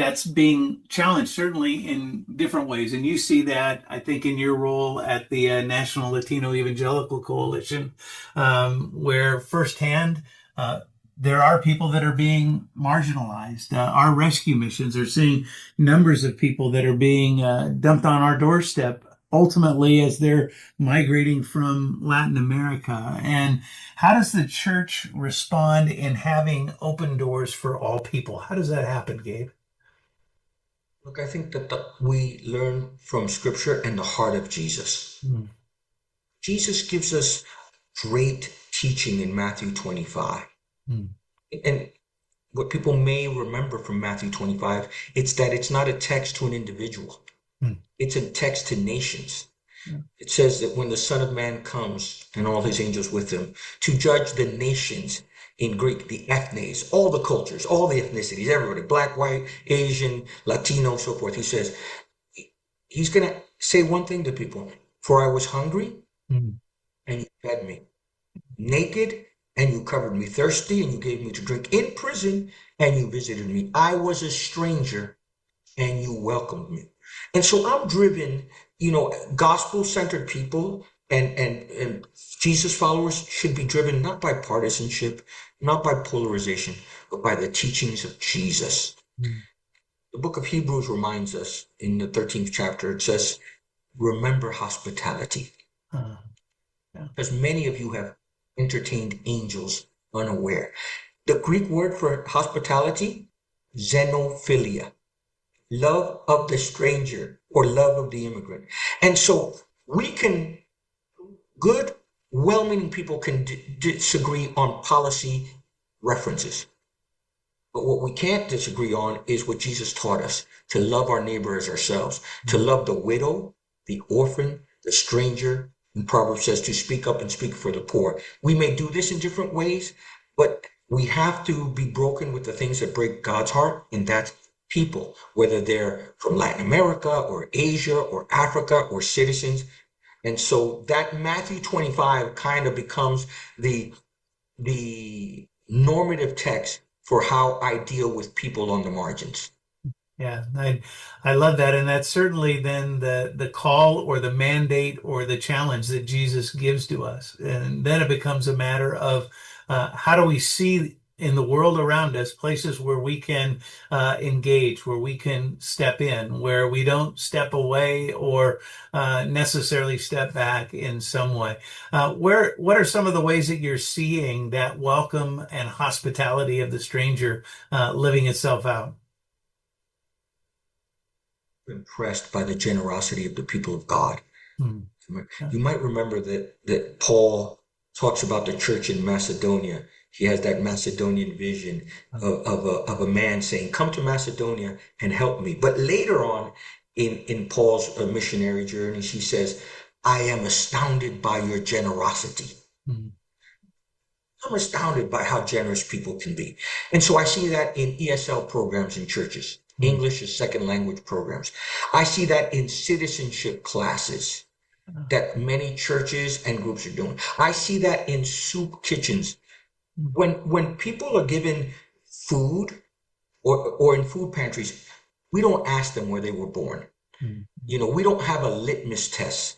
[SPEAKER 7] that's being challenged, certainly in different ways. And you see that, I think, in your role at the National Latino Evangelical Coalition, where firsthand, there are people that are being marginalized. Our rescue missions are seeing numbers of people that are being dumped on our doorstep, ultimately as they're migrating from Latin America. And how does the church respond in having open doors for all people? How does that happen, Gabe?
[SPEAKER 14] Look, I think that we learn from Scripture and the heart of Jesus. Jesus gives us great teaching in Matthew 25. And what people may remember from Matthew 25, it's that it's not a text to an individual. It's a text to nations. It says that when the Son of Man comes and all his angels with him to judge the nations, in Greek, the ethnes, all the cultures, all the ethnicities, everybody, black, white, Asian, Latino, so forth. He says, he's going to say one thing to people: for I was hungry and you fed me, naked and you covered me, thirsty and you gave me to drink, in prison and you visited me. I was a stranger and you welcomed me. And so I'm driven, gospel-centered people and Jesus followers should be driven not by partisanship, not by polarization, but by the teachings of Jesus. The book of Hebrews reminds us in the 13th chapter, it says, remember hospitality. Because many of you have entertained angels unaware. The Greek word for hospitality, xenophilia, love of the stranger or love of the immigrant. And so good, well-meaning people can disagree on policy references. But what we can't disagree on is what Jesus taught us: to love our neighbor as ourselves, to love the widow, the orphan, the stranger. And Proverbs says to speak up and speak for the poor. We may do this in different ways, but we have to be broken with the things that break God's heart, and that's people, whether they're from Latin America or Asia or Africa or citizens. And so that Matthew 25 kind of becomes the normative text for how I deal with people on the margins.
[SPEAKER 7] Yeah, I love that. And that's certainly then the call or the mandate or the challenge that Jesus gives to us. And then it becomes a matter of how do we see in the world around us places where we can engage, where we can step in, where we don't step away or necessarily step back in some way. What are some of the ways that you're seeing that welcome and hospitality of the stranger living itself out?
[SPEAKER 14] Impressed by the generosity of the people of God. You might remember that Paul talks about the church in Macedonia. He has that Macedonian vision of a man saying, come to Macedonia and help me. But later on in Paul's missionary journey, he says, I am astounded by your generosity. I'm astounded by how generous people can be. And so I see that in ESL programs in churches, English as second language programs. I see that in citizenship classes that many churches and groups are doing. I see that in soup kitchens. When people are given food or in food pantries, we don't ask them where they were born. We don't have a litmus test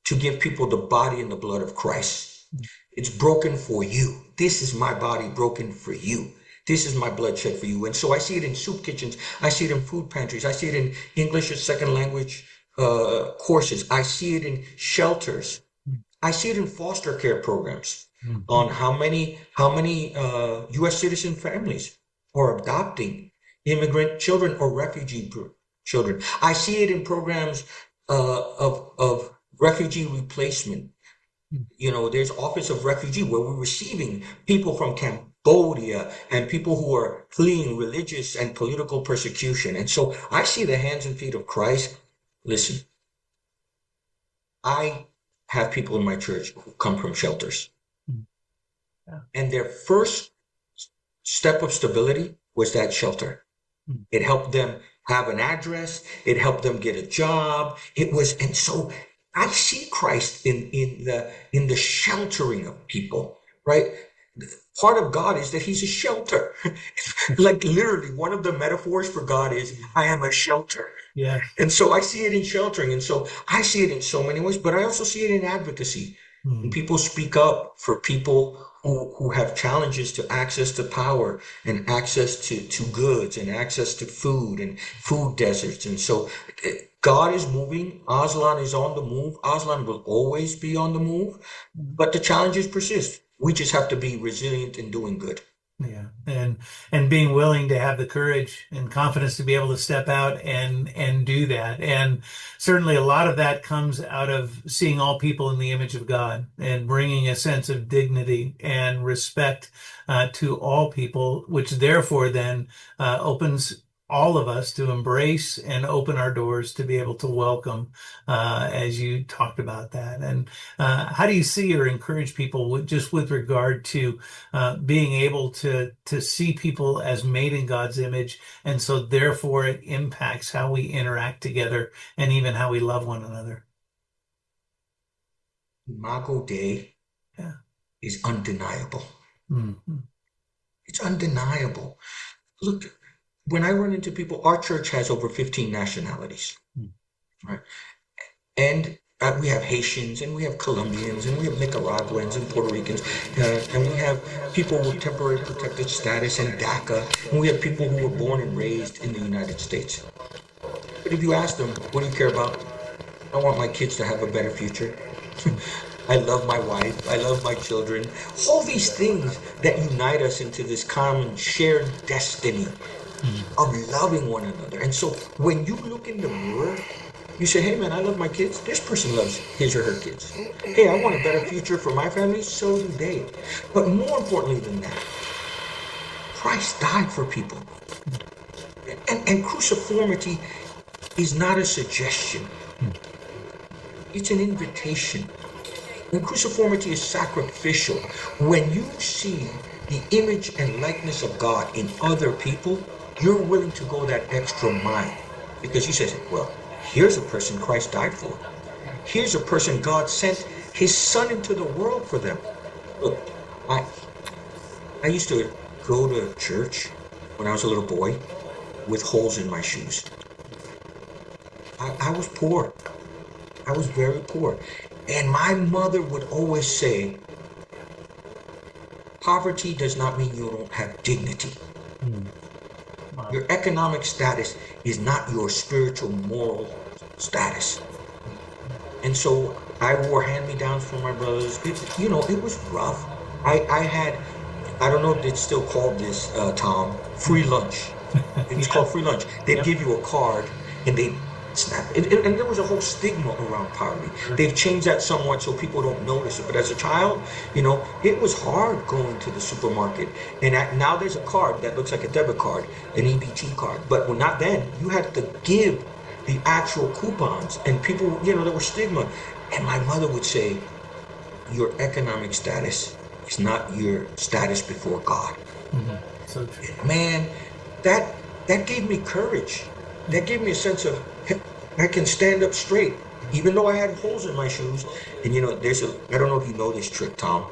[SPEAKER 14] to give people the body and the blood of Christ. It's broken for you. This is my body broken for you. This is my blood shed for you. And so I see it in soup kitchens. I see it in food pantries. I see it in English as second language courses. I see it in shelters. I see it in foster care programs on how many U.S. citizen families are adopting immigrant children or refugee children. I see it in programs of refugee replacement. There's Office of Refugee where we're receiving people from Cambodia and people who are fleeing religious and political persecution. And so I see the hands and feet of Christ. Listen, I have people in my church who come from shelters. And their first step of stability was that shelter. It helped them have an address. It helped them get a job. And so I see Christ in the sheltering of people, right? Part of God is that he's a shelter. Like literally, one of the metaphors for God is, I am a shelter.
[SPEAKER 7] Yeah.
[SPEAKER 14] And so I see it in sheltering. And so I see it in so many ways, but I also see it in advocacy. When people speak up for people who have challenges to access to power and access to goods and access to food and food deserts. And so God is moving. Aslan is on the move. Aslan will always be on the move, but the challenges persist. We just have to be resilient in doing good.
[SPEAKER 7] Yeah, and being willing to have the courage and confidence to be able to step out and do that. And certainly a lot of that comes out of seeing all people in the image of God and bringing a sense of dignity and respect to all people, which therefore then opens all of us to embrace and open our doors to be able to welcome, as you talked about that. And how do you see or encourage people just with regard to being able to see people as made in God's image, and so therefore it impacts how we interact together and even how we love one another?
[SPEAKER 14] Imago Dei is undeniable.
[SPEAKER 7] Mm-hmm.
[SPEAKER 14] It's undeniable. Look, when I run into people, our church has over 15 nationalities, right? And we have Haitians, and we have Colombians, and we have Nicaraguans, and Puerto Ricans, and we have people with temporary protected status and DACA, and we have people who were born and raised in the United States. But if you ask them, what do you care about? I want my kids to have a better future. I love my wife. I love my children. All these things that unite us into this common shared destiny of loving one another. And so when you look in the mirror, you say, hey man, I love my kids. This person loves his or her kids. Hey, I want a better future for my family. So do they. But more importantly than that, Christ died for people. And cruciformity is not a suggestion. It's an invitation. And cruciformity is sacrificial. When you see the image and likeness of God in other people, you're willing to go that extra mile. Because he says, well, here's a person Christ died for. Here's a person God sent his son into the world for them. Look, I used to go to church when I was a little boy with holes in my shoes. I was poor. I was very poor. And my mother would always say, poverty does not mean you don't have dignity. Wow. Your economic status is not your spiritual, moral status. And so I wore hand-me-downs from my brothers. It was rough. I don't know if it's still called this, Tom, free lunch. It's called free lunch. They'd give you a card and they'd snap. And there was a whole stigma around poverty. They've changed that somewhat so people don't notice it. But as a child, it was hard going to the supermarket. And now there's a card that looks like a debit card, an EBT card. But not then. You had to give the actual coupons. And people, there was stigma. And my mother would say, your economic status is not your status before God.
[SPEAKER 7] Mm-hmm. So true.
[SPEAKER 14] Man, that gave me courage. That gave me a sense of, I can stand up straight, even though I had holes in my shoes. And I don't know if you know this trick, Tom.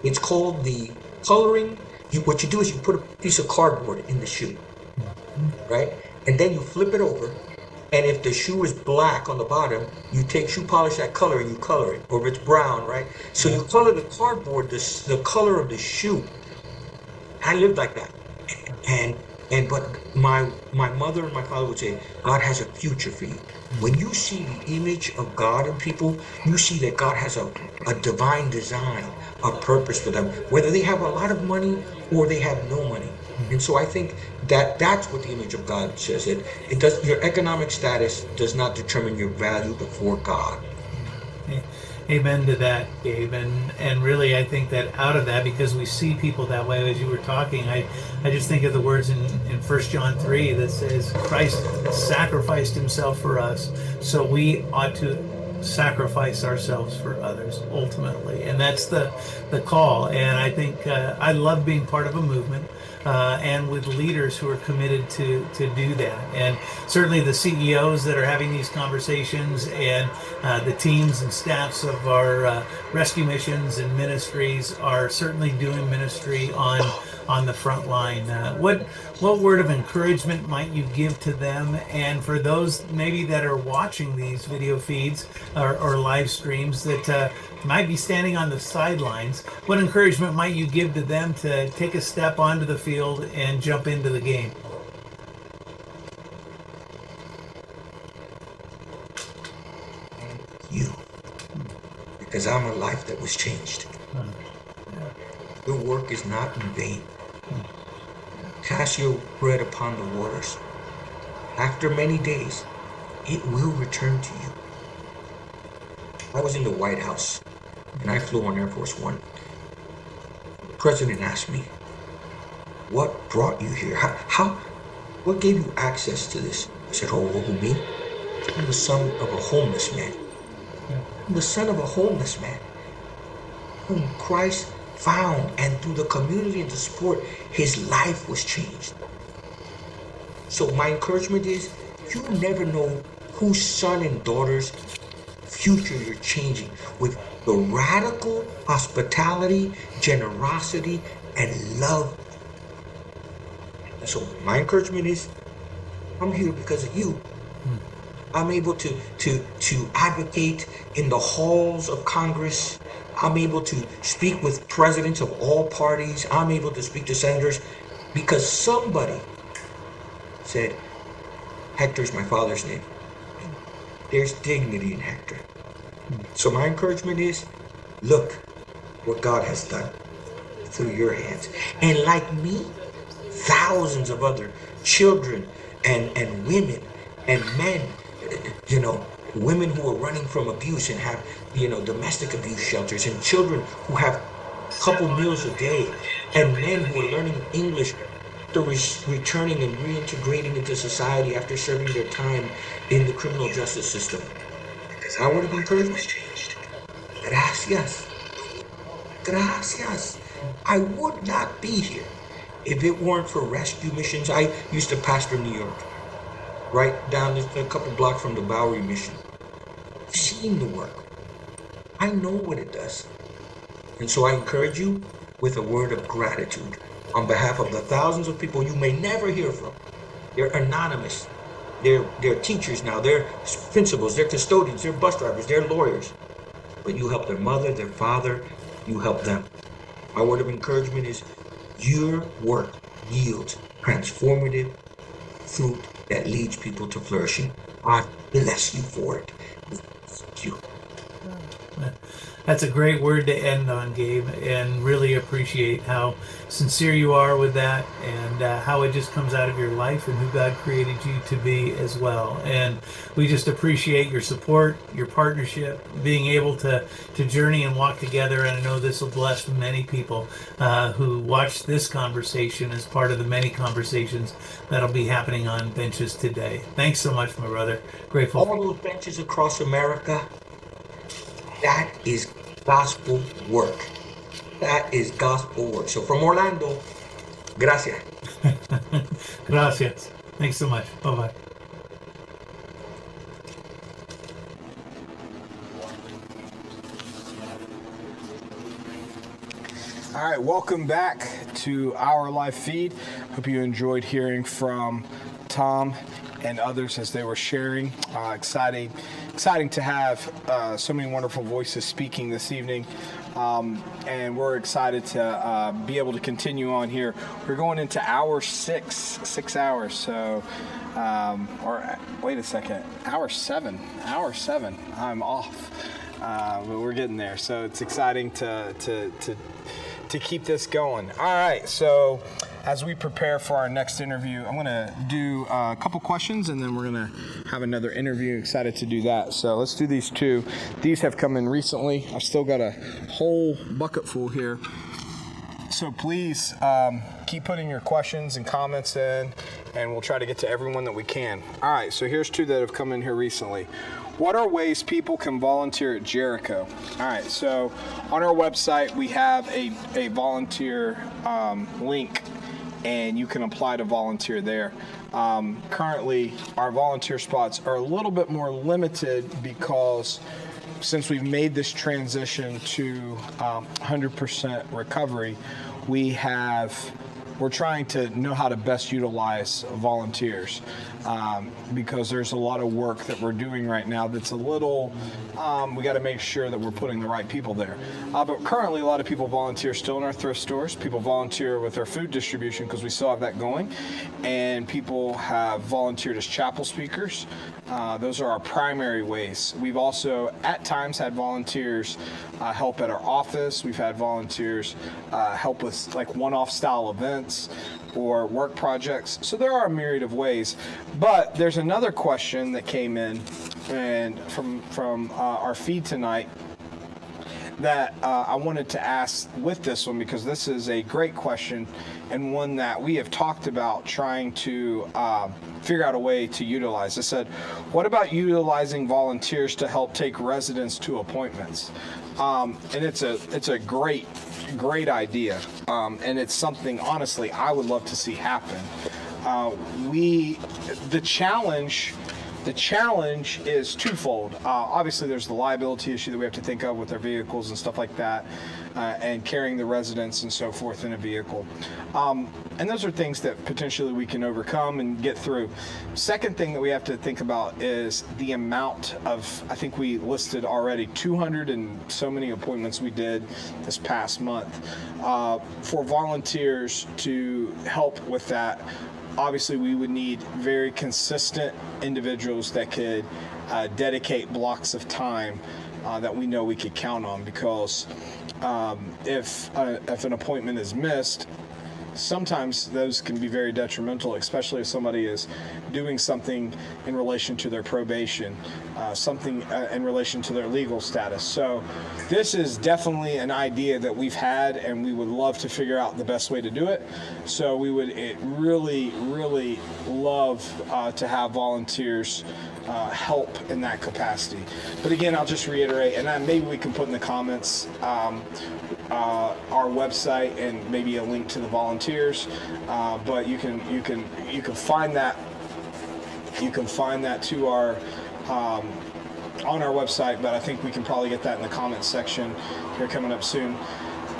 [SPEAKER 14] It's called the coloring. What you do is you put a piece of cardboard in the shoe, right? And then you flip it over. And if the shoe is black on the bottom, you take shoe polish, that color, and you color it. Or if it's brown, right? So you color the cardboard the color of the shoe. I lived like that. But my mother and my father would say, God has a future for you. When you see the image of God in people, you see that God has a divine design, a purpose for them, whether they have a lot of money or they have no money. And so I think that's what the image of God says. It does. Your economic status does not determine your value before God.
[SPEAKER 7] Amen to that, Gabe. And really, I think that out of that, because we see people that way, as you were talking, I just think of the words in 1 John 3 that says, Christ sacrificed himself for us, so we ought to sacrifice ourselves for others ultimately, and that's the call. And I think I love being part of a movement and with leaders who are committed to do that. And certainly the CEOs that are having these conversations, and the teams and staffs of our rescue missions and ministries are certainly doing ministry on the front line. What word of encouragement might you give to them? And for those maybe that are watching these video feeds or live streams that might be standing on the sidelines, what encouragement might you give to them to take a step onto the field and jump into the game?
[SPEAKER 14] You. Because I'm a life that was changed. Your work is not in vain. Cast your bread upon the waters. After many days, it will return to you. I was in the White House, and I flew on Air Force One. The president asked me, what brought you here? What gave you access to this? I said, oh, who, me? I'm the son of a homeless man. I'm the son of a homeless man whom Christ found, and through the community and the support, his life was changed. So my encouragement is, you never know whose son and daughter's future you're changing with the radical hospitality, generosity, and love. So my encouragement is, I'm here because of you. I'm able to advocate in the halls of Congress. I'm able to speak with presidents of all parties. I'm able to speak to senators because somebody said, Hector's my father's name. There's dignity in Hector. So my encouragement is, look what God has done through your hands. And like me, thousands of other children and women and men, women who are running from abuse and have, domestic abuse shelters, and children who have a couple meals a day, and men who are learning English, they're returning and reintegrating into society after serving their time in the criminal justice system. Because I would have encouraged, gracias. Gracias. I would not be here if it weren't for rescue missions. I used to pastor New York, right down a couple blocks from the Bowery mission. I've seen the work. I know what it does. And so I encourage you with a word of gratitude on behalf of the thousands of people you may never hear from. They're anonymous. They're teachers now. They're principals. They're custodians. They're bus drivers. They're lawyers. But you help their mother, their father. You help them. My word of encouragement is your work yields transformative fruit that leads people to flourishing. I bless you for it. Thank you.
[SPEAKER 7] That's a great word to end on, Gabe, and really appreciate how sincere you are with that, and how it just comes out of your life and who God created you to be as well. And we just appreciate your support, your partnership, being able to journey and walk together. And I know this will bless many people who watch this conversation as part of the many conversations that'll be happening on benches today. Thanks so much, my brother. Grateful.
[SPEAKER 14] All those benches across America, that is gospel work. That is gospel work. So from Orlando, gracias.
[SPEAKER 7] Gracias. Thanks so much. Bye-bye.
[SPEAKER 5] All right, welcome back to our live feed. Hope you enjoyed hearing from Tom and others as they were sharing. Exciting to have so many wonderful voices speaking this evening. And we're excited to be able to continue on here. We're going into hour 6 hours. So, or wait a second, hour 7. I'm off, but we're getting there. So it's exciting to keep this going. All right, so as we prepare for our next interview, I'm going to do a couple questions, and then we're going to have another interview. Excited to do that. So let's do these two. These have come in recently. I've still got a whole bucket full here. So please keep putting your questions and comments in, and we'll try to get to everyone that we can. All right, so here's two that have come in here recently.
[SPEAKER 1] What are ways people can volunteer at Jericho? All right, so on our website we have a volunteer link, and you can apply to volunteer there. Currently, our volunteer spots are a little bit more limited because since we've made this transition to 100% recovery, we're trying to know how to best utilize volunteers, because there's a lot of work that we're doing right now that's a little, we got to make sure that we're putting the right people there. But currently, a lot of people volunteer still in our thrift stores. People volunteer with our food distribution because we still have that going. And people have volunteered as chapel speakers. Those are our primary ways. We've also, at times, had volunteers help at our office. We've had volunteers help with like one-off style events or work projects. So there are a myriad of ways. But there's another question that came in and from our feed tonight that I wanted to ask with this one, because this is a great question and one that we have talked about trying to figure out a way to utilize. I said, what about utilizing volunteers to help take residents to appointments? And it's a great idea, and it's something, honestly, I would love to see happen. The challenge is twofold. Obviously, there's the liability issue that we have to think of with our vehicles and stuff like that, and carrying the residents and so forth in a vehicle. And those are things that potentially we can overcome and get through. Second thing that we have to think about is the amount of, I think we listed already 200 and so many appointments we did this past month. For volunteers to help with that, obviously, we would need very consistent individuals that could dedicate blocks of time that we know we could count on, because if an appointment is missed, sometimes those can be very detrimental, especially if somebody is doing something in relation to their probation, something in relation to their legal status. So this is definitely an idea that we've had, and we would love to figure out the best way to do it. So we would really, really love to have volunteers help in that capacity. But again, I'll just reiterate, and maybe we can put in the comments our website and maybe a link to the volunteers. But you can find that to our on our website. But I think we can probably get that in the comments section here coming up soon.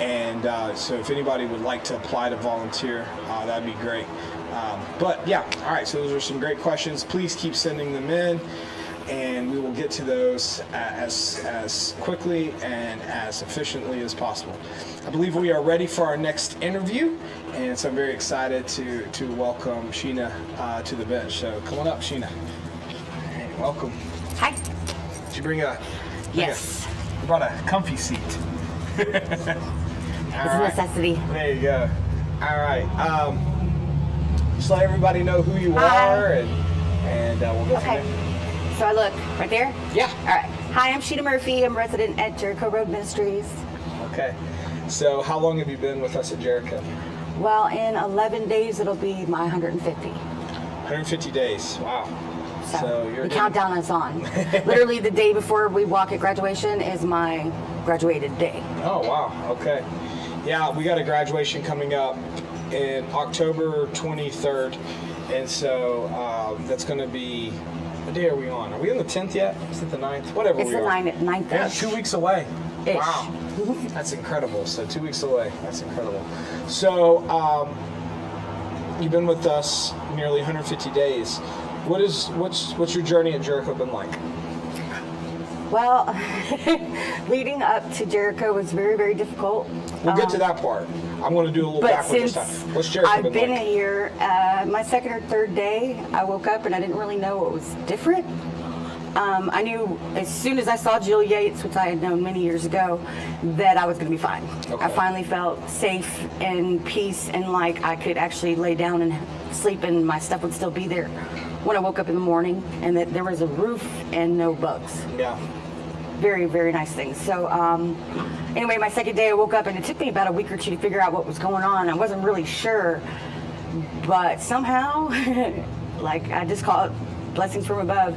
[SPEAKER 1] And so if anybody would like to apply to volunteer, that'd be great. But yeah, all right, so those are some great questions. Please keep sending them in, and we will get to those as quickly and as efficiently as possible. I believe we are ready for our next interview, and so I'm very excited to welcome Sheena to the bench. So come on up, Sheena. Hey, welcome.
[SPEAKER 15] Hi.
[SPEAKER 1] Did you bring a...
[SPEAKER 15] Yes.
[SPEAKER 1] You brought a comfy seat.
[SPEAKER 15] It's a necessity.
[SPEAKER 1] There you go. All right. Just let everybody know who you are, and we'll go from there.
[SPEAKER 15] So I look right there?
[SPEAKER 1] Yeah.
[SPEAKER 15] All right. Hi, I'm Sheena Murphy. I'm resident at Jericho Road Ministries.
[SPEAKER 1] Okay. So how long have you been with us at Jericho?
[SPEAKER 15] Well, in 11 days, it'll be my 150.
[SPEAKER 1] 150 days. Wow.
[SPEAKER 15] So the countdown is on. Literally the day before we walk at graduation is my graduated day.
[SPEAKER 1] Oh, wow. Okay. Yeah, we got a graduation coming up in October 23rd. And so that's going to be, what day are we on? Are we on the 10th yet? Is it the 9th? Whatever
[SPEAKER 15] it's
[SPEAKER 1] we are.
[SPEAKER 15] It's the 9th.
[SPEAKER 1] Yeah, 2 weeks away.
[SPEAKER 15] Ish.
[SPEAKER 1] Wow. That's incredible. So 2 weeks away. That's incredible. So you've been with us nearly 150 days. What's your journey at Jericho been like?
[SPEAKER 15] Well, leading up to Jericho was very, very difficult.
[SPEAKER 1] We'll get to that part. I'm going to do a little backward this time. What's Jericho
[SPEAKER 15] I've been
[SPEAKER 1] like?
[SPEAKER 15] here, my second or third day, I woke up and I didn't really know what was different. I knew as soon as I saw Jill Yates, which I had known many years ago, that I was going to be fine. Okay. I finally felt safe and peace, and like I could actually lay down and sleep and my stuff would still be there when I woke up in the morning, and that there was a roof and no bugs.
[SPEAKER 1] Yeah.
[SPEAKER 15] Very, very nice things. So anyway, my second day I woke up, and it took me about a week or two to figure out what was going on. I wasn't really sure, but somehow, like I just call it blessings from above,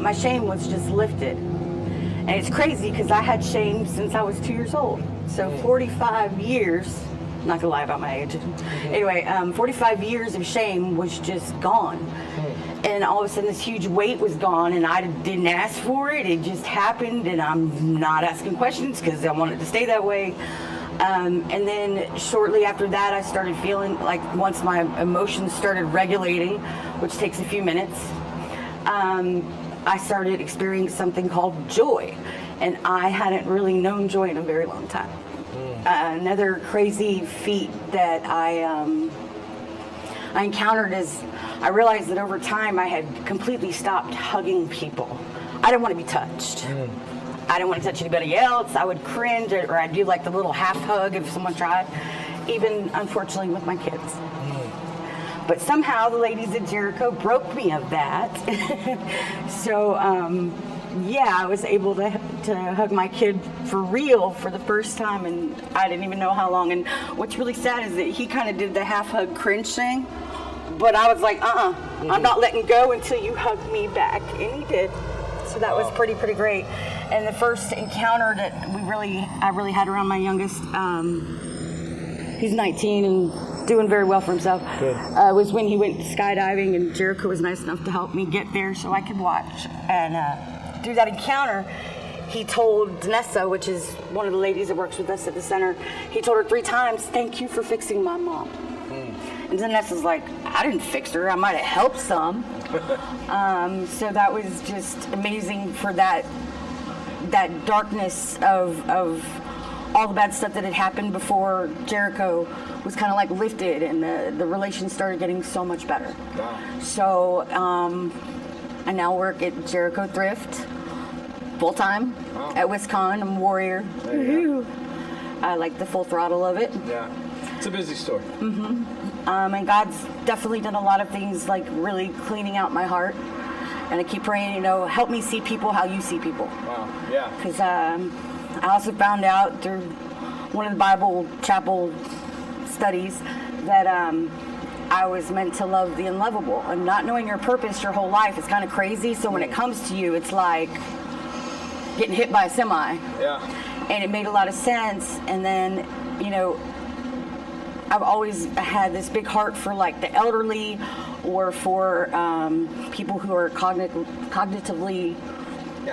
[SPEAKER 15] my shame was just lifted. And it's crazy because I had shame since I was 2 years old. So 45 years, I'm not gonna lie about my age. Anyway, 45 years of shame was just gone. And all of a sudden this huge weight was gone, and I didn't ask for it. It just happened, and I'm not asking questions because I want it to stay that way. And then shortly after that, I started feeling like once my emotions started regulating, which takes a few minutes, I started experiencing something called joy. And I hadn't really known joy in a very long time. Another crazy feat that I encountered is I realized that over time I had completely stopped hugging people. I didn't want to be touched. I didn't want to touch anybody else. I would cringe, or I'd do like the little half hug if someone tried, even unfortunately with my kids. But somehow the ladies at Jericho broke me of that. So yeah, I was able to hug my kid for real for the first time, and I didn't even know how long. And what's really sad is that he kind of did the half hug cringe thing, but I was like, I'm not letting go until you hug me back, and he did. So that was pretty great. And the first encounter that I really had around my youngest, he's 19 and doing very well for himself, was when he went skydiving, and Jericho was nice enough to help me get there so I could watch. And through that encounter, he told Danessa, which is one of the ladies that works with us at the center, he told her 3 times, "Thank you for fixing my mom." And Danessa's like, "I didn't fix her, I might have helped some." So that was just amazing for that darkness of all the bad stuff that had happened before Jericho was kind of like lifted, and the relations started getting so much better. Wow. So I now work at Jericho Thrift full time at Wisconsin. I'm a warrior. I like the full throttle of it.
[SPEAKER 5] Yeah, it's a busy store.
[SPEAKER 15] And God's definitely done a lot of things, like really cleaning out my heart. And I keep praying, help me see people how you see people.
[SPEAKER 5] Wow, yeah.
[SPEAKER 15] Because I also found out through one of the Bible chapel studies that I was meant to love the unlovable. And not knowing your purpose your whole life is kind of crazy. So when it comes to you, it's like getting hit by a semi.
[SPEAKER 5] Yeah. And
[SPEAKER 15] it made a lot of sense. And then, I've always had this big heart for like the elderly, or for people who are cognitively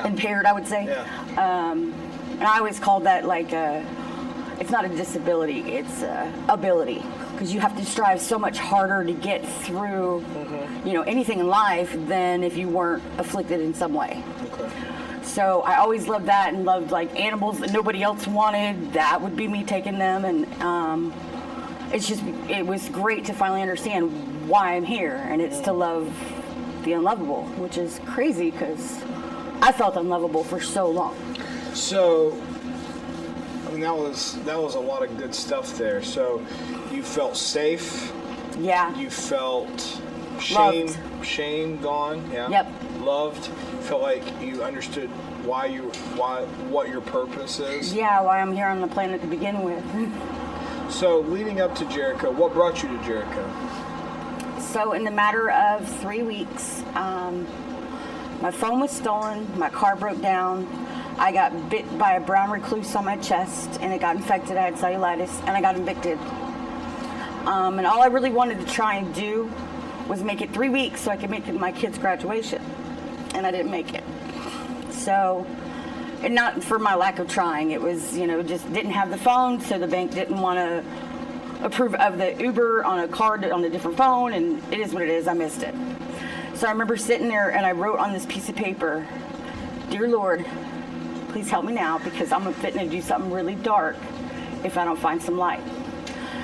[SPEAKER 15] impaired, I would say. Yeah. And I always called that like it's not a disability, it's ability, because you have to strive so much harder to get through, anything in life than if you weren't afflicted in some way. Okay. So I always loved that, and loved like animals that nobody else wanted. That would be me taking them, and it was great to finally understand why I'm here, and it's to love the unlovable, which is crazy because I felt unlovable for so long.
[SPEAKER 5] So, I mean, that was a lot of good stuff there. So, you felt safe. Yeah. You felt shame gone. Yeah. Yep. Loved. Felt like you understood what your purpose is.
[SPEAKER 15] Yeah, why I'm here on the planet to begin with.
[SPEAKER 5] So, leading up to Jericho, what brought you to Jericho?
[SPEAKER 15] So, in the matter of 3 weeks, my phone was stolen, my car broke down, I got bit by a brown recluse on my chest, and it got infected. I had cellulitis, and I got evicted. And all I really wanted to try and do was make it 3 weeks so I could make it my kid's graduation, and I didn't make it. So, and not for my lack of trying, it was, just didn't have the phone, so the bank didn't want to approve of the Uber on a card on a different phone, and it is what it is. I missed it. So I remember sitting there, and I wrote on this piece of paper, "Dear Lord, please help me now, because I'm fitting to do something really dark if I don't find some light."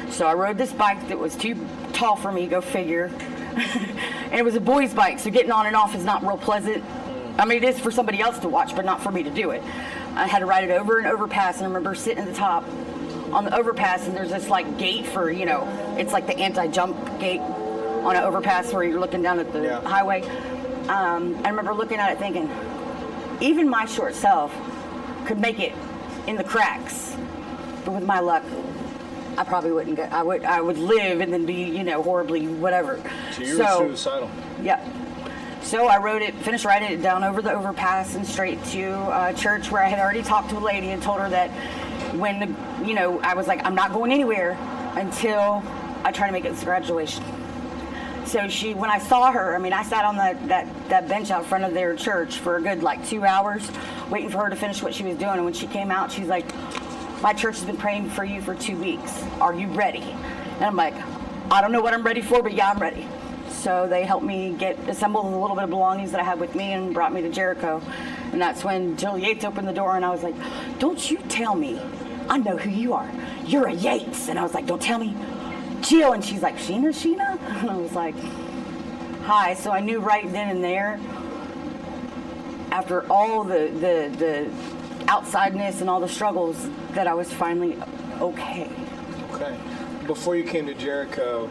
[SPEAKER 15] So I rode this bike that was too tall for me, go figure. And it was a boy's bike, so getting on and off is not real pleasant. I mean, it is for somebody else to watch, but not for me to do it. I had to ride it over an overpass, and I remember sitting at the top on the overpass, and there's this like gate for, it's like the anti-jump gate on an overpass where you're looking down at the highway. I remember looking at it thinking, even my short self could make it in the cracks, but with my luck, I probably wouldn't get. I would live and then be, horribly whatever.
[SPEAKER 5] So you were suicidal.
[SPEAKER 15] Yep. So I finished writing it down over the overpass and straight to church, where I had already talked to a lady and told her that when, I was like, I'm not going anywhere until I try to make it to graduation. So when I saw her, I sat on that bench out front of their church for a good 2 hours, waiting for her to finish what she was doing. And when she came out, she's like, my church has been praying for you for 2 weeks. Are you ready? And I'm like, I don't know what I'm ready for, but yeah, I'm ready. So they helped me assemble a little bit of belongings that I had with me and brought me to Jericho. And that's when Jill Yates opened the door, and I was like, don't you tell me I know who you are. You're a Yates. And I was like, don't tell me. Jill. And she's like, Sheena? And I was like, hi. So I knew right then and there, after all the outsideness and all the struggles, that I was finally okay.
[SPEAKER 1] Okay. Before you came to Jericho,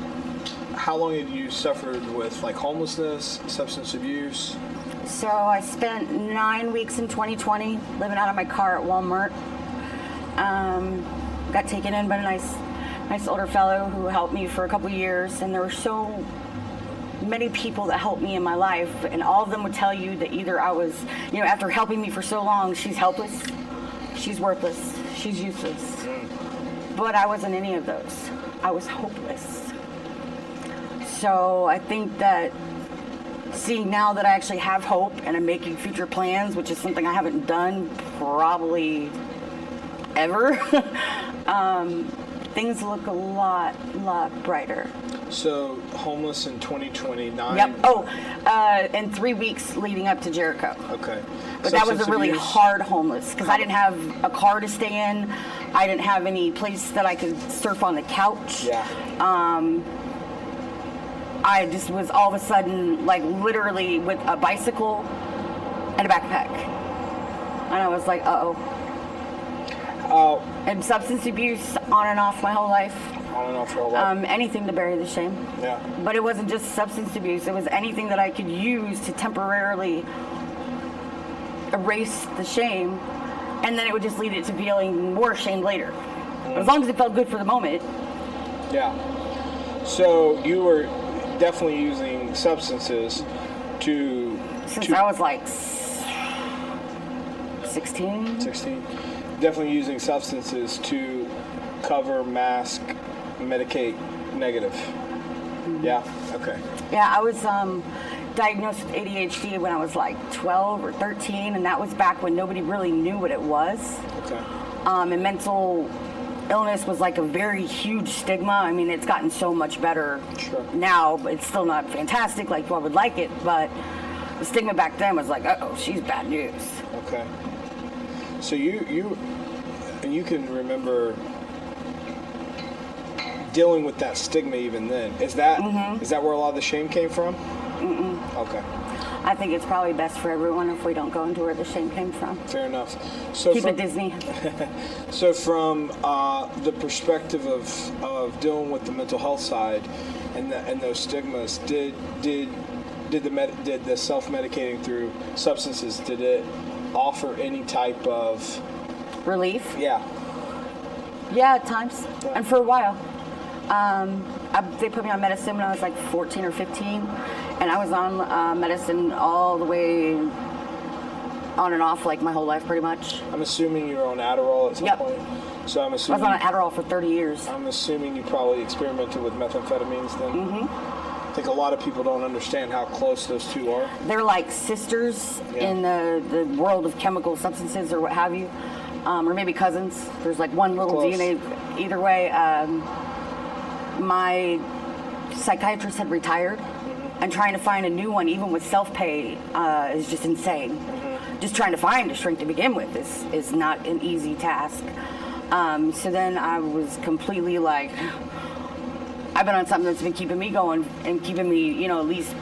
[SPEAKER 1] how long had you suffered with homelessness, substance abuse?
[SPEAKER 15] So I spent 9 weeks in 2020 living out of my car at Walmart. Got taken in by a nice older fellow who helped me for a couple years, and there were so many people that helped me in my life, and all of them would tell you that either I was, after helping me for so long, she's helpless, she's worthless, she's useless. But I wasn't any of those. I was hopeless. So I think that seeing now that I actually have hope and I'm making future plans, which is something I haven't done probably ever, things look a lot brighter.
[SPEAKER 1] So homeless in 2029.
[SPEAKER 15] Yep. Oh, and 3 weeks leading up to Jericho.
[SPEAKER 1] Okay.
[SPEAKER 15] But that was a really hard homeless, because I didn't have a car to stay in. I didn't have any place that I could surf on the couch.
[SPEAKER 1] Yeah.
[SPEAKER 15] I just was all of a sudden, literally with a bicycle and a backpack. And I was like, uh-oh. And substance abuse on and off my whole life.
[SPEAKER 1] On and off your whole life.
[SPEAKER 15] Anything to bury the shame.
[SPEAKER 1] Yeah.
[SPEAKER 15] But it wasn't just substance abuse. It was anything that I could use to temporarily erase the shame, and then it would just lead it to feeling more shame later. As long as it felt good for the moment.
[SPEAKER 1] Yeah. So you were definitely using substances
[SPEAKER 15] Since I was 16.
[SPEAKER 1] 16. Definitely using substances to cover, mask, medicate negative. Yeah. Okay.
[SPEAKER 15] Yeah, I was diagnosed with ADHD when I was 12 or 13, and that was back when nobody really knew what it was.
[SPEAKER 1] Okay.
[SPEAKER 15] And mental illness was a very huge stigma. It's gotten so much better now, but it's still not fantastic like I would like it, but the stigma back then was uh-oh, she's bad news.
[SPEAKER 1] Okay. So you can remember dealing with that stigma even then. Is that where a lot of the shame came from?
[SPEAKER 15] Mm-mm.
[SPEAKER 1] Okay.
[SPEAKER 15] I think it's probably best for everyone if we don't go into where the shame came from.
[SPEAKER 1] Fair enough. So
[SPEAKER 15] keep it Disney.
[SPEAKER 1] So from the perspective of dealing with the mental health side and those stigmas, did the self-medicating through substances, did it offer any type of
[SPEAKER 15] relief?
[SPEAKER 1] Yeah.
[SPEAKER 15] Yeah, at times, and for a while. They put me on medicine when I was 14 or 15, and I was on medicine all the way on and off my whole life pretty much.
[SPEAKER 1] I'm assuming you were on Adderall at some point. So I'm assuming
[SPEAKER 15] I was on Adderall for 30 years.
[SPEAKER 1] I'm assuming you probably experimented with methamphetamines then.
[SPEAKER 15] Mm-hmm.
[SPEAKER 1] I think a lot of people don't understand how close those two are.
[SPEAKER 15] They're like sisters in the world of chemical substances or what have you, or maybe cousins. There's one little
[SPEAKER 1] Close.
[SPEAKER 15] DNA either way. My psychiatrist had retired, and trying to find a new one, even with self-pay, is just insane. Just trying to find a shrink to begin with is not an easy task. So then I was completely I've been on something that's been keeping me going and keeping me, at least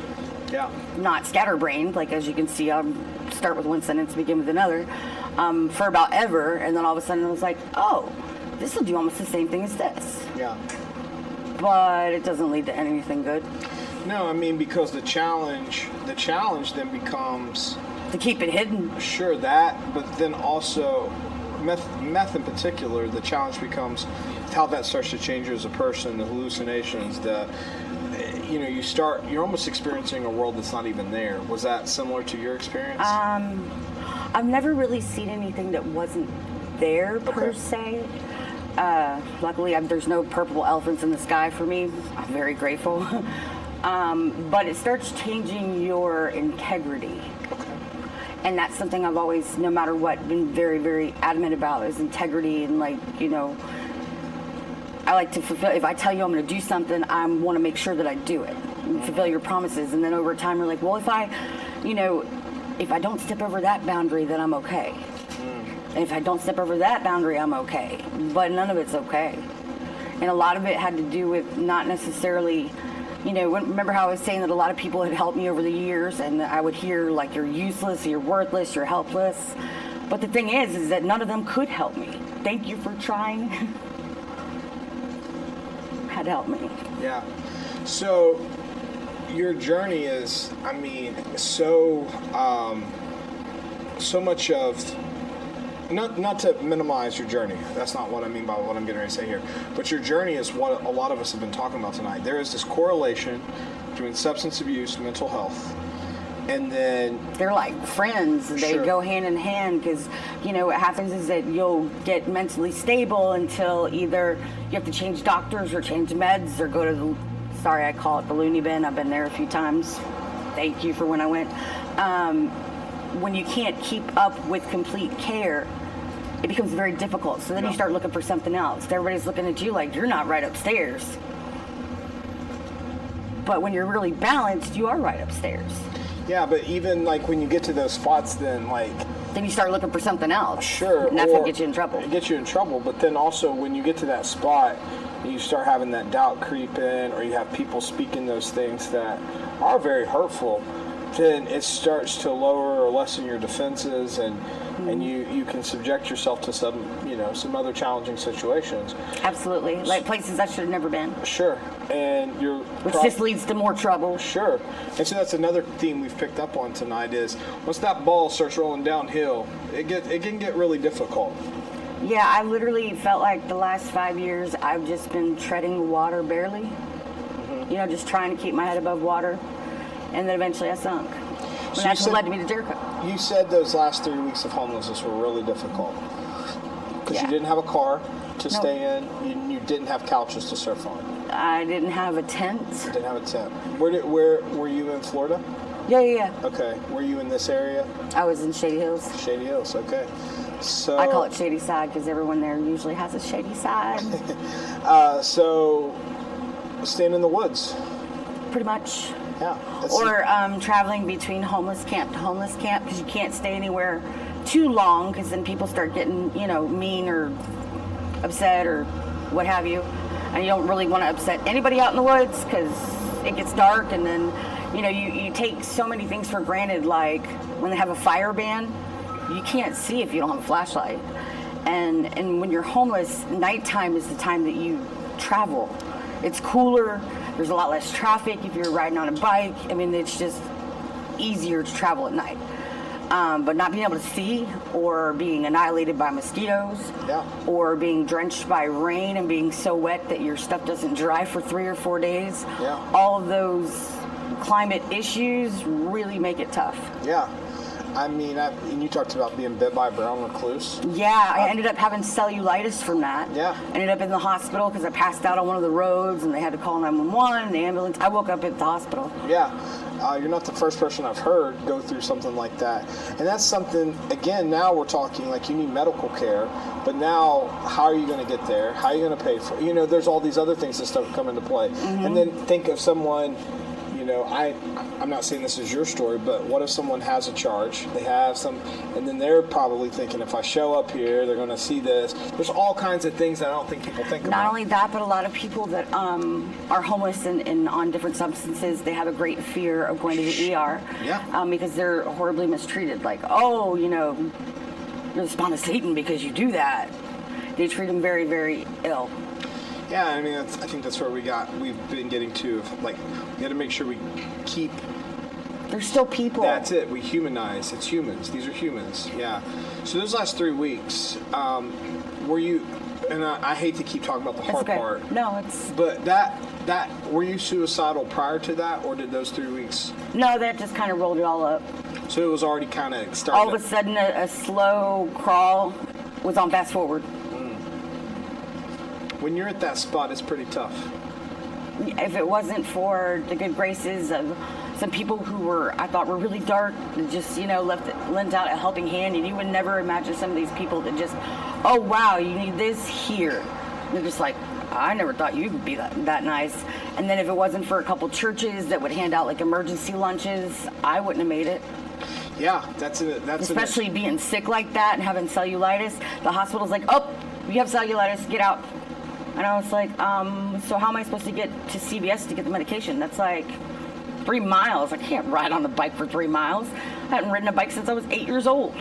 [SPEAKER 15] not scatterbrained. As you can see, I'll start with one sentence, begin with another, for about ever. And then all of a sudden I was like, oh, this will do almost the same thing as this.
[SPEAKER 1] Yeah.
[SPEAKER 15] But it doesn't lead to anything good.
[SPEAKER 1] No, because the challenge then becomes
[SPEAKER 15] to keep it hidden.
[SPEAKER 1] Sure, that, but then also meth in particular, the challenge becomes how that starts to change you as a person, the hallucinations, you're almost experiencing a world that's not even there. Was that similar to your experience?
[SPEAKER 15] I've never really seen anything that wasn't there per se. Luckily, there's no purple elephants in the sky for me. I'm very grateful. But it starts changing your integrity. And that's something I've always, no matter what, been very, very adamant about is integrity. And like, I like to fulfill, if I tell you I'm going to do something, I want to make sure that I do it and fulfill your promises. And then over time, you're like, well, if I don't step over that boundary, then I'm okay. And if I don't step over that boundary, I'm okay. But none of it's okay. And a lot of it had to do with not necessarily, remember how I was saying that a lot of people had helped me over the years, and I would hear like, you're useless, you're worthless, you're helpless. But the thing is that none of them could help me. Thank you for trying. Had helped me.
[SPEAKER 1] Yeah. So your journey is, so much of, not to minimize your journey. That's not what I mean by what I'm getting ready to say here. But your journey is what a lot of us have been talking about tonight. There is this correlation between substance abuse, mental health, and then
[SPEAKER 15] they're like friends. They go hand in hand because, what happens is that you'll get mentally stable until either you have to change doctors or change meds or go to I call it the loony bin. I've been there a few times. Thank you for when I went. When you can't keep up with complete care, it becomes very difficult. So then you start looking for something else. Everybody's looking at you like you're not right upstairs. But when you're really balanced, you are right upstairs.
[SPEAKER 1] Yeah, but even like when you get to those spots, then
[SPEAKER 15] you start looking for something else.
[SPEAKER 1] Sure.
[SPEAKER 15] And that's what gets you in trouble.
[SPEAKER 1] It gets you in trouble. But then also when you get to that spot, you start having that doubt creep in, or you have people speaking those things that are very hurtful, then it starts to lower or lessen your defenses, and you can subject yourself to some other challenging situations.
[SPEAKER 15] Absolutely, like places I should have never been.
[SPEAKER 1] Sure, and
[SPEAKER 15] which just leads to more trouble.
[SPEAKER 1] Sure, and so that's another theme we've picked up on tonight is once that ball starts rolling downhill, it can get really difficult.
[SPEAKER 15] Yeah, I literally felt like the last 5 years I've just been treading water barely. Just trying to keep my head above water. And then eventually I sunk. And that's what led me to Jericho.
[SPEAKER 1] You said those last 3 weeks of homelessness were really difficult. Because you didn't have a car to stay in. You didn't have couches to surf on.
[SPEAKER 15] I didn't have a tent.
[SPEAKER 1] You didn't have a tent. Where were you in Florida?
[SPEAKER 15] Yeah.
[SPEAKER 1] Okay. Were you in this area?
[SPEAKER 15] I was in Shady Hills.
[SPEAKER 1] Shady Hills, okay. So
[SPEAKER 15] I call it Shady Side because everyone there usually has a shady side.
[SPEAKER 1] So staying in the woods.
[SPEAKER 15] Pretty much.
[SPEAKER 1] Yeah.
[SPEAKER 15] Or traveling between homeless camp to homeless camp because you can't stay anywhere too long because then people start getting, mean or upset or what have you. And you don't really want to upset anybody out in the woods because it gets dark, and then, you take so many things for granted, like when they have a fire ban, you can't see if you don't have a flashlight. And when you're homeless, nighttime is the time that you travel. It's cooler. There's a lot less traffic if you're riding on a bike. It's just easier to travel at night. But not being able to see, or being annihilated by mosquitoes, or being drenched by rain and being so wet that your stuff doesn't dry for 3 or 4 days, all of those climate issues really make it tough.
[SPEAKER 1] Yeah. And you talked about being bit by a brown recluse.
[SPEAKER 15] Yeah, I ended up having cellulitis from that.
[SPEAKER 1] Yeah.
[SPEAKER 15] I ended up in the hospital because I passed out on one of the roads, and they had to call 911 and the ambulance. I woke up at the hospital.
[SPEAKER 1] Yeah. You're not the first person I've heard go through something like that. And that's something, again, now we're talking like you need medical care, but now how are you going to get there? How are you going to pay for it? There's all these other things that start come into play. Mm-hmm. And then think of someone, I'm not saying this is your story, but what if someone has a charge, they have some, and then they're probably thinking, if I show up here, they're going to see this. There's all kinds of things that I don't think people think about.
[SPEAKER 15] Not only that, but a lot of people that are homeless and on different substances, they have a great fear of going to the ER.
[SPEAKER 1] Yeah.
[SPEAKER 15] Because they're horribly mistreated. Like, you're the spawn of Satan because you do that. They treat them very, very ill.
[SPEAKER 1] Yeah, I think that's where we've been getting to. Like, we got to make sure we keep
[SPEAKER 10] They're still people.
[SPEAKER 5] That's it. We humanize. It's humans. These are humans. Yeah. So those last 3 weeks, were you? And I hate to keep talking about the hard part.
[SPEAKER 10] No, it's.
[SPEAKER 5] But that were you suicidal prior to that, or did those 3 weeks?
[SPEAKER 10] No, that just kind of rolled it all up.
[SPEAKER 5] So it was already kind of starting.
[SPEAKER 10] All of a sudden, a slow crawl was on fast forward.
[SPEAKER 5] When you're at that spot, it's pretty tough.
[SPEAKER 10] If it wasn't for the good graces of some people who I thought were really dark, that just, lent out a helping hand, and you would never imagine some of these people that just, oh wow, you need this here. They're just like, I never thought you would be that nice. And then if it wasn't for a couple churches that would hand out like emergency lunches, I wouldn't have made it.
[SPEAKER 5] Yeah, that's
[SPEAKER 10] especially being sick like that and having cellulitis. The hospital's like, oh, you have cellulitis, get out. And I was like, so how am I supposed to get to CVS to get the medication? That's like 3 miles. I can't ride on a bike for 3 miles. I hadn't ridden a bike since I was 8 years old.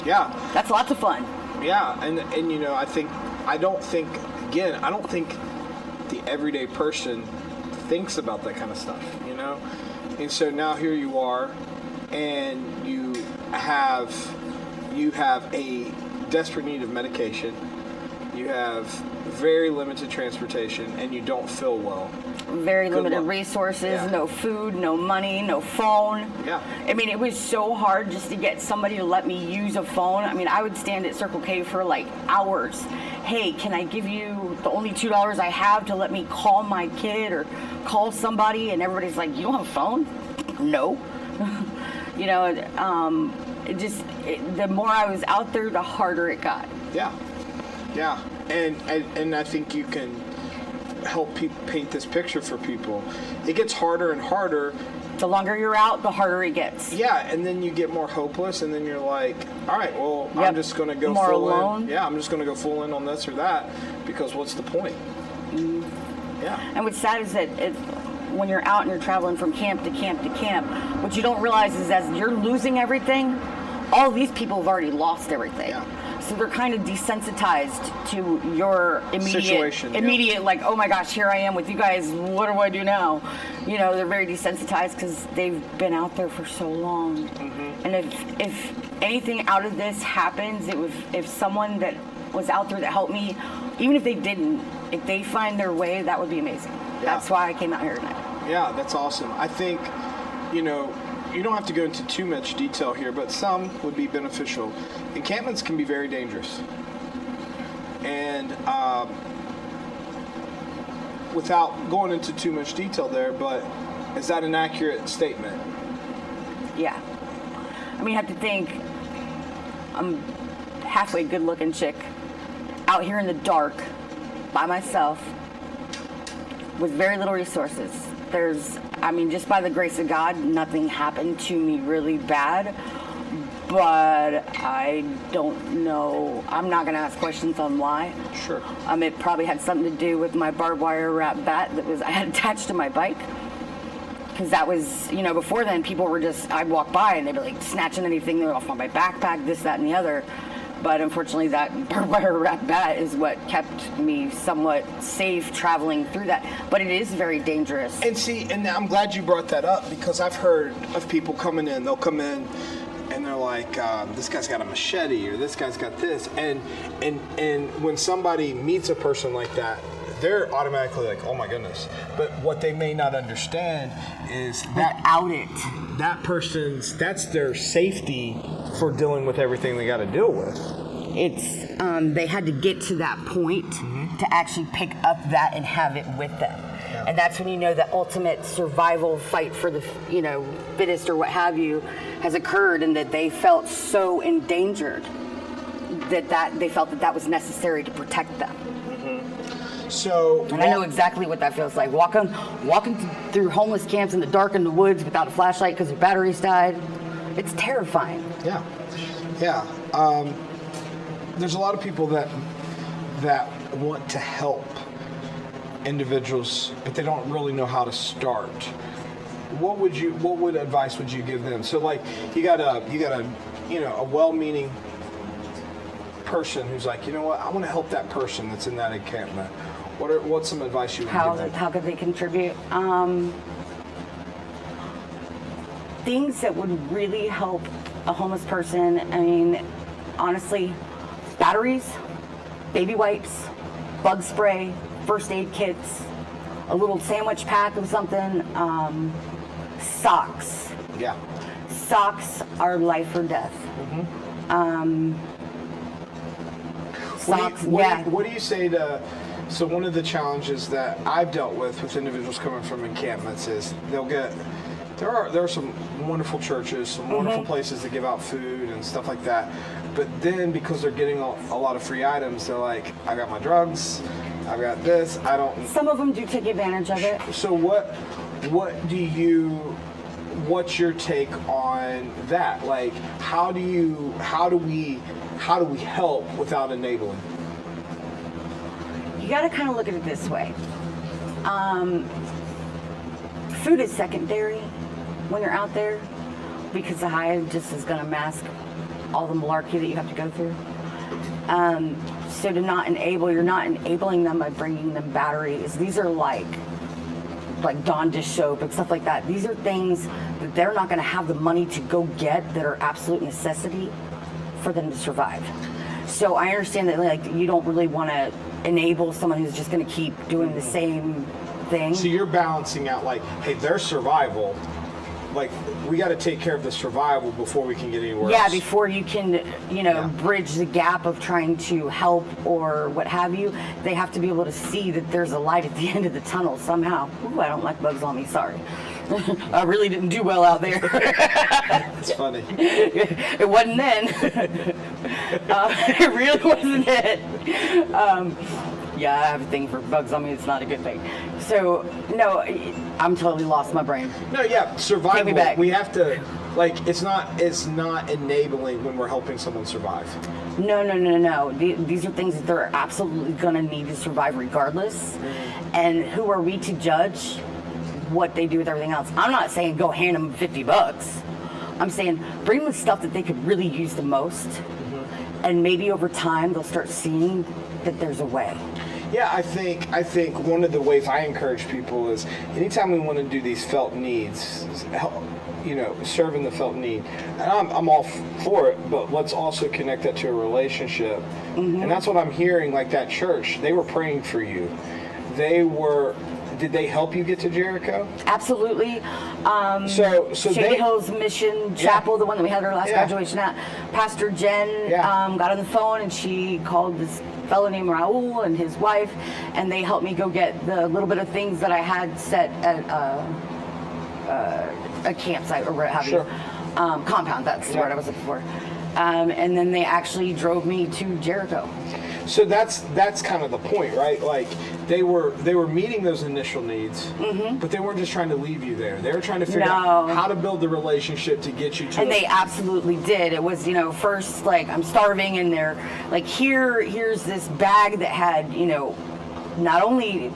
[SPEAKER 5] Yeah.
[SPEAKER 10] That's lots of fun.
[SPEAKER 5] Yeah, and I don't think the everyday person thinks about that kind of stuff, And so now here you are, and you have a desperate need of medication. You have very limited transportation, and you don't feel well.
[SPEAKER 10] Very limited resources, no food, no money, no phone.
[SPEAKER 5] Yeah.
[SPEAKER 10] I mean, it was so hard just to get somebody to let me use a phone. I mean, I would stand at Circle K for like hours. Hey, can I give you the only $2 I have to let me call my kid or call somebody? And everybody's like, you don't have a phone? No. The more I was out there, the harder it got.
[SPEAKER 5] Yeah. Yeah, and I think you can help paint this picture for people. It gets harder and harder.
[SPEAKER 10] The longer you're out, the harder it gets.
[SPEAKER 5] Yeah, and then you get more hopeless, and then you're like, all right, well, I'm just going to go
[SPEAKER 10] more
[SPEAKER 5] full
[SPEAKER 10] alone.
[SPEAKER 5] in. Yeah, I'm just going to go full in on this or that, because what's the point? Yeah.
[SPEAKER 10] And what's sad is that when you're out and you're traveling from camp to camp to camp, what you don't realize is as you're losing everything, all these people have already lost everything. Yeah. So they're kind of desensitized to your immediate, like, oh my gosh, here I am with you guys. What do I do now? They're very desensitized because they've been out there for so long. Mm-hmm. And if anything out of this happens, if someone that was out there that helped me, even if they didn't, if they find their way, that would be amazing. Yeah. That's why I came out here tonight.
[SPEAKER 5] Yeah, that's awesome. I think, you don't have to go into too much detail here, but some would be beneficial. Encampments can be very dangerous. And without going into too much detail there, but is that an accurate statement?
[SPEAKER 10] Yeah. I mean, you have to think, I'm halfway good-looking chick out here in the dark by myself with very little resources. Just by the grace of God, nothing happened to me really bad, but I don't know. I'm not going to ask questions on why.
[SPEAKER 5] Sure.
[SPEAKER 10] It probably had something to do with my barbed wire wrap bat I had attached to my bike. Because that was, before then, people were I'd walk by and they'd be like snatching anything off my backpack, this, that, and the other. But unfortunately, that barbed wire wrap bat is what kept me somewhat safe traveling through that. But it is very dangerous.
[SPEAKER 5] And I'm glad you brought that up, because I've heard of people coming in. They'll come in and they're like, this guy's got a machete, or this guy's got this. And when somebody meets a person like that, they're automatically like, oh my goodness. But what they may not understand is that that's their safety for dealing with everything they got to deal with.
[SPEAKER 10] It's they had to get to that point to actually pick up that and have it with them. Yeah. And that's when the ultimate survival fight for the fittest or what have you has occurred, and that they felt so endangered that they felt that was necessary to protect them.
[SPEAKER 5] And
[SPEAKER 10] I know exactly what that feels like. Walking through homeless camps in the dark in the woods without a flashlight because their batteries died. It's terrifying.
[SPEAKER 5] Yeah. There's a lot of people that want to help individuals, but they don't really know how to start. What advice would you give them? So like you got a well-meaning person who's like, I want to help that person that's in that encampment. What's some advice you would give them?
[SPEAKER 10] How could they contribute?
[SPEAKER 15] things that would really help a homeless person. I mean, honestly, batteries, baby wipes, bug spray, first aid kits, a little sandwich pack of something, socks.
[SPEAKER 1] Yeah.
[SPEAKER 15] Socks are life or death. Socks,
[SPEAKER 1] What do you say to? So one of the challenges that I've dealt with individuals coming from encampments is they'll get. There are some wonderful churches, some wonderful places to give out food and stuff like that. But then because they're getting a lot of free items, they're like, I got my drugs, I got this, I don't.
[SPEAKER 15] Some of them do take advantage of it.
[SPEAKER 1] So what's your take on that? Like, how do we help without enabling?
[SPEAKER 15] You got to kind of look at it this way. Food is secondary when you're out there because the hive just is going to mask all the malarkey that you have to go through. So to not enable, you're not enabling them by bringing them batteries. These are like Dawn dish soap and stuff like that. These are things that they're not going to have the money to go get that are absolute necessity for them to survive. So I understand that like you don't really want to enable someone who's just going to keep doing the same thing.
[SPEAKER 1] So you're balancing out like, hey, their survival, like we got to take care of the survival before we can get anywhere else.
[SPEAKER 15] Before you can, bridge the gap of trying to help or what have you, they have to be able to see that there's a light at the end of the tunnel somehow. Ooh, I don't like bugs on me, sorry. I really didn't do well out there.
[SPEAKER 1] It's funny.
[SPEAKER 15] It wasn't then. It really wasn't then. I have a thing for bugs on me. It's not a good thing. So, no, I'm totally lost my brain.
[SPEAKER 1] No, yeah, survival.
[SPEAKER 15] Take me back.
[SPEAKER 1] We have to, like, it's not enabling when we're helping someone survive.
[SPEAKER 15] No. These are things that they're absolutely going to need to survive regardless. And who are we to judge what they do with everything else? I'm not saying go hand them $50. I'm saying bring them stuff that they could really use the most. And maybe over time they'll start seeing that there's a way.
[SPEAKER 1] Yeah, I think one of the ways I encourage people is anytime we want to do these felt needs, serving the felt need, and I'm all for it, but let's also connect that to a relationship. And that's what I'm hearing, like that church, they were praying for you. Did they help you get to Jericho?
[SPEAKER 15] Absolutely.
[SPEAKER 1] So
[SPEAKER 15] Shady Hills Mission Chapel, the one that we had our last graduation at, Pastor Jen got on the phone and she called this fellow named Raul and his wife, and they helped me go get the little bit of things that I had set at a campsite or what have you. Compound, that's the word I was looking for. And then they actually drove me to Jericho.
[SPEAKER 1] So that's kind of the point, right? Like they were meeting those initial needs, but they weren't just trying to leave you there. They were trying to figure out how to build the relationship to get you to.
[SPEAKER 15] And they absolutely did. It was, first like I'm starving, and they're like, here's this bag that had, not only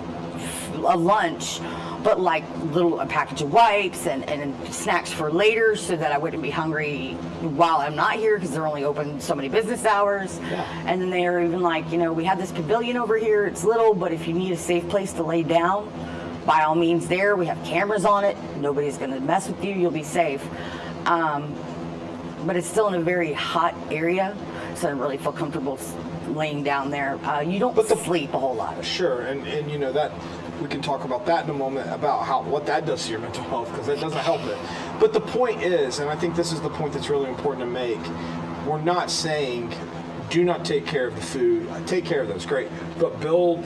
[SPEAKER 15] a lunch, but like a package of wipes and snacks for later so that I wouldn't be hungry while I'm not here because they're only open so many business hours. And then they are even like, we have this pavilion over here. It's little, but if you need a safe place to lay down, by all means there. We have cameras on it. Nobody's going to mess with you. You'll be safe. But it's still in a very hot area, so I really feel comfortable laying down there. You don't sleep a whole lot.
[SPEAKER 1] Sure, and that we can talk about that in a moment about what that does to your mental health, because that doesn't help it. But the point is, and I think this is the point that's really important to make, we're not saying do not take care of the food. Take care of those, great, but build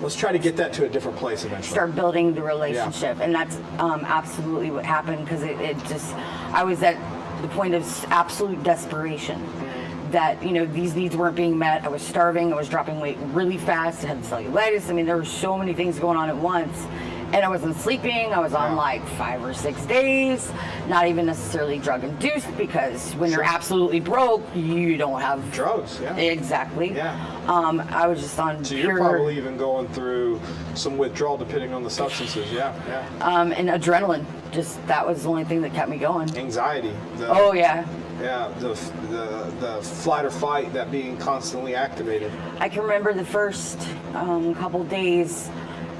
[SPEAKER 1] let's try to get that to a different place eventually.
[SPEAKER 15] Start building the relationship, and that's absolutely what happened, because I was at the point of absolute desperation. That these needs weren't being met. I was starving. I was dropping weight really fast. I had cellulitis. I mean, there were so many things going on at once, and I wasn't sleeping. I was on like 5 or 6 days, not even necessarily drug induced, because when you're absolutely broke, you don't have
[SPEAKER 1] drugs. Yeah,
[SPEAKER 15] exactly.
[SPEAKER 1] Yeah.
[SPEAKER 15] I was just on.
[SPEAKER 1] So you're probably even going through some withdrawal depending on the substances. Yeah.
[SPEAKER 15] And adrenaline. Just that was the only thing that kept me going.
[SPEAKER 1] Anxiety. Yeah, the flight or fight, that being constantly activated.
[SPEAKER 15] I can remember the first couple days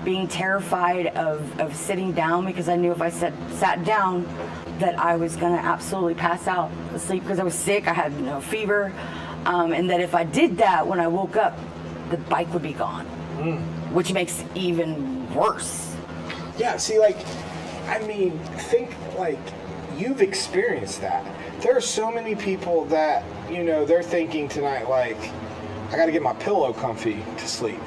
[SPEAKER 15] being terrified of sitting down, because I knew if I sat down that I was going to absolutely pass out asleep because I was sick. I had fever, and that if I did that, when I woke up, the bike would be gone, which makes it even worse.
[SPEAKER 1] Yeah, see, think you've experienced that. There are so many people that, they're thinking tonight, I got to get my pillow comfy to sleep.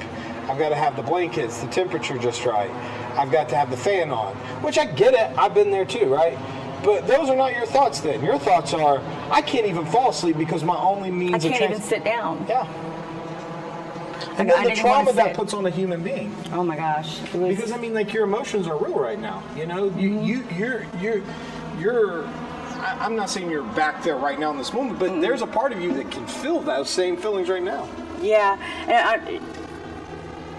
[SPEAKER 1] I've got to have the blankets, the temperature just right. I've got to have the fan on, which I get it. I've been there too, right? But those are not your thoughts then. Your thoughts are, I can't even fall asleep because my only means of
[SPEAKER 15] I can't even sit down.
[SPEAKER 1] Yeah. And then the trauma that puts on a human being.
[SPEAKER 15] Oh my gosh.
[SPEAKER 1] Because your emotions are real right now. You're I'm not saying you're back there right now in this moment, but there's a part of you that can feel those same feelings right now.
[SPEAKER 15] Yeah, and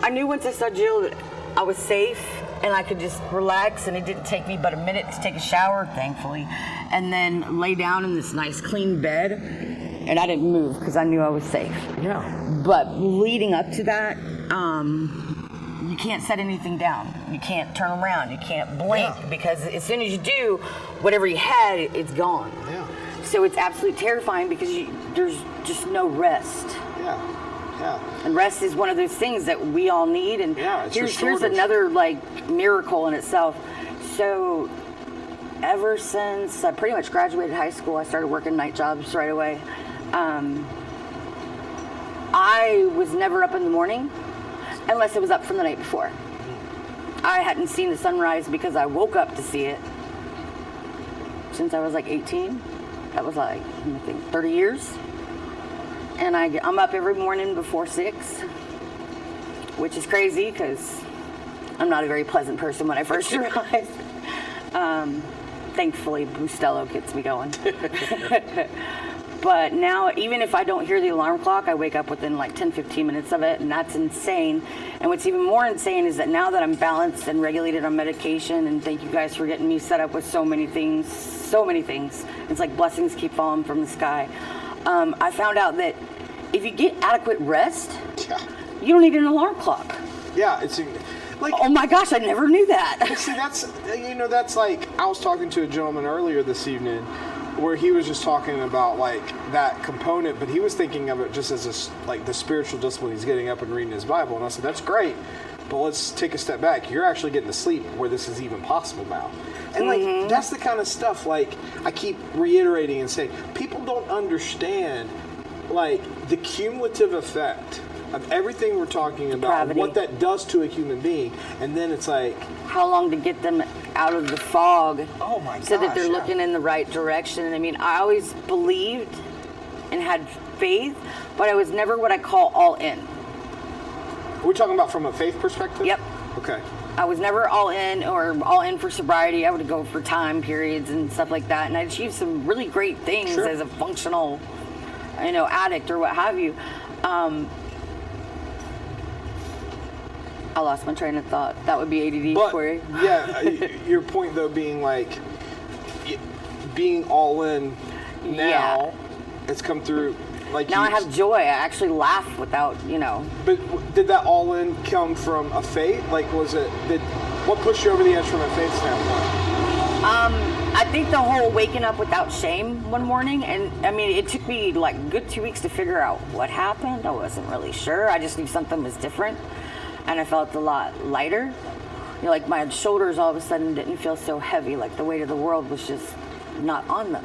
[SPEAKER 15] I knew once I saw Jill that I was safe and I could just relax, and it didn't take me but a minute to take a shower, thankfully, and then lay down in this nice clean bed, and I didn't move because I knew I was safe.
[SPEAKER 1] Yeah.
[SPEAKER 15] But leading up to that, you can't set anything down. You can't turn around. You can't blink, because as soon as you do, whatever you had, it's gone.
[SPEAKER 1] Yeah.
[SPEAKER 15] So it's absolutely terrifying because there's just no rest.
[SPEAKER 1] Yeah. Yeah.
[SPEAKER 15] And rest is one of those things that we all need. And here's another miracle in itself. So ever since I pretty much graduated high school, I started working night jobs right away. I was never up in the morning unless it was up from the night before. I hadn't seen the sunrise because I woke up to see it since I was 18. That was I think 30 years. And I'm up every morning before 6, which is crazy because I'm not a very pleasant person when I first arrived. Thankfully, Bustelo gets me going. But now, even if I don't hear the alarm clock, I wake up within 10-15 minutes of it, and that's insane. And what's even more insane is that now that I'm balanced and regulated on medication, and thank you guys for getting me set up with so many things, it's like blessings keep falling from the sky. I found out that if you get adequate rest, you don't need an alarm clock.
[SPEAKER 1] Yeah, it's
[SPEAKER 15] oh my gosh, I never knew that.
[SPEAKER 1] See, that's I was talking to a gentleman earlier this evening where he was just talking about that component, but he was thinking of it just as the spiritual discipline. He's getting up and reading his Bible, and I said, that's great, but let's take a step back. You're actually getting to sleep where this is even possible now. And that's the kind of stuff I keep reiterating and saying, people don't understand the cumulative effect of everything we're talking about, what that does to a human being, and then it's
[SPEAKER 15] how long to get them out of the fog.
[SPEAKER 1] Oh my gosh,
[SPEAKER 15] so that they're looking in the right direction. I mean, I always believed and had faith, but I was never what I call all in.
[SPEAKER 1] We're talking about from a faith perspective?
[SPEAKER 15] Yep.
[SPEAKER 1] Okay.
[SPEAKER 15] I was never all in or all in for sobriety. I would go for time periods and stuff like that, and I achieved some really great things as a functional, addict or what have you. I lost my train of thought. That would be ADD for you.
[SPEAKER 1] Yeah, your point though being being all in now, it's come through.
[SPEAKER 15] Now I have joy. I actually laugh without,
[SPEAKER 1] But did that all in come from a faith? What pushed you over the edge from a faith standpoint?
[SPEAKER 15] I think the whole waking up without shame one morning, and I mean, it took me a good 2 weeks to figure out what happened. I wasn't really sure. I just knew something was different. And I felt a lot lighter. My shoulders all of a sudden didn't feel so heavy, the weight of the world was just not on them.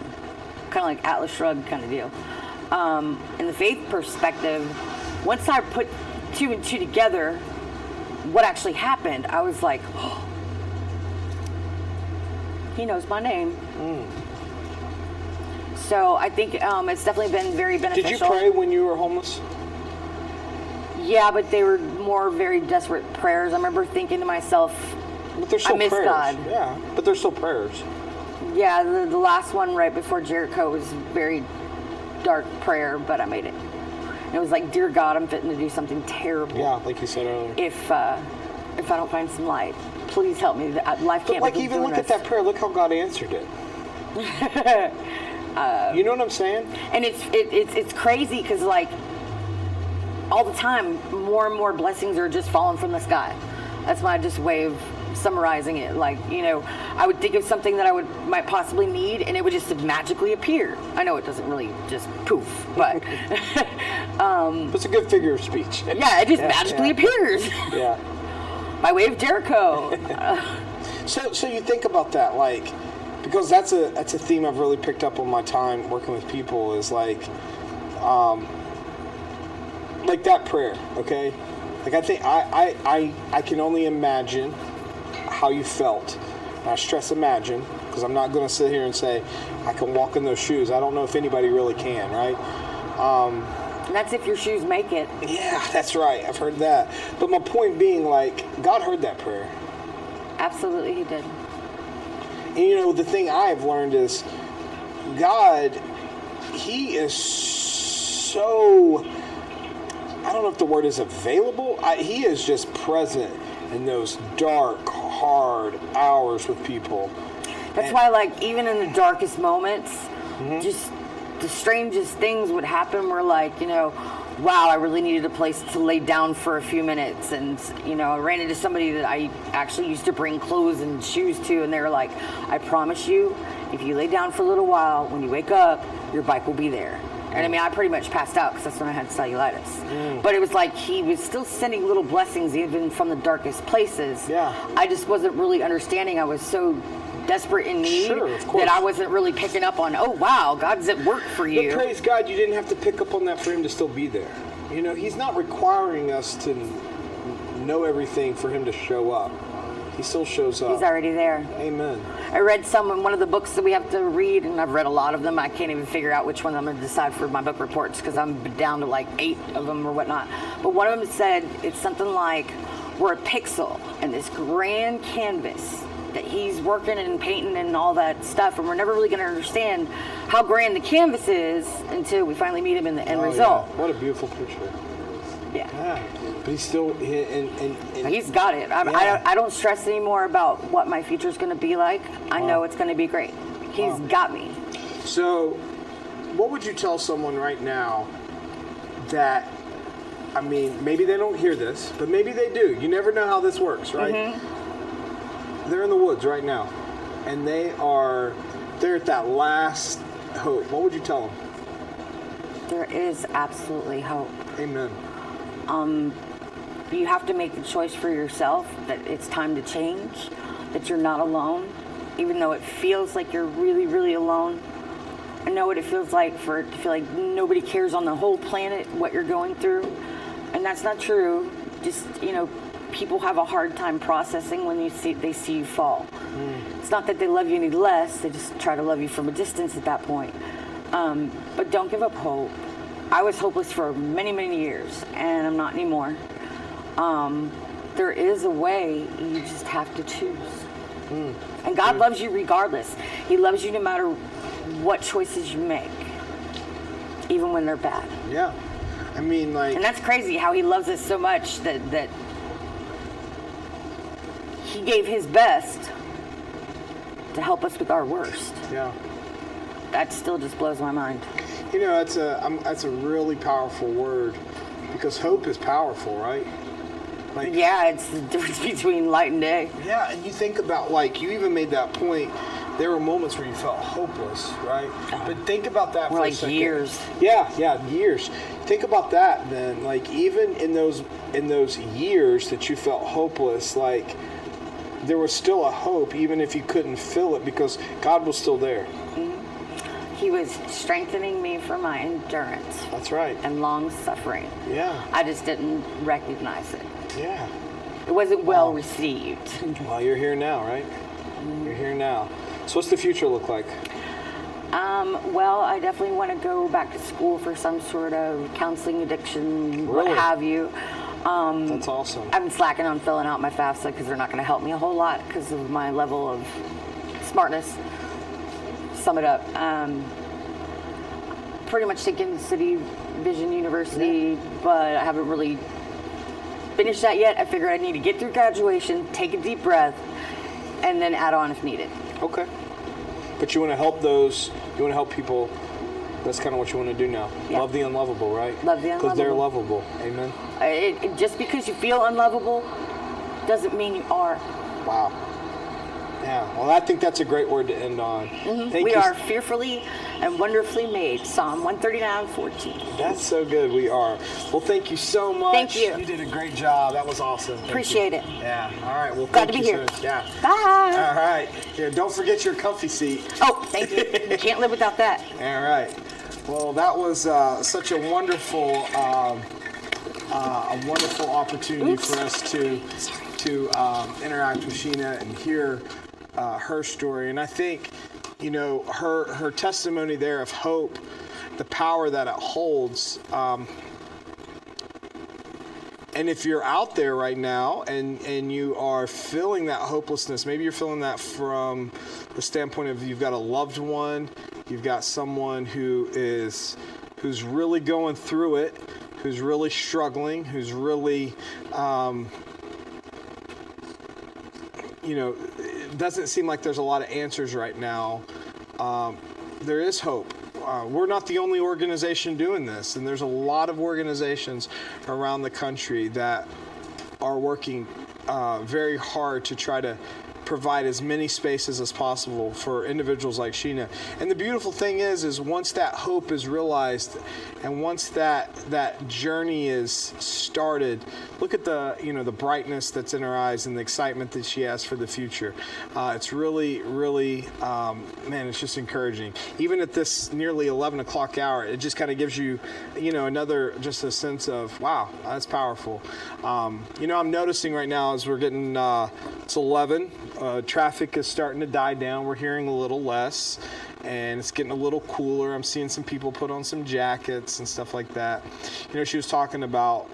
[SPEAKER 15] Kind of like Atlas Shrugged kind of deal. In the faith perspective, once I put 2 and 2 together, what actually happened, I was like, oh, he knows my name. So I think it's definitely been very beneficial.
[SPEAKER 1] Did you pray when you were homeless?
[SPEAKER 15] Yeah, but they were more very desperate prayers. I remember thinking to myself,
[SPEAKER 1] but they're still
[SPEAKER 15] I miss
[SPEAKER 1] prayers.
[SPEAKER 15] God.
[SPEAKER 1] Yeah, but they're still prayers.
[SPEAKER 15] Yeah, the last one right before Jericho was very dark prayer, but I made it. And it was dear God, I'm fitting to do something terrible.
[SPEAKER 1] Yeah, like you said earlier.
[SPEAKER 15] If I don't find some light, please help me. Life can't be
[SPEAKER 1] even
[SPEAKER 15] doing
[SPEAKER 1] look
[SPEAKER 15] this.
[SPEAKER 1] at that prayer. Look how God answered it. You know what I'm saying?
[SPEAKER 15] And it's crazy because all the time, more and more blessings are just falling from the sky. That's my just way of summarizing it. Like, you know, I would think of something that I might possibly need, and it would just magically appear. I know it doesn't really just poof, but
[SPEAKER 1] it's a good figure of speech.
[SPEAKER 15] Yeah, it just magically appears.
[SPEAKER 1] Yeah.
[SPEAKER 15] By way of Jericho.
[SPEAKER 1] So you think about that, like, because that's a theme I've really picked up on my time working with people is like that prayer, okay? Like I think I can only imagine how you felt. And I stress imagine, because I'm not going to sit here and say I can walk in those shoes. I don't know if anybody really can, right?
[SPEAKER 15] And that's if your shoes make it.
[SPEAKER 1] Yeah, that's right. I've heard that. But my point being, like, God heard that prayer.
[SPEAKER 15] Absolutely, He did.
[SPEAKER 1] And you know, the thing I've learned is God, He is so, I don't know if the word is available. He is just present in those dark, hard hours with people.
[SPEAKER 15] That's why, like, even in the darkest moments, just the strangest things would happen where, like, you know, wow, I really needed a place to lay down for a few minutes. And, you know, I ran into somebody that I actually used to bring clothes and shoes to, and they were like, I promise you, if you lay down for a little while, when you wake up, your bike will be there. And I mean, I pretty much passed out because that's when I had cellulitis. But it was like He was still sending little blessings even from the darkest places.
[SPEAKER 1] Yeah.
[SPEAKER 15] I just wasn't really understanding. I was so desperate in need that I wasn't really picking up on, oh, wow, God's at work for you.
[SPEAKER 1] But praise God, you didn't have to pick up on that for Him to still be there. You know, He's not requiring us to know everything for Him to show up. He still shows up.
[SPEAKER 15] He's already there.
[SPEAKER 1] Amen.
[SPEAKER 15] I read one of the books that we have to read, and I've read a lot of them. I can't even figure out which one I'm going to decide for my book reports because I'm down to like 8 of them or whatnot. But one of them said it's something like we're a pixel in this grand canvas that He's working and painting and all that stuff, and we're never really going to understand how grand the canvas is until we finally meet Him in the end result.
[SPEAKER 1] Yeah. What a beautiful picture.
[SPEAKER 15] Yeah.
[SPEAKER 1] But He's still, and
[SPEAKER 15] He's got it. I don't stress anymore about what my future is going to be like. I know it's going to be great. He's got me.
[SPEAKER 1] So, what would you tell someone right now that, I mean, maybe they don't hear this, but maybe they do. You never know how this works, right? They're in the woods right now, and they're at that last hope. What would you tell them?
[SPEAKER 15] There is absolutely hope.
[SPEAKER 1] Amen.
[SPEAKER 15] You have to make the choice for yourself that it's time to change, that you're not alone, even though it feels like you're really, really alone. I know what it feels like for it to feel like nobody cares on the whole planet what you're going through, and that's not true. Just, you know, people have a hard time processing when they see you fall. It's not that they love you any less, they just try to love you from a distance at that point. But don't give up hope. I was hopeless for many, many years, and I'm not anymore. There is a way, you just have to choose. And God loves you regardless. He loves you no matter what choices you make, even when they're bad.
[SPEAKER 1] Yeah. I mean, like...
[SPEAKER 15] And that's crazy how He loves us so much that He gave His best to help us with our worst.
[SPEAKER 1] Yeah.
[SPEAKER 15] That still just blows my mind.
[SPEAKER 1] You know, that's a really powerful word, because hope is powerful, right? Like,
[SPEAKER 15] yeah, it's the difference between light and day.
[SPEAKER 1] Yeah, and you think about, like, you even made that point, there were moments where you felt hopeless, right? But think about that for a second.
[SPEAKER 15] Years.
[SPEAKER 1] Yeah, years. Think about that then, like, even in those years that you felt hopeless, like, there was still a hope, even if you couldn't feel it, because God was still there.
[SPEAKER 15] He was strengthening me for my endurance.
[SPEAKER 1] That's right.
[SPEAKER 15] And long suffering.
[SPEAKER 1] Yeah.
[SPEAKER 15] I just didn't recognize it.
[SPEAKER 1] Yeah.
[SPEAKER 15] It wasn't well received.
[SPEAKER 1] Well, you're here now, right? You're here now. So what's the future look like?
[SPEAKER 15] Well, I definitely want to go back to school for some sort of counseling, addiction,
[SPEAKER 1] Really?
[SPEAKER 15] what have you.
[SPEAKER 1] That's awesome.
[SPEAKER 15] I've been slacking on filling out my FAFSA because they're not going to help me a whole lot because of my level of smartness. Sum it up. Pretty much taken City Vision University, but I haven't really finished that yet. I figured I need to get through graduation, take a deep breath, and then add on if needed.
[SPEAKER 1] Okay. But you want to help those, you want to help people. That's kind of what you want to do now.
[SPEAKER 15] Yeah.
[SPEAKER 1] Love the unlovable, right?
[SPEAKER 15] Love the unlovable.
[SPEAKER 1] Because they're lovable. Amen.
[SPEAKER 15] Just because you feel unlovable doesn't mean you are.
[SPEAKER 1] Wow. Yeah, well, I think that's a great word to end on.
[SPEAKER 15] We are fearfully and wonderfully made. Psalm 139:14.
[SPEAKER 1] That's so good. We are. Well, thank you so much.
[SPEAKER 15] Thank you.
[SPEAKER 1] You did a great job. That was awesome.
[SPEAKER 15] Appreciate it.
[SPEAKER 1] Yeah. All right. Well,
[SPEAKER 15] Glad
[SPEAKER 1] thank
[SPEAKER 15] to be
[SPEAKER 1] you
[SPEAKER 15] here.
[SPEAKER 1] so much. Yeah.
[SPEAKER 15] Bye.
[SPEAKER 1] All right. Yeah, don't forget your comfy seat.
[SPEAKER 15] Oh, thank you. Can't live without that.
[SPEAKER 1] All right. Well, that was such a wonderful opportunity for us to interact with Sheena and hear her story. And I think, you know, her testimony there of hope, the power that it holds. And if you're out there right now and you are feeling that hopelessness, maybe you're feeling that from the standpoint of you've got a loved one, you've got someone who's really going through it, who's really struggling, who's really, you know, it doesn't seem like there's a lot of answers right now. There is hope. We're not the only organization doing this, and there's a lot of organizations around the country that are working very hard to try to provide as many spaces as possible for individuals like Sheena. And the beautiful thing is once that hope is realized and once that journey is started, look at the, you know, the brightness that's in her eyes and the excitement that she has for the future. It's really, really, man, it's just encouraging. Even at this nearly 11 o'clock hour, it just kind of gives you, you know, just a sense of, wow, that's powerful. You know, I'm noticing right now as we're getting, it's 11, traffic is starting to die down. We're hearing a little less, and it's getting a little cooler. I'm seeing some people put on some jackets and stuff like that. You know, she was talking about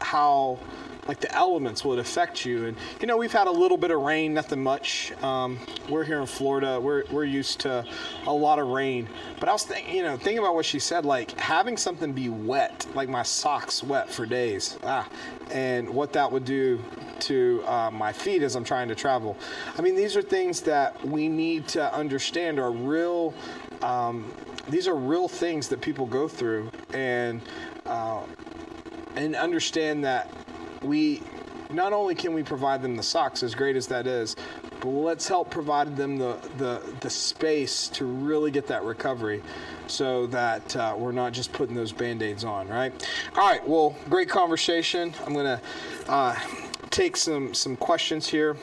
[SPEAKER 1] how like the elements would affect you. And, you know, we've had a little bit of rain, nothing much. We're here in Florida. We're used to a lot of rain. But I was thinking about what she said, like having something be wet, like my socks wet for days, and what that would do to my feet as I'm trying to travel. I mean, these are things that we need to understand are real. These are real things that people go through, and understand that we not only can we provide them the socks, as great as that is, but let's help provide them the space to really get that recovery, so that we're not just putting those Band-Aids on, right? All right, well, great conversation. I'm gonna take some questions here.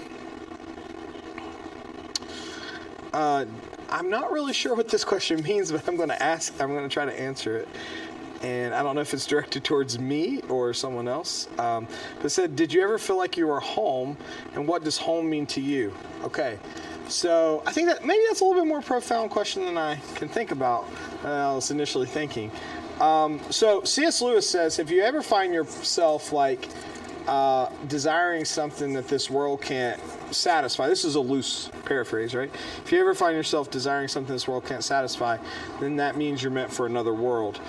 [SPEAKER 1] I'm not really sure what this question means, but I'm gonna try to answer it. And I don't know if it's directed towards me or someone else. But it said, did you ever feel like you were home, and what does home mean to you? Okay, so I think that maybe that's a little bit more profound question than I can think about I was initially thinking. So C.S. Lewis says, if you ever find yourself like desiring something that this world can't satisfy, this is a loose paraphrase, right? If you ever find yourself desiring something this world can't satisfy, then that means you're meant for another world.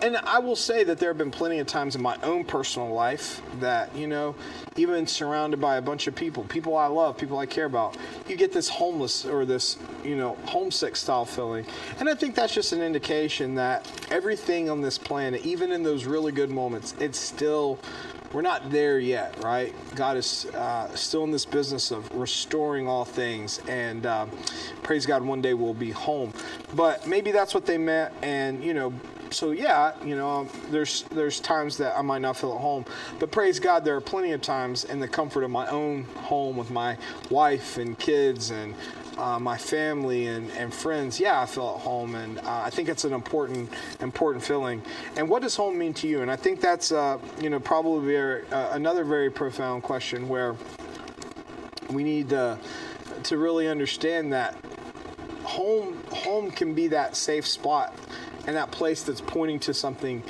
[SPEAKER 1] And I will say that there have been plenty of times in my own personal life that, you know, even surrounded by a bunch of people I love, people I care about, you get this homeless or this, you know, homesick style feeling. And I think that's just an indication that everything on this planet, even in those really good moments, it's still, we're not there yet, right? God is still in this business of restoring all things, and praise God, one day we'll be home. But maybe that's what they meant, and, you know, so yeah, you know, there's times that I might not feel at home, but praise God, there are plenty of times in the comfort of my own home with my wife and kids and my family and friends. Yeah, I feel at home, and I think it's an important feeling. And what does home mean to you? And I think that's you know, probably another very profound question where we need to really understand that home can be that safe spot and that place that's pointing to something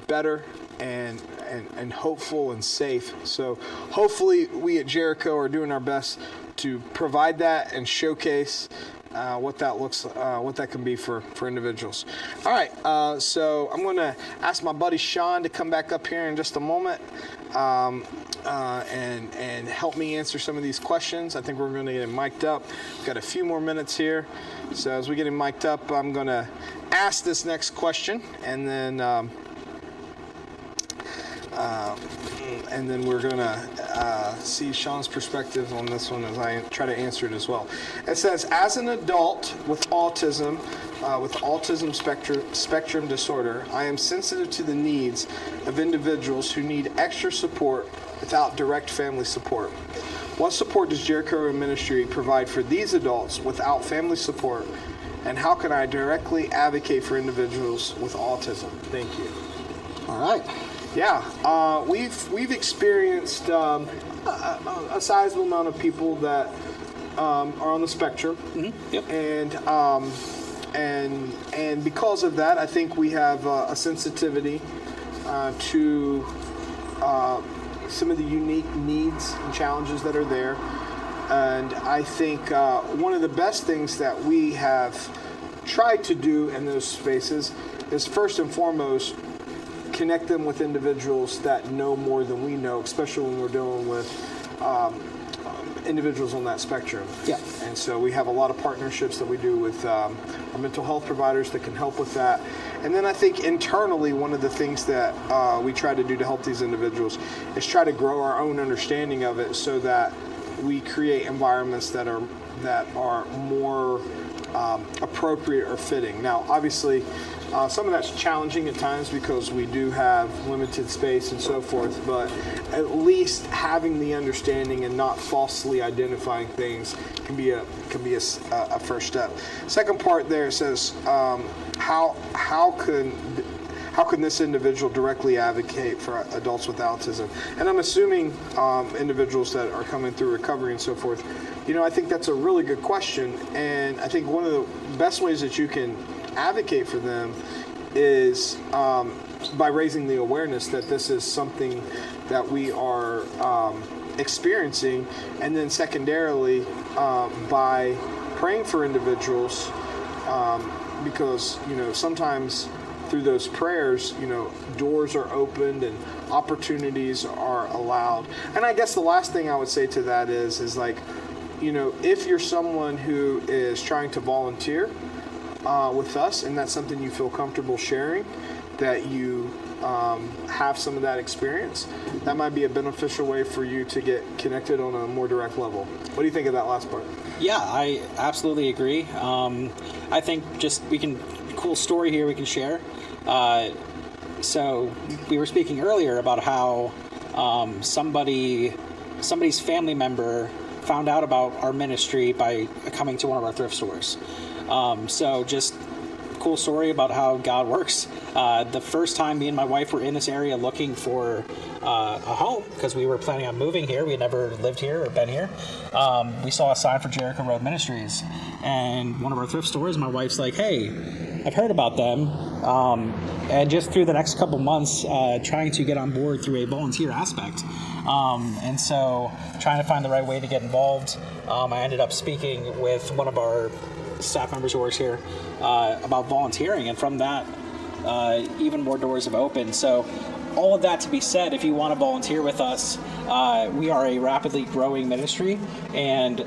[SPEAKER 1] better and hopeful and safe. So hopefully we at Jericho are doing our best to provide that and showcase what that can be for individuals. All right, so I'm going to ask my buddy Sean to come back up here in just a moment and help me answer some of these questions. I think we're going to get him mic'd up. We've got a few more minutes here. So as we get him mic'd up, I'm going to ask this next question, and then
[SPEAKER 13] and then we're going to see Sean's perspective on this one as I try to answer it as well. It says, as an adult with autism spectrum disorder, I am sensitive to the needs of individuals who need extra support without direct family support. What support does Jericho Ministry provide for these adults without family support, and how can I directly advocate for individuals with autism? Thank you.
[SPEAKER 16] All right.
[SPEAKER 13] Yeah, we've experienced a sizable amount of people that are on the spectrum,
[SPEAKER 6] Yep.
[SPEAKER 13] and because of that, I think we have a sensitivity to some of the unique needs and challenges that are there. And I think one of the best things that we have tried to do in those spaces is first and foremost connect them with individuals that know more than we know, especially when we're dealing with individuals on that spectrum.
[SPEAKER 16] Yeah.
[SPEAKER 13] And so we have a lot of partnerships that we do with our mental health providers that can help with that. And then I think internally, one of the things that we try to do to help these individuals is try to grow our own understanding of it so that we create environments that are more appropriate or fitting. Now, obviously, some of that's challenging at times because we do have limited space and so forth, but at least having the understanding and not falsely identifying things can be a first step. Second part there says, how can this individual directly advocate for adults with autism? And I'm assuming individuals that are coming through recovery and so forth. I think that's a really good question, and I think one of the best ways that you can advocate for them is by raising the awareness that this is something that we are experiencing, and then secondarily by praying for individuals because sometimes through those prayers doors are opened and opportunities are allowed. And I guess the last thing I would say to that is like, if you're someone who is trying to volunteer with us, and that's something you feel comfortable sharing, that you have some of that experience, that might be a beneficial way for you to get connected on a more direct level. What do you think of that last part?
[SPEAKER 6] Yeah, I absolutely agree. I think cool story here we can share. So we were speaking earlier about how somebody's family member found out about our ministry by coming to one of our thrift stores. So just cool story about how God works. The first time me and my wife were in this area looking for a home, because we were planning on moving here, we had never lived here or been here, we saw a sign for Jericho Road Ministries, and one of our thrift stores, my wife's like, hey, I've heard about them, and just through the next couple months trying to get on board through a volunteer aspect, and so trying to find the right way to get involved. I ended up speaking with one of our staff members who works here about volunteering, and from that even more doors have opened. So all of that to be said, if you want to volunteer with us, we are a rapidly growing ministry, and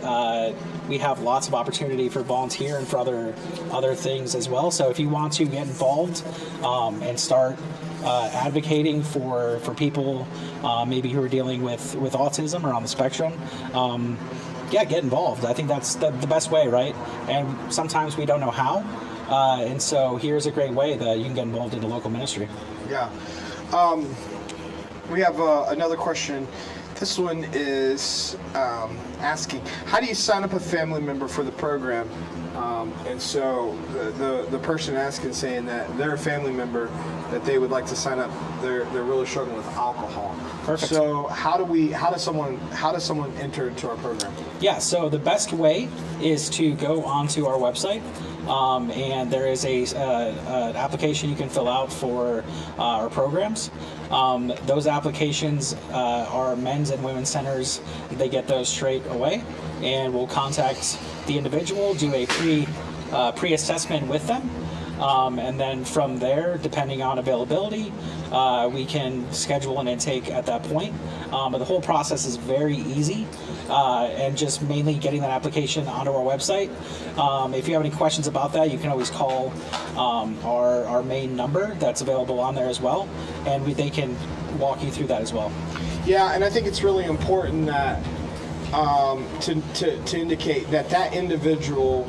[SPEAKER 6] we have lots of opportunity for volunteer and for other things as well. So if you want to get involved and start advocating for people maybe who are dealing with autism or on the spectrum, get involved. I think that's the best way, right? And sometimes we don't know how, and so here's a great way that you can get involved in the local ministry.
[SPEAKER 13] Yeah. We have another question. This one is asking, how do you sign up a family member for the program? And so the person asking, saying that they're a family member, that they would like to sign up. They're really struggling with alcohol.
[SPEAKER 6] Perfect.
[SPEAKER 13] So how does someone enter into our program?
[SPEAKER 6] Yeah, so the best way is to go onto our website, and there is an application you can fill out for our programs. Those applications are men's and women's centers. They get those straight away, and we'll contact the individual, do a pre-assessment with them, and then from there, depending on availability, we can schedule an intake at that point. But the whole process is very easy, and just mainly getting that application onto our website. If you have any questions about that, you can always call our main number that's available on there as well, and they can walk you through that as well.
[SPEAKER 1] Yeah, and I think it's really important that to indicate that individual,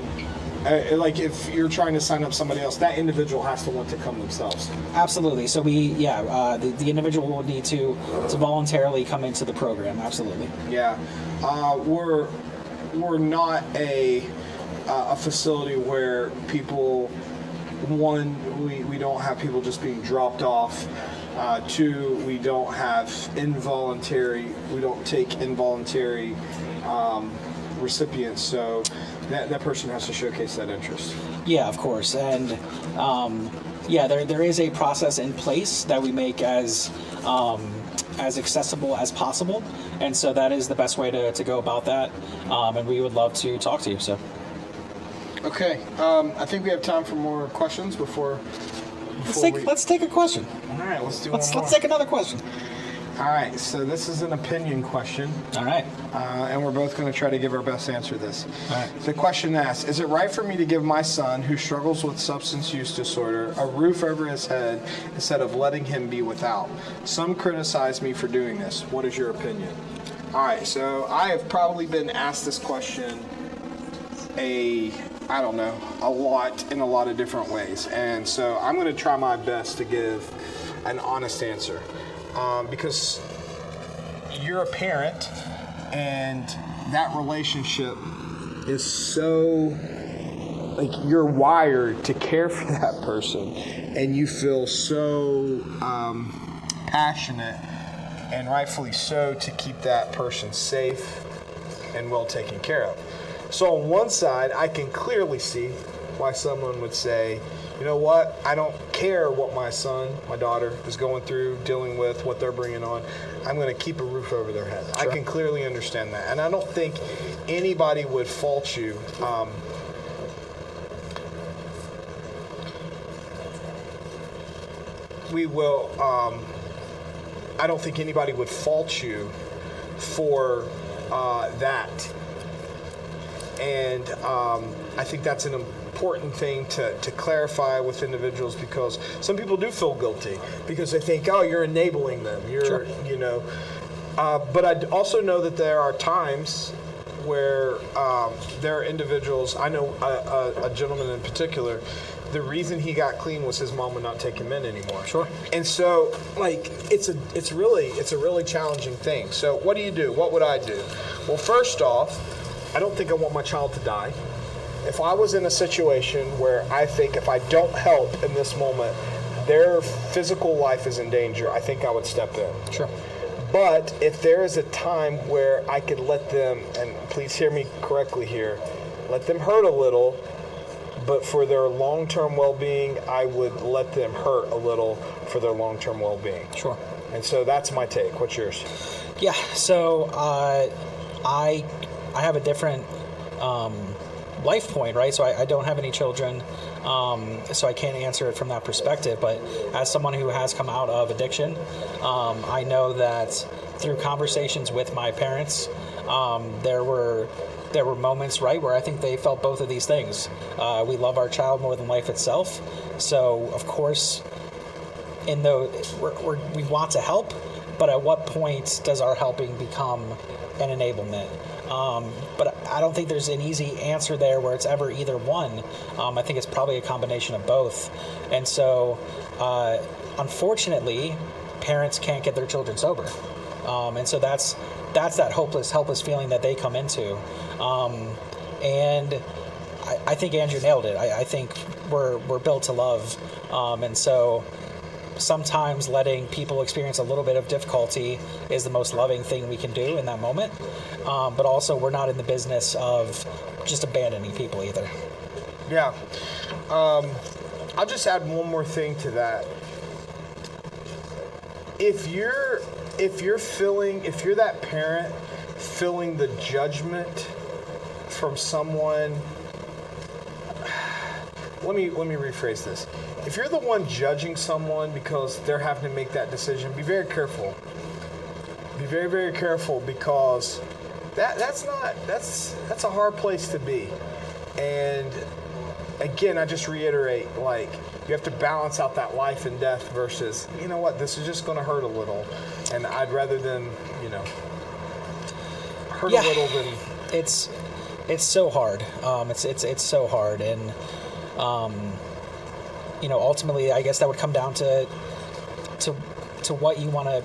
[SPEAKER 1] like if you're trying to sign up somebody else, that individual has to want to come themselves.
[SPEAKER 3] Absolutely. So the individual will need to voluntarily come into the program. Absolutely.
[SPEAKER 1] Yeah, we're not a facility where people, one, we don't have people just being dropped off. Two, we don't take involuntary recipients, so that person has to showcase that interest.
[SPEAKER 3] Yeah, of course. And there is a process in place that we make as accessible as possible, and so that is the best way to go about that, and we would love to talk to you. So
[SPEAKER 1] okay, I think we have time for more questions before
[SPEAKER 3] let's take a question.
[SPEAKER 1] All right, let's
[SPEAKER 3] take another question.
[SPEAKER 1] All right, so this is an opinion question.
[SPEAKER 3] All right.
[SPEAKER 1] And we're both going to try to give our best answer to this.
[SPEAKER 3] All right.
[SPEAKER 1] The question asks, is it right for me to give my son, who struggles with substance use disorder, a roof over his head instead of letting him be without? Some criticize me for doing this. What is your opinion? All right, so I have probably been asked this question a lot in a lot of different ways. And so I'm going to try my best to give an honest answer. Because you're a parent and that relationship is so, like, you're wired to care for that person and you feel so passionate, and rightfully so, to keep that person safe and well taken care of. So on one side, I can clearly see why someone would say, you know what, I don't care what my son, my daughter is going through, dealing with, what they're bringing on. I'm going to keep a roof over their head. Sure. I can clearly understand that. And I don't think anybody would fault you. I don't think anybody would fault you for that. And I think that's an important thing to clarify with individuals, because some people do feel guilty because they think, oh, you're enabling them. You're, sure. But I also know that there are times where there are individuals. I know a gentleman in particular. The reason he got clean was his mom would not take him in anymore.
[SPEAKER 3] Sure.
[SPEAKER 1] And so, like, it's a really challenging thing. So, what do? What would I do? Well, first off, I don't think I want my child to die. If I was in a situation where I think if I don't help in this moment, their physical life is in danger, I think I would step in.
[SPEAKER 3] Sure.
[SPEAKER 1] But if there is a time where I could let them, and please hear me correctly here, let them hurt a little, but for their long-term well-being, I would let them hurt a little for their long-term well-being.
[SPEAKER 3] Sure.
[SPEAKER 1] And so that's my take. What's yours?
[SPEAKER 3] Yeah, so I have a different life point, right? So I don't have any children, so I can't answer it from that perspective. But as someone who has come out of addiction, I know that through conversations with my parents, there were moments, right, where I think they felt both of these things. We love our child more than life itself, so of course, we want to help, but at what point does our helping become an enablement? But I don't think there's an easy answer there where it's ever either one. I think it's probably a combination of both. And so, unfortunately, parents can't get their children sober. And so that's that helpless feeling that they come into. And I think Andrew nailed it. I think we're built to love. And so sometimes letting people experience a little bit of difficulty is the most loving thing we can do in that moment. But also, we're not in the business of just abandoning people either.
[SPEAKER 1] Yeah. I'll just add one more thing to that. If you're that parent feeling the judgment from someone, let me rephrase this. If you're the one judging someone because they're having to make that decision, be very careful. Be very, very careful, because that's a hard place to be. And again, I just reiterate, like, you have to balance out that life and death versus, you know what, this is just going to hurt a little, and I'd rather than, you know, hurt a little than.
[SPEAKER 3] It's so hard. It's so hard, and you know, ultimately, I guess that would come down to what you want to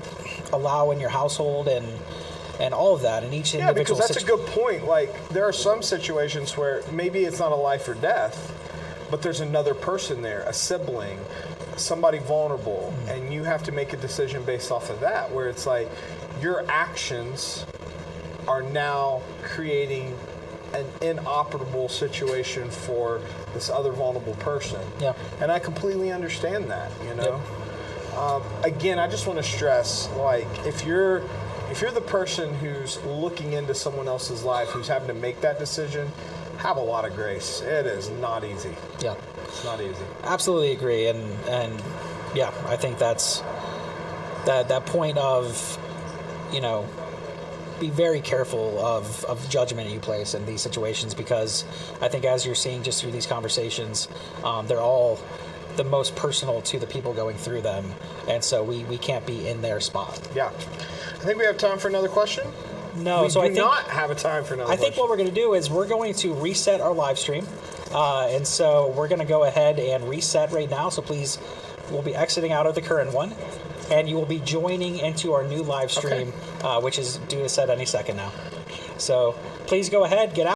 [SPEAKER 3] allow in your household and all of that in each individual.
[SPEAKER 1] Yeah, because that's a good point. Like, there are some situations where maybe it's not a life or death, but there's another person there, a sibling, somebody vulnerable, and you have to make a decision based off of that, where it's like your actions are now creating an inoperable situation for this other vulnerable person.
[SPEAKER 3] Yeah.
[SPEAKER 1] And I completely understand that, you know. Again, I just want to stress, like, if you're the person who's looking into someone else's life, who's having to make that decision, have a lot of grace. It is not easy.
[SPEAKER 3] Yeah.
[SPEAKER 1] It's not easy.
[SPEAKER 3] Absolutely agree. And yeah, I think that's that point of, you know, be very careful of judgment you place in these situations, because I think as you're seeing just through these conversations, they're all the most personal to the people going through them. And so we can't be in their spot.
[SPEAKER 1] Yeah. I think we have time for another question.
[SPEAKER 3] No,
[SPEAKER 1] I think not have a time for another question.
[SPEAKER 3] I think what we're going to do is we're going to reset our live stream. And so we're going to go ahead and reset right now. So please, we'll be exiting out of the current one, and you will be joining into our new live stream, which is due to set any second now. So please go ahead, get out.